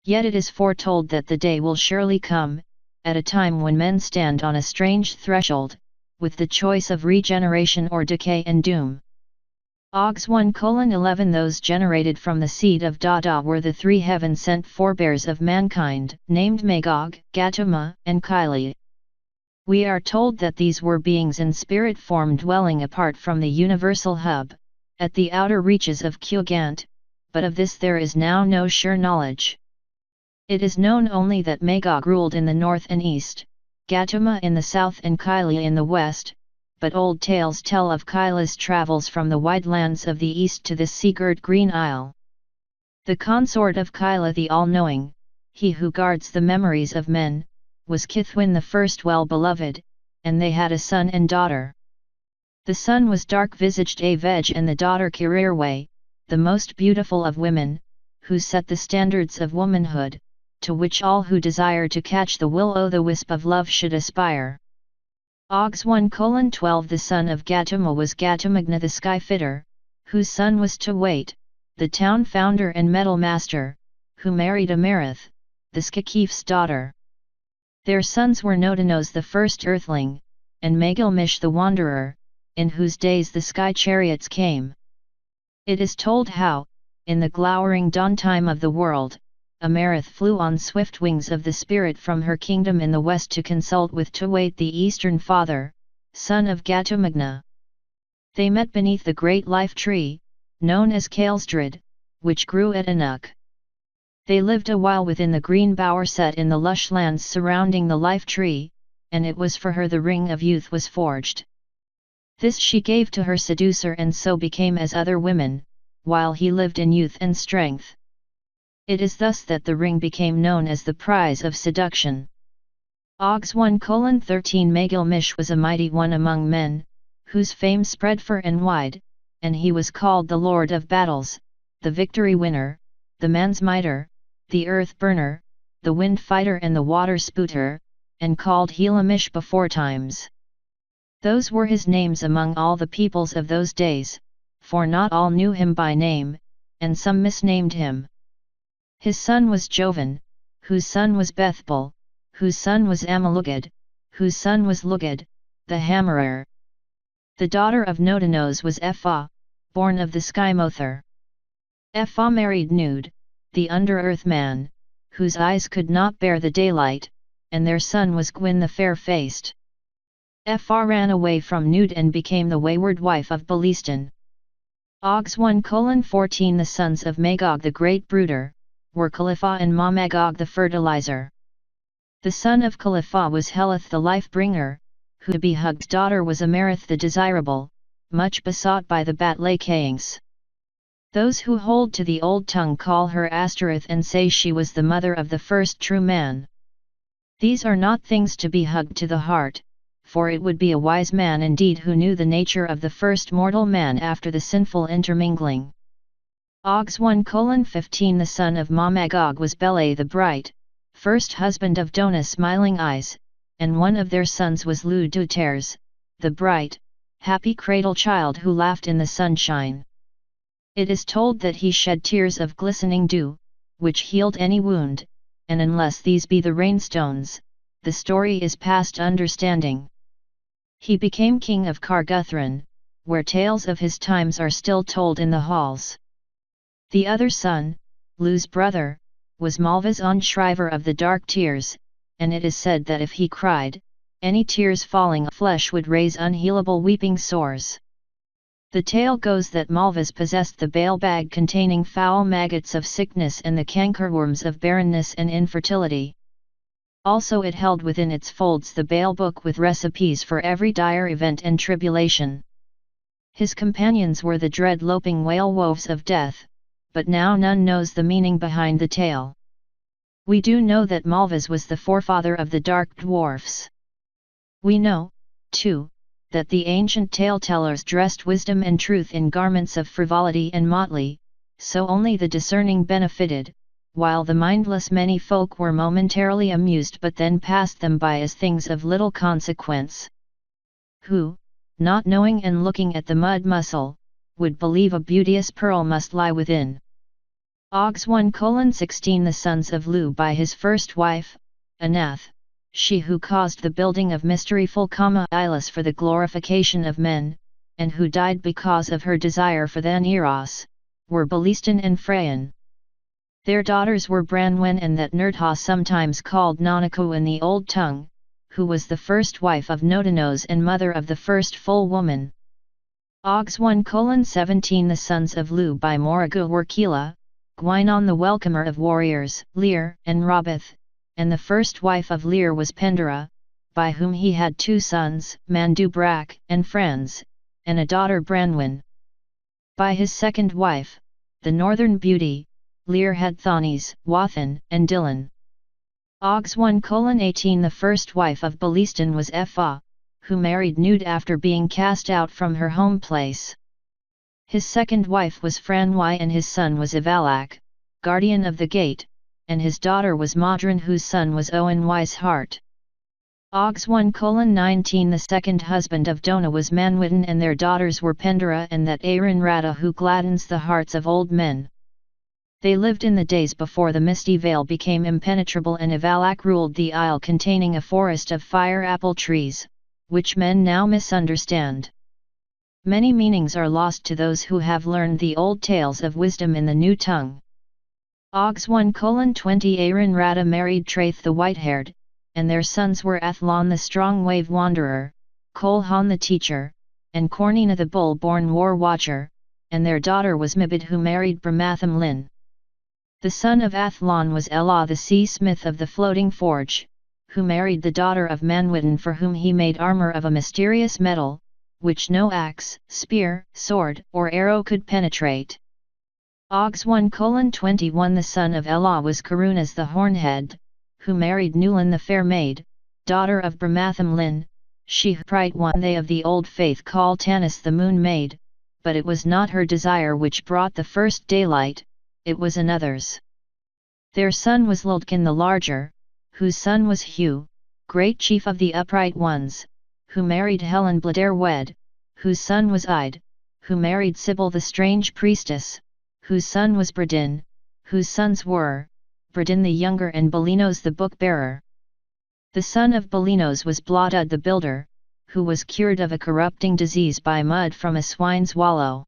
Yet it is foretold that the day will surely come, at a time when men stand on a strange threshold, with the choice of regeneration or decay and doom. OGS 1:11 Those generated from the seed of Dada were the three heaven-sent forebears of mankind, named Magog, Gautama, and Kaili. We are told that these were beings in spirit form dwelling apart from the universal hub, at the outer reaches of Kyogant, but of this there is now no sure knowledge. It is known only that Magog ruled in the north and east, Gautama in the south and Kaili in the west, but old tales tell of Kaila's travels from the wide lands of the east to this sea-girt green isle. The consort of Kaila the all-knowing, he who guards the memories of men, was Kithwin the first well-beloved, and they had a son and daughter. The son was dark-visaged Avej and the daughter Kirirwe, the most beautiful of women, who set the standards of womanhood, to which all who desire to catch the will-o'-the-wisp of love should aspire. OGS 1:12 The son of Gautama was Gautamagna the sky-fitter, whose son was Tawait, the town founder and metal master, who married Amarath, the Skakif's daughter. Their sons were Nodanos the first earthling, and Magilmish the wanderer, in whose days the sky chariots came. It is told how, in the glowering dawn time of the world, Amarath flew on swift wings of the spirit from her kingdom in the west to consult with Tawait the eastern father, son of Gautamagna. They met beneath the great life tree, known as Kaelsdrid, which grew at Anuk. They lived a while within the green bower set in the lush lands surrounding the life tree, and it was for her the ring of youth was forged. This she gave to her seducer and so became as other women, while he lived in youth and strength. It is thus that the ring became known as the prize of seduction. OGS 1:13 Magilmish was a mighty one among men, whose fame spread far and wide, and he was called the Lord of Battles, the Victory Winner, the Mansmiter, the Earth Burner, the Wind Fighter and the Water Spouter, and called Helamish beforetimes. Those were his names among all the peoples of those days, for not all knew him by name, and some misnamed him. His son was Jovan, whose son was Bethbal, whose son was Amalugad, whose son was Lugad, the Hammerer. The daughter of Nodanos was Ephah, born of the Skymother. Ephah married Nud, the under-earth man, whose eyes could not bear the daylight, and their son was Gwyn the fair-faced. Fr ran away from Nut and became the wayward wife of Belistan. Ogs 1:14 The sons of Magog the great brooder, were Khalipha and Ma-Magog the fertilizer. The son of Khalipha was Helith the life-bringer, who to be Hug's daughter was Amarith the desirable, much besought by the Batlakayangs. Those who hold to the old tongue call her Astareth and say she was the mother of the first true man. These are not things to be hugged to the heart, for it would be a wise man indeed who knew the nature of the first mortal man after the sinful intermingling. Ogs 1:15 The son of Ma-Magog was Belay the bright, first husband of Donah Smiling Eyes, and one of their sons was Lu-Duters, the bright, happy cradle child who laughed in the sunshine. It is told that he shed tears of glistening dew, which healed any wound, and unless these be the rainstones, the story is past understanding. He became king of Carguthran, where tales of his times are still told in the halls. The other son, Lu's brother, was Malvas Shriver of the dark tears, and it is said that if he cried, any tears falling flesh would raise unhealable weeping sores. The tale goes that Malvas possessed the bale bag containing foul maggots of sickness and the cankerworms of barrenness and infertility. Also it held within its folds the bale book with recipes for every dire event and tribulation. His companions were the dread loping whale wolves of death, but now none knows the meaning behind the tale. We do know that Malvas was the forefather of the dark dwarfs. We know, too, that the ancient tale-tellers dressed wisdom and truth in garments of frivolity and motley, so only the discerning benefited, while the mindless many folk were momentarily amused but then passed them by as things of little consequence. Who, not knowing and looking at the mud mussel, would believe a beauteous pearl must lie within. Ogs 1:16 The sons of Lu by his first wife, Anath, she who caused the building of mysteryful Ilis for the glorification of men, and who died because of her desire for than Eros, were Belistan and Phraen. Their daughters were Branwen and that Nerdha sometimes called Nanaku in the old tongue, who was the first wife of Nodanos and mother of the first full woman. Ogs 1:17 The sons of Lu by Morrigu were Kila, Gwynon the welcomer of warriors, Lear and Roboth, and the first wife of Lear was Pendera, by whom he had two sons, Mandubrak and Franz, and a daughter Branwen. By his second wife, the northern beauty, Lear had Thonis, Wathan, and Dylan. Ogs 1:18 The first wife of Belistan was Epha, who married Nud after being cast out from her home place. His second wife was Franwy and his son was Ivalak, guardian of the gate, and his daughter was Modron whose son was Owen Wiseheart. Ogs 1:19 The second husband of Donah was Manwyddan and their daughters were Pendera and that Aaron Rada who gladdens the hearts of old men. They lived in the days before the misty veil became impenetrable and Ivalak ruled the isle containing a forest of fire apple trees, which men now misunderstand. Many meanings are lost to those who have learned the old tales of wisdom in the new tongue. Ogs 1:20 Aaron Rada married Traith the white-haired, and their sons were Athlon the strong wave wanderer, Colhan the teacher, and Cornina the bull-born war-watcher, and their daughter was Mibid who married Bramatham Lin. The son of Athlon was Elah the sea-smith of the floating forge, who married the daughter of Manwyddan for whom he made armour of a mysterious metal, which no axe, spear, sword, or arrow could penetrate. Ogs 1:21 The son of Elah was Carunas the hornhead, who married Nulin the fair maid, daughter of Bramatham Lin, she who pride one they of the old faith call Tanis the moon maid, but it was not her desire which brought the first daylight, it was another's. Their son was Lildkin the larger, whose son was Hugh, great chief of the upright ones, who married Helen Blader Wed, whose son was Ide, who married Sybil the strange priestess, whose son was Bredin, whose sons were, Bredin the younger and Belinos the book-bearer. The son of Belinos was Bladud the builder, who was cured of a corrupting disease by mud from a swine's wallow.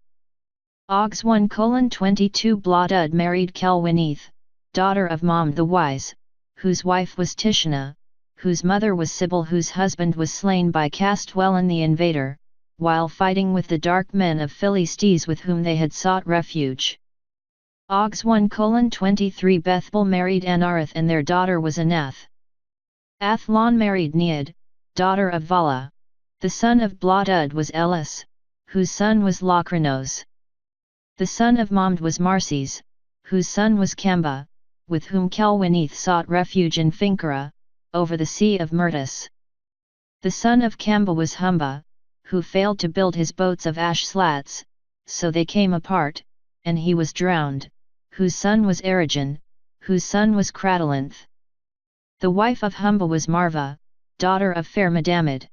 Ogs 1:22 Bladud married Kelwineth, daughter of Mom the wise, whose wife was Tishna, whose mother was Sibyl, whose husband was slain by Castwellin the invader, while fighting with the dark men of Philistines with whom they had sought refuge. Ogs 1:23 Bethbel married Anareth and their daughter was Anath. Athlon married Nead, daughter of Vala. The son of Bladud was Elis, whose son was Lochranos. The son of Mamd was Marses, whose son was Camba, with whom Kelwineth sought refuge in Finkara, over the sea of Myrtis. The son of Camba was Humba, who failed to build his boats of ash slats, so they came apart, and he was drowned, whose son was Erigen, whose son was Cratalinth. The wife of Humba was Marva, daughter of fair Medamid.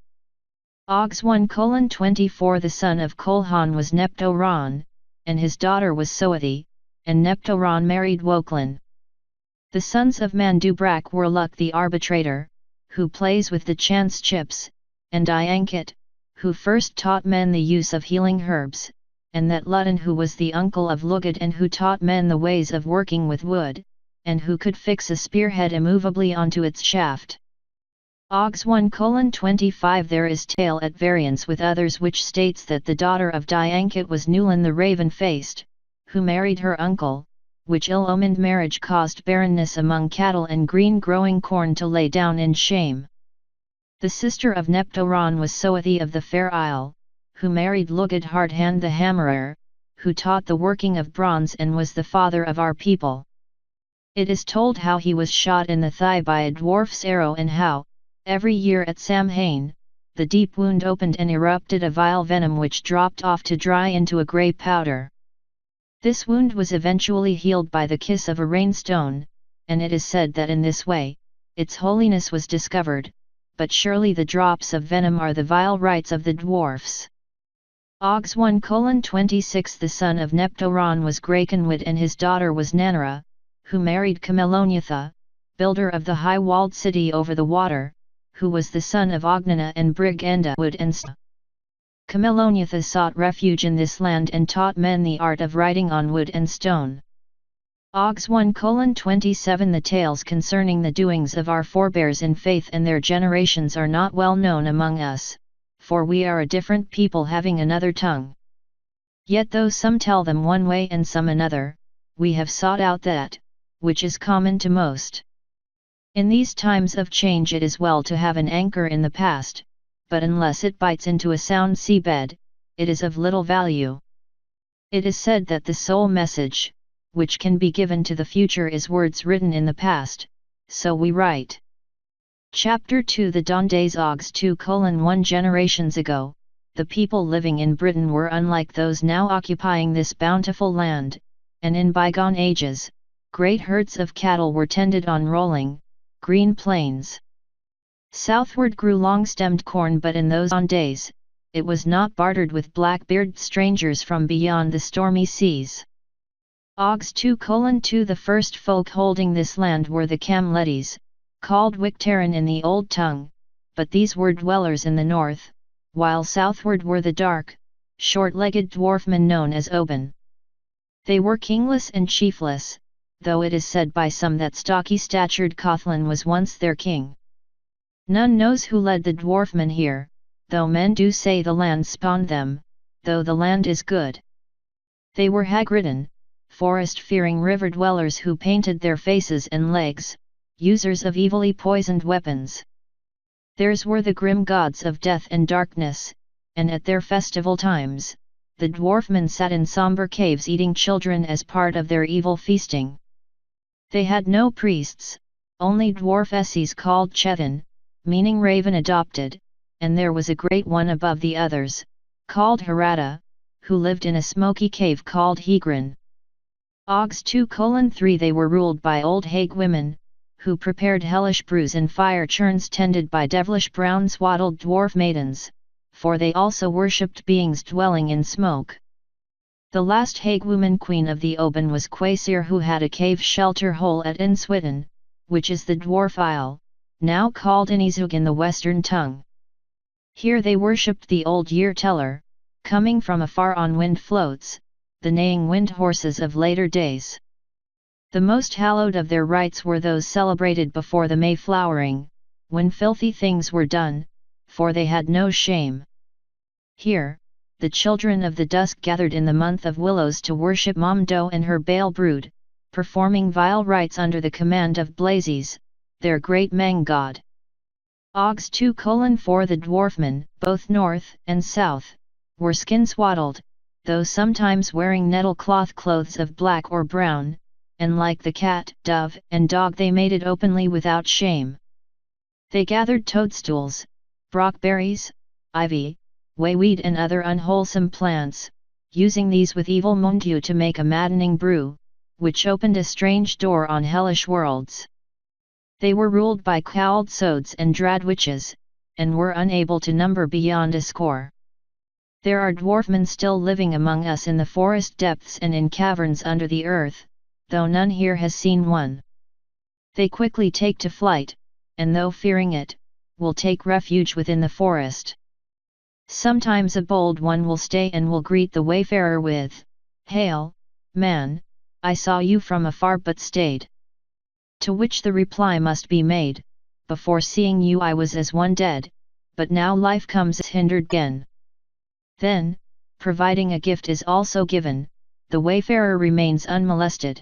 Ogs 1:24 The son of Kolhan was Neptoron, and his daughter was Soathi, and Neptoron married Woklin. The sons of Mandubrak were Luck the arbitrator, who plays with the chance chips, and Diankit, who first taught men the use of healing herbs, and that Lutin who was the uncle of Lugad and who taught men the ways of working with wood, and who could fix a spearhead immovably onto its shaft. Ogs 1:25 There is tale at variance with others which states that the daughter of Diankit was Nulin the raven-faced, who married her uncle, which ill-omened marriage caused barrenness among cattle and green-growing corn to lay down in shame. The sister of Neptoron was Soathi of the Fair Isle, who married Lugad Hardhand the Hammerer, who taught the working of bronze and was the father of our people. It is told how he was shot in the thigh by a dwarf's arrow and how, every year at Samhain, the deep wound opened and erupted a vile venom which dropped off to dry into a grey powder. This wound was eventually healed by the kiss of a rainstone, and it is said that in this way, its holiness was discovered, but surely the drops of venom are the vile rites of the dwarfs. Ogs 1:26 The son of Neptoron was Grakenwid and his daughter was Nanara, who married Cameloniatha, builder of the high-walled city over the water, who was the son of Ognana and Brigenda Wood and Sta. Cameloniatha sought refuge in this land and taught men the art of writing on wood and stone. Ogs 1:27 The tales concerning the doings of our forebears in faith and their generations are not well known among us, for we are a different people having another tongue. Yet though some tell them one way and some another, we have sought out that, which is common to most. In these times of change it is well to have an anchor in the past, but unless it bites into a sound seabed, it is of little value. It is said that the sole message, which can be given to the future is words written in the past, so we write. Chapter 2 The Dondes Ogs 2:1 Generations ago, the people living in Britain were unlike those now occupying this bountiful land, and in bygone ages, great herds of cattle were tended on rolling, green plains. Southward grew long-stemmed corn, but in those days, it was not bartered with black-bearded strangers from beyond the stormy seas. Ogs 2:2 The first folk holding this land were the Camletes, called Wictaran in the old tongue, but these were dwellers in the north, while southward were the dark, short-legged dwarfmen known as Oban. They were kingless and chiefless, though it is said by some that stocky-statured Cothlin was once their king. None knows who led the dwarfmen here, though men do say the land spawned them, though the land is good. They were hag-ridden, forest-fearing river-dwellers who painted their faces and legs, users of evilly poisoned weapons. Theirs were the grim gods of death and darkness, and at their festival times, the dwarfmen sat in somber caves eating children as part of their evil feasting. They had no priests, only dwarfesses called Chethan, meaning raven adopted, and there was a great one above the others, called Harada, who lived in a smoky cave called Hegrin. Ogs 2:3 They were ruled by old hag women, who prepared hellish brews in fire churns tended by devilish brown swaddled dwarf maidens, for they also worshipped beings dwelling in smoke. The last hag woman queen of the Oban was Quasir, who had a cave shelter hole at Inswitten, which is the dwarf isle, now called Inizug in the western tongue. Here they worshipped the old year teller, coming from afar on wind floats, the neighing wind horses of later days. The most hallowed of their rites were those celebrated before the May flowering, when filthy things were done, for they had no shame. Here, the children of the dusk gathered in the month of willows to worship Momdo and her Baal brood, performing vile rites under the command of Blazes, their great Mang god. Ogs 2:4 The dwarfmen, both north and south, were skin-swaddled, though sometimes wearing nettle-cloth clothes of black or brown, and like the cat, dove, and dog they made it openly without shame. They gathered toadstools, brockberries, ivy, wayweed and other unwholesome plants, using these with evil mundu to make a maddening brew, which opened a strange door on hellish worlds. They were ruled by cowled sods and drad witches, and were unable to number beyond a score. There are dwarfmen still living among us in the forest depths and in caverns under the earth, though none here has seen one. They quickly take to flight, and though fearing it, will take refuge within the forest. Sometimes a bold one will stay and will greet the wayfarer with, "Hail, man, I saw you from afar but stayed." To which the reply must be made, "Before seeing you I was as one dead, but now life comes hindered again." Then, providing a gift is also given, the wayfarer remains unmolested.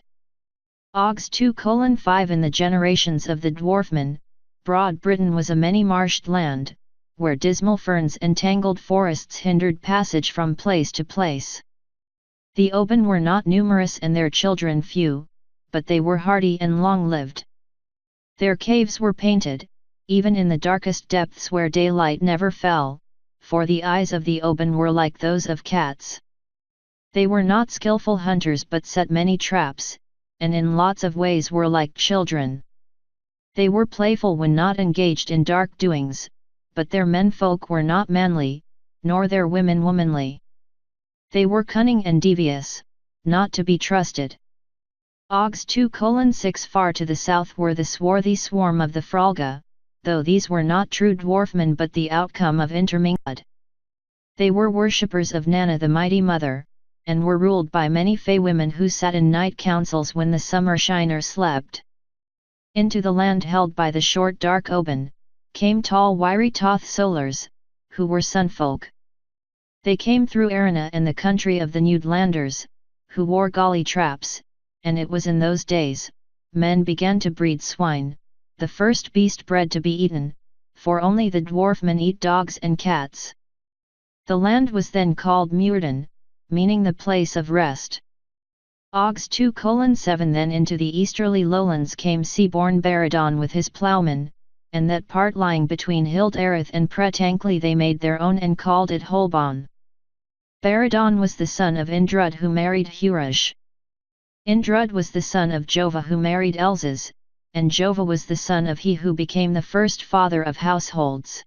Ogs 2:5 In the generations of the dwarfmen, broad Britain was a many-marshed land, where dismal ferns and tangled forests hindered passage from place to place. The Oban were not numerous and their children few, but they were hardy and long-lived. Their caves were painted, even in the darkest depths where daylight never fell, for the eyes of the Oban were like those of cats. They were not skillful hunters but set many traps, and in lots of ways were like children. They were playful when not engaged in dark doings, but their menfolk were not manly, nor their women womanly. They were cunning and devious, not to be trusted. Ogs 2:6 Far to the south were the swarthy swarm of the Fralga, though these were not true dwarfmen but the outcome of intermingling. They were worshippers of Nanna the mighty mother, and were ruled by many fey women who sat in night councils when the summer shiner slept. Into the land held by the short dark Oban, came tall wiry Toth Solars, who were sunfolk. They came through Arena and the country of the Newdlanders, who wore golly traps, and it was in those days, men began to breed swine, the first beast bred to be eaten, for only the dwarfmen eat dogs and cats. The land was then called Muirden, meaning the place of rest. Ogs 2:7 Then into the easterly lowlands came sea-born Baradon with his ploughmen, and that part lying between Hild Erith and Pretankly they made their own and called it Holborn. Baradon was the son of Indrud who married Huraj. Indrud was the son of Jova who married Elzas, and Jova was the son of he who became the first father of households.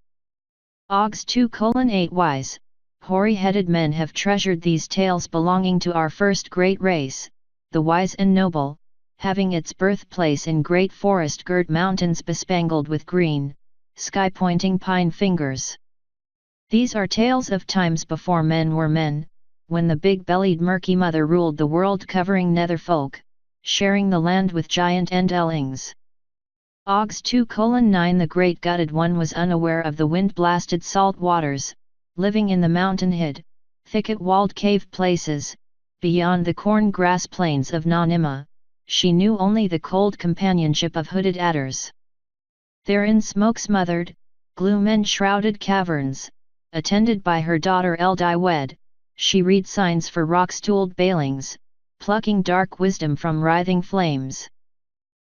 Ogs 2:8 Wise, hoary-headed men have treasured these tales belonging to our first great race, the wise and noble, having its birthplace in great forest-girt mountains bespangled with green, sky-pointing pine fingers. These are tales of times before men were men, when the big-bellied murky mother ruled the world covering netherfolk, sharing the land with giant Endellings. Ogs 2:9 The great gutted one was unaware of the wind-blasted salt waters, living in the mountain-hid, thicket-walled cave places, beyond the corn-grass plains of Nanima. She knew only the cold companionship of hooded adders. There in smoke-smothered, gloom-enshrouded caverns, attended by her daughter Eldywed, she read signs for rock-stooled Baelings, plucking dark wisdom from writhing flames.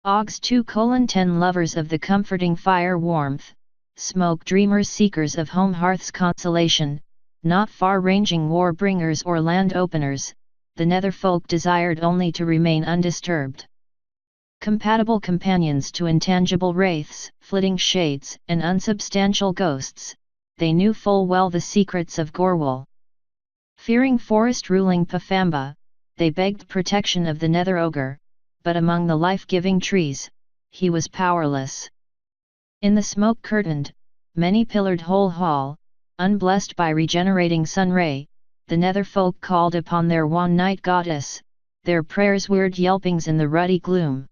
Ogs 2:10 Lovers of the comforting fire warmth, smoke dreamers seekers of home hearth's consolation, not far-ranging war-bringers or land-openers, the netherfolk desired only to remain undisturbed. Compatible companions to intangible wraiths, flitting shades, and unsubstantial ghosts, they knew full well the secrets of Gorwal. Fearing forest-ruling Pafamba, they begged protection of the nether ogre, but among the life-giving trees, he was powerless. In the smoke-curtained, many-pillared whole hall, unblessed by regenerating sun-ray, the netherfolk called upon their one-night goddess, their prayers weird yelpings in the ruddy gloom.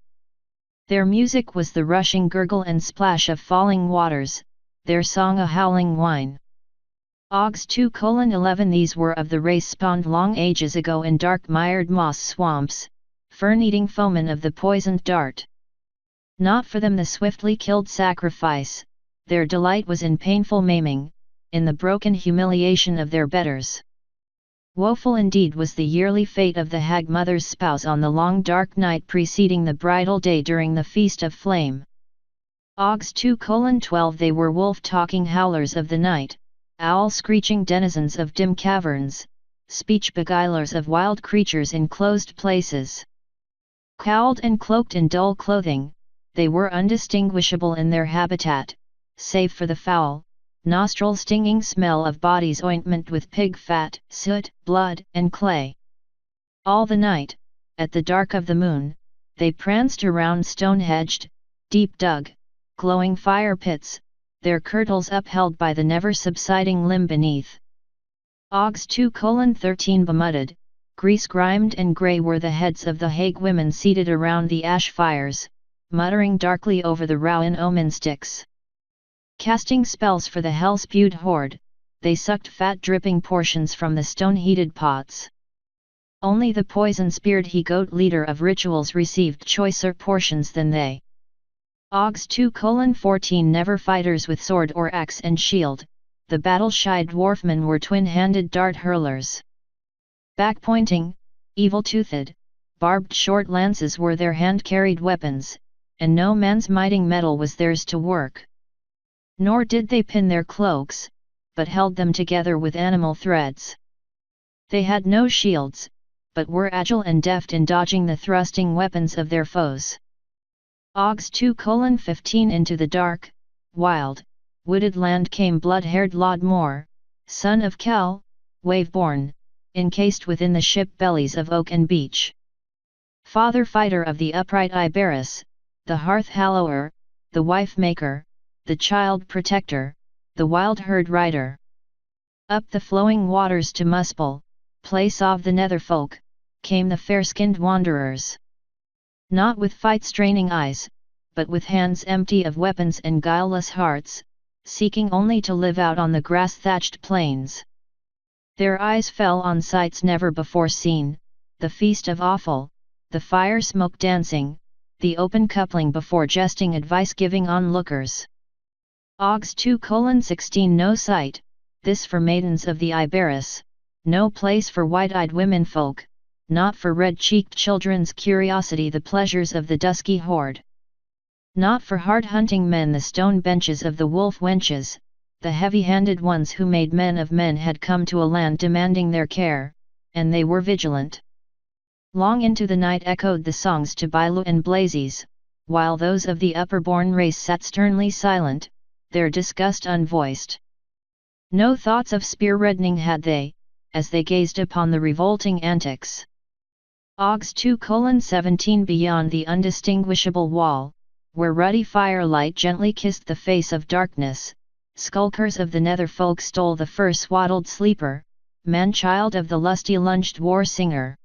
Their music was the rushing gurgle and splash of falling waters, their song a howling whine. Augs 2:11 These were of the race spawned long ages ago in dark mired moss swamps, fern-eating foemen of the poisoned dart. Not for them the swiftly killed sacrifice, their delight was in painful maiming, in the broken humiliation of their betters. Woeful indeed was the yearly fate of the hag mother's spouse on the long dark night preceding the bridal day during the Feast of Flame. Augs 2:12 They were wolf-talking howlers of the night, owl-screeching denizens of dim caverns, speech beguilers of wild creatures in closed places. Cowled and cloaked in dull clothing, they were undistinguishable in their habitat, save for the foul, nostril-stinging smell of bodies ointment with pig fat, soot, blood, and clay. All the night, at the dark of the moon, they pranced around stone-hedged, deep-dug, glowing fire pits, their kirtles upheld by the never-subsiding limb beneath. Augs 2:13 Bemudded, grease-grimed and grey were the heads of the hag women seated around the ash fires, muttering darkly over the Rowan omen sticks. Casting spells for the hell-spewed horde, they sucked fat-dripping portions from the stone-heated pots. Only the poison-speared he-goat leader of rituals received choicer portions than they. Augs 2:14 Never fighters with sword or axe and shield, the battle-shy dwarfmen were twin-handed dart-hurlers. Back-pointing, evil-toothed, barbed short lances were their hand-carried weapons, and no man's mighting metal was theirs to work. Nor did they pin their cloaks, but held them together with animal threads. They had no shields, but were agile and deft in dodging the thrusting weapons of their foes. Augs 2:15 Into the dark, wild, wooded land came blood-haired Lodmore, son of Kel, wave-born, encased within the ship bellies of oak and beech. Father fighter of the upright Iberus, the hearth-hallower, the wife-maker, the child protector, the wild herd rider. Up the flowing waters to Muspel, place of the netherfolk, came the fair-skinned wanderers. Not with fight-straining eyes, but with hands empty of weapons and guileless hearts, seeking only to live out on the grass-thatched plains. Their eyes fell on sights never before seen, the feast of offal, the fire-smoke dancing, the open coupling before jesting advice-giving onlookers. Augs 2:16 No sight, this for maidens of the Iberus, no place for wide-eyed womenfolk, not for red-cheeked children's curiosity the pleasures of the dusky horde. Not for hard-hunting men the stone benches of the wolf wenches, the heavy-handed ones who made men of men had come to a land demanding their care, and they were vigilant. Long into the night echoed the songs to Bailu and Blazes, while those of the upper-born race sat sternly silent, their disgust unvoiced. No thoughts of spear-reddening had they, as they gazed upon the revolting antics. Augs 2:17 Beyond the undistinguishable wall, where ruddy firelight gently kissed the face of darkness, skulkers of the netherfolk stole the fur-swaddled sleeper, man-child of the lusty lunged war-singer.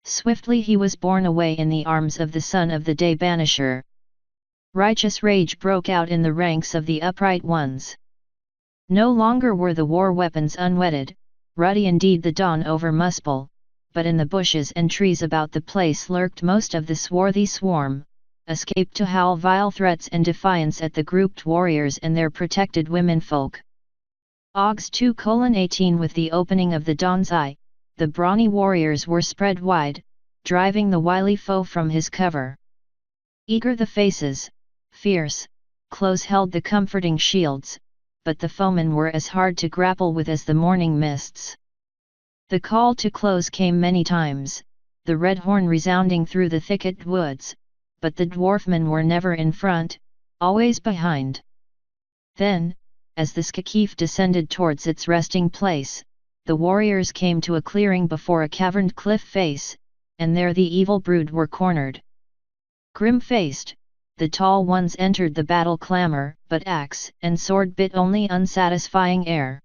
Swiftly he was borne away in the arms of the son of the day banisher. Righteous rage broke out in the ranks of the upright ones. No longer were the war weapons unwhetted, ruddy indeed the dawn over Muspel, but in the bushes and trees about the place lurked most of the swarthy swarm, escaped to howl vile threats and defiance at the grouped warriors and their protected womenfolk. Augs 2:18 With the opening of the dawn's eye, the brawny warriors were spread wide, driving the wily foe from his cover. Eager the faces, fierce, close held the comforting shields, but the foemen were as hard to grapple with as the morning mists. The call to close came many times, the red horn resounding through the thicket woods, but the dwarfmen were never in front, always behind. Then, as the Skakif descended towards its resting place, the warriors came to a clearing before a caverned cliff face, and there the evil brood were cornered. Grim-faced, the tall ones entered the battle clamor, but axe and sword bit only unsatisfying air.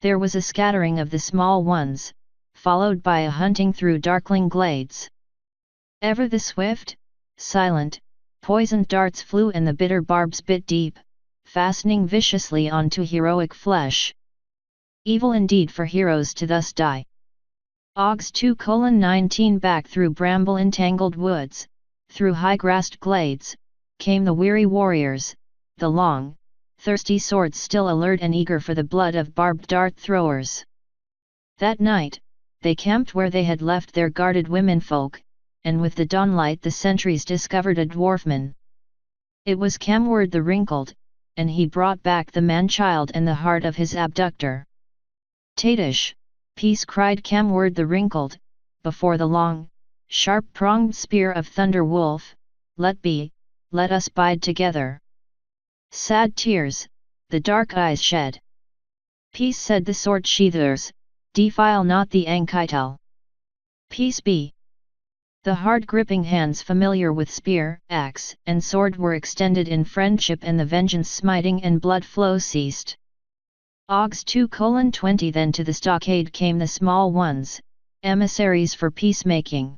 There was a scattering of the small ones, followed by a hunting through darkling glades. Ever the swift, silent, Poisoned darts flew and the bitter barbs bit deep, fastening viciously onto heroic flesh. Evil indeed for heroes to thus die. Augs 2:19 Back through bramble-entangled woods, through high-grassed glades, came the weary warriors, the long, thirsty swords still alert and eager for the blood of barbed dart throwers. That night, they camped where they had left their guarded womenfolk, and with the dawnlight the sentries discovered a dwarfman. It was Camward the Wrinkled, and he brought back the man-child and the heart of his abductor. "Tadish, peace!" cried Camward the Wrinkled, before the long, sharp-pronged spear of Thunder Wolf. "Let be, let us bide together." Sad tears, the dark eyes shed. "Peace," said the sword sheathers, "defile not the Ankitel. Peace be." The hard-gripping hands familiar with spear, axe, and sword were extended in friendship, and the vengeance smiting and blood flow ceased. Augs 2:20 Then to the stockade came the small ones, emissaries for peacemaking.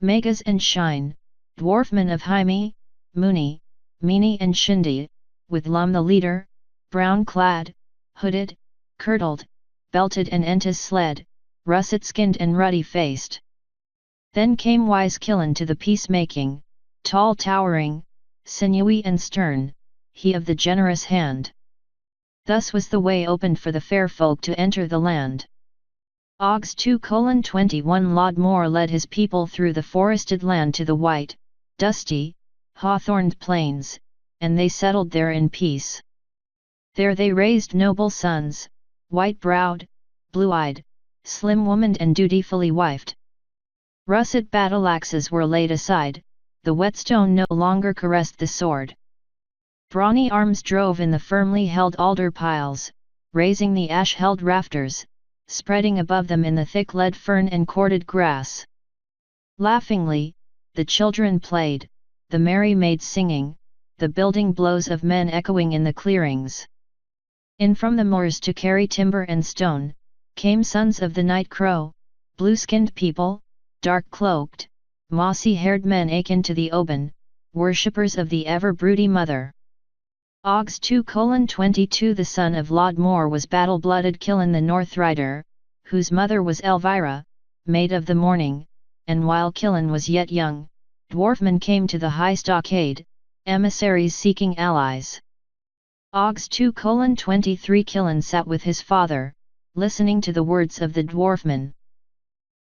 Megas and Shine, dwarfmen of Hyme, Muni, Mini and Shindi, with Lum the leader, brown-clad, hooded, kirtled, belted and Enta's sled, russet-skinned and ruddy-faced. Then came wise Killen to the peacemaking, tall towering, sinewy and stern, he of the generous hand. Thus was the way opened for the fair folk to enter the land. Augs 2:21 Lodmore led his people through the forested land to the white, dusty, hawthorned plains, and they settled there in peace. There they raised noble sons, white-browed, blue-eyed, slim-womaned and dutifully wifed. Russet battle-axes were laid aside, the whetstone no longer caressed the sword. Brawny arms drove in the firmly held alder piles, raising the ash-held rafters, spreading above them in the thick lead fern and corded grass. Laughingly, the children played, the merry maids singing, the building blows of men echoing in the clearings. In from the moors to carry timber and stone, came sons of the night crow, blue-skinned people, dark-cloaked, mossy-haired men akin to the Oban, worshippers of the ever-broody mother. Augs 2:22 The son of Lodmore was battle-blooded Killen the North Rider, whose mother was Elvira, maid of the morning, and while Killen was yet young, dwarfmen came to the high stockade, emissaries seeking allies. Augs 2:23 Killen sat with his father, listening to the words of the dwarfmen.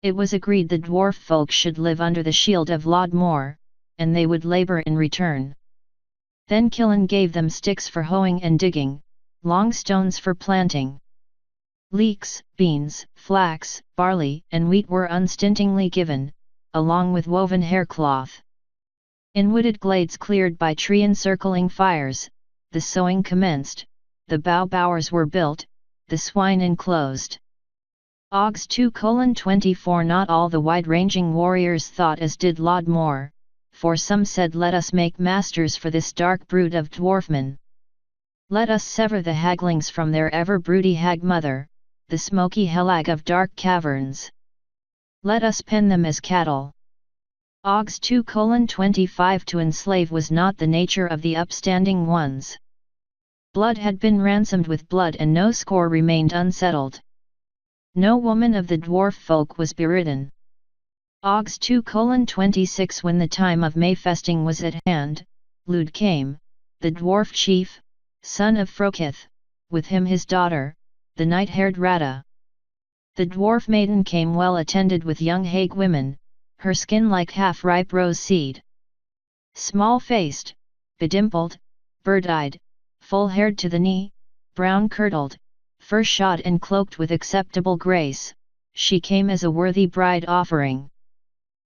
It was agreed the dwarf folk should live under the shield of Lodmore, and they would labour in return. Then Killen gave them sticks for hoeing and digging, long stones for planting. Leeks, beans, flax, barley, and wheat were unstintingly given, along with woven haircloth. In wooded glades cleared by tree-encircling fires, the sowing commenced, the bow-bowers were built, the swine enclosed. Augs 2:24 Not all the wide-ranging warriors thought as did Lodmore, for some said, "Let us make masters for this dark brood of dwarfmen. Let us sever the haglings from their ever-broody hag-mother, the smoky helag of dark caverns. Let us pen them as cattle." Augs 2:25 To enslave was not the nature of the upstanding ones. Blood had been ransomed with blood and no score remained unsettled. No woman of the dwarf folk was beridden. Augs 2:26 When the time of Mayfesting was at hand, Lud came, the dwarf chief, son of Frokith, with him his daughter, the night-haired Radha. The dwarf maiden came well attended with young hag women, her skin like half-ripe rose seed. Small-faced, bedimpled, bird-eyed, full-haired to the knee, brown-kirtled, fur-shod and cloaked with acceptable grace, she came as a worthy bride offering.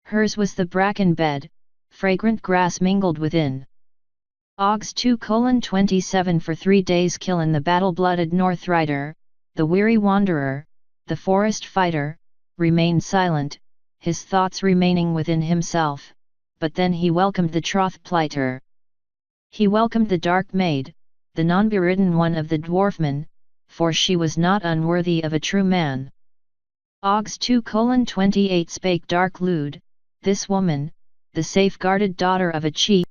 Hers was the bracken bed, fragrant grass mingled within. Augs 2:27 For 3 days Killen the battle-blooded North Rider, the weary wanderer, the forest fighter, remained silent, his thoughts remaining within himself, but then he welcomed the troth-plighter. He welcomed the dark maid, the non-beridden one of the dwarfmen, for she was not unworthy of a true man. Augs 2:28 Spake dark Lud, this woman, the safeguarded daughter of a chief,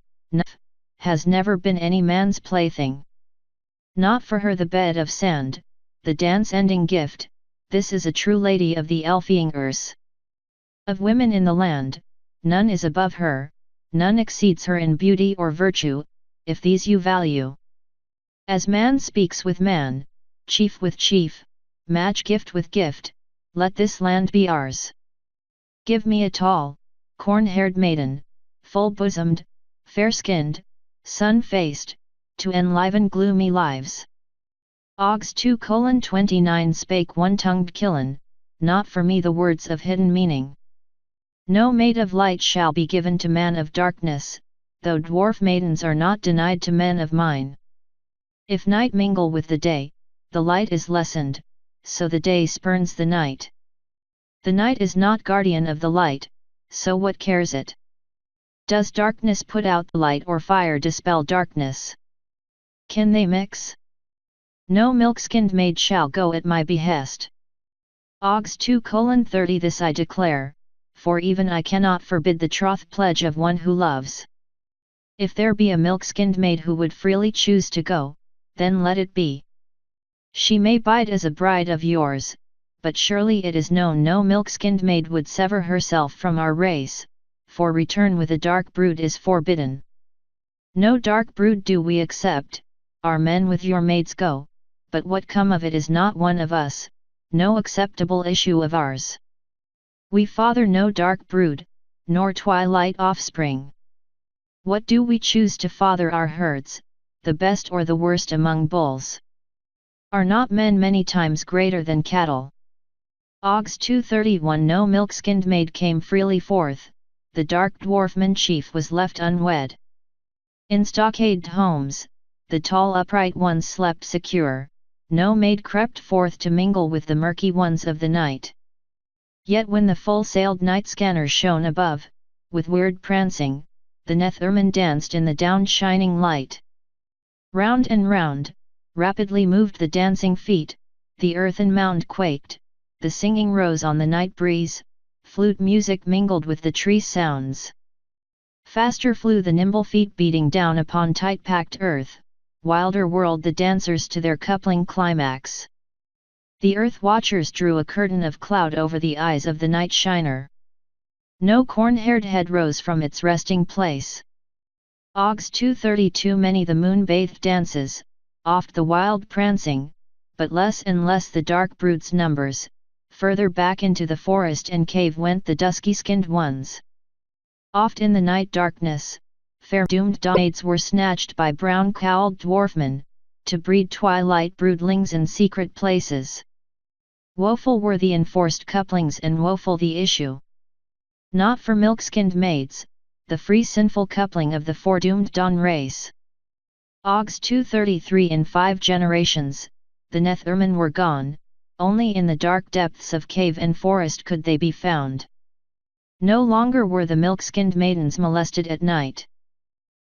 has never been any man's plaything. Not for her the bed of sand, the dance-ending gift, this is a true lady of the Elfing Urs. Of women in the land, none is above her, none exceeds her in beauty or virtue, if these you value. As man speaks with man, chief with chief, match gift with gift, let this land be ours. Give me a tall, corn-haired maiden, full-bosomed, fair-skinned, sun-faced, to enliven gloomy lives. Ogs 2:29 spake one-tongued Killen, not for me the words of hidden meaning. No maid of light shall be given to man of darkness, though dwarf maidens are not denied to men of mine. If night mingle with the day, the light is lessened, so the day spurns the night. The night is not guardian of the light, so what cares it? Does darkness put out the light or fire dispel darkness? Can they mix? No milk-skinned maid shall go at my behest. Ogs 2:30 This I declare, for even I cannot forbid the troth pledge of one who loves. If there be a milk-skinned maid who would freely choose to go, then let it be. She may bide as a bride of yours, but surely it is known no milk-skinned maid would sever herself from our race, for return with a dark brood is forbidden. No dark brood do we accept, our men with your maids go, but what come of it is not one of us, no acceptable issue of ours. We father no dark brood, nor twilight offspring. What do we choose to father our herds, the best or the worst among bulls? Are not men many times greater than cattle? Ogs 2:31 No milk-skinned maid came freely forth, the dark dwarfman chief was left unwed. In stockaded homes, the tall upright ones slept secure, no maid crept forth to mingle with the murky ones of the night. Yet when the full-sailed night scanner shone above, with weird prancing, the Netherman danced in the down-shining light. Round and round, rapidly moved the dancing feet, the earthen mound quaked, the singing rose on the night breeze, flute music mingled with the tree sounds. Faster flew the nimble feet beating down upon tight-packed earth, wilder whirled the dancers to their coupling climax. The earth watchers drew a curtain of cloud over the eyes of the night shiner. No corn-haired head rose from its resting place. Ogs 2:32 Many the moon-bathed dances, oft the wild prancing, but less and less the dark brood's numbers, further back into the forest and cave went the dusky-skinned ones. Oft in the night darkness, fair doomed maids were snatched by brown-cowled dwarfmen, to breed twilight broodlings in secret places. Woeful were the enforced couplings and woeful the issue. Not for milk-skinned maids, the free sinful coupling of the foredoomed Dawn race. Ogs 2:33 In 5 generations, the Nethermen were gone, only in the dark depths of cave and forest could they be found. No longer were the milk-skinned maidens molested at night.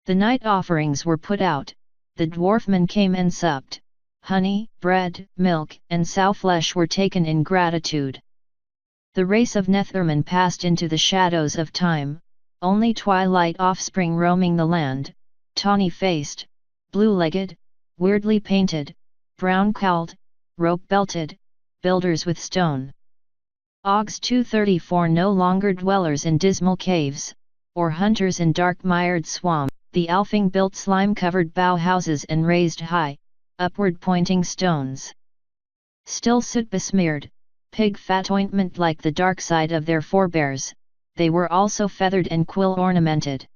The night offerings were put out, the dwarfmen came and supped, honey, bread, milk, and sow flesh were taken in gratitude. The race of Nethermen passed into the shadows of time, only twilight offspring roaming the land, tawny-faced, blue-legged, weirdly painted, brown-cowled, rope-belted, builders with stone. Ogs 2:34 No longer dwellers in dismal caves, or hunters in dark mired swamp, the Alfing built slime-covered bough houses and raised high, upward-pointing stones. Still soot-besmeared, pig-fat ointment like the dark side of their forebears, they were also feathered and quill-ornamented.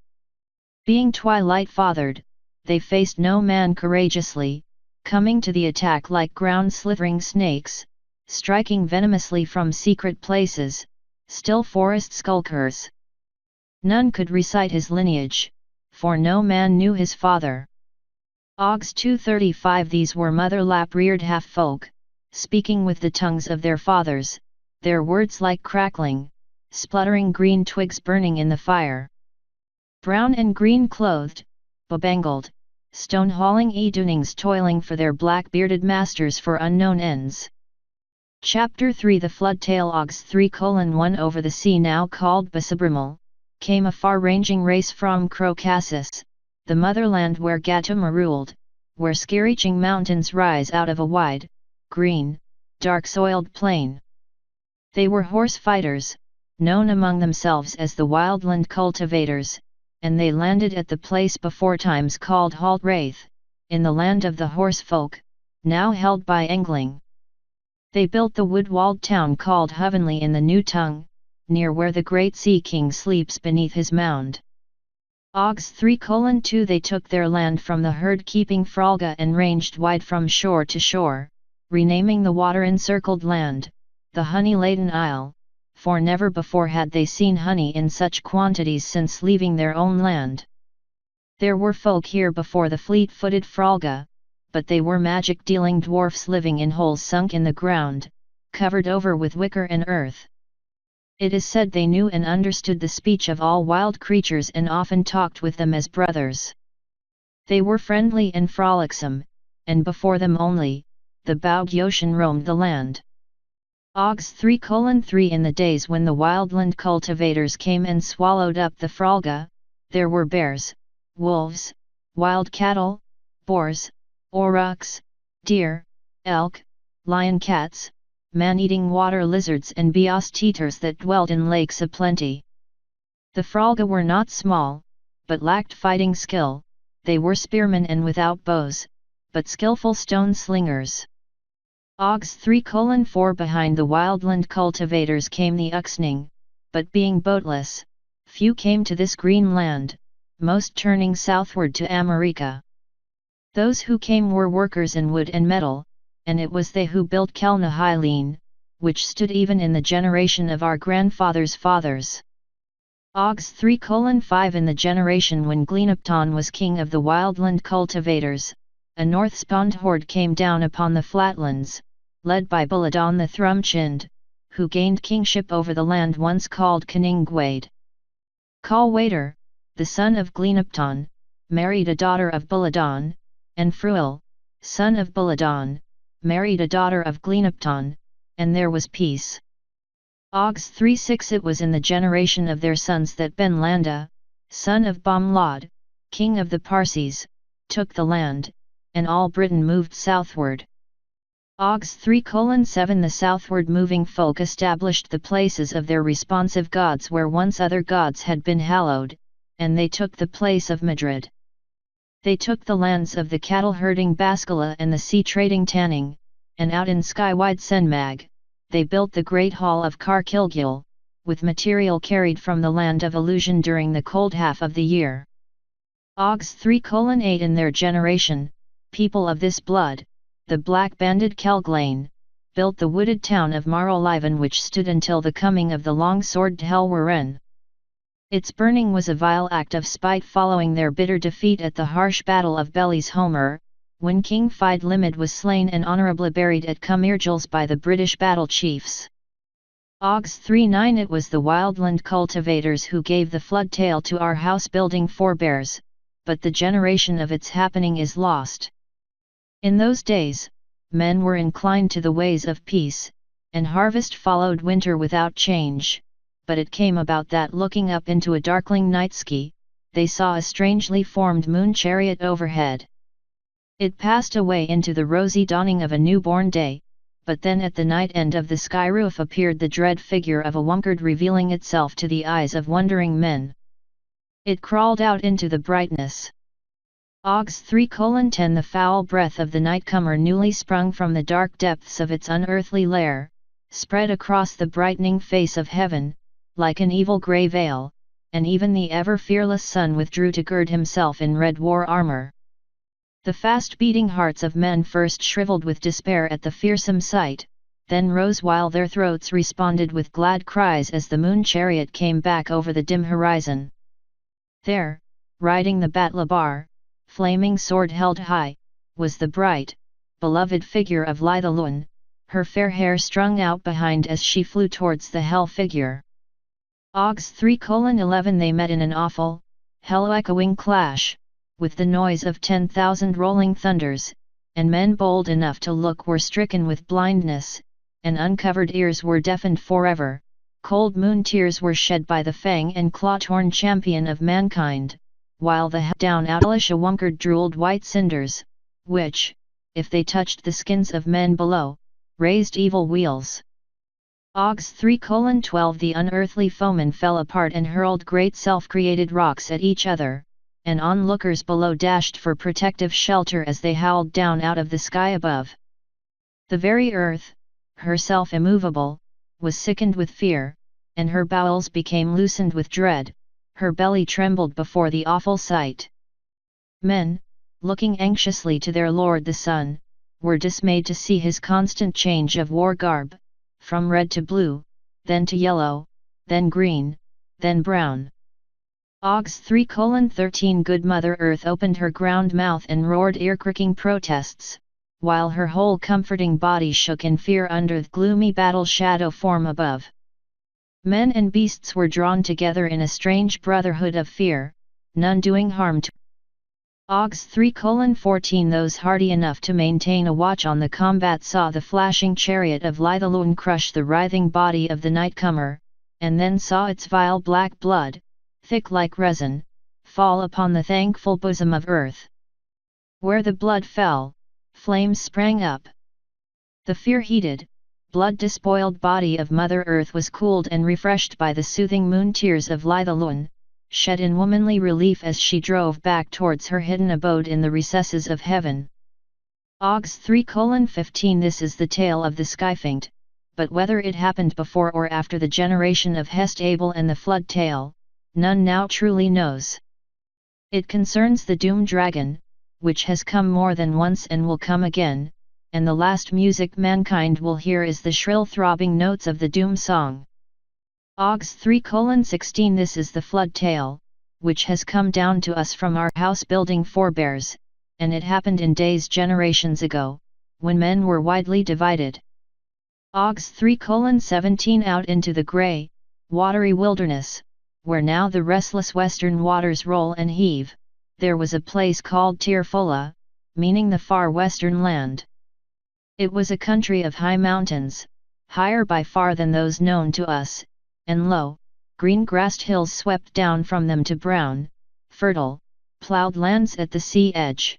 Being twilight-fathered, they faced no man courageously, coming to the attack like ground-slithering snakes, striking venomously from secret places, still forest skulkers. None could recite his lineage, for no man knew his father. Ogs 2:35 These were mother-lap-reared half-folk, speaking with the tongues of their fathers, their words like crackling, spluttering green twigs burning in the fire. Brown and green clothed, bebangled, stone-hauling Edunings toiling for their black-bearded masters for unknown ends. Chapter 3 The Flood Tale Ogs 3:1 Over the sea now called Besabrimal, came a far-ranging race from Crocassus, the motherland where Gautama ruled, where sky-reaching mountains rise out of a wide, green, dark-soiled plain. They were horse fighters, known among themselves as the Wildland Cultivators, and they landed at the place before times called Halt Wraith, in the land of the horse folk, now held by Engling. They built the wood-walled town called Hovenley in the New Tongue, near where the great Sea King sleeps beneath his mound. Oggs 3:2 They took their land from the herd-keeping Fralga and ranged wide from shore to shore, renaming the water-encircled land, the honey-laden isle, for never before had they seen honey in such quantities since leaving their own land. There were folk here before the fleet-footed Fralga, but they were magic-dealing dwarfs living in holes sunk in the ground, covered over with wicker and earth. It is said they knew and understood the speech of all wild creatures and often talked with them as brothers. They were friendly and frolicsome, and before them only, the Bogyotian roamed the land. Oggs 3:3 In the days when the Wildland Cultivators came and swallowed up the Fralga, there were bears, wolves, wild cattle, boars, aurochs, deer, elk, lion cats, man-eating water lizards and beast-eaters that dwelt in lakes aplenty. The Fralga were not small, but lacked fighting skill, they were spearmen and without bows, but skillful stone slingers. Oggs 3:4 Behind the Wildland Cultivators came the Uxning, but being boatless, few came to this green land, most turning southward to America. Those who came were workers in wood and metal, and it was they who built Kelnahileen, which stood even in the generation of our grandfathers' fathers. Oggs 3:5 In the generation when Gleenupton was king of the Wildland Cultivators, a north-spawned horde came down upon the flatlands, led by Buladon the Thrum-chinned, who gained kingship over the land once called Caningwade. Calwader, the son of Gleenupton, married a daughter of Buladon, and Fruil, son of Buladon, married a daughter of Gleenupton, and there was peace. Oggs 3:6 It was in the generation of their sons that Ben-Landa, son of Bomlad, king of the Parsees, took the land, and all Britain moved southward. Oggs 3:7 The southward moving folk established the places of their responsive gods where once other gods had been hallowed, and they took the place of Madrid. They took the lands of the cattle-herding Baskala and the sea-trading Tanning, and out in sky-wide Senmag, they built the great hall of Carkilgil, with material carried from the land of Illusion during the cold half of the year. Oggs 3:8 In their generation, people of this blood, the black-banded Kelglane, built the wooded town of Marolivan which stood until the coming of the long-sworded Helwaren. Its burning was a vile act of spite following their bitter defeat at the harsh battle of Beli's Homer, when King Fidlimid was slain and honourably buried at Cumirgils by the British battle chiefs. Oggs 3:9 It was the Wildland Cultivators who gave the flood tale to our house-building forebears, but the generation of its happening is lost. In those days, men were inclined to the ways of peace, and harvest followed winter without change, but it came about that looking up into a darkling night sky, they saw a strangely formed moon chariot overhead. It passed away into the rosy dawning of a newborn day, but then at the night end of the sky roof appeared the dread figure of a Wunkard revealing itself to the eyes of wondering men. It crawled out into the brightness. Oggs 3:10 The foul breath of the nightcomer newly sprung from the dark depths of its unearthly lair, spread across the brightening face of heaven, like an evil grey veil, and even the ever-fearless sun withdrew to gird himself in red war armour. The fast-beating hearts of men first shriveled with despair at the fearsome sight, then rose while their throats responded with glad cries as the moon chariot came back over the dim horizon. There, riding the Batlabar, flaming sword held high, was the bright, beloved figure of Lythalun, her fair hair strung out behind as she flew towards the hell figure. Oggs 3:11 They met in an awful, hell-echoing clash, with the noise of 10,000 rolling thunders, and men bold enough to look were stricken with blindness, and uncovered ears were deafened forever. Cold moon tears were shed by the fang and claw-torn champion of mankind, while the down outlish awunkered drooled white cinders, which, if they touched the skins of men below, raised evil wheels. Ogs 3:12 The unearthly foemen fell apart and hurled great self-created rocks at each other, and onlookers below dashed for protective shelter as they howled down out of the sky above. The very earth, herself immovable, was sickened with fear, and her bowels became loosened with dread, her belly trembled before the awful sight. Men, looking anxiously to their lord the sun, were dismayed to see his constant change of war garb, from red to blue, then to yellow, then green, then brown. Ogs 3:13 Good Mother Earth opened her ground mouth and roared ear-cracking protests, while her whole comforting body shook in fear under the gloomy battle shadow form above. Men and beasts were drawn together in a strange brotherhood of fear, none doing harm to Ogs 3:14 Those hardy enough to maintain a watch on the combat saw the flashing chariot of Lythalun crush the writhing body of the nightcomer, and then saw its vile black blood, thick like resin, fall upon the thankful bosom of earth. Where the blood fell, flames sprang up. The fear-heated, blood-despoiled body of Mother Earth was cooled and refreshed by the soothing moon tears of Lythalun, shed in womanly relief as she drove back towards her hidden abode in the recesses of heaven. Ogs 3:15 This is the tale of the Skyfinct, but whether it happened before or after the generation of Hest Abel and the flood tale, none now truly knows. It concerns the Doom Dragon, which has come more than once and will come again, and the last music mankind will hear is the shrill throbbing notes of the Doom Song. Ogs 3:16 This is the flood tale, which has come down to us from our house-building forebears, and it happened in days generations ago, when men were widely divided. Ogs 3:17 Out into the grey, watery wilderness, where now the restless western waters roll and heave, there was a place called Tirfola, meaning the far western land. It was a country of high mountains, higher by far than those known to us, and low, green-grassed hills swept down from them to brown, fertile, ploughed lands at the sea edge.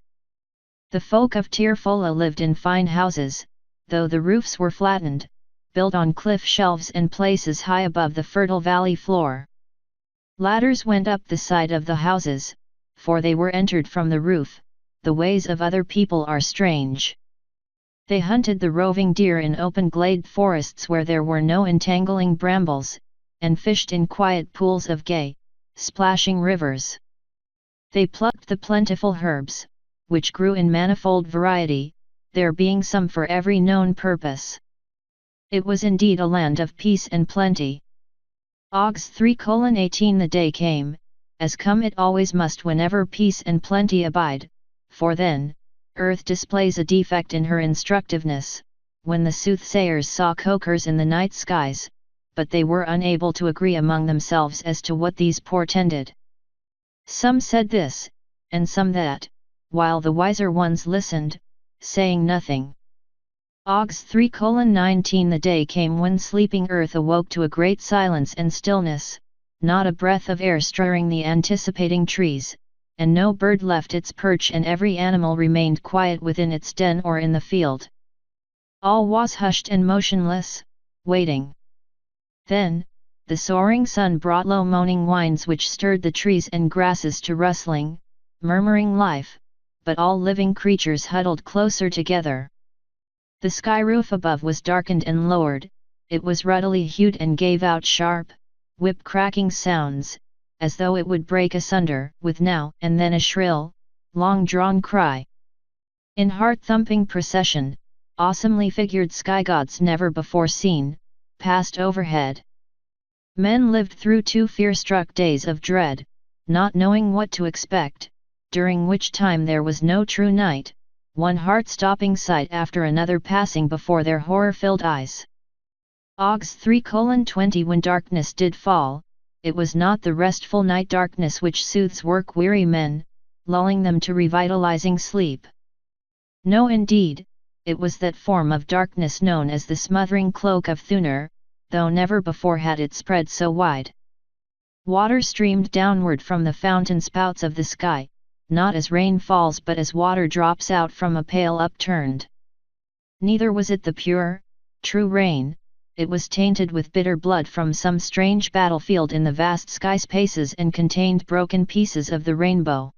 The folk of Tirfola lived in fine houses, though the roofs were flattened, built on cliff shelves and places high above the fertile valley floor. Ladders went up the side of the houses, for they were entered from the roof. The ways of other people are strange. They hunted the roving deer in open glade forests where there were no entangling brambles, and fished in quiet pools of gay, splashing rivers. They plucked the plentiful herbs, which grew in manifold variety, there being some for every known purpose. It was indeed a land of peace and plenty. Ogs 3:18 The day came, as come it always must whenever peace and plenty abide, for then, earth displays a defect in her instructiveness, when the soothsayers saw cokers in the night skies, but they were unable to agree among themselves as to what these portended. Some said this, and some that, while the wiser ones listened, saying nothing. Ogs 3:19 The day came when sleeping earth awoke to a great silence and stillness, not a breath of air stirring the anticipating trees, and no bird left its perch, and every animal remained quiet within its den or in the field. All was hushed and motionless, waiting. Then, the soaring sun brought low moaning whines which stirred the trees and grasses to rustling, murmuring life, but all living creatures huddled closer together. The sky roof above was darkened and lowered, it was ruddily hued and gave out sharp, whip-cracking sounds, as though it would break asunder, with now and then a shrill, long-drawn cry. In heart-thumping procession, awesomely figured sky gods never before seen, passed overhead. Men lived through 2 fear-struck days of dread, not knowing what to expect, during which time there was no true night, one heart-stopping sight after another passing before their horror-filled eyes. Ogs 3:20 When darkness did fall, it was not the restful night darkness which soothes work-weary men, lulling them to revitalizing sleep. No indeed, it was that form of darkness known as the smothering cloak of Thunur, though never before had it spread so wide. Water streamed downward from the fountain spouts of the sky, not as rain falls but as water drops out from a pail upturned. Neither was it the pure, true rain, it was tainted with bitter blood from some strange battlefield in the vast sky spaces and contained broken pieces of the rainbow.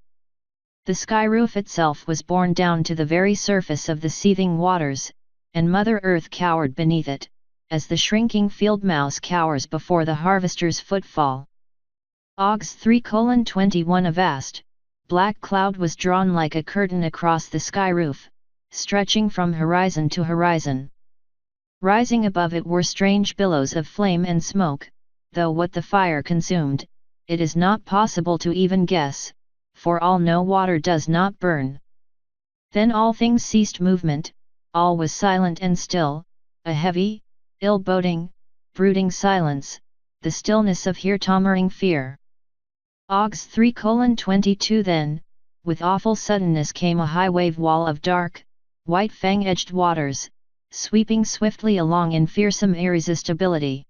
The sky roof itself was borne down to the very surface of the seething waters, and Mother Earth cowered beneath it, as the shrinking field mouse cowers before the harvester's footfall. Ogs 3:21 A vast, black cloud was drawn like a curtain across the sky roof, stretching from horizon to horizon. Rising above it were strange billows of flame and smoke, though what the fire consumed, it is not possible to even guess, for all know water does not burn. Then all things ceased movement, all was silent and still, a heavy, ill-boding, brooding silence, the stillness of heart-towering fear. Ogs 3:22 Then, with awful suddenness came a high wave wall of dark, white fang-edged waters, sweeping swiftly along in fearsome irresistibility.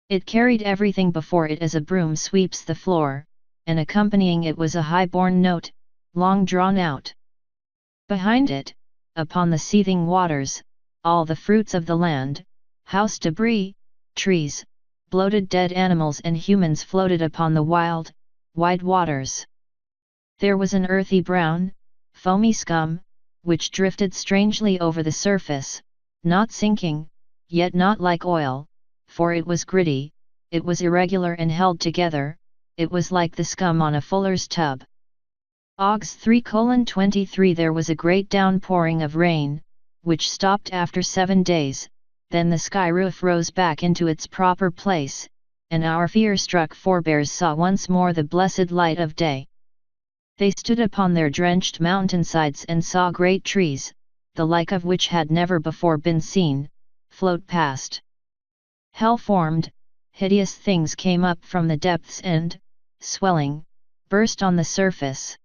It carried everything before it as a broom sweeps the floor, and accompanying it was a high-borne note, long drawn out. Behind it, upon the seething waters, all the fruits of the land, house debris, trees, bloated dead animals and humans floated upon the wild, wide waters. There was an earthy brown, foamy scum, which drifted strangely over the surface, not sinking, yet not like oil, for it was gritty, it was irregular and held together, it was like the scum on a fuller's tub. Ogs 3:23 There was a great downpouring of rain, which stopped after 7 days, then the sky roof rose back into its proper place, and our fear-struck forebears saw once more the blessed light of day. They stood upon their drenched mountainsides and saw great trees, the like of which had never before been seen, float past. Hell-formed, hideous things came up from the depths and, swelling, burst on the surface.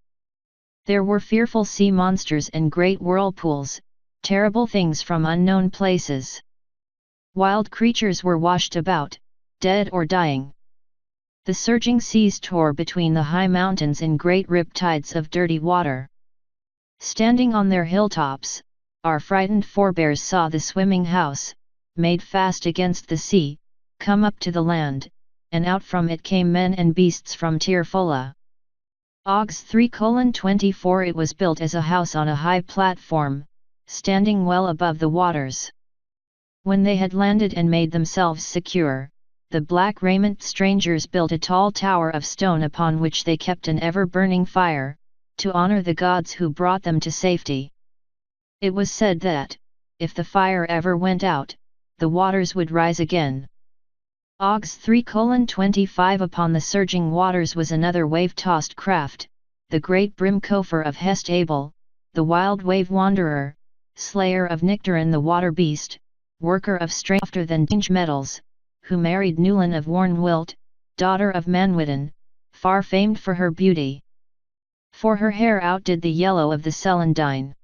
There were fearful sea monsters and great whirlpools, terrible things from unknown places. Wild creatures were washed about, dead or dying. The surging seas tore between the high mountains in great riptides of dirty water. Standing on their hilltops, our frightened forebears saw the swimming house, made fast against the sea, come up to the land, and out from it came men and beasts from Tirfola. Ogs 3:24 It was built as a house on a high platform, standing well above the waters. When they had landed and made themselves secure, the black-raiment strangers built a tall tower of stone upon which they kept an ever-burning fire, to honor the gods who brought them to safety. It was said that, if the fire ever went out, the waters would rise again. Ogs 3:25 Upon the surging waters was another wave-tossed craft, the great brim Kofar of Hest Abel, the wild wave-wanderer, slayer of Nictaran the water beast, worker of strafter than dinge metals, who married Nulin of Warnwilt, daughter of Manwyddan, far famed for her beauty. For her hair outdid the yellow of the celandine.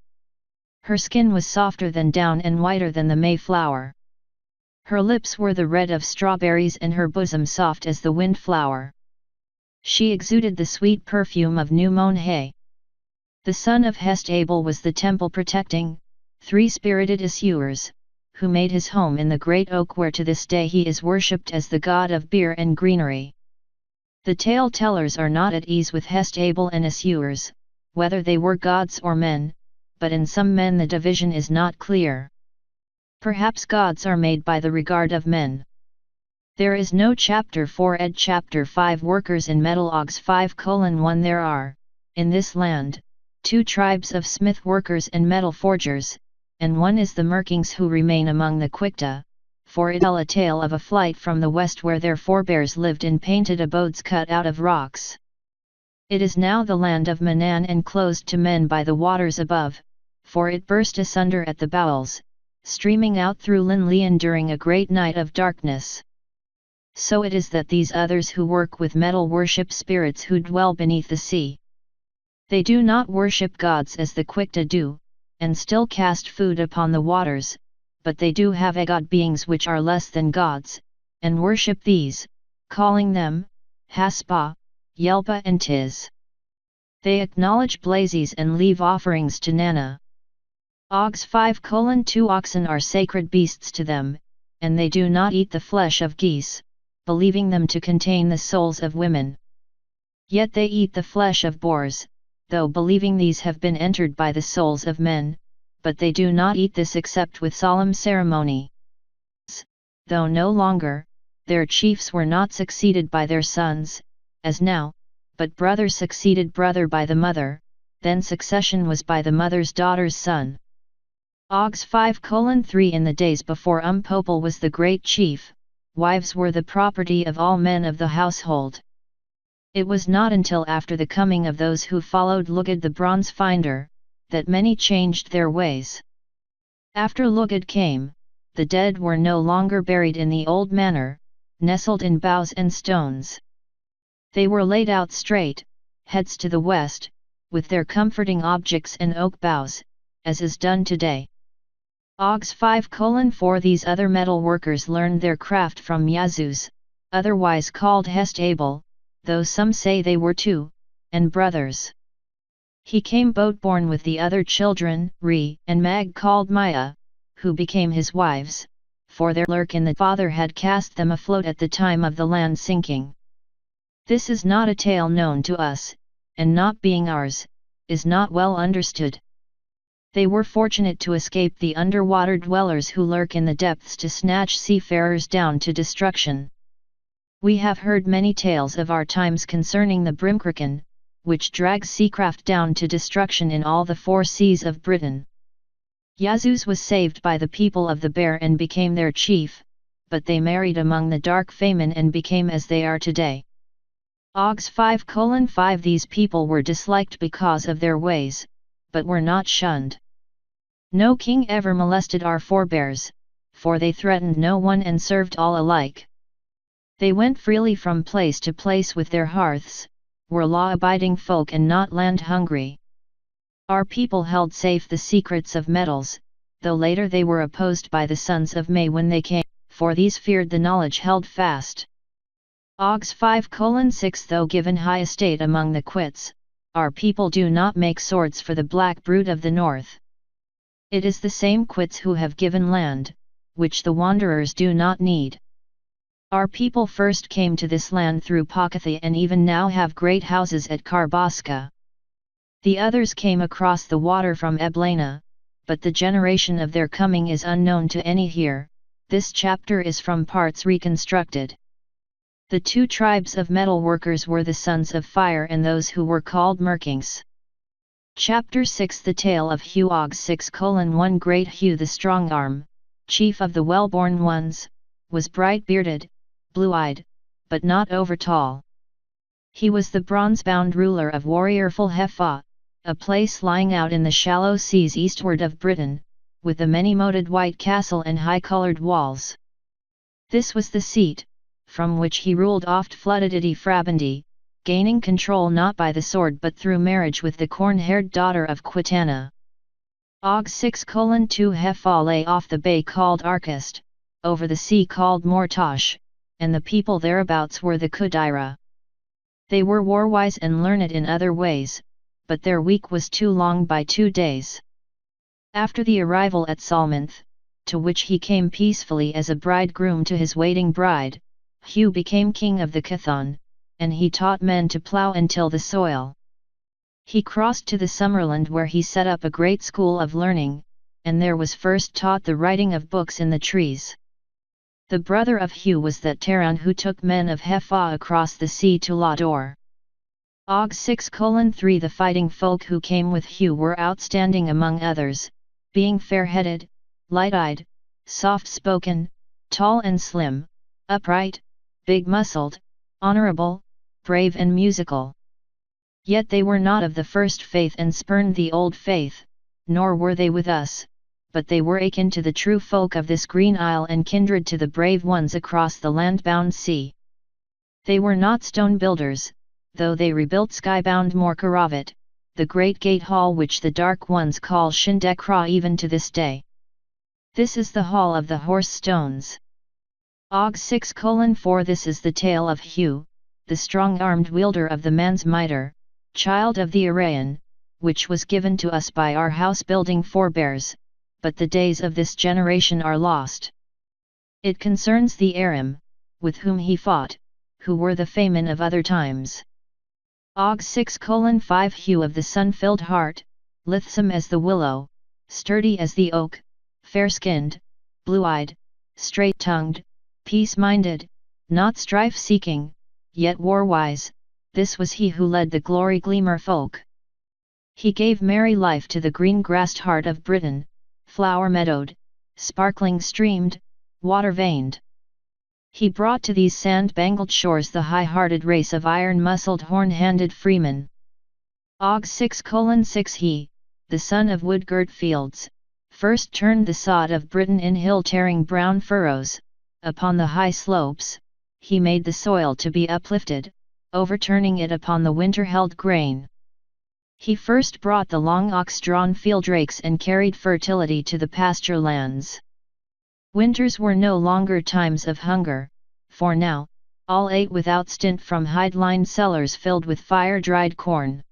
Her skin was softer than down and whiter than the mayflower. Her lips were the red of strawberries and her bosom soft as the windflower. She exuded the sweet perfume of new-mown hay. The son of Hest Abel was the temple protecting, three-spirited Isuers, who made his home in the great oak where to this day he is worshipped as the god of beer and greenery. The tale-tellers are not at ease with Hest Abel and Isuers, whether they were gods or men, but in some men the division is not clear. Perhaps gods are made by the regard of men. There is no chapter 4 ed chapter 5 workers in metal. Ogs 5:1 There are, in this land, 2 tribes of smith workers and metal forgers, and one is the Merkings who remain among the Quicta, for it tell a tale of a flight from the west where their forebears lived in painted abodes cut out of rocks. It is now the land of Manann enclosed to men by the waters above, for it burst asunder at the bowels, streaming out through Linlean during a great night of darkness. So it is that these others who work with metal worship spirits who dwell beneath the sea. They do not worship gods as the Quicta do, and still cast food upon the waters, but they do have a god beings which are less than gods, and worship these, calling them, Haspa, Yelpa and Tiz. They acknowledge Blazes and leave offerings to Nana. Ogs 5:2 Oxen are sacred beasts to them, and they do not eat the flesh of geese, believing them to contain the souls of women. Yet they eat the flesh of boars, though believing these have been entered by the souls of men, but they do not eat this except with solemn ceremony. Though no longer, their chiefs were not succeeded by their sons, as now, but brother succeeded brother by the mother, then succession was by the mother's daughter's son. Ogs 5:3 In the days before Popal was the great chief, wives were the property of all men of the household. It was not until after the coming of those who followed Lugad the bronze finder, that many changed their ways. After Lugad came, the dead were no longer buried in the old manner, nestled in boughs and stones. They were laid out straight, heads to the west, with their comforting objects and oak boughs, as is done today. Ogs 5:4 These other metal workers learned their craft from Yazuz, otherwise called Hest Abel, though some say they were two, and brothers. He came boat-borne with the other children, Re and Mag called Maya, who became his wives, for their lurk in the father had cast them afloat at the time of the land sinking. This is not a tale known to us, and not being ours, is not well understood. They were fortunate to escape the underwater dwellers who lurk in the depths to snatch seafarers down to destruction. We have heard many tales of our times concerning the Brimkraken, which drags seacraft down to destruction in all the four seas of Britain. Yazuz was saved by the people of the Bear and became their chief, but they married among the dark Famen and became as they are today. Ogs 5:5 These people were disliked because of their ways, but were not shunned. No king ever molested our forebears, for they threatened no one and served all alike. They went freely from place to place with their hearths, were law-abiding folk and not land-hungry. Our people held safe the secrets of metals, though later they were opposed by the sons of May when they came, for these feared the knowledge held fast. Ogs 5:6 Though given high estate among the Quits, our people do not make swords for the black brood of the north. It is the same Quits who have given land, which the wanderers do not need. Our people first came to this land through Pakatha and even now have great houses at Karbaska. The others came across the water from Eblana, but the generation of their coming is unknown to any here. This chapter is from parts reconstructed. The two tribes of metal workers were the sons of fire and those who were called Merkings. Chapter 6 The Tale of Hugh. Og 6:1 Great Hugh the Strongarm, chief of the well-born ones, was bright-bearded, blue-eyed, but not over-tall. He was the bronze-bound ruler of warriorful Hefa, a place lying out in the shallow seas eastward of Britain, with a many-moated white castle and high-coloured walls. This was the seat, from which he ruled oft-flooded Frabandi, gaining control not by the sword but through marriage with the corn-haired daughter of Quitana. Og 6:2 Hefa lay off the bay called Arkest, over the sea called Mortosh, and the people thereabouts were the Kudira. They were war-wise and learned in other ways, but their week was too long by 2 days. After the arrival at Salmonth, to which he came peacefully as a bridegroom to his waiting bride, Hugh became king of the Cathon, and he taught men to plough and till the soil. He crossed to the Summerland where he set up a great school of learning, and there was first taught the writing of books in the trees. The brother of Hugh was that Taran who took men of Hefa across the sea to Lodor. Og 6:3 The fighting folk who came with Hugh were outstanding among others, being fair-headed, light-eyed, soft-spoken, tall and slim, upright, big-muscled, honorable, brave and musical. Yet they were not of the first faith and spurned the old faith, nor were they with us, but they were akin to the true folk of this green isle and kindred to the brave ones across the land-bound sea. They were not stone builders, though they rebuilt sky-bound Morkaravat, the great gate hall which the dark ones call Shindekra even to this day. This is the hall of the horse stones. Og 6:4 This is the tale of Hugh, the strong-armed wielder of the man's mitre, child of the Arayan, which was given to us by our house-building forebears, but the days of this generation are lost. It concerns the Aram, with whom he fought, who were the Famen of other times. Og 6:5 Hugh of the sun-filled heart, lithesome as the willow, sturdy as the oak, fair-skinned, blue-eyed, straight-tongued, peace-minded, not strife-seeking, yet war-wise, this was he who led the glory-gleamer folk. He gave merry life to the green-grassed heart of Britain, flower-meadowed, sparkling-streamed, water-veined. He brought to these sand-bangled shores the high-hearted race of iron-muscled horn-handed freemen. Og 6:6 He, the son of wood-girt fields, first turned the sod of Britain in hill-tearing brown furrows, upon the high slopes, he made the soil to be uplifted, overturning it upon the winter-held grain. He first brought the long ox-drawn field rakes and carried fertility to the pasture lands. Winters were no longer times of hunger, for now, all ate without stint from hide-lined cellars filled with fire-dried corn.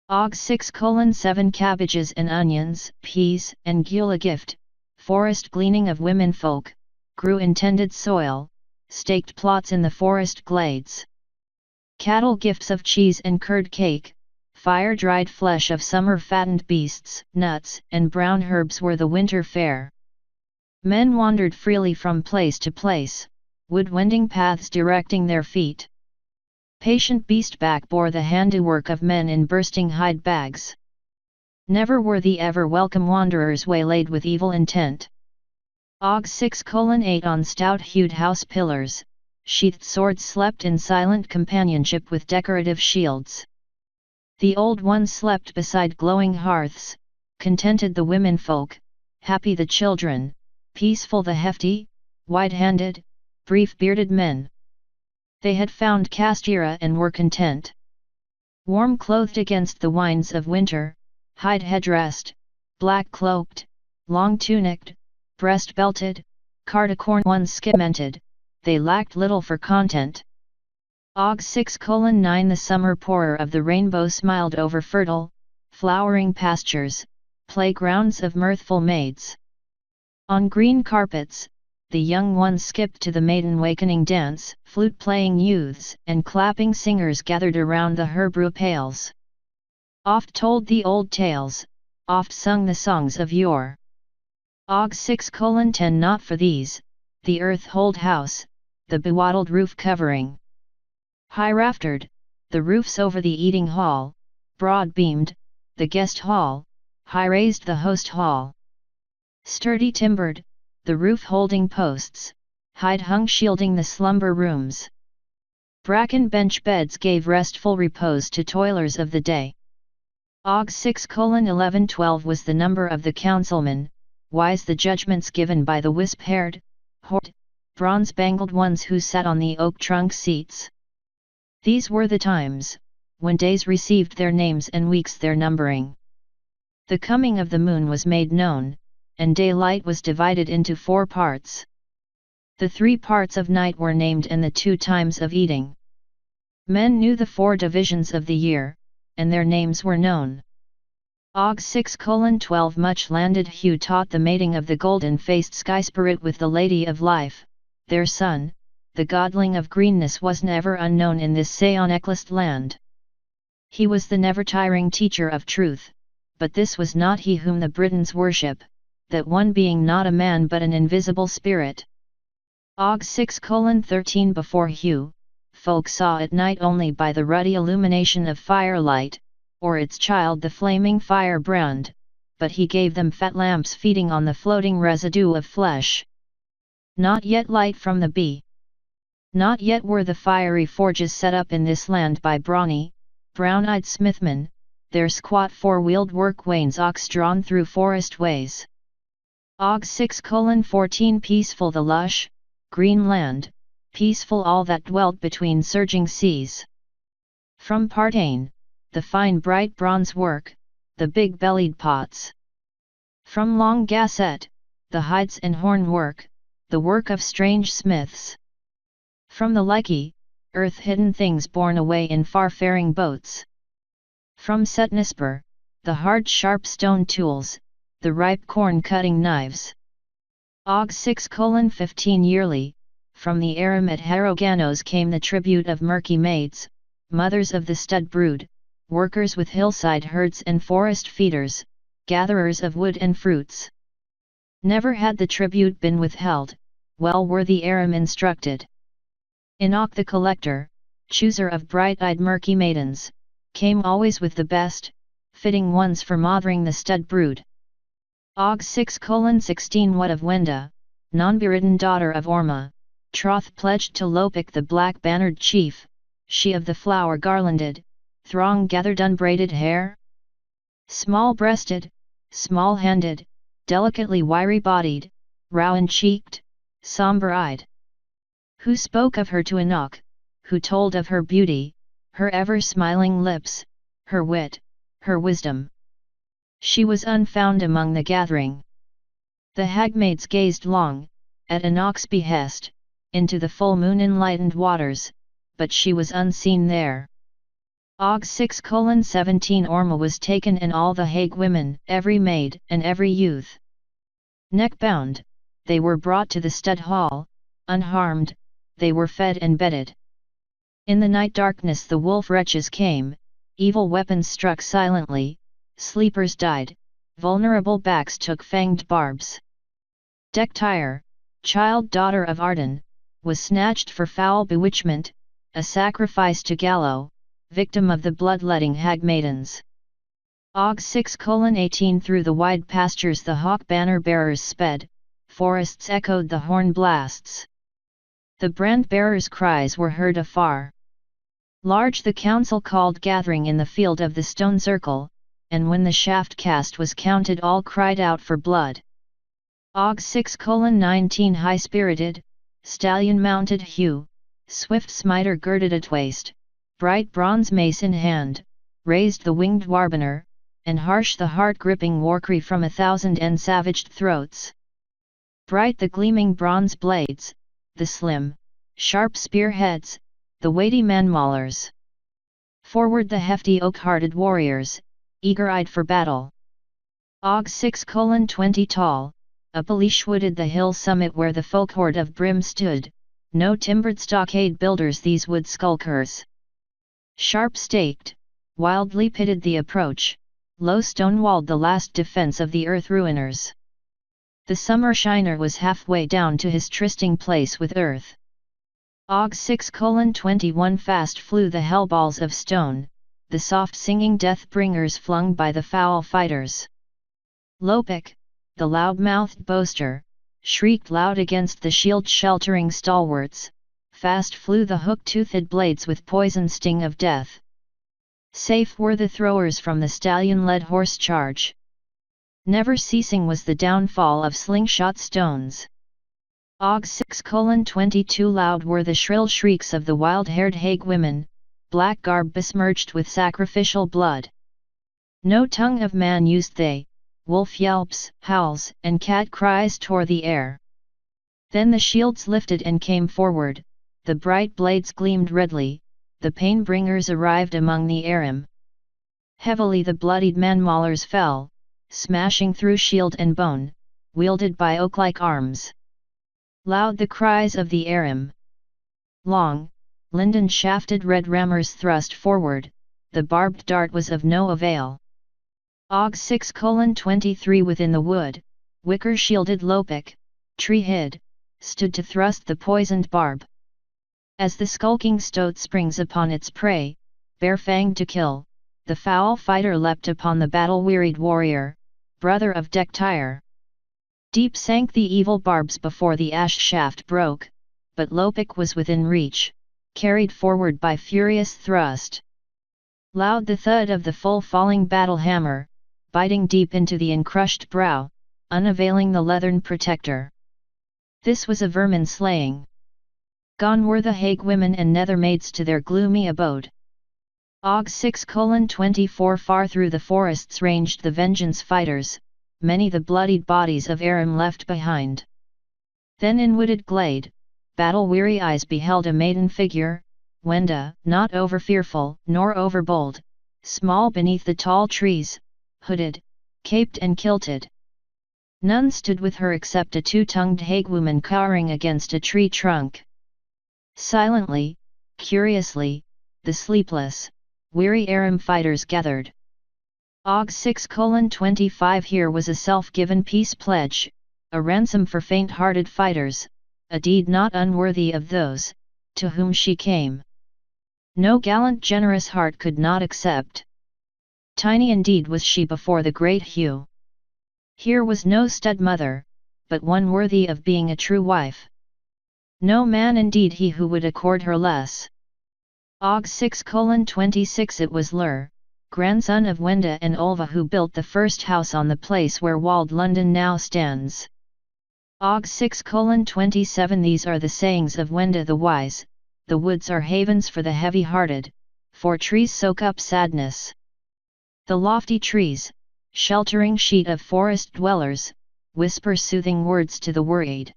Og 6:7 Cabbages and onions, peas and gula gift, forest gleaning of women folk, grew in tended soil, staked plots in the forest glades. Cattle gifts of cheese and curd cake, fire-dried flesh of summer-fattened beasts, nuts and brown herbs were the winter fare. Men wandered freely from place to place, wood-wending paths directing their feet. Patient beastback bore the handiwork of men in bursting hide bags. Never were the ever-welcome wanderers waylaid with evil intent. Og 6:8 On stout-hewed house pillars, sheathed swords slept in silent companionship with decorative shields. The old ones slept beside glowing hearths, contented the womenfolk, happy the children, peaceful the hefty, wide-handed, brief-bearded men. They had found Castira and were content. Warm-clothed against the winds of winter, hide-headdressed, black-cloaked, long-tunicked, breast-belted, cardicorn ones skimented, they lacked little for content. Og 6:9 The summer pourer of the rainbow smiled over fertile, flowering pastures, playgrounds of mirthful maids. On green carpets, the young ones skipped to the maiden-wakening dance, flute-playing youths and clapping singers gathered around the Hebrew pails. Oft told the old tales, oft sung the songs of yore. Og 6:10 Not for these, the earth-hold house, the bewaddled roof covering. High-raftered, the roofs over the eating hall, broad-beamed, the guest hall, high-raised the host hall. Sturdy-timbered, the roof holding posts, hide-hung shielding the slumber rooms. Bracken bench beds gave restful repose to toilers of the day. Og 6:11-12 was the number of the councilmen, wise the judgments given by the wisp-haired, hoard, bronze-bangled ones who sat on the oak-trunk seats. These were the times, when days received their names and weeks their numbering. The coming of the moon was made known, and daylight was divided into 4 parts. The 3 parts of night were named and the 2 times of eating. Men knew the 4 divisions of the year, and their names were known. Og 6:12 Much-landed Hugh taught the mating of the golden-faced sky spirit with the lady of life, their son, the godling of greenness was never unknown in this Sayon-eclist land. He was the never-tiring teacher of truth, but this was not he whom the Britons worship, that one being not a man but an invisible spirit. Og 6:13 Before Hugh, folk saw at night only by the ruddy illumination of firelight, or its child the flaming firebrand, but he gave them fat lamps feeding on the floating residue of flesh. Not yet light from the bee. Not yet were the fiery forges set up in this land by brawny, brown-eyed smithmen, their squat 4-wheeled work wains ox-drawn through forest ways. Og 6:14 Peaceful the lush, green land, peaceful all that dwelt between surging seas. From Partain, the fine bright bronze work, the big-bellied pots. From Long Gasset, the hides and horn work, the work of strange smiths. From the Likie, earth-hidden things borne away in far-faring boats. From Setnispur, the hard sharp stone tools, the ripe corn-cutting knives. Og 6:15 Yearly, from the Aram at Harroganos came the tribute of murky maids, mothers of the stud brood, workers with hillside herds and forest feeders, gatherers of wood and fruits. Never had the tribute been withheld, well were the Aram instructed. Enoch the collector, chooser of bright-eyed murky maidens, came always with the best, fitting ones for mothering the stud brood. Og 6:16 What of Wenda, non-beridden daughter of Orma, troth pledged to Lopik the black-bannered chief, she of the flower-garlanded, throng-gathered unbraided hair? Small-breasted, small-handed, delicately wiry-bodied, rowan-cheeked, sombre-eyed. Who spoke of her to Enoch, who told of her beauty, her ever-smiling lips, her wit, her wisdom? She was unfound among the gathering. The hagmaids gazed long, at Enoch's behest, into the full moon-enlightened waters, but she was unseen there. Og 6:17 Orma was taken and all the Hague women, every maid and every youth. Neck-bound, they were brought to the stud hall, unharmed, they were fed and bedded. In the night darkness the wolf wretches came, evil weapons struck silently, sleepers died, vulnerable backs took fanged barbs. Dectyre, child daughter of Arden, was snatched for foul bewitchment, a sacrifice to Gallo, victim of the bloodletting hag maidens. Og 6:18 Through the wide pastures the hawk banner bearers sped, forests echoed the horn blasts. The brand bearers' cries were heard afar. Large the council called gathering in the field of the stone circle, and when the shaft cast was counted all cried out for blood. Og 6:19 High-spirited, stallion-mounted Hugh, swift smiter girded at waist, bright bronze mace in hand, raised the winged warbanner, and harsh the heart-gripping warcry from 1,000 ensavaged throats. Bright the gleaming bronze blades, the slim, sharp spearheads, the weighty man-maulers. Forward the hefty oak-hearted warriors, eager-eyed for battle. Og 6:20 Tall, up Alish-wooded the hill summit where the folk-horde of Brim stood, no timbered stockade builders these wood skulkers. Sharp-staked, wildly pitted the approach, low stone-walled the last defence of the earth ruiners. The summer shiner was halfway down to his trysting place with earth. Og 6:21 Fast flew the hellballs of stone, the soft singing death-bringers flung by the foul fighters. Lopik, the loud-mouthed boaster, shrieked loud against the shield-sheltering stalwarts, fast flew the hook-toothed blades with poison sting of death. Safe were the throwers from the stallion-led horse charge. Never ceasing was the downfall of slingshot stones. Og 6:22 Loud were the shrill shrieks of the wild-haired Hague women, black garb besmirched with sacrificial blood. No tongue of man used they, wolf yelps, howls, and cat cries tore the air. Then the shields lifted and came forward, the bright blades gleamed redly, the pain-bringers arrived among the Aram. Heavily the bloodied man-maulers fell, smashing through shield and bone, wielded by oak-like arms. Loud the cries of the Aram. Long, linden-shafted red rammers thrust forward, the barbed dart was of no avail. Og 6:23 Within the wood, wicker-shielded Lopik, tree-hid, stood to thrust the poisoned barb. As the skulking stoat springs upon its prey, bare-fanged to kill, the foul fighter leapt upon the battle-wearied warrior, brother of Dectyre. Deep sank the evil barbs before the ash shaft broke, but Lopik was within reach, carried forward by furious thrust. Loud the thud of the full-falling battle hammer, biting deep into the encrushed brow, unavailing the leathern protector. This was a vermin slaying. Gone were the Hague women and nether maids to their gloomy abode. Og 6:24 Far through the forests ranged the vengeance fighters, many the bloodied bodies of Aram left behind. Then in wooded glade, battle-weary eyes beheld a maiden figure, Wenda, not over fearful, nor over bold, small beneath the tall trees, hooded, caped and kilted. None stood with her except a two-tongued hagewoman cowering against a tree trunk. Silently, curiously, the sleepless, weary Aram fighters gathered. Og 6:25 Here was a self-given peace pledge, a ransom for faint-hearted fighters, a deed not unworthy of those, to whom she came. No gallant generous heart could not accept. Tiny indeed was she before the great Hugh. Here was no stud mother, but one worthy of being a true wife. No man indeed he who would accord her less. Og 6:26 It was Lur, grandson of Wenda and Olva, who built the first house on the place where walled London now stands. Og 6:27 These are the sayings of Wenda the wise: the woods are havens for the heavy-hearted, for trees soak up sadness. The lofty trees, sheltering sheet of forest dwellers, whisper soothing words to the worried.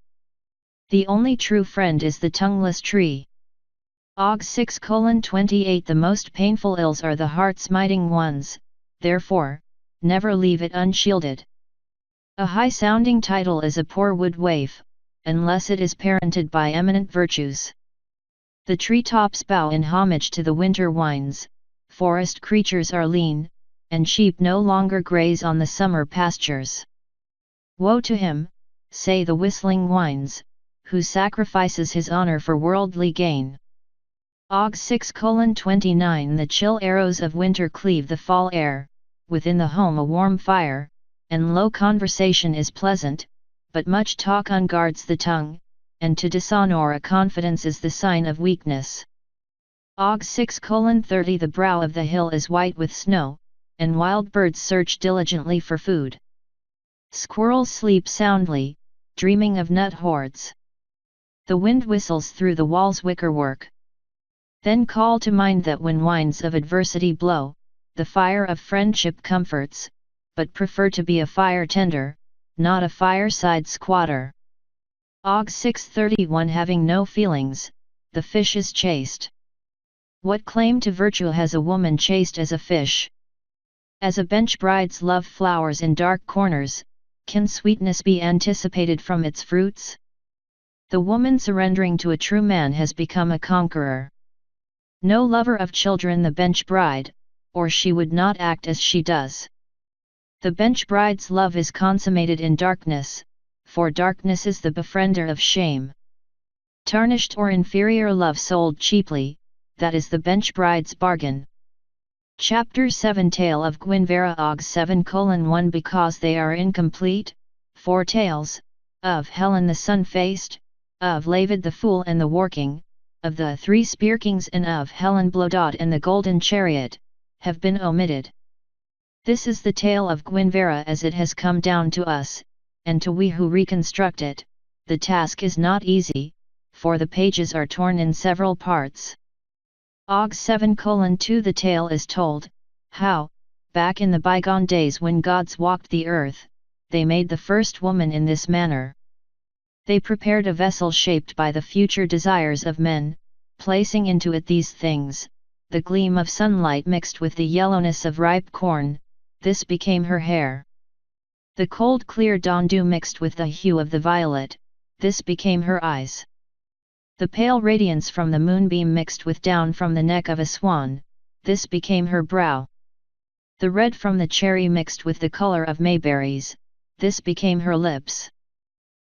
The only true friend is the tongueless tree. Og 6:28 The most painful ills are the heart-smiting ones, therefore, never leave it unshielded. A high-sounding title is a poor wood waif, unless it is parented by eminent virtues. The tree-tops bow in homage to the winter winds, forest creatures are lean, and sheep no longer graze on the summer pastures. Woe to him, say the whistling winds, who sacrifices his honor for worldly gain. Og 6:29 The chill arrows of winter cleave the fall air, within the home a warm fire, and low conversation is pleasant, but much talk unguards the tongue, and to dishonor a confidence is the sign of weakness. Og 6:30 The brow of the hill is white with snow, and wild birds search diligently for food. Squirrels sleep soundly, dreaming of nut hoards. The wind whistles through the wall's wickerwork. Then call to mind that when winds of adversity blow, the fire of friendship comforts, but prefer to be a fire tender, not a fireside squatter. Og 6:31 Having no feelings, the fish is chaste. What claim to virtue has a woman chaste as a fish? As a bench bride's love flowers in dark corners, can sweetness be anticipated from its fruits? The woman surrendering to a true man has become a conqueror. No lover of children the bench bride, or she would not act as she does. The bench bride's love is consummated in darkness, for darkness is the befriender of shame. Tarnished or inferior love sold cheaply, that is the bench bride's bargain. Chapter 7 Tale of Gwynvera Og 7:1 Because they are incomplete, 4 tales, of Helen the sun-faced, of Lavid the fool and the Warking, of the 3 spear-kings and of Helen Blodot and the golden chariot, have been omitted. This is the tale of Gwynvera as it has come down to us, and to we who reconstruct it. The task is not easy, for the pages are torn in several parts. Og 7:2 The tale is told, how, back in the bygone days when gods walked the earth, they made the first woman in this manner. They prepared a vessel shaped by the future desires of men, placing into it these things: the gleam of sunlight mixed with the yellowness of ripe corn, this became her hair. The cold clear dawn dew mixed with the hue of the violet, this became her eyes. The pale radiance from the moonbeam mixed with down from the neck of a swan, this became her brow. The red from the cherry mixed with the color of mayberries, this became her lips.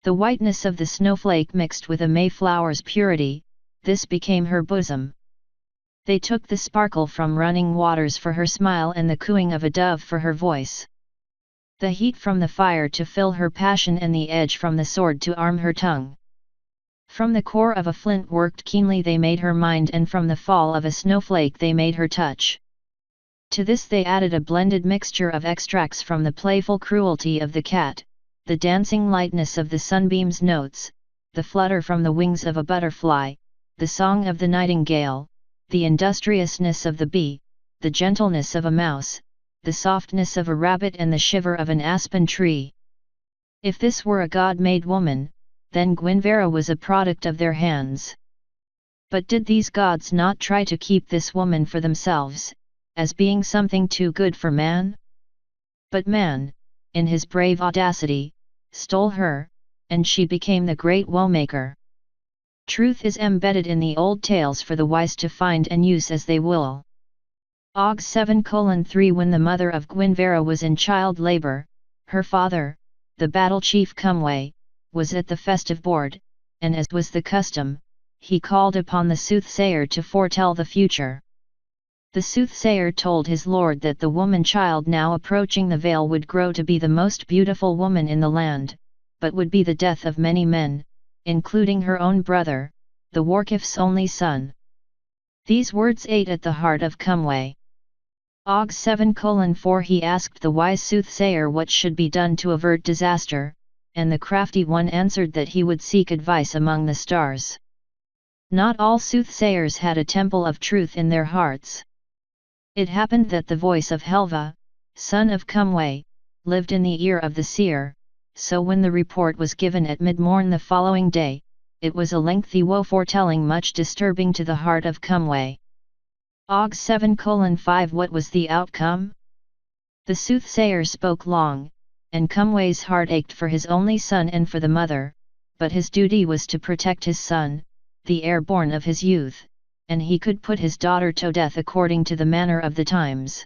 The whiteness of the snowflake mixed with a mayflower's purity, this became her bosom. They took the sparkle from running waters for her smile and the cooing of a dove for her voice. The heat from the fire to fill her passion and the edge from the sword to arm her tongue. From the core of a flint worked keenly they made her mind, and from the fall of a snowflake they made her touch. To this they added a blended mixture of extracts from the playful cruelty of the cat, the dancing lightness of the sunbeam's notes, the flutter from the wings of a butterfly, the song of the nightingale, the industriousness of the bee, the gentleness of a mouse, the softness of a rabbit and the shiver of an aspen tree. If this were a god-made woman, then Gwynvera was a product of their hands. But did these gods not try to keep this woman for themselves, as being something too good for man? But man, in his brave audacity, stole her, and she became the great woe-maker. Truth is embedded in the old tales for the wise to find and use as they will. Og 7:3 When the mother of Gwynvera was in child labor, her father, the battle chief Cumway, was at the festive board, and as was the custom, he called upon the soothsayer to foretell the future. The soothsayer told his lord that the woman-child now approaching the vale would grow to be the most beautiful woman in the land, but would be the death of many men, including her own brother, the Warkif's only son. These words ate at the heart of Cumway. Og 7:4 He asked the wise soothsayer what should be done to avert disaster, and the crafty one answered that he would seek advice among the stars. Not all soothsayers had a temple of truth in their hearts. It happened that the voice of Helva, son of Cumway, lived in the ear of the seer, so when the report was given at mid-morn the following day, it was a lengthy woe foretelling much disturbing to the heart of Cumway. Og 7:5 What was the outcome? The soothsayer spoke long, and Cumway's heart ached for his only son and for the mother, but his duty was to protect his son, the heir-born of his youth, and he could put his daughter to death according to the manner of the times.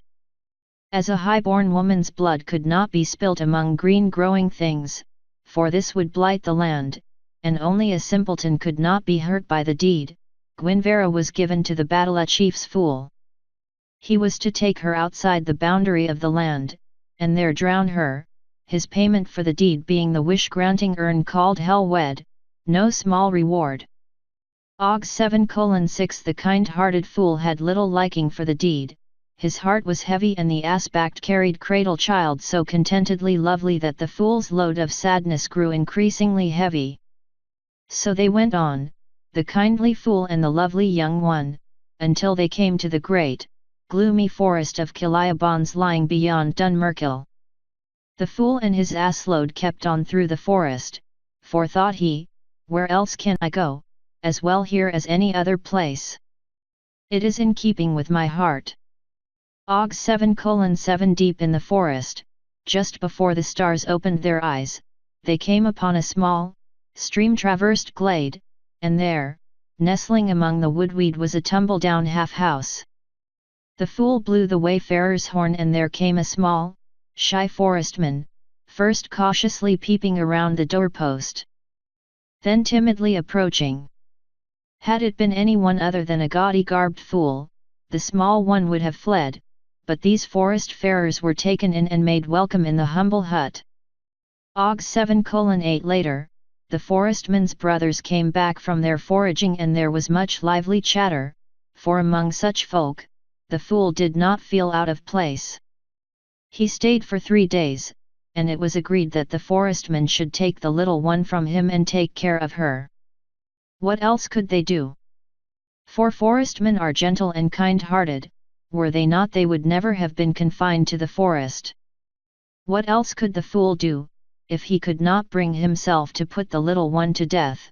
As a high-born woman's blood could not be spilt among green-growing things, for this would blight the land, and only a simpleton could not be hurt by the deed, Gwynvera was given to the battle chief's fool. He was to take her outside the boundary of the land, and there drown her, his payment for the deed being the wish-granting urn called Helwed, no small reward. Og 7:6 The kind-hearted fool had little liking for the deed, his heart was heavy and the aspect carried cradle-child so contentedly lovely that the fool's load of sadness grew increasingly heavy. So they went on, the kindly fool and the lovely young one, until they came to the great, gloomy forest of Kiliabans lying beyond Dunmerkill. The fool and his ass-load kept on through the forest, for thought he, where else can I go, as well here as any other place? It is in keeping with my heart. Og 7:7 Deep in the forest, just before the stars opened their eyes, they came upon a small, stream-traversed glade, and there, nestling among the woodweed was a tumble-down half-house. The fool blew the wayfarer's horn and there came a small, shy forestman, first cautiously peeping around the doorpost, then timidly approaching. Had it been anyone other than a gaudy-garbed fool, the small one would have fled, but these forest-farers were taken in and made welcome in the humble hut. Og 7:8 Later, the forestman's brothers came back from their foraging and there was much lively chatter, for among such folk, the fool did not feel out of place. He stayed for 3 days, and it was agreed that the forestman should take the little one from him and take care of her. What else could they do? For forestmen are gentle and kind-hearted, were they not they would never have been confined to the forest. What else could the fool do, if he could not bring himself to put the little one to death?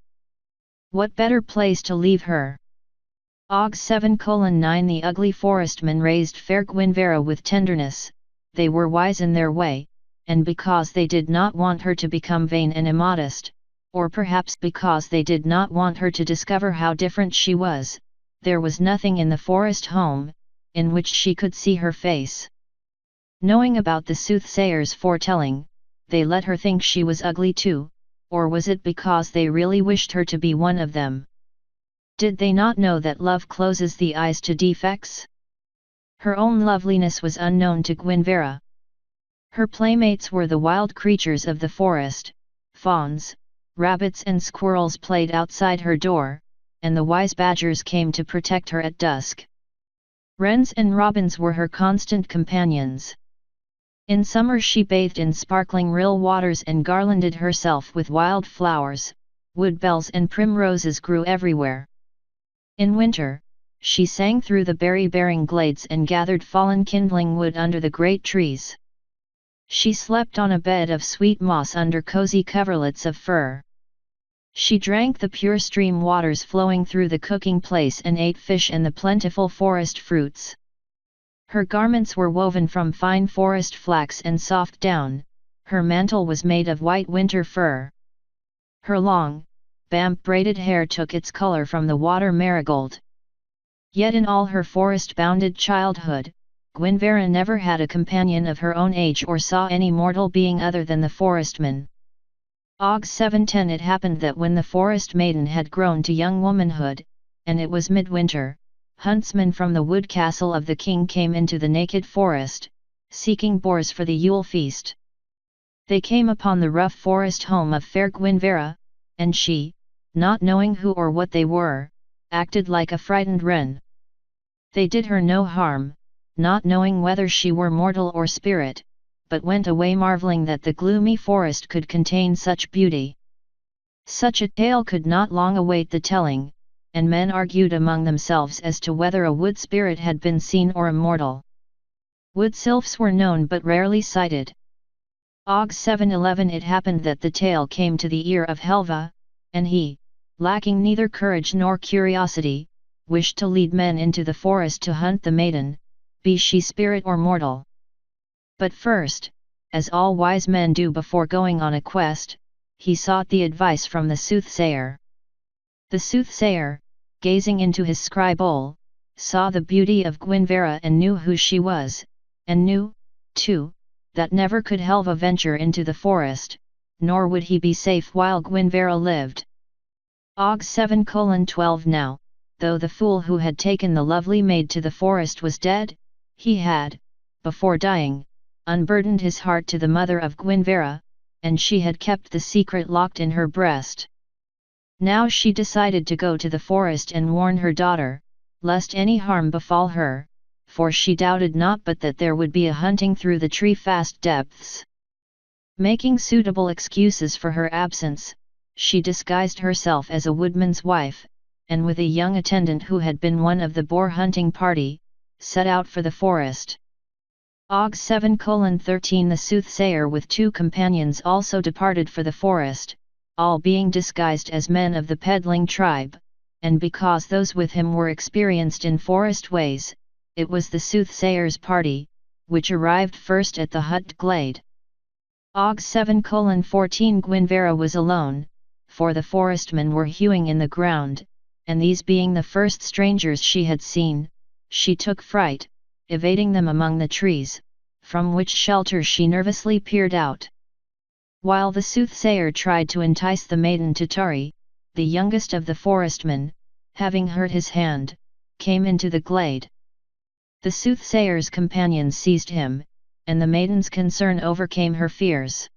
What better place to leave her? Og 7:9 The ugly forestmen raised fair Gwynvera with tenderness, they were wise in their way, and because they did not want her to become vain and immodest, or perhaps because they did not want her to discover how different she was, there was nothing in the forest home, in which she could see her face. Knowing about the soothsayer's foretelling, they let her think she was ugly too, or was it because they really wished her to be one of them? Did they not know that love closes the eyes to defects? Her own loveliness was unknown to Gwynvera. Her playmates were the wild creatures of the forest, fawns, rabbits and squirrels played outside her door, and the wise badgers came to protect her at dusk. Wrens and robins were her constant companions. In summer she bathed in sparkling rill waters and garlanded herself with wild flowers, woodbells and primroses grew everywhere. In winter, she sang through the berry-bearing glades and gathered fallen kindling wood under the great trees. She slept on a bed of sweet moss under cozy coverlets of fir. She drank the pure stream waters flowing through the cooking place and ate fish and the plentiful forest fruits. Her garments were woven from fine forest flax and soft down, her mantle was made of white winter fur. Her long, braided hair took its color from the water marigold. Yet in all her forest-bounded childhood, Gwynvera never had a companion of her own age or saw any mortal being other than the forestman. Og 710 It happened that when the forest maiden had grown to young womanhood, and it was midwinter, huntsmen from the wood castle of the king came into the naked forest, seeking boars for the Yule feast. They came upon the rough forest home of fair Gwynvera, and she, not knowing who or what they were, acted like a frightened wren. They did her no harm, not knowing whether she were mortal or spirit, but went away marveling that the gloomy forest could contain such beauty. Such a tale could not long await the telling, and men argued among themselves as to whether a wood spirit had been seen or a mortal. Wood sylphs were known but rarely sighted. Og 711 It happened that the tale came to the ear of Helva, and he, lacking neither courage nor curiosity, wished to lead men into the forest to hunt the maiden, be she spirit or mortal. But first, as all wise men do before going on a quest, he sought the advice from the soothsayer. The soothsayer, gazing into his scry bowl, saw the beauty of Gwynvera and knew who she was, and knew, too, that never could Helva venture into the forest, nor would he be safe while Gwynvera lived. Og 7:12 Now, though the fool who had taken the lovely maid to the forest was dead, he had, before dying, unburdened his heart to the mother of Gwynvera, and she had kept the secret locked in her breast. Now she decided to go to the forest and warn her daughter, lest any harm befall her, for she doubted not but that there would be a hunting through the tree-fast depths. Making suitable excuses for her absence, she disguised herself as a woodman's wife, and with a young attendant who had been one of the boar hunting party, set out for the forest. Og 7:13 The soothsayer with 2 companions also departed for the forest, all being disguised as men of the peddling tribe, and because those with him were experienced in forest ways, it was the soothsayer's party, which arrived first at the hut glade. Og 7:14 Gwynvera was alone, for the forestmen were hewing in the ground, and these being the first strangers she had seen, she took fright, evading them among the trees, from which shelter she nervously peered out. While the soothsayer tried to entice the maiden to tarry, the youngest of the forestmen, having hurt his hand, came into the glade. The soothsayer's companions seized him, and the maiden's concern overcame her fears.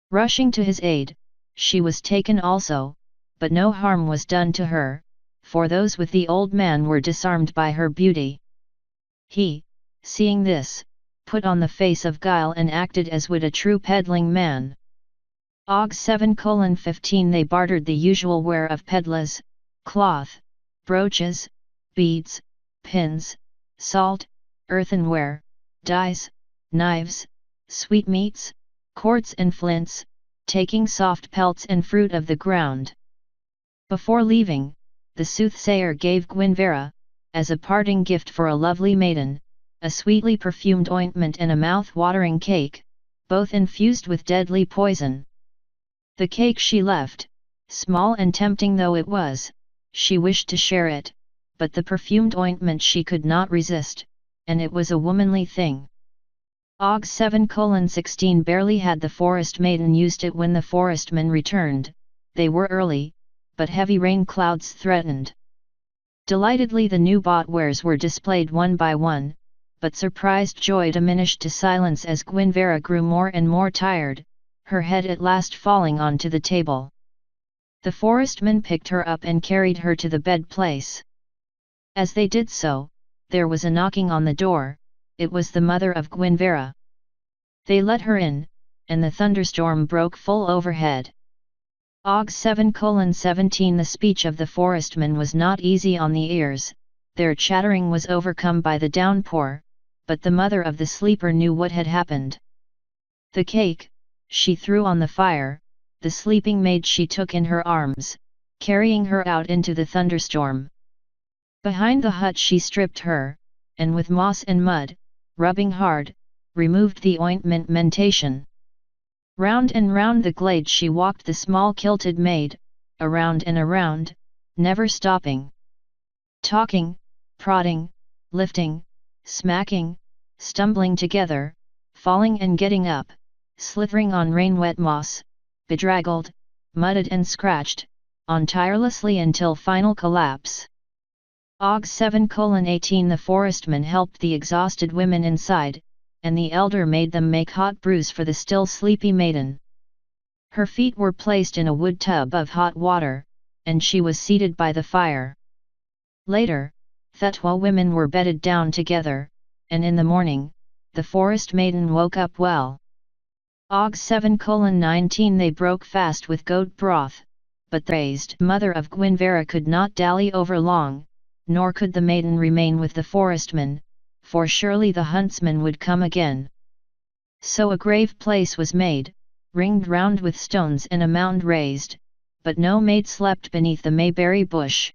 Rushing to his aid, she was taken also, but no harm was done to her, for those with the old man were disarmed by her beauty. He, seeing this, put on the face of guile and acted as would a true peddling man. Og 7:15 They bartered the usual ware of pedlas, cloth, brooches, beads, pins, salt, earthenware, dyes, knives, sweetmeats, cords and flints, taking soft pelts and fruit of the ground. Before leaving, the soothsayer gave Gwynvera, as a parting gift for a lovely maiden, a sweetly perfumed ointment and a mouth-watering cake, both infused with deadly poison. The cake she left, small and tempting though it was, she wished to share it, but the perfumed ointment she could not resist, and it was a womanly thing. Og 7:16 Barely had the forest maiden used it when the forestmen returned. They were early, but heavy rain clouds threatened. Delightedly the new bought wares were displayed one by one, but surprised joy diminished to silence as Gwynvera grew more and more tired, her head at last falling onto the table. The forestmen picked her up and carried her to the bed place. As they did so, there was a knocking on the door. It was the mother of Gwynvera. They let her in, and the thunderstorm broke full overhead. Og 7:17 The speech of the forestmen was not easy on the ears, their chattering was overcome by the downpour, but the mother of the sleeper knew what had happened. The cake, she threw on the fire, the sleeping maid she took in her arms, carrying her out into the thunderstorm. Behind the hut she stripped her, and with moss and mud, rubbing hard, removed the ointment mentation. Round and round the glade she walked the small kilted maid, around and around, never stopping. Talking, prodding, lifting, smacking, stumbling together, falling and getting up, slithering on rain-wet moss, bedraggled, mudded and scratched, on tirelessly until final collapse. Og 7:18 The forestman helped the exhausted women inside, and the elder made them make hot brews for the still sleepy maiden. Her feet were placed in a wood tub of hot water, and she was seated by the fire. Later, Thetwa women were bedded down together, and in the morning, the forest maiden woke up well. Og 7:19 They broke fast with goat broth, but the raised mother of Gwynvera could not dally over long, nor could the maiden remain with the forestman, for surely the huntsman would come again. So a grave place was made, ringed round with stones and a mound raised, but no maid slept beneath the mayberry bush.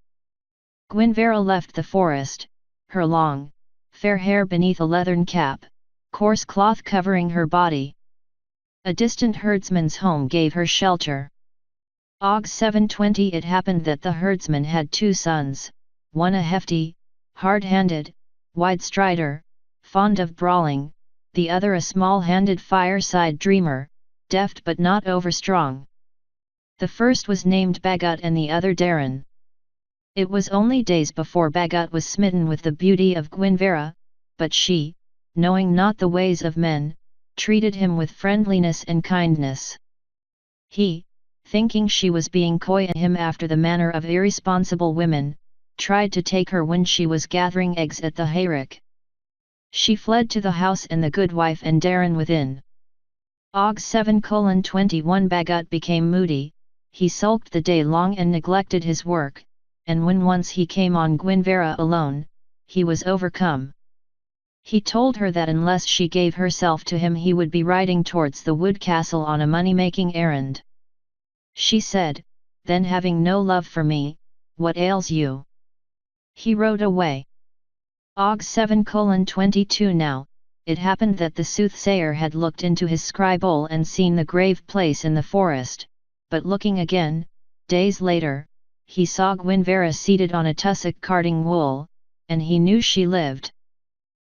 Gwynvera left the forest, her long, fair hair beneath a leathern cap, coarse cloth covering her body. A distant herdsman's home gave her shelter. Og 7:20 It happened that the herdsman had two sons, one a hefty, hard-handed, wide strider, fond of brawling, the other a small-handed fireside dreamer, deft but not overstrong. The first was named Bagut and the other Daran. It was only days before Bagut was smitten with the beauty of Gwynvera, but she, knowing not the ways of men, treated him with friendliness and kindness. He, thinking she was being coy in him after the manner of irresponsible women, tried to take her when she was gathering eggs at the hayrick. She fled to the house and the good wife and Daran within. Og 7:21 Bagut became moody, he sulked the day long and neglected his work, and when once he came on Gwynvera alone, he was overcome. He told her that unless she gave herself to him he would be riding towards the wood castle on a money-making errand. She said, "Then having no love for me, what ails you?" He rode away. Og 7:22 Now, it happened that the soothsayer had looked into his scribble and seen the grave place in the forest, but looking again, days later, he saw Gwynvera seated on a tussock carding wool, and he knew she lived.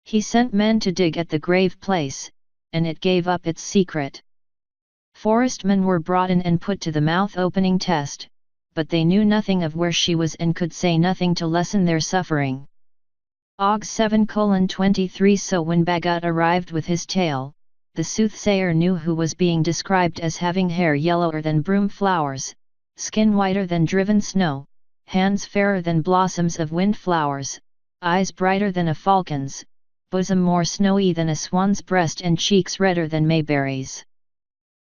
He sent men to dig at the grave place, and it gave up its secret. Forestmen were brought in and put to the mouth-opening test, but they knew nothing of where she was and could say nothing to lessen their suffering. Og 7:23 So when Bagut arrived with his tale, the soothsayer knew who was being described as having hair yellower than broom flowers, skin whiter than driven snow, hands fairer than blossoms of windflowers, eyes brighter than a falcon's, bosom more snowy than a swan's breast and cheeks redder than mayberries.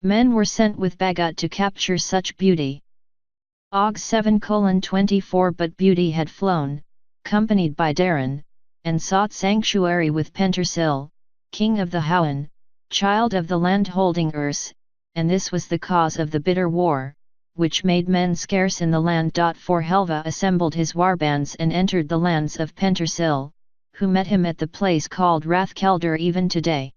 Men were sent with Bagut to capture such beauty. Og 7:24 But beauty had flown, accompanied by Daran, and sought sanctuary with Pentursil, king of the Houan, child of the land-holding Urs, and this was the cause of the bitter war, which made men scarce in the land. For Helva assembled his warbands and entered the lands of Pentursil, who met him at the place called Rathkelder even today.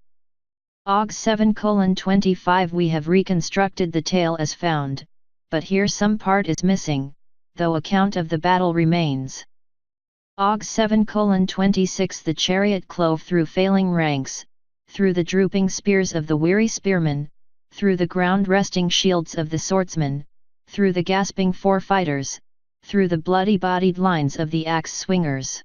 Og 7:25 We have reconstructed the tale as found, but here some part is missing, though account of the battle remains. Og 7:26 The chariot clove through failing ranks, through the drooping spears of the weary spearmen, through the ground-resting shields of the swordsmen, through the gasping forefighters, through the bloody-bodied lines of the axe-swingers.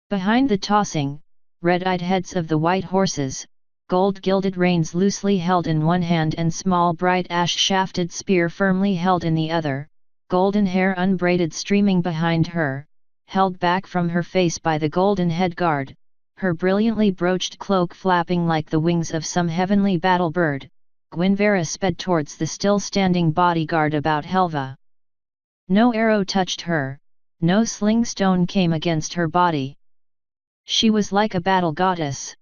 Behind the tossing, red-eyed heads of the white horses, gold-gilded reins loosely held in one hand and small bright ash-shafted spear firmly held in the other, golden hair unbraided streaming behind her, held back from her face by the golden headguard, her brilliantly broached cloak flapping like the wings of some heavenly battle bird, Gwynvera sped towards the still-standing bodyguard about Helva. No arrow touched her, no sling stone came against her body. She was like a battle goddess.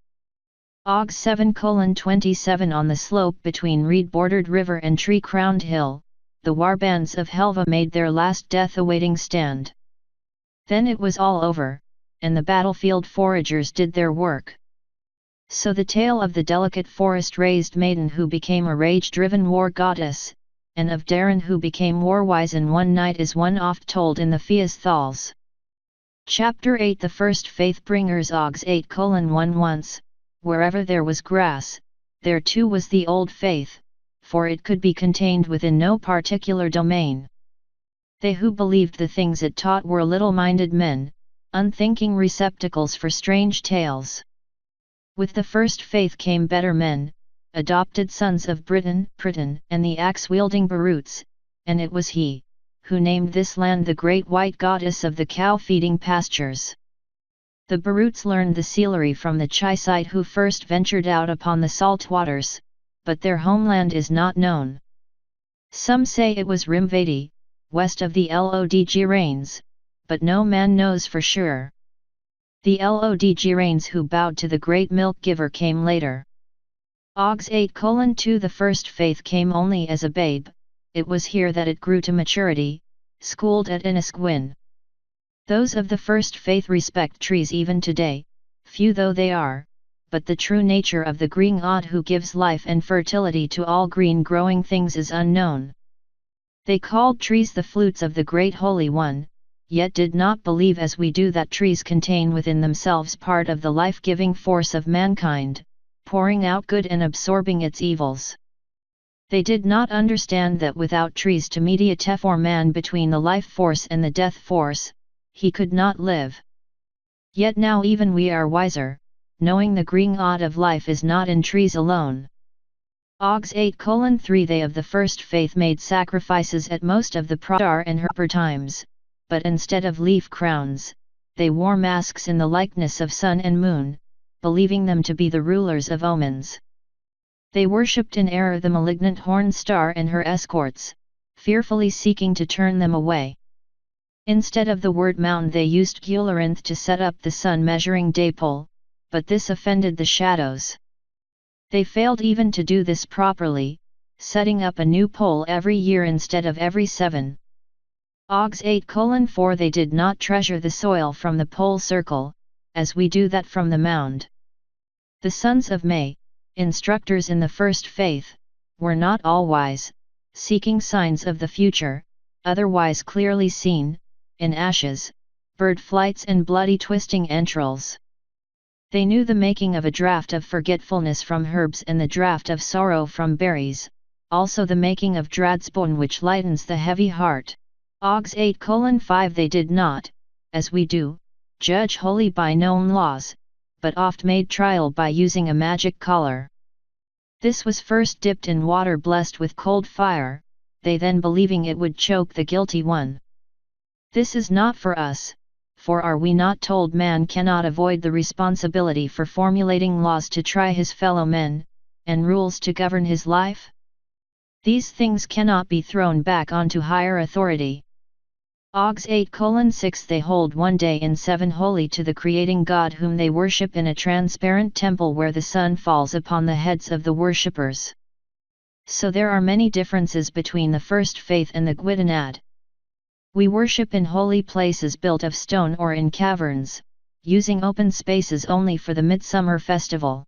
Og 7:27 On the slope between reed-bordered river and tree-crowned hill, the warbands of Helva made their last death-awaiting stand. Then it was all over, and the battlefield foragers did their work. So the tale of the delicate forest-raised maiden who became a rage-driven war goddess, and of Darin who became war-wise in one night is one oft told in the Fias Thals. Chapter 8 The First Faith-Bringers Ogs 8:1 Once, wherever there was grass, there too was the old faith, for it could be contained within no particular domain. They who believed the things it taught were little-minded men, unthinking receptacles for strange tales. With the first faith came better men, adopted sons of Britain, and the axe-wielding Baruts, and it was he, who named this land the great white goddess of the cow-feeding pastures. The Baruts learned the sealery from the Chisite who first ventured out upon the salt waters, but their homeland is not known. Some say it was Rimvedi, west of the Lodg Rains, but no man knows for sure. The Lodg Rains who bowed to the great milk giver came later. Ogs 8:2 The first faith came only as a babe, it was here that it grew to maturity, schooled at Innisgwin. Those of the first faith respect trees even today, few though they are, but the true nature of the green god who gives life and fertility to all green growing things is unknown. They called trees the flutes of the great Holy One, yet did not believe as we do that trees contain within themselves part of the life-giving force of mankind, pouring out good and absorbing its evils. They did not understand that without trees to mediate for man between the life force and the death force, he could not live. Yet now even we are wiser, knowing the green god of life is not in trees alone. Ogs 8:3 They of the first faith made sacrifices at most of the Pradar and Herper times, but instead of leaf crowns, they wore masks in the likeness of sun and moon, believing them to be the rulers of omens. They worshipped in error the malignant horned star and her escorts, fearfully seeking to turn them away. Instead of the word mound they used Gularinth to set up the sun-measuring daypole, but this offended the shadows. They failed even to do this properly, setting up a new pole every year instead of every 7. Ogs 8:4 They did not treasure the soil from the pole circle, as we do that from the mound. The sons of May, instructors in the first faith, were not all wise, seeking signs of the future, otherwise clearly seen, in ashes, bird flights and bloody twisting entrails. They knew the making of a draught of forgetfulness from herbs and the draught of sorrow from berries, also the making of dradsbone which lightens the heavy heart. Ogs 8:5 They did not, as we do, judge wholly by known laws, but oft made trial by using a magic collar. This was first dipped in water blessed with cold fire, they then believing it would choke the guilty one. This is not for us, for are we not told man cannot avoid the responsibility for formulating laws to try his fellow men, and rules to govern his life? These things cannot be thrown back onto higher authority. Ogs 8:6 They hold one day in 7 holy to the creating God whom they worship in a transparent temple where the sun falls upon the heads of the worshippers. So there are many differences between the first faith and the Gwydynad. We worship in holy places built of stone or in caverns, using open spaces only for the midsummer festival.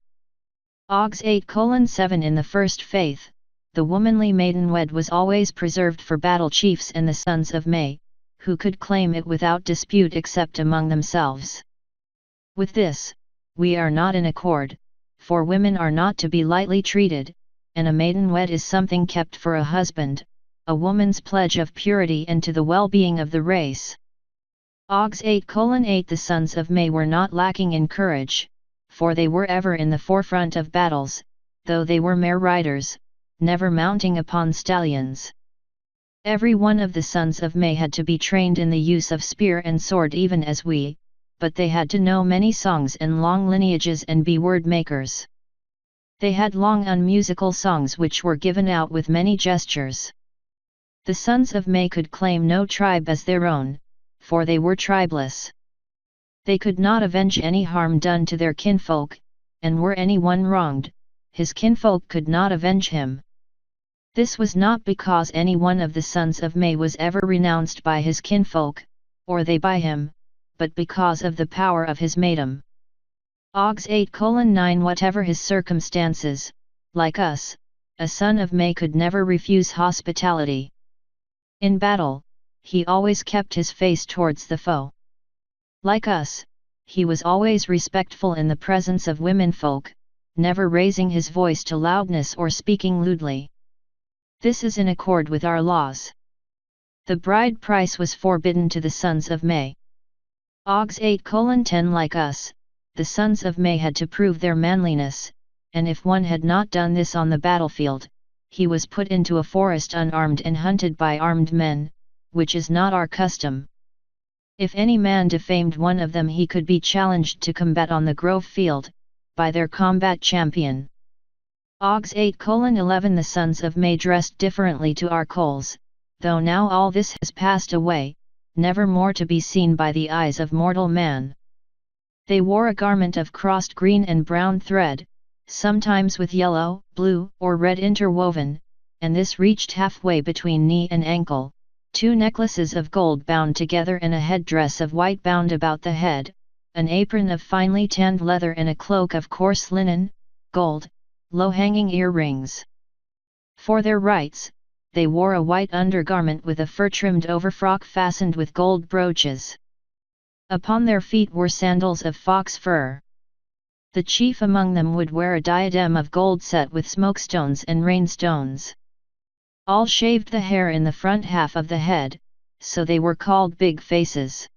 Ogs 8:7 In the first faith, the womanly maidenwed was always preserved for battle chiefs and the sons of May, who could claim it without dispute except among themselves. With this, we are not in accord, for women are not to be lightly treated, and a maidenwed is something kept for a husband, a woman's pledge of purity and to the well-being of the race. Ogs 8:8 The sons of May were not lacking in courage, for they were ever in the forefront of battles, though they were mere riders, never mounting upon stallions. Every one of the sons of May had to be trained in the use of spear and sword even as we, but they had to know many songs and long lineages and be word makers. They had long unmusical songs which were given out with many gestures. The sons of May could claim no tribe as their own, for they were tribeless. They could not avenge any harm done to their kinfolk, and were anyone wronged, his kinfolk could not avenge him. This was not because any one of the sons of May was ever renounced by his kinfolk, or they by him, but because of the power of his maidom. Ogs 8:9 Whatever his circumstances, like us, a son of May could never refuse hospitality. In battle, he always kept his face towards the foe. Like us, he was always respectful in the presence of womenfolk, never raising his voice to loudness or speaking lewdly. This is in accord with our laws. The bride price was forbidden to the sons of May. Ogs 8:10 Like us, the sons of May had to prove their manliness, and if one had not done this on the battlefield, he was put into a forest unarmed and hunted by armed men, which is not our custom. If any man defamed one of them, he could be challenged to combat on the grove field, by their combat champion. Ogs 8:11 The sons of May dressed differently to our coals, though now all this has passed away, never more to be seen by the eyes of mortal man. They wore a garment of crossed green and brown thread, sometimes with yellow, blue, or red interwoven, and this reached halfway between knee and ankle, 2 necklaces of gold bound together and a headdress of white bound about the head, an apron of finely tanned leather and a cloak of coarse linen, gold, low-hanging earrings. For their rites, they wore a white undergarment with a fur-trimmed overfrock fastened with gold brooches. Upon their feet were sandals of fox fur. The chief among them would wear a diadem of gold set with smokestones and rainstones. All shaved the hair in the front half of the head, so they were called big faces.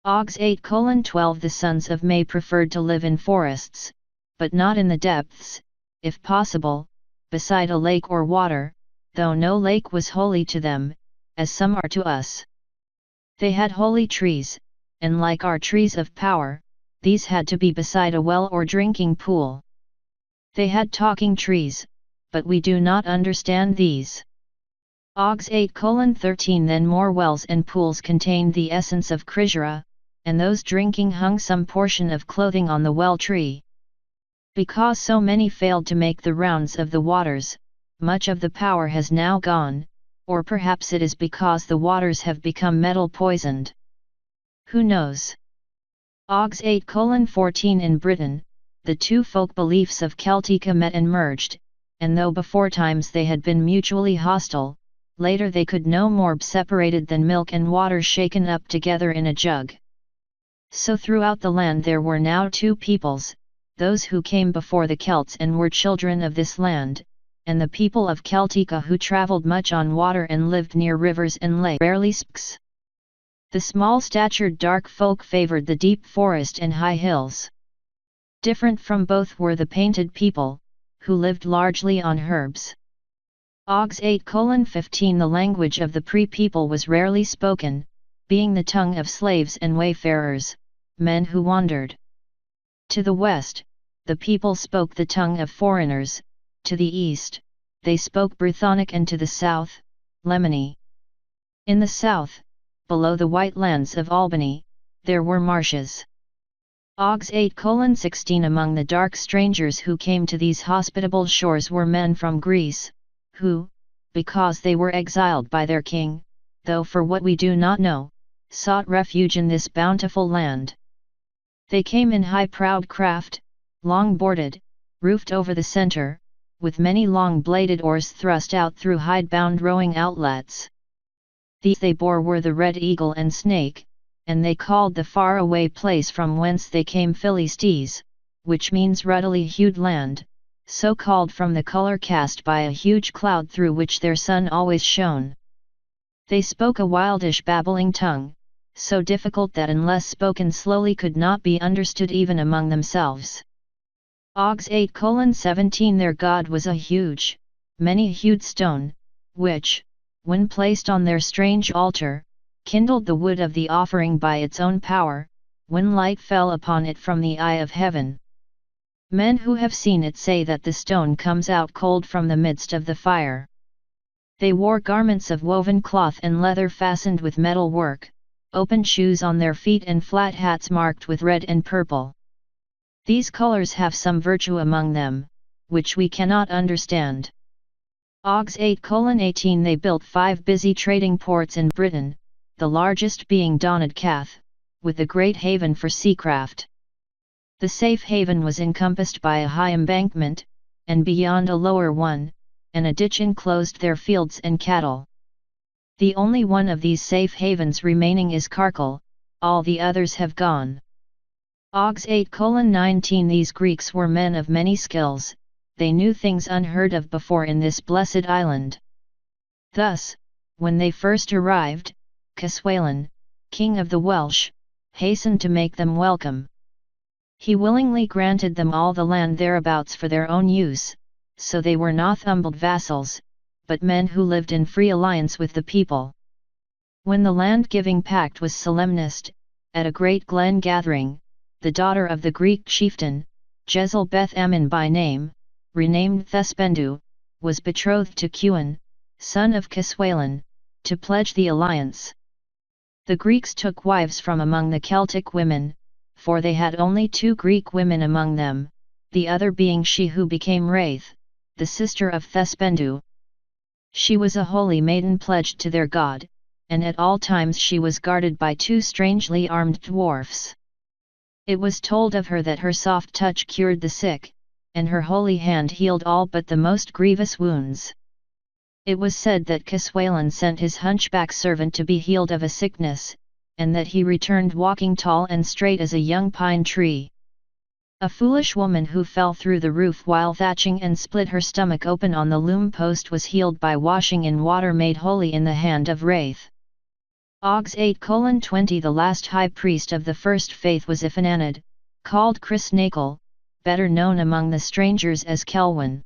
Ogs 8:12 The sons of May preferred to live in forests, but not in the depths, if possible, beside a lake or water, though no lake was holy to them, as some are to us. They had holy trees, and like our trees of power, these had to be beside a well or drinking pool. They had talking trees, but we do not understand these. Ogs 8:13 Then more wells and pools contained the essence of Krishna, and those drinking hung some portion of clothing on the well tree. Because so many failed to make the rounds of the waters, much of the power has now gone, or perhaps it is because the waters have become metal poisoned. Who knows? Ogs 8:14 In Britain, the two folk beliefs of Celtica met and merged, and though before times they had been mutually hostile, later they could no more be separated than milk and water shaken up together in a jug. So throughout the land there were now two peoples, those who came before the Celts and were children of this land, and the people of Celtica who travelled much on water and lived near rivers and lay rarely speaks. The small-statured dark folk favoured the deep forest and high hills. Different from both were the painted people, who lived largely on herbs. Ogs 8:15 The language of the pre-people was rarely spoken, being the tongue of slaves and wayfarers, men who wandered. To the west, the people spoke the tongue of foreigners, to the east, they spoke Brythonic, and to the south, Lemony. In the south, below the white lands of Albany, there were marshes. Ogs 8:16 Among the dark strangers who came to these hospitable shores were men from Greece, who, because they were exiled by their king, though for what we do not know, sought refuge in this bountiful land. They came in high proud craft, long boarded, roofed over the centre, with many long-bladed oars thrust out through hide-bound rowing outlets. These they bore were the Red Eagle and Snake, and they called the far-away place from whence they came Philistes, which means ruddily hued land, so called from the colour cast by a huge cloud through which their sun always shone. They spoke a wildish babbling tongue, so difficult that unless spoken slowly could not be understood even among themselves. Ogs 8:17 Their god was a huge, many-hued stone, which, when placed on their strange altar, kindled the wood of the offering by its own power, when light fell upon it from the eye of heaven. Men who have seen it say that the stone comes out cold from the midst of the fire. They wore garments of woven cloth and leather fastened with metal work, open shoes on their feet and flat hats marked with red and purple. These colors have some virtue among them, which we cannot understand. Og's 8:18 They built 5 busy trading ports in Britain, the largest being Donedcath, with a great haven for seacraft. The safe haven was encompassed by a high embankment, and beyond a lower one, and a ditch enclosed their fields and cattle. The only one of these safe havens remaining is Karkal, all the others have gone. Og's 8:19 These Greeks were men of many skills, they knew things unheard of before in this blessed island. Thus, when they first arrived, Caswalan, king of the Welsh, hastened to make them welcome. He willingly granted them all the land thereabouts for their own use, so they were not humbled vassals, but men who lived in free alliance with the people. When the land-giving pact was solemnized, at a great glen gathering, the daughter of the Greek chieftain, Jezal Beth Ammon by name, renamed Thespendu, was betrothed to Cuan, son of Caswalan, to pledge the alliance. The Greeks took wives from among the Celtic women, for they had only 2 Greek women among them, the other being she who became Wraith, the sister of Thespendu. She was a holy maiden pledged to their god, and at all times she was guarded by 2 strangely armed dwarfs. It was told of her that her soft touch cured the sick, and her holy hand healed all but the most grievous wounds. It was said that Caswalan sent his hunchback servant to be healed of a sickness, and that he returned walking tall and straight as a young pine tree. A foolish woman who fell through the roof while thatching and split her stomach open on the loom post was healed by washing in water made holy in the hand of Wraith. Og's 8:20 The last high priest of the first faith was Ifananad, called Crisnakel, better known among the strangers as Kelwin.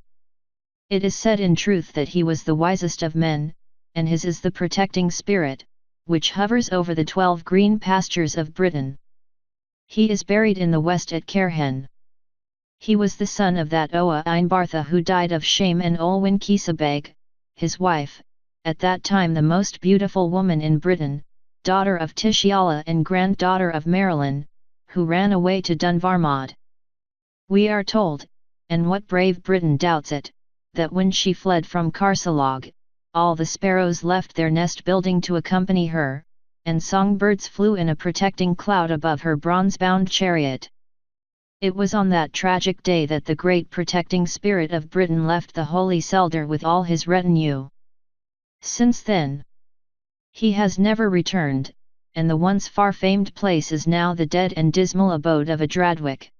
It is said in truth that he was the wisest of men, and his is the protecting spirit, which hovers over the 12 green pastures of Britain. He is buried in the west at Caerhen. He was the son of that Oa Einbartha who died of shame and Olwen Kisabeg, his wife, at that time the most beautiful woman in Britain, daughter of Tishiala and granddaughter of Marilyn, who ran away to Dunvarmod. We are told, and what brave Briton doubts it, that when she fled from Carsalog, all the sparrows left their nest building to accompany her, and songbirds flew in a protecting cloud above her bronze-bound chariot. It was on that tragic day that the great protecting spirit of Britain left the holy Selder with all his retinue. Since then, he has never returned, and the once far-famed place is now the dead and dismal abode of a Dradwick.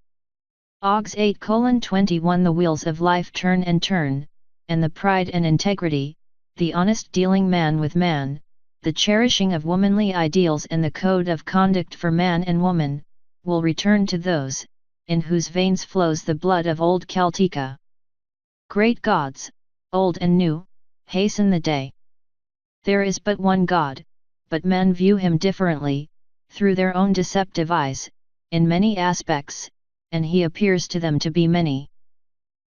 Og's 8:21 The wheels of life turn and turn, and the pride and integrity, the honest dealing man with man, the cherishing of womanly ideals and the code of conduct for man and woman, will return to those, in whose veins flows the blood of old Celtica. Great gods, old and new, hasten the day. There is but one God, but men view him differently, through their own deceptive eyes, in many aspects, and he appears to them to be many.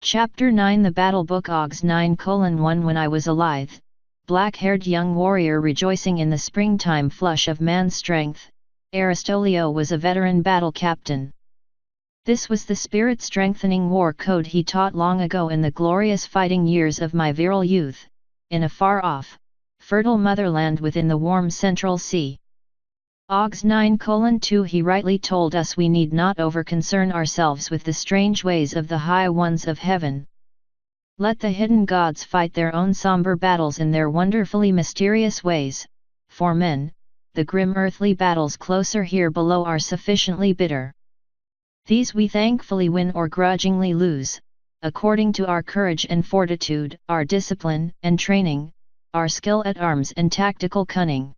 Chapter 9 The Battle Book Og's 9:1 When I was a lithe, black-haired young warrior rejoicing in the springtime flush of man's strength, Aristolio was a veteran battle captain. This was the spirit-strengthening war code he taught long ago in the glorious fighting years of my virile youth, in a far-off, fertile motherland within the warm Central Sea. Og's 9:2 He rightly told us we need not over-concern ourselves with the strange ways of the high ones of heaven. Let the hidden gods fight their own somber battles in their wonderfully mysterious ways, for men, the grim earthly battles closer here below are sufficiently bitter. These we thankfully win or grudgingly lose, according to our courage and fortitude, our discipline and training, our skill at arms and tactical cunning.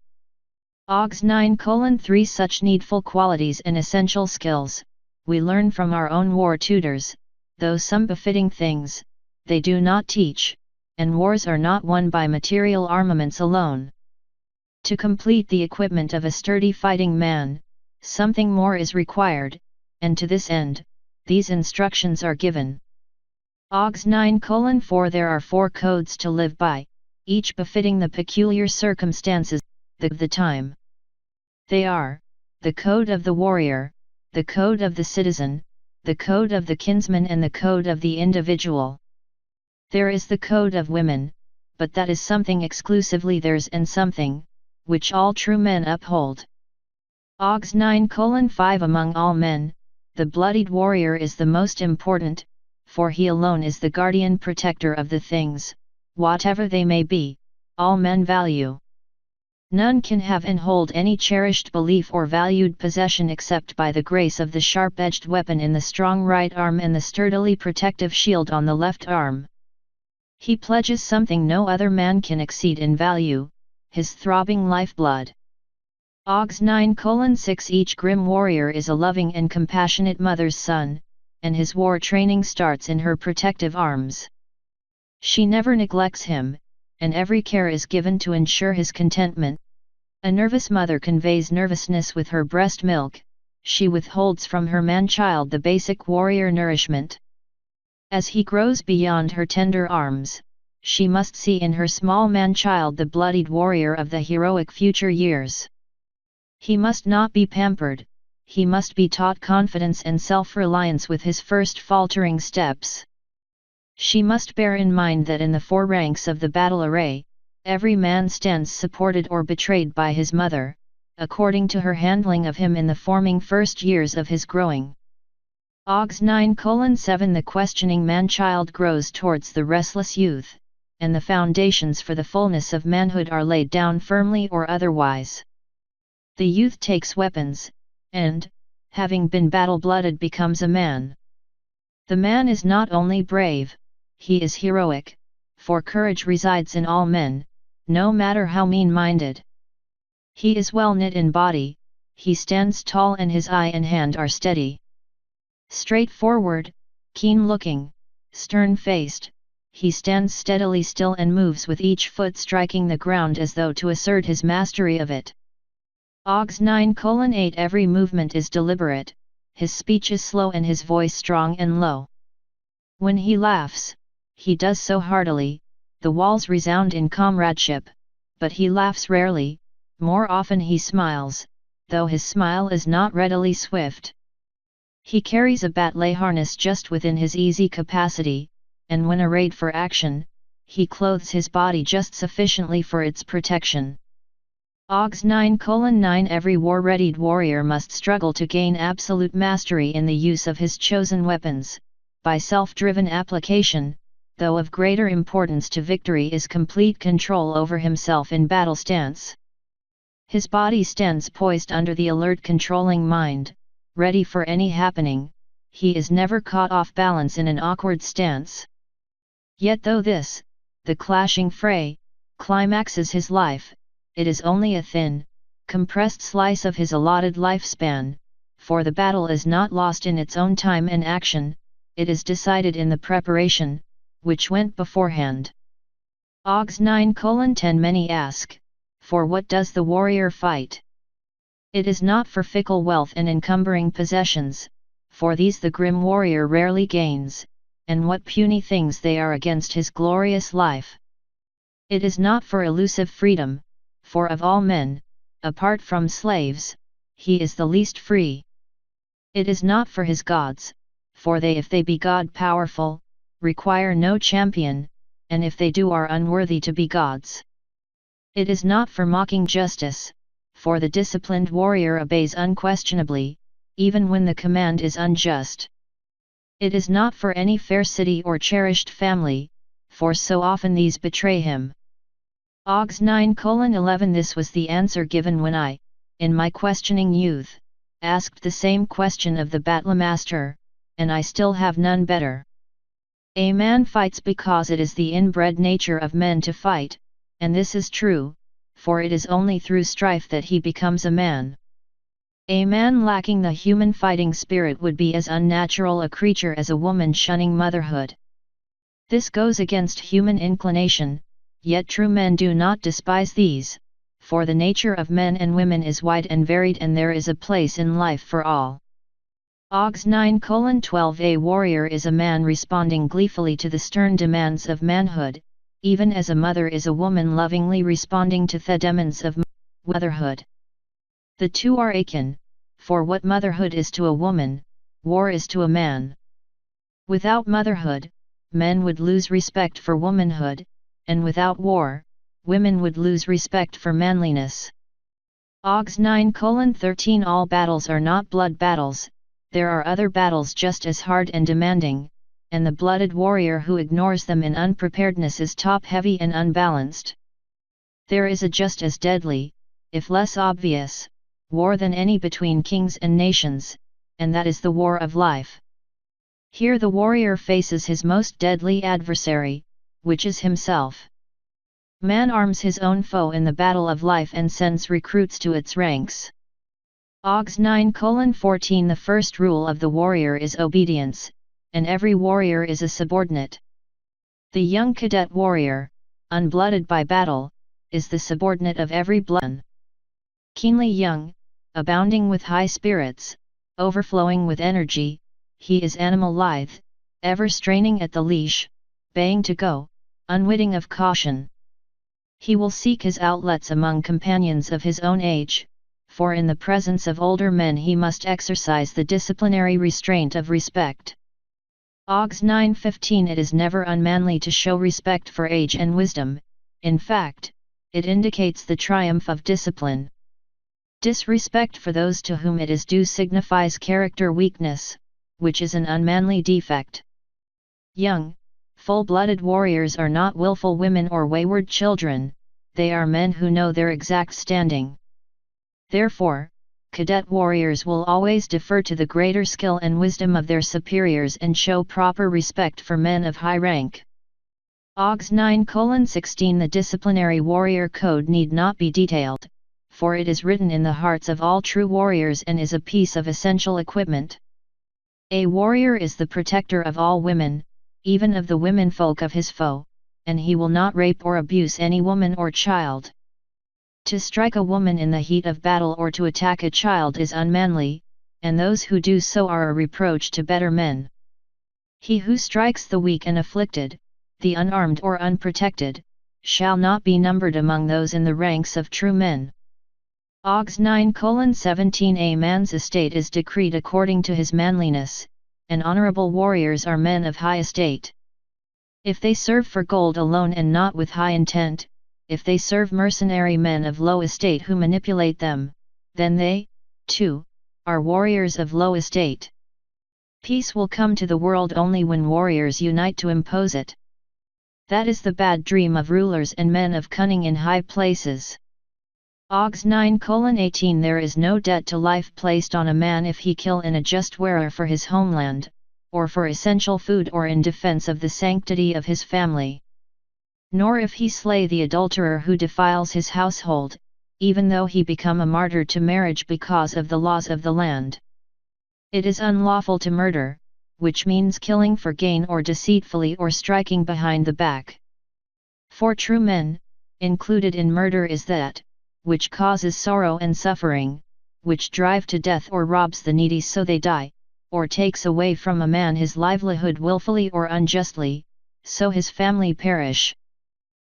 Og's 9:3 Such needful qualities and essential skills, we learn from our own war tutors, though some befitting things, they do not teach, and wars are not won by material armaments alone. To complete the equipment of a sturdy fighting man, something more is required, and to this end, these instructions are given. Og's 9:4 There are 4 codes to live by, each befitting the peculiar circumstances of the time. They are, the code of the warrior, the code of the citizen, the code of the kinsman and the code of the individual. There is the code of women, but that is something exclusively theirs and something, which all true men uphold. Ogs 9:5 Among all men, the bloodied warrior is the most important, for he alone is the guardian protector of the things, whatever they may be, all men value. None can have and hold any cherished belief or valued possession except by the grace of the sharp-edged weapon in the strong right arm and the sturdily protective shield on the left arm. He pledges something no other man can exceed in value, his throbbing lifeblood. Ogs 9:6 Each grim warrior is a loving and compassionate mother's son, and his war training starts in her protective arms. She never neglects him, and every care is given to ensure his contentment. A nervous mother conveys nervousness with her breast milk, she withholds from her man-child the basic warrior nourishment. As he grows beyond her tender arms, she must see in her small man-child the bloodied warrior of the heroic future years. He must not be pampered, he must be taught confidence and self-reliance with his first faltering steps. She must bear in mind that in the four ranks of the battle array, every man stands supported or betrayed by his mother, according to her handling of him in the forming first years of his growing. Ogs 9:7 The questioning man-child grows towards the restless youth, and the foundations for the fullness of manhood are laid down firmly or otherwise. The youth takes weapons, and, having been battle-blooded, becomes a man. The man is not only brave, he is heroic, for courage resides in all men, no matter how mean-minded. He is well-knit in body, he stands tall and his eye and hand are steady. Straightforward, keen-looking, stern-faced, he stands steadily still and moves with each foot striking the ground as though to assert his mastery of it. Ogs 9:8 Every movement is deliberate, his speech is slow and his voice strong and low. When he laughs, he does so heartily, the walls resound in comradeship, but he laughs rarely, more often he smiles, though his smile is not readily swift. He carries a batley harness just within his easy capacity, and when arrayed for action, he clothes his body just sufficiently for its protection. Ogs 9:9 Every war-readied warrior must struggle to gain absolute mastery in the use of his chosen weapons, by self-driven application, though of greater importance to victory is complete control over himself in battle stance. His body stands poised under the alert controlling mind, ready for any happening, he is never caught off balance in an awkward stance. Yet though this, the clashing fray, climaxes his life, it is only a thin, compressed slice of his allotted lifespan, for the battle is not lost in its own time and action, it is decided in the preparation, which went beforehand. Ogs 9:10 Many ask, for what does the warrior fight? It is not for fickle wealth and encumbering possessions, for these the grim warrior rarely gains, and what puny things they are against his glorious life. It is not for elusive freedom, for of all men, apart from slaves, he is the least free. It is not for his gods, for they, if they be God-powerful, require no champion, and if they do, are unworthy to be gods. It is not for mocking justice, for the disciplined warrior obeys unquestionably, even when the command is unjust. It is not for any fair city or cherished family, for so often these betray him. Ogs 9:11 This was the answer given when I, in my questioning youth, asked the same question of the battlemaster, and I still have none better. A man fights because it is the inbred nature of men to fight, and this is true, for it is only through strife that he becomes a man. A man lacking the human fighting spirit would be as unnatural a creature as a woman shunning motherhood. This goes against human inclination, yet true men do not despise these, for the nature of men and women is wide and varied and there is a place in life for all. Ogs 9:12 A warrior is a man responding gleefully to the stern demands of manhood, even as a mother is a woman lovingly responding to the demands of motherhood. The two are akin, for what motherhood is to a woman, war is to a man. Without motherhood, men would lose respect for womanhood, and without war, women would lose respect for manliness. OGS 9:13 All battles are not blood battles, there are other battles just as hard and demanding, and the blooded warrior who ignores them in unpreparedness is top-heavy and unbalanced. There is a just as deadly, if less obvious, war than any between kings and nations, and that is the war of life. Here the warrior faces his most deadly adversary, which is himself. Man arms his own foe in the battle of life and sends recruits to its ranks. OGS 9:14 The first rule of the warrior is obedience, and every warrior is a subordinate. The young cadet warrior, unblooded by battle, is the subordinate of every blood. Keenly young, abounding with high spirits, overflowing with energy, he is animal lithe, ever straining at the leash, baying to go, unwitting of caution. He will seek his outlets among companions of his own age, for in the presence of older men he must exercise the disciplinary restraint of respect. OGS 9:15 It is never unmanly to show respect for age and wisdom, in fact, it indicates the triumph of discipline. Disrespect for those to whom it is due signifies character weakness, which is an unmanly defect. Young, full-blooded warriors are not willful women or wayward children, they are men who know their exact standing. Therefore, cadet warriors will always defer to the greater skill and wisdom of their superiors and show proper respect for men of high rank. OGS 9:16 The disciplinary warrior code need not be detailed, for it is written in the hearts of all true warriors and is a piece of essential equipment. A warrior is the protector of all women, even of the womenfolk of his foe, and he will not rape or abuse any woman or child. To strike a woman in the heat of battle or to attack a child is unmanly, and those who do so are a reproach to better men. He who strikes the weak and afflicted, the unarmed or unprotected, shall not be numbered among those in the ranks of true men. OGS 9:17 A man's estate is decreed according to his manliness, and honorable warriors are men of high estate. If they serve for gold alone and not with high intent, if they serve mercenary men of low estate who manipulate them, then they, too, are warriors of low estate. Peace will come to the world only when warriors unite to impose it. That is the bad dream of rulers and men of cunning in high places. OGS 9:18 There is no debt to life placed on a man if he kill in a just wearer for his homeland, or for essential food or in defense of the sanctity of his family. Nor if he slay the adulterer who defiles his household, even though he become a martyr to marriage because of the laws of the land. It is unlawful to murder, which means killing for gain or deceitfully or striking behind the back. For true men, included in murder is that, which causes sorrow and suffering, which drive to death or robs the needy so they die, or takes away from a man his livelihood willfully or unjustly, so his family perish.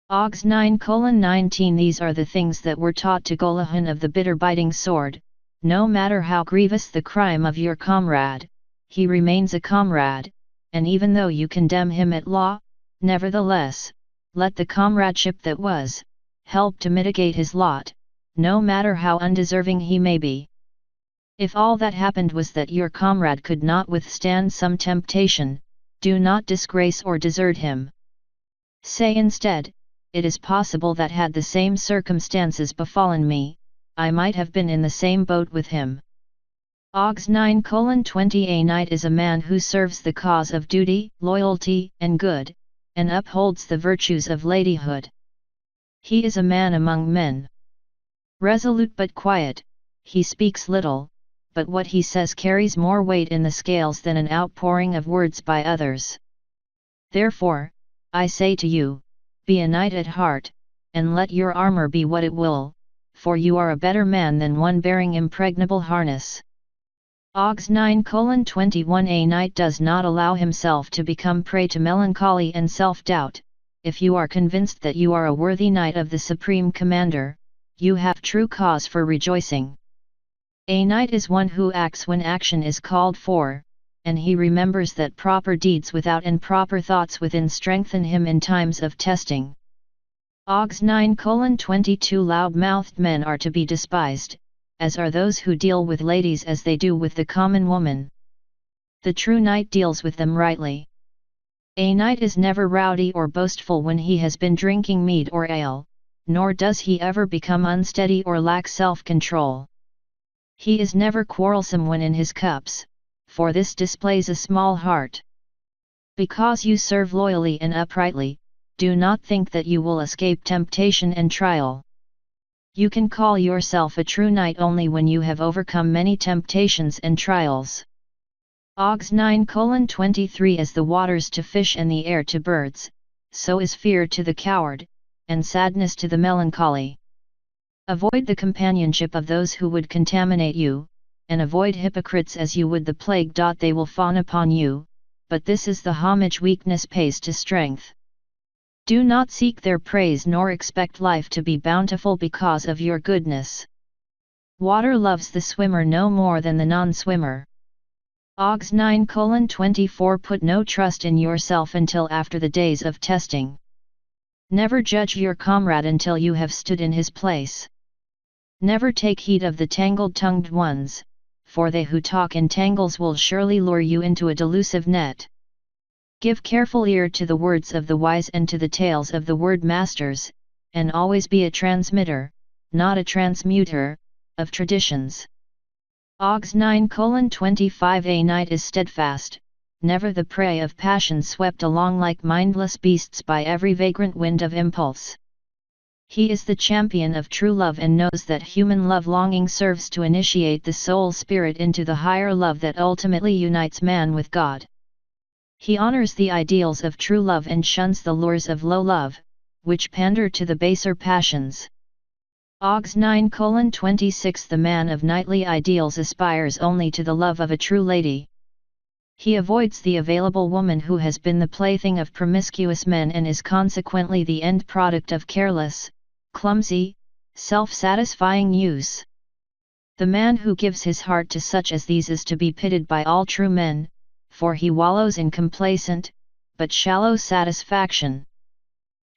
OGS 9:19 These are the things that were taught to Golahan of the bitter-biting sword, no matter how grievous the crime of your comrade, he remains a comrade, and even though you condemn him at law, nevertheless, let the comradeship that was, help to mitigate his lot, no matter how undeserving he may be. If all that happened was that your comrade could not withstand some temptation, do not disgrace or desert him. Say instead, it is possible that had the same circumstances befallen me, I might have been in the same boat with him. OGS 9:20 A knight is a man who serves the cause of duty, loyalty, and good, and upholds the virtues of ladyhood. He is a man among men. Resolute but quiet, he speaks little, but what he says carries more weight in the scales than an outpouring of words by others. Therefore, I say to you, be a knight at heart, and let your armor be what it will, for you are a better man than one bearing impregnable harness. OGS 9:21 A knight does not allow himself to become prey to melancholy and self-doubt. If you are convinced that you are a worthy knight of the Supreme Commander, you have true cause for rejoicing. A knight is one who acts when action is called for, and he remembers that proper deeds without and proper thoughts within strengthen him in times of testing. OGS 9:22 Loud-mouthed men are to be despised, as are those who deal with ladies as they do with the common woman. The true knight deals with them rightly. A knight is never rowdy or boastful when he has been drinking mead or ale, nor does he ever become unsteady or lack self-control. He is never quarrelsome when in his cups, for this displays a small heart. Because you serve loyally and uprightly, do not think that you will escape temptation and trial. You can call yourself a true knight only when you have overcome many temptations and trials. OGS 9:23 As the waters to fish and the air to birds, so is fear to the coward, and sadness to the melancholy. Avoid the companionship of those who would contaminate you, and avoid hypocrites as you would the plague. They will fawn upon you, but this is the homage weakness pays to strength. Do not seek their praise nor expect life to be bountiful because of your goodness. Water loves the swimmer no more than the non-swimmer. OGS 9:24 Put no trust in yourself until after the days of testing. Never judge your comrade until you have stood in his place. Never take heed of the tangled-tongued ones, for they who talk in tangles will surely lure you into a delusive net. Give careful ear to the words of the wise and to the tales of the word masters, and always be a transmitter, not a transmuter, of traditions. OGS 9:25 A knight is steadfast, never the prey of passion swept along like mindless beasts by every vagrant wind of impulse. He is the champion of true love and knows that human love longing serves to initiate the soul spirit into the higher love that ultimately unites man with God. He honors the ideals of true love and shuns the lures of low love, which pander to the baser passions. OGS 9:26 The man of knightly ideals aspires only to the love of a true lady. He avoids the available woman who has been the plaything of promiscuous men and is consequently the end product of careless, clumsy, self-satisfying use. The man who gives his heart to such as these is to be pitied by all true men, for he wallows in complacent, but shallow satisfaction.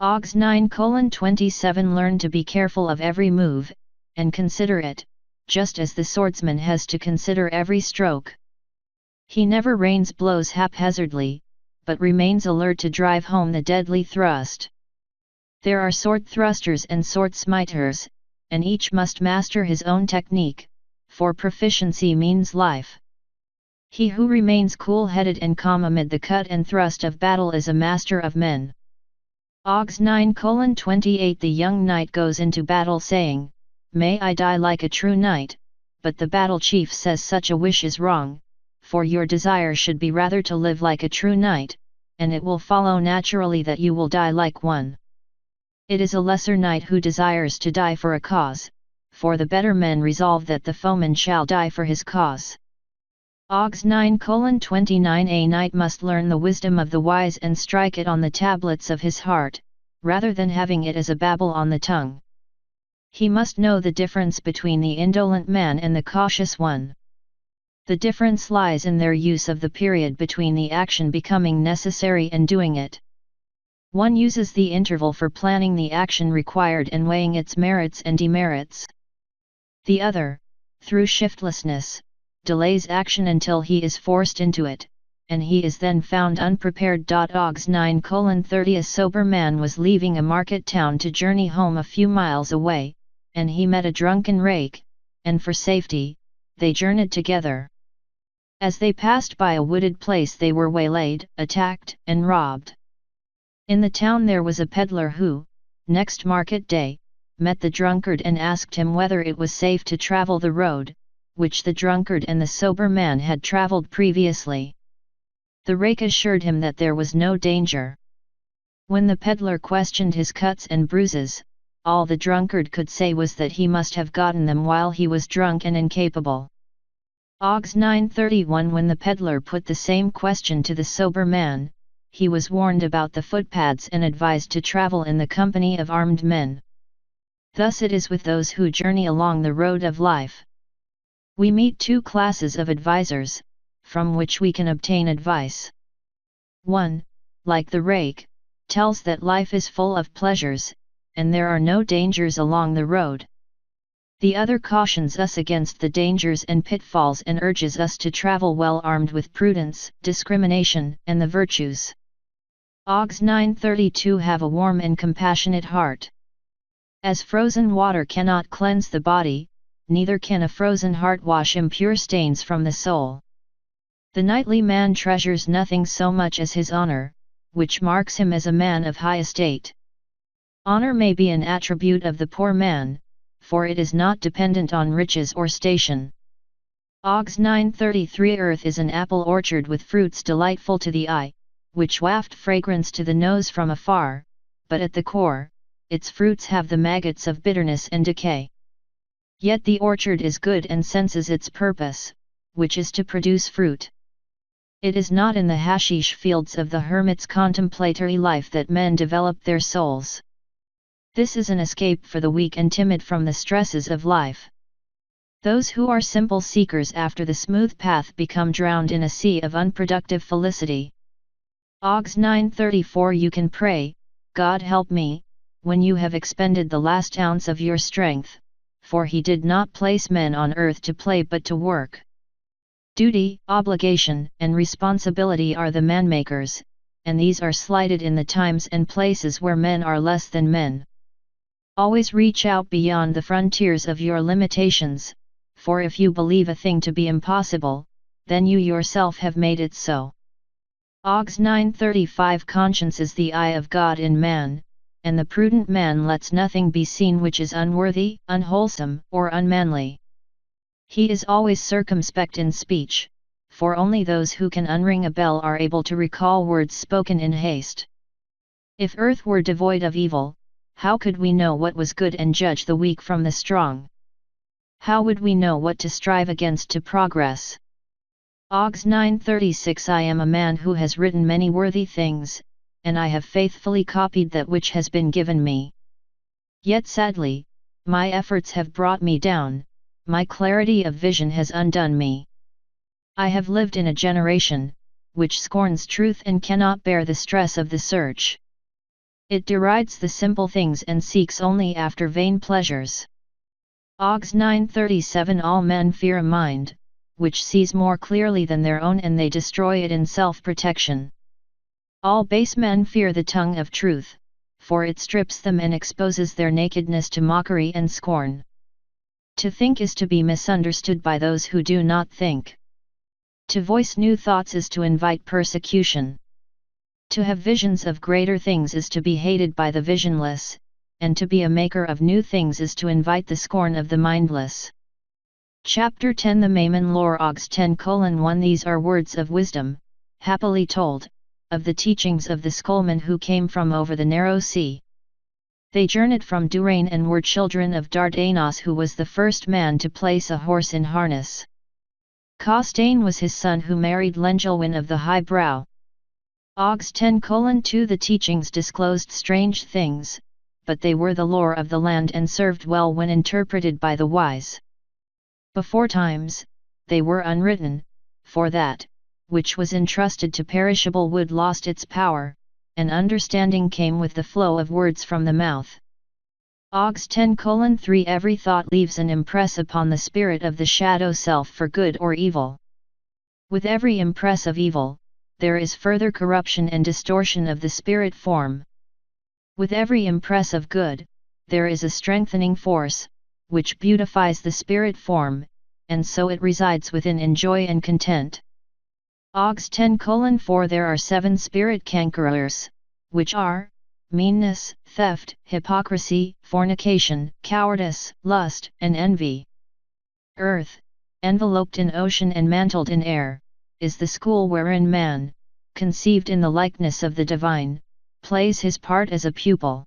OGS 9:27 Learn to be careful of every move, and consider it, just as the swordsman has to consider every stroke. He never rains blows haphazardly, but remains alert to drive home the deadly thrust. There are sword thrusters and sword smiters, and each must master his own technique, for proficiency means life. He who remains cool-headed and calm amid the cut and thrust of battle is a master of men. OGS 9:28 The young knight goes into battle saying, "May I die like a true knight," but the battle chief says such a wish is wrong, for your desire should be rather to live like a true knight, and it will follow naturally that you will die like one. It is a lesser knight who desires to die for a cause, for the better men resolve that the foeman shall die for his cause. OGS 9:29 A knight must learn the wisdom of the wise and strike it on the tablets of his heart, rather than having it as a babble on the tongue. He must know the difference between the indolent man and the cautious one. The difference lies in their use of the period between the action becoming necessary and doing it. One uses the interval for planning the action required and weighing its merits and demerits. The other, through shiftlessness, delays action until he is forced into it, and he is then found unprepared. OGS 9:30 A sober man was leaving a market town to journey home a few miles away, and he met a drunken rake, and for safety, they journeyed together. As they passed by a wooded place they were waylaid, attacked, and robbed. In the town there was a peddler who, next market day, met the drunkard and asked him whether it was safe to travel the road, which the drunkard and the sober man had travelled previously. The rake assured him that there was no danger. When the peddler questioned his cuts and bruises, all the drunkard could say was that he must have gotten them while he was drunk and incapable. OGS 9:31 When the peddler put the same question to the sober man, he was warned about the footpads and advised to travel in the company of armed men. Thus it is with those who journey along the road of life. We meet two classes of advisors, from which we can obtain advice. 1. Like the rake, tells that life is full of pleasures, and there are no dangers along the road. The other cautions us against the dangers and pitfalls and urges us to travel well armed with prudence, discrimination, and the virtues. Ogs 932 have a warm and compassionate heart. As frozen water cannot cleanse the body, neither can a frozen heart wash impure stains from the soul. The knightly man treasures nothing so much as his honor, which marks him as a man of high estate. Honor may be an attribute of the poor man, for it is not dependent on riches or station. Ogs 933 Earth is an apple orchard with fruits delightful to the eye, which waft fragrance to the nose from afar, but at the core, its fruits have the maggots of bitterness and decay. Yet the orchard is good and senses its purpose, which is to produce fruit. It is not in the hashish fields of the hermit's contemplatory life that men develop their souls. This is an escape for the weak and timid from the stresses of life. Those who are simple seekers after the smooth path become drowned in a sea of unproductive felicity. Ogs 934 You can pray, God help me, when you have expended the last ounce of your strength, for He did not place men on earth to play but to work. Duty, obligation, and responsibility are the manmakers, and these are slighted in the times and places where men are less than men. Always reach out beyond the frontiers of your limitations, for if you believe a thing to be impossible, then you yourself have made it so. Ogs 935 Conscience is the eye of God in man, and the prudent man lets nothing be seen which is unworthy, unwholesome, or unmanly. He is always circumspect in speech, for only those who can unring a bell are able to recall words spoken in haste. If earth were devoid of evil, how could we know what was good and judge the weak from the strong? How would we know what to strive against to progress? Ogs 936 I am a man who has written many worthy things, and I have faithfully copied that which has been given me. Yet sadly, my efforts have brought me down, my clarity of vision has undone me. I have lived in a generation, which scorns truth and cannot bear the stress of the search. It derides the simple things and seeks only after vain pleasures. Ogs 937 All men fear a mind, which sees more clearly than their own, and they destroy it in self-protection. All base men fear the tongue of truth, for it strips them and exposes their nakedness to mockery and scorn. To think is to be misunderstood by those who do not think. To voice new thoughts is to invite persecution. To have visions of greater things is to be hated by the visionless, and to be a maker of new things is to invite the scorn of the mindless. Chapter 10 The Maimon Lore Ogs 10:1 These are words of wisdom, happily told, of the teachings of the schoolmen who came from over the narrow sea. They journeyed from Durain and were children of Dardanos, who was the first man to place a horse in harness. Costain was his son, who married Lengelwin of the High Brow. Ogs 10:2 The teachings disclosed strange things, but they were the lore of the land and served well when interpreted by the wise. Before times, they were unwritten, for that, which was entrusted to perishable wood lost its power, and understanding came with the flow of words from the mouth. Ogs 10:3 Every thought leaves an impress upon the spirit of the shadow self for good or evil. With every impress of evil, there is further corruption and distortion of the spirit form. With every impress of good, there is a strengthening force, which beautifies the spirit form, and so it resides within in joy and content. Ogs 10:4 There are 7 spirit cankerers, which are meanness, theft, hypocrisy, fornication, cowardice, lust, and envy. Earth, enveloped in ocean and mantled in air, is the school wherein man, conceived in the likeness of the divine, plays his part as a pupil.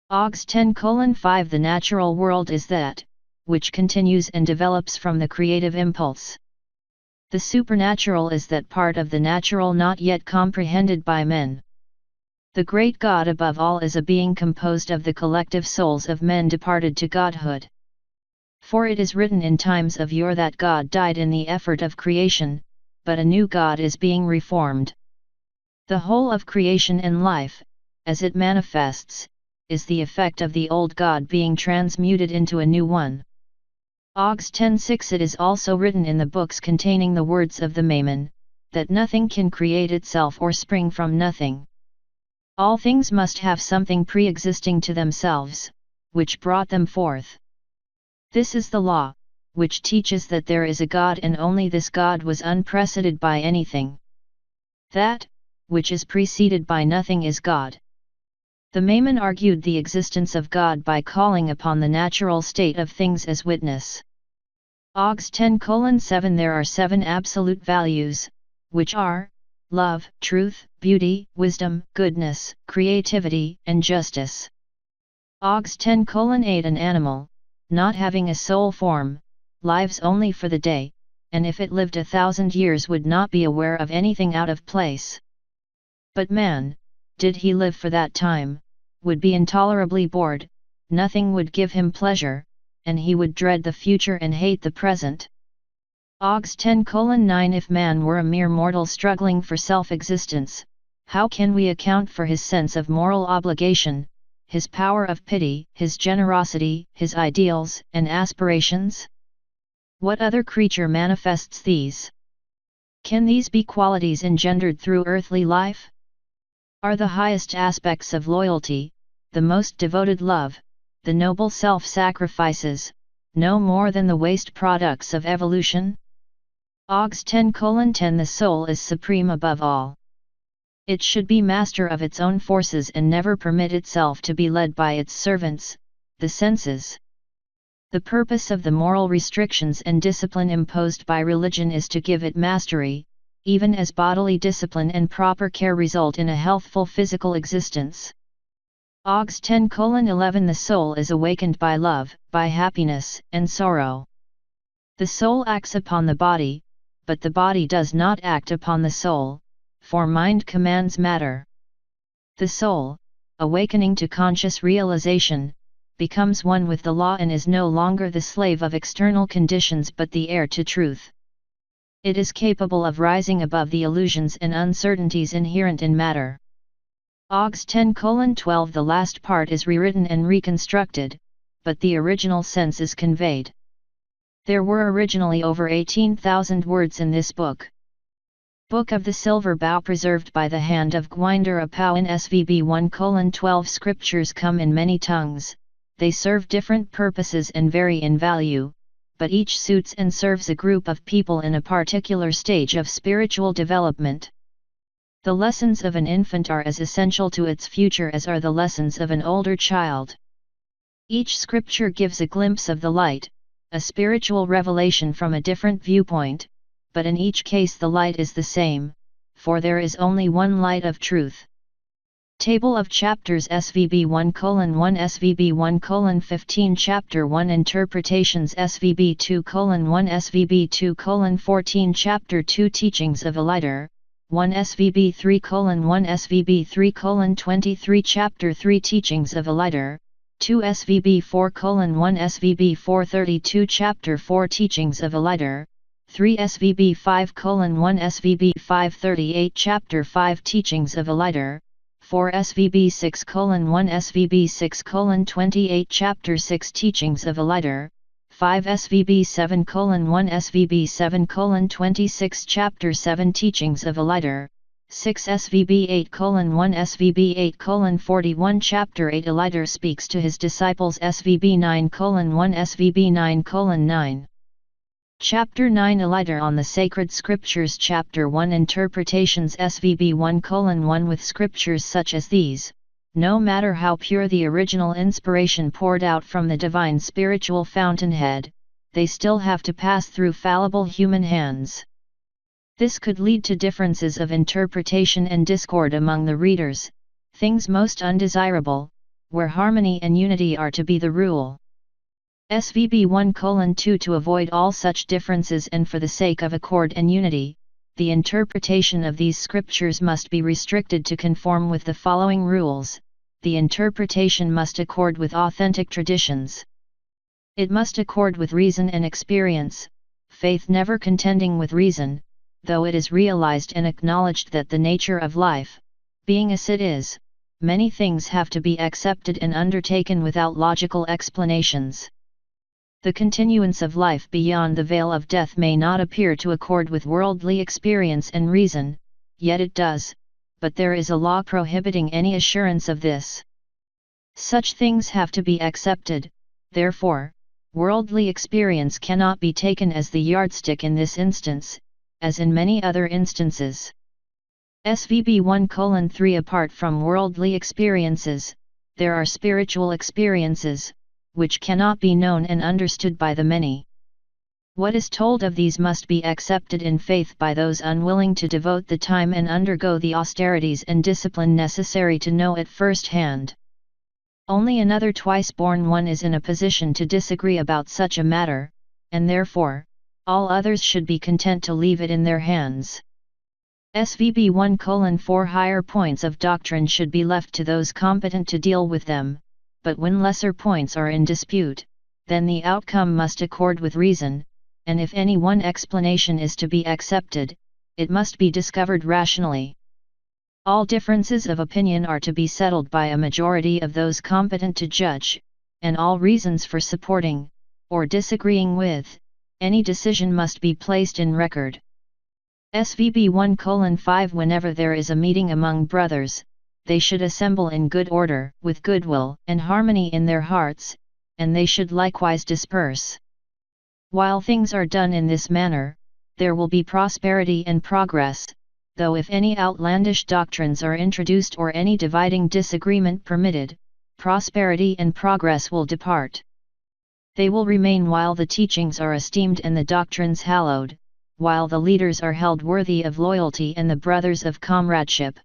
Ogs 10:5 The natural world is that, which continues and develops from the creative impulse. The supernatural is that part of the natural not yet comprehended by men. The great God above all is a being composed of the collective souls of men departed to godhood. For it is written in times of yore that God died in the effort of creation, but a new God is being reformed. The whole of creation and life, as it manifests, is the effect of the old God being transmuted into a new one. Ogs 10:6. It is also written in the books containing the words of the Maimon, that nothing can create itself or spring from nothing. All things must have something pre-existing to themselves, which brought them forth. This is the law, which teaches that there is a God and only this God was unpreceded by anything. That, which is preceded by nothing is God. The Maimon argued the existence of God by calling upon the natural state of things as witness. Ogs 10:7. There are 7 absolute values, which are love, truth, beauty, wisdom, goodness, creativity, and justice. Ogs 10:8. An animal, not having a soul form, lives only for the day, and if it lived 1,000 years would not be aware of anything out of place. But man, did he live for that time, would be intolerably bored, nothing would give him pleasure, and he would dread the future and hate the present. Ogs 10:9. If man were a mere mortal struggling for self-existence, how can we account for his sense of moral obligation, his power of pity, his generosity, his ideals and aspirations? What other creature manifests these? Can these be qualities engendered through earthly life? Are the highest aspects of loyalty, the most devoted love, the noble self-sacrifices, no more than the waste products of evolution? Ogs 10:10. The soul is supreme above all. It should be master of its own forces and never permit itself to be led by its servants, the senses. The purpose of the moral restrictions and discipline imposed by religion is to give it mastery, even as bodily discipline and proper care result in a healthful physical existence. Ogs 10:11. The soul is awakened by love, by happiness and sorrow. The soul acts upon the body, but the body does not act upon the soul, for mind commands matter. The soul, awakening to conscious realization, becomes one with the law and is no longer the slave of external conditions but the heir to truth. It is capable of rising above the illusions and uncertainties inherent in matter. Ogs 10:12. The last part is rewritten and reconstructed, but the original sense is conveyed. There were originally over 18,000 words in this book. Book of the Silver Bow preserved by the hand of Gwinder Apau in SVB 1:12. Scriptures come in many tongues, they serve different purposes and vary in value, but each suits and serves a group of people in a particular stage of spiritual development. The lessons of an infant are as essential to its future as are the lessons of an older child. Each scripture gives a glimpse of the light, a spiritual revelation from a different viewpoint, but in each case the light is the same, for there is only one light of truth. Table of Chapters SVB 1:1 SVB 1:15 Chapter 1 Interpretations SVB 2:1 SVB 2:14 Chapter 2 Teachings of Elijah 1 SVB 3:1 SVB 3:23 Chapter 3 Teachings of Elijah 2 SVB 4:1 SVB 4:32 Chapter 4 Teachings of Elijah 3 SVB 5:1 SVB 5:38 Chapter 5 Teachings of Elijah 4 SVB 6:1 SVB 6:28 Chapter 6 Teachings of Elijah 5 SVB 7:1 SVB 7:26 Chapter 7 Teachings of Elijah 6 SVB 8:1 SVB 8:41 Chapter 8 Elijah speaks to his disciples SVB 9:1 SVB 9:9 Chapter 9 Elijah on the Sacred Scriptures Chapter 1 Interpretations SVB 1:1 With scriptures such as these, no matter how pure the original inspiration poured out from the divine spiritual fountainhead, they still have to pass through fallible human hands. This could lead to differences of interpretation and discord among the readers, things most undesirable, where harmony and unity are to be the rule. SVB 1:2 To avoid all such differences and for the sake of accord and unity, the interpretation of these scriptures must be restricted to conform with the following rules. The interpretation must accord with authentic traditions. It must accord with reason and experience, faith never contending with reason, though it is realized and acknowledged that the nature of life, being as it is, many things have to be accepted and undertaken without logical explanations. The continuance of life beyond the veil of death may not appear to accord with worldly experience and reason, yet it does, but there is a law prohibiting any assurance of this. Such things have to be accepted, therefore, worldly experience cannot be taken as the yardstick in this instance, as in many other instances. SVB 1:3 Apart from worldly experiences, there are spiritual experiences, which cannot be known and understood by the many. What is told of these must be accepted in faith by those unwilling to devote the time and undergo the austerities and discipline necessary to know at first hand. Only another twice-born one is in a position to disagree about such a matter, and therefore, all others should be content to leave it in their hands. SVB 1:4 Higher points of doctrine should be left to those competent to deal with them, but when lesser points are in dispute, then the outcome must accord with reason, and if any one explanation is to be accepted, it must be discovered rationally. All differences of opinion are to be settled by a majority of those competent to judge, and all reasons for supporting, or disagreeing with, any decision must be placed in record. SVB 1:5 Whenever there is a meeting among brothers, they should assemble in good order, with goodwill and harmony in their hearts, and they should likewise disperse. While things are done in this manner, there will be prosperity and progress, though if any outlandish doctrines are introduced or any dividing disagreement permitted, prosperity and progress will depart. They will remain while the teachings are esteemed and the doctrines hallowed, while the leaders are held worthy of loyalty and the brothers of comradeship.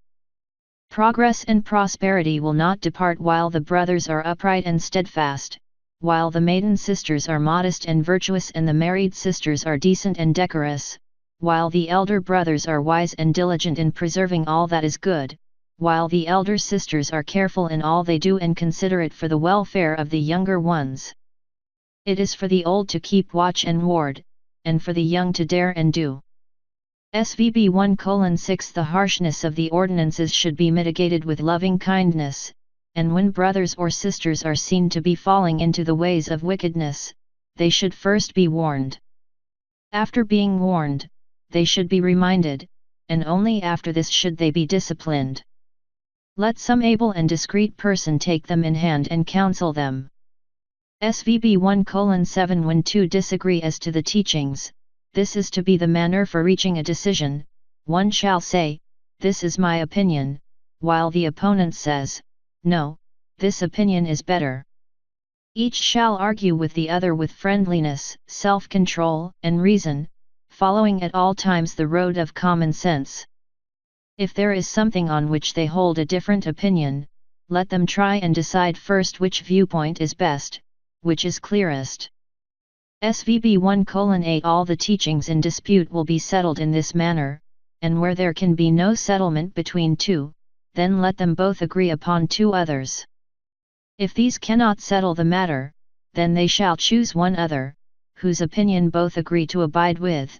Progress and prosperity will not depart while the brothers are upright and steadfast, while the maiden sisters are modest and virtuous and the married sisters are decent and decorous, while the elder brothers are wise and diligent in preserving all that is good, while the elder sisters are careful in all they do and considerate for the welfare of the younger ones. It is for the old to keep watch and ward, and for the young to dare and do. SVB 1:6 The harshness of the ordinances should be mitigated with loving kindness, and when brothers or sisters are seen to be falling into the ways of wickedness, they should first be warned. After being warned, they should be reminded, and only after this should they be disciplined. Let some able and discreet person take them in hand and counsel them. SVB 1:7 When two disagree as to the teachings, this is to be the manner for reaching a decision. One shall say, "This is my opinion," while the opponent says, "No, this opinion is better." Each shall argue with the other with friendliness, self-control, and reason, following at all times the road of common sense. If there is something on which they hold a different opinion, let them try and decide first which viewpoint is best, which is clearest. SVB 1:8 All the teachings in dispute will be settled in this manner, and where there can be no settlement between two, then let them both agree upon two others. If these cannot settle the matter, then they shall choose one other, whose opinion both agree to abide with.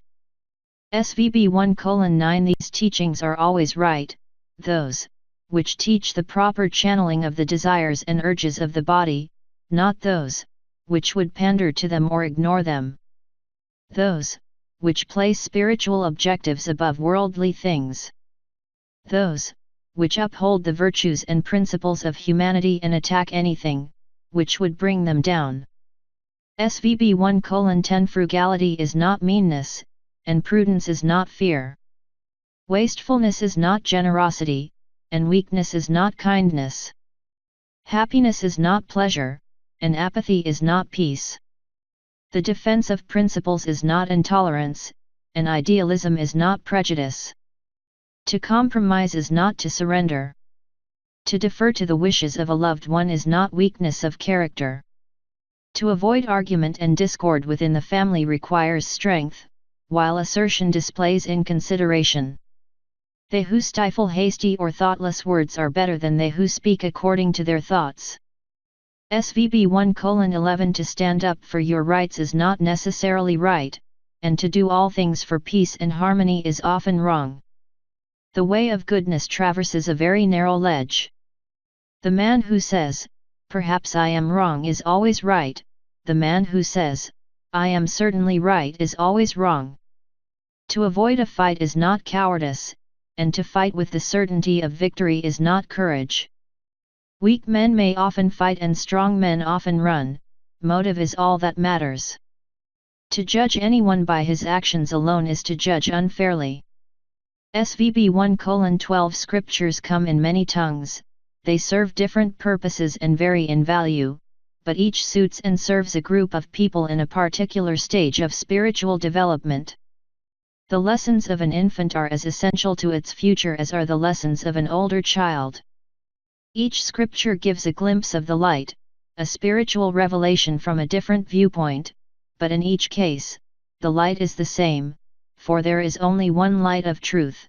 SVB 1:9 These teachings are always right, those, which teach the proper channeling of the desires and urges of the body, not those, which would pander to them or ignore them. Those, which place spiritual objectives above worldly things. Those, which uphold the virtues and principles of humanity and attack anything, which would bring them down. SVB 1:10 Frugality is not meanness, and prudence is not fear. Wastefulness is not generosity, and weakness is not kindness. Happiness is not pleasure, and apathy is not peace. The defense of principles is not intolerance, and idealism is not prejudice. To compromise is not to surrender. To defer to the wishes of a loved one is not weakness of character. To avoid argument and discord within the family requires strength, while assertion displays inconsideration. They who stifle hasty or thoughtless words are better than they who speak according to their thoughts. SVB 1:11 To stand up for your rights is not necessarily right, and to do all things for peace and harmony is often wrong. The way of goodness traverses a very narrow ledge. The man who says, "Perhaps I am wrong," is always right. The man who says, "I am certainly right," is always wrong. To avoid a fight is not cowardice, and to fight with the certainty of victory is not courage. Weak men may often fight and strong men often run. Motive is all that matters. To judge anyone by his actions alone is to judge unfairly. SVB 1:12 Scriptures come in many tongues, they serve different purposes and vary in value, but each suits and serves a group of people in a particular stage of spiritual development. The lessons of an infant are as essential to its future as are the lessons of an older child. Each scripture gives a glimpse of the light, a spiritual revelation from a different viewpoint, but in each case, the light is the same, for there is only one light of truth.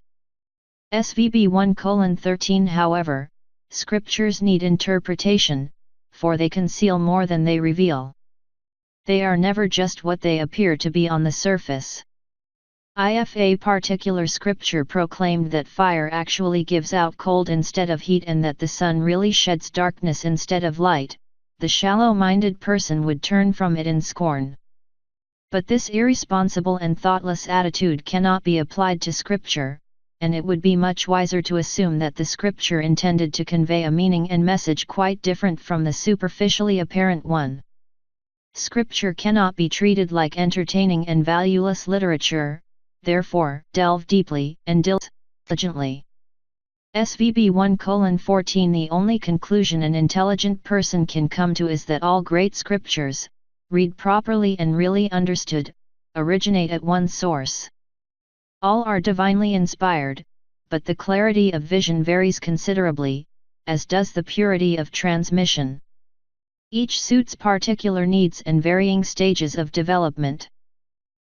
SVB 1:13 However, scriptures need interpretation, for they conceal more than they reveal. They are never just what they appear to be on the surface. If a particular scripture proclaimed that fire actually gives out cold instead of heat and that the sun really sheds darkness instead of light, the shallow-minded person would turn from it in scorn. But this irresponsible and thoughtless attitude cannot be applied to scripture, and it would be much wiser to assume that the scripture intended to convey a meaning and message quite different from the superficially apparent one. Scripture cannot be treated like entertaining and valueless literature, therefore, delve deeply and diligently. SVB 1:14 The only conclusion an intelligent person can come to is that all great scriptures, read properly and really understood, originate at one source. All are divinely inspired, but the clarity of vision varies considerably, as does the purity of transmission. Each suits particular needs and varying stages of development.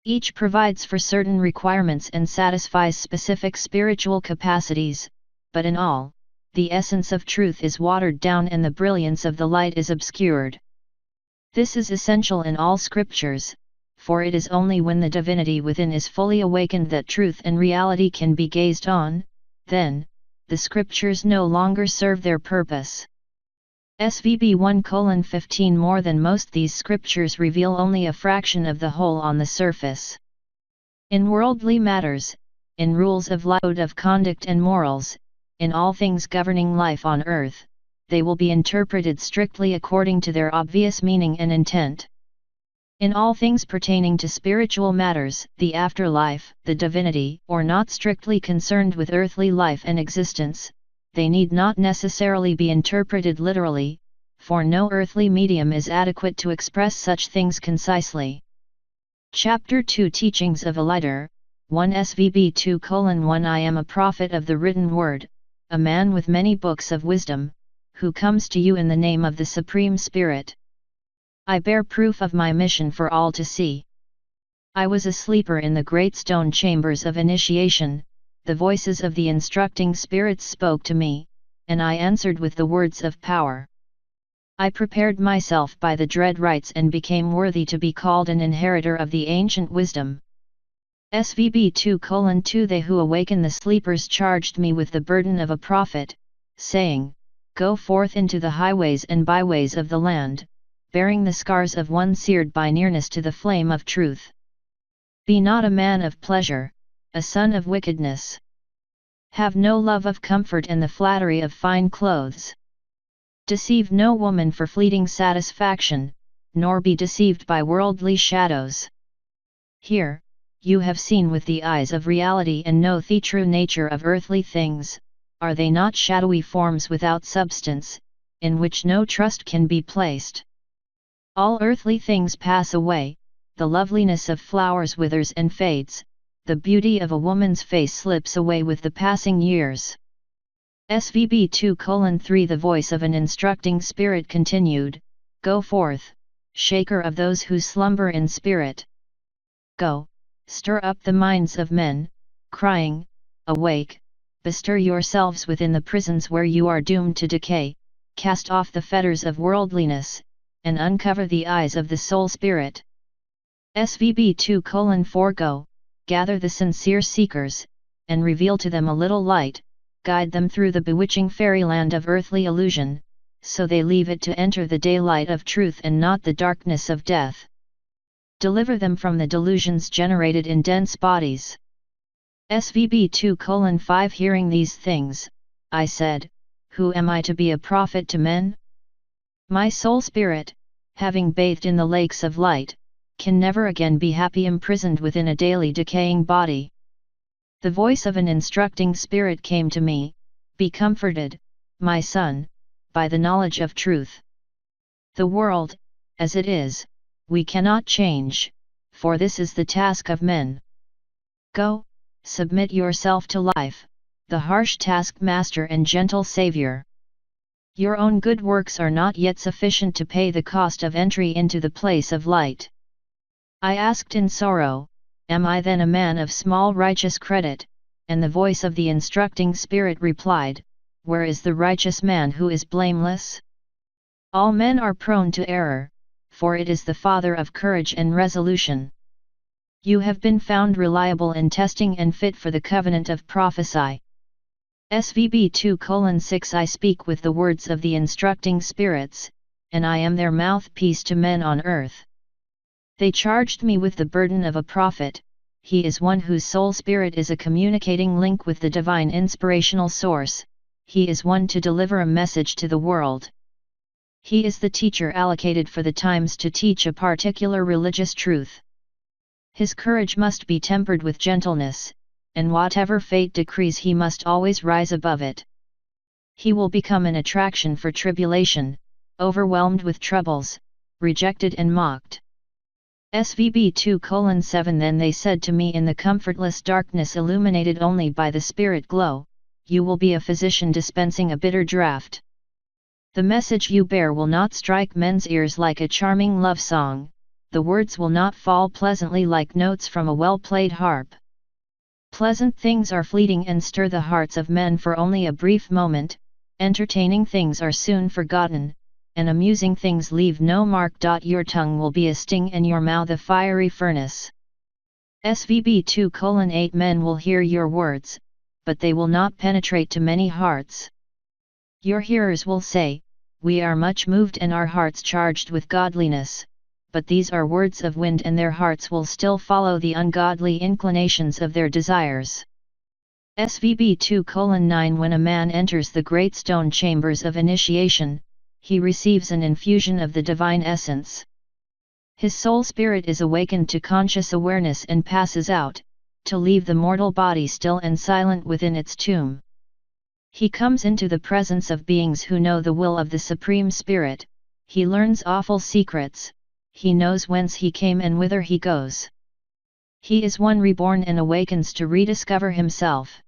Each provides for certain requirements and satisfies specific spiritual capacities, but in all, the essence of truth is watered down and the brilliance of the light is obscured. This is essential in all scriptures, for it is only when the divinity within is fully awakened that truth and reality can be gazed on. Then, the scriptures no longer serve their purpose. SVB 1:15 More than most, these scriptures reveal only a fraction of the whole on the surface. In worldly matters, in rules of life, of conduct and morals, in all things governing life on earth, they will be interpreted strictly according to their obvious meaning and intent. In all things pertaining to spiritual matters, the afterlife, the divinity, or not strictly concerned with earthly life and existence, they need not necessarily be interpreted literally, for no earthly medium is adequate to express such things concisely. Chapter 2 Teachings of a Lighter, 1 SVB 2:1 I am a prophet of the written word, a man with many books of wisdom, who comes to you in the name of the Supreme Spirit. I bear proof of my mission for all to see. I was a sleeper in the great stone chambers of initiation. The voices of the instructing spirits spoke to me, and I answered with the words of power. I prepared myself by the dread rites and became worthy to be called an inheritor of the ancient wisdom. SVB 2:2 They who awaken the sleepers charged me with the burden of a prophet, saying, Go forth into the highways and byways of the land, bearing the scars of one seared by nearness to the flame of truth. Be not a man of pleasure, a son of wickedness. Have no love of comfort and the flattery of fine clothes. Deceive no woman for fleeting satisfaction, nor be deceived by worldly shadows. Here, you have seen with the eyes of reality and know the true nature of earthly things. Are they not shadowy forms without substance, in which no trust can be placed? All earthly things pass away, the loveliness of flowers withers and fades, the beauty of a woman's face slips away with the passing years. SVB 2:3 The voice of an instructing spirit continued, Go forth, shaker of those who slumber in spirit. Go, stir up the minds of men, crying, Awake, bestir yourselves within the prisons where you are doomed to decay, cast off the fetters of worldliness, and uncover the eyes of the soul spirit. SVB 2:4 Go, gather the sincere seekers, and reveal to them a little light, guide them through the bewitching fairyland of earthly illusion, so they leave it to enter the daylight of truth and not the darkness of death. Deliver them from the delusions generated in dense bodies. SVB 2:5 Hearing these things, I said, who am I to be a prophet to men? My soul spirit, having bathed in the lakes of light, can never again be happy imprisoned within a daily decaying body. The voice of an instructing spirit came to me, be comforted, my son, by the knowledge of truth. The world, as it is, we cannot change, for this is the task of men. Go, submit yourself to life, the harsh taskmaster and gentle savior. Your own good works are not yet sufficient to pay the cost of entry into the place of light. I asked in sorrow, am I then a man of small righteous credit? And the voice of the instructing spirit replied, where is the righteous man who is blameless? All men are prone to error, for it is the father of courage and resolution. You have been found reliable in testing and fit for the covenant of prophecy. SVB 2:6 I speak with the words of the instructing spirits, and I am their mouthpiece to men on earth. They charged me with the burden of a prophet. He is one whose soul spirit is a communicating link with the divine inspirational source. He is one to deliver a message to the world. He is the teacher allocated for the times to teach a particular religious truth. His courage must be tempered with gentleness, and whatever fate decrees he must always rise above it. He will become an attraction for tribulation, overwhelmed with troubles, rejected and mocked. SVB 2:7 Then they said to me in the comfortless darkness illuminated only by the spirit glow, you will be a physician dispensing a bitter draught. The message you bear will not strike men's ears like a charming love song, the words will not fall pleasantly like notes from a well-played harp. Pleasant things are fleeting and stir the hearts of men for only a brief moment, entertaining things are soon forgotten, and amusing things leave no mark. Your tongue will be a sting and your mouth a fiery furnace. SVB 2:8 Men will hear your words, but they will not penetrate to many hearts. Your hearers will say, we are much moved and our hearts charged with godliness, but these are words of wind and their hearts will still follow the ungodly inclinations of their desires. SVB 2:9 When a man enters the great stone chambers of initiation, he receives an infusion of the divine essence. His soul spirit is awakened to conscious awareness and passes out, to leave the mortal body still and silent within its tomb. He comes into the presence of beings who know the will of the Supreme Spirit, he learns awful secrets, he knows whence he came and whither he goes. He is one reborn and awakens to rediscover himself.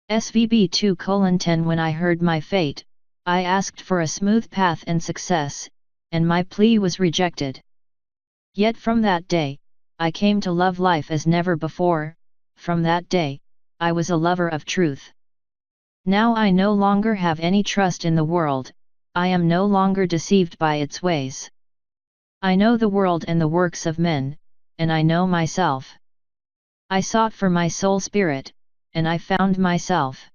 SVB 2:10 When I heard my fate, I asked for a smooth path and success, and my plea was rejected. Yet from that day, I came to love life as never before, from that day, I was a lover of truth. Now I no longer have any trust in the world, I am no longer deceived by its ways. I know the world and the works of men, and I know myself. I sought for my soul spirit, and I found myself.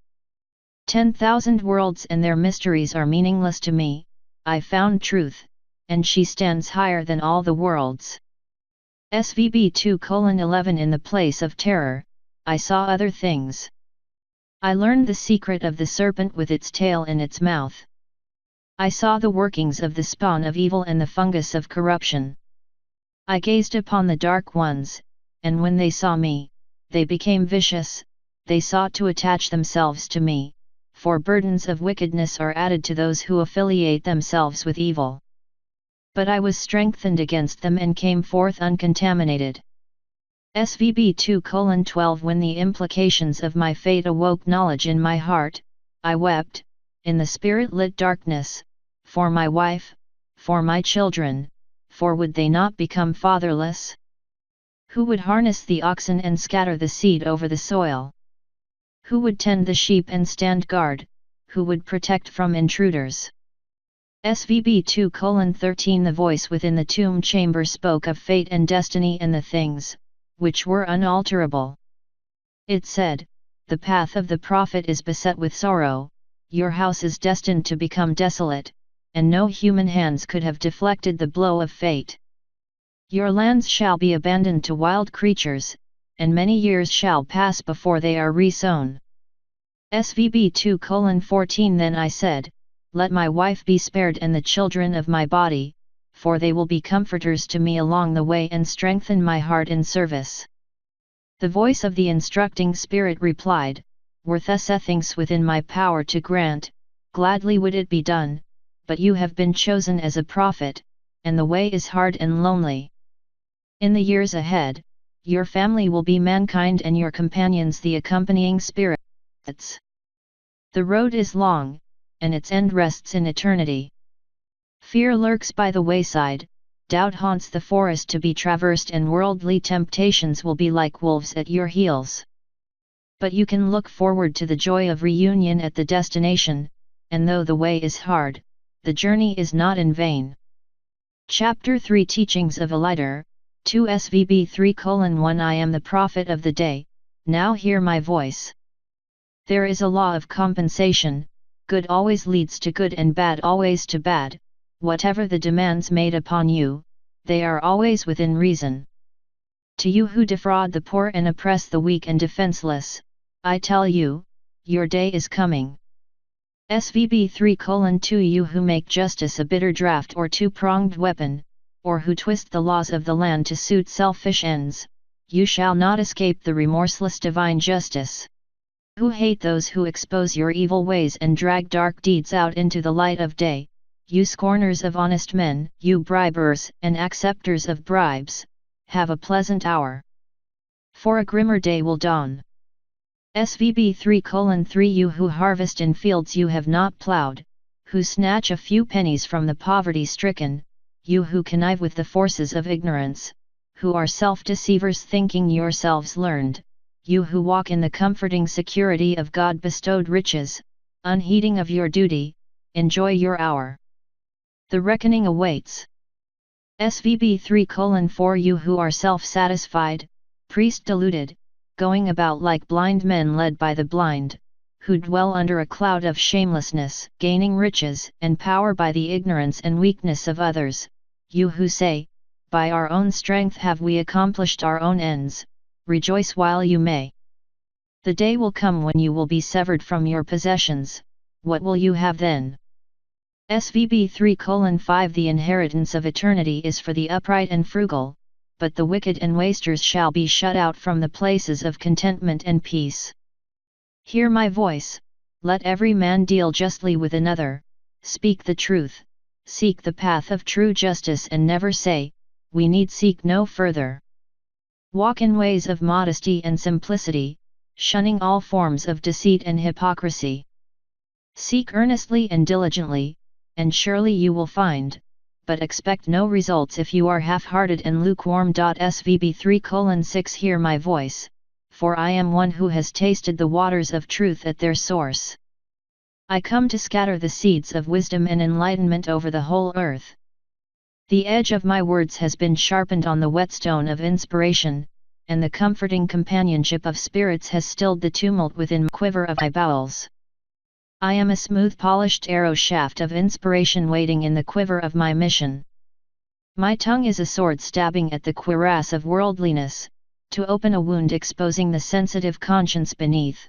10,000 worlds and their mysteries are meaningless to me, I found truth, and she stands higher than all the worlds. SVB 2:11 In the place of terror, I saw other things. I learned the secret of the serpent with its tail in its mouth. I saw the workings of the spawn of evil and the fungus of corruption. I gazed upon the dark ones, and when they saw me, they became vicious, they sought to attach themselves to me, for burdens of wickedness are added to those who affiliate themselves with evil. But I was strengthened against them and came forth uncontaminated. SVB 2:12 When the implications of my fate awoke knowledge in my heart, I wept, in the spirit-lit darkness, for my wife, for my children, for would they not become fatherless? Who would harness the oxen and scatter the seed over the soil? Who would tend the sheep and stand guard, who would protect from intruders? SVB 2:13 The voice within the tomb chamber spoke of fate and destiny and the things, which were unalterable. It said, "The path of the prophet is beset with sorrow, your house is destined to become desolate, and no human hands could have deflected the blow of fate. Your lands shall be abandoned to wild creatures, and many years shall pass before they are resown." SVB 2:14 Then I said, "Let my wife be spared and the children of my body, for they will be comforters to me along the way and strengthen my heart in service." The voice of the instructing Spirit replied, "Were thus things within my power to grant, gladly would it be done, but you have been chosen as a prophet, and the way is hard and lonely. In the years ahead, your family will be mankind and your companions the accompanying spirits. The road is long, and its end rests in eternity. Fear lurks by the wayside, doubt haunts the forest to be traversed, and worldly temptations will be like wolves at your heels. But you can look forward to the joy of reunion at the destination, and though the way is hard, the journey is not in vain." Chapter 3 Teachings of a Leader, 2 SVB 3:1 I am the prophet of the day, now hear my voice. There is a law of compensation, good always leads to good and bad always to bad. Whatever the demands made upon you, they are always within reason. To you who defraud the poor and oppress the weak and defenseless, I tell you, your day is coming. SVB 3:2 You who make justice a bitter draught or two-pronged weapon, or who twist the laws of the land to suit selfish ends, you shall not escape the remorseless divine justice. Who hate those who expose your evil ways and drag dark deeds out into the light of day, you scorners of honest men, you bribers and acceptors of bribes, have a pleasant hour. For a grimmer day will dawn. SVB 3:3 You who harvest in fields you have not plowed, who snatch a few pennies from the poverty-stricken, you who connive with the forces of ignorance, who are self-deceivers thinking yourselves learned, you who walk in the comforting security of God-bestowed riches, unheeding of your duty, enjoy your hour. The reckoning awaits. SVB 3:4 You who are self-satisfied, priest-deluded, going about like blind men led by the blind, who dwell under a cloud of shamelessness, gaining riches and power by the ignorance and weakness of others, you who say, "By our own strength have we accomplished our own ends," rejoice while you may. The day will come when you will be severed from your possessions, what will you have then? SVB 3:5 The inheritance of eternity is for the upright and frugal, but the wicked and wasters shall be shut out from the places of contentment and peace. Hear my voice, let every man deal justly with another, speak the truth, seek the path of true justice and never say, "We need seek no further." Walk in ways of modesty and simplicity, shunning all forms of deceit and hypocrisy. Seek earnestly and diligently, and surely you will find, but expect no results if you are half-hearted and lukewarm. SVB 3:6 Hear my voice, for I am one who has tasted the waters of truth at their source. I come to scatter the seeds of wisdom and enlightenment over the whole earth. The edge of my words has been sharpened on the whetstone of inspiration, and the comforting companionship of spirits has stilled the tumult within the quiver of my bowels. I am a smooth polished arrow shaft of inspiration waiting in the quiver of my mission. My tongue is a sword stabbing at the cuirass of worldliness, to open a wound exposing the sensitive conscience beneath.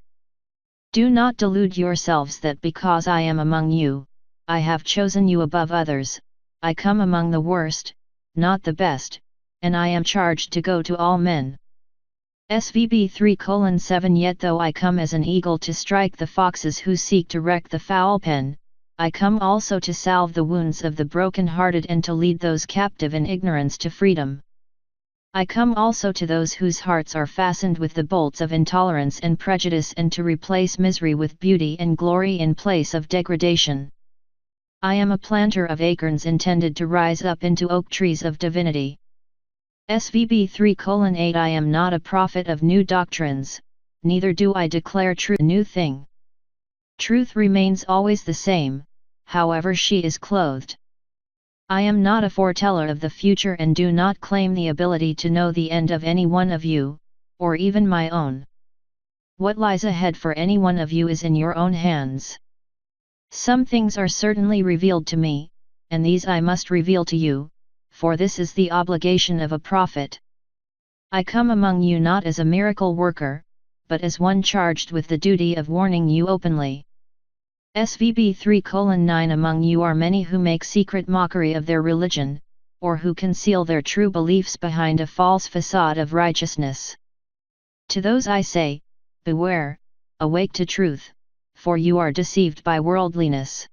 Do not delude yourselves that because I am among you, I have chosen you above others. I come among the worst, not the best, and I am charged to go to all men. SVB 3:7 Yet though I come as an eagle to strike the foxes who seek to wreck the fowl pen, I come also to salve the wounds of the broken-hearted and to lead those captive in ignorance to freedom. I come also to those whose hearts are fastened with the bolts of intolerance and prejudice and to replace misery with beauty and glory in place of degradation. I am a planter of acorns intended to rise up into oak trees of divinity. SVB 3:8 I am not a prophet of new doctrines, neither do I declare true new thing. Truth remains always the same, however she is clothed. I am not a foreteller of the future and do not claim the ability to know the end of any one of you, or even my own. What lies ahead for any one of you is in your own hands. Some things are certainly revealed to me, and these I must reveal to you, for this is the obligation of a prophet. I come among you not as a miracle worker, but as one charged with the duty of warning you openly. SVB 3:9 Among you are many who make secret mockery of their religion, or who conceal their true beliefs behind a false facade of righteousness. To those I say, beware, awake to truth, for you are deceived by worldliness.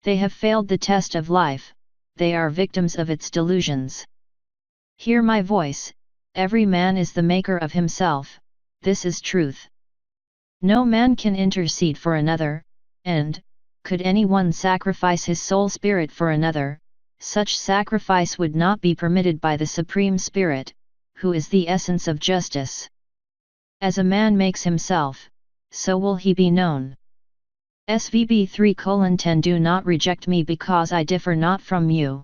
They have failed the test of life, they are victims of its delusions. Hear my voice, every man is the maker of himself, this is truth. No man can intercede for another, and, could anyone sacrifice his soul spirit for another, such sacrifice would not be permitted by the Supreme Spirit, who is the essence of justice. As a man makes himself, so will he be known. SVB 3:10 Do not reject me because I differ not from you.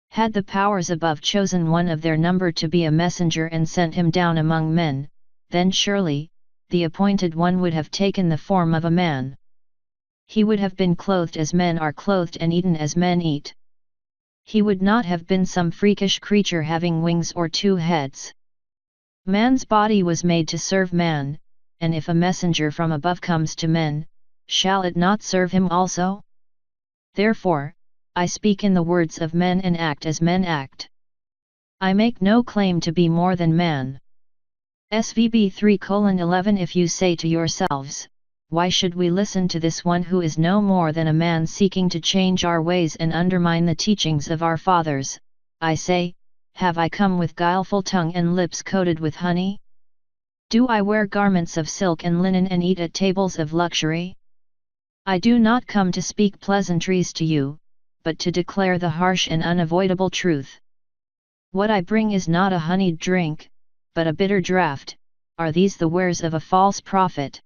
Had the powers above chosen one of their number to be a messenger and sent him down among men, then surely, the appointed one would have taken the form of a man. He would have been clothed as men are clothed and eaten as men eat. He would not have been some freakish creature having wings or two heads. Man's body was made to serve man, and if a messenger from above comes to men, shall it not serve him also? Therefore, I speak in the words of men and act as men act. I make no claim to be more than man. SVB 3:11 If you say to yourselves, why should we listen to this one who is no more than a man seeking to change our ways and undermine the teachings of our fathers, I say, have I come with guileful tongue and lips coated with honey? Do I wear garments of silk and linen and eat at tables of luxury? I do not come to speak pleasantries to you, but to declare the harsh and unavoidable truth. What I bring is not a honeyed drink, but a bitter draught. Are these the wares of a false prophet?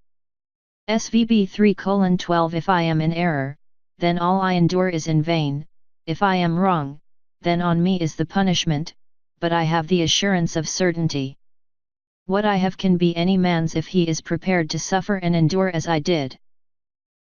SVB 3:12 If I am in error, then all I endure is in vain, if I am wrong, then on me is the punishment, but I have the assurance of certainty. What I have can be any man's if he is prepared to suffer and endure as I did.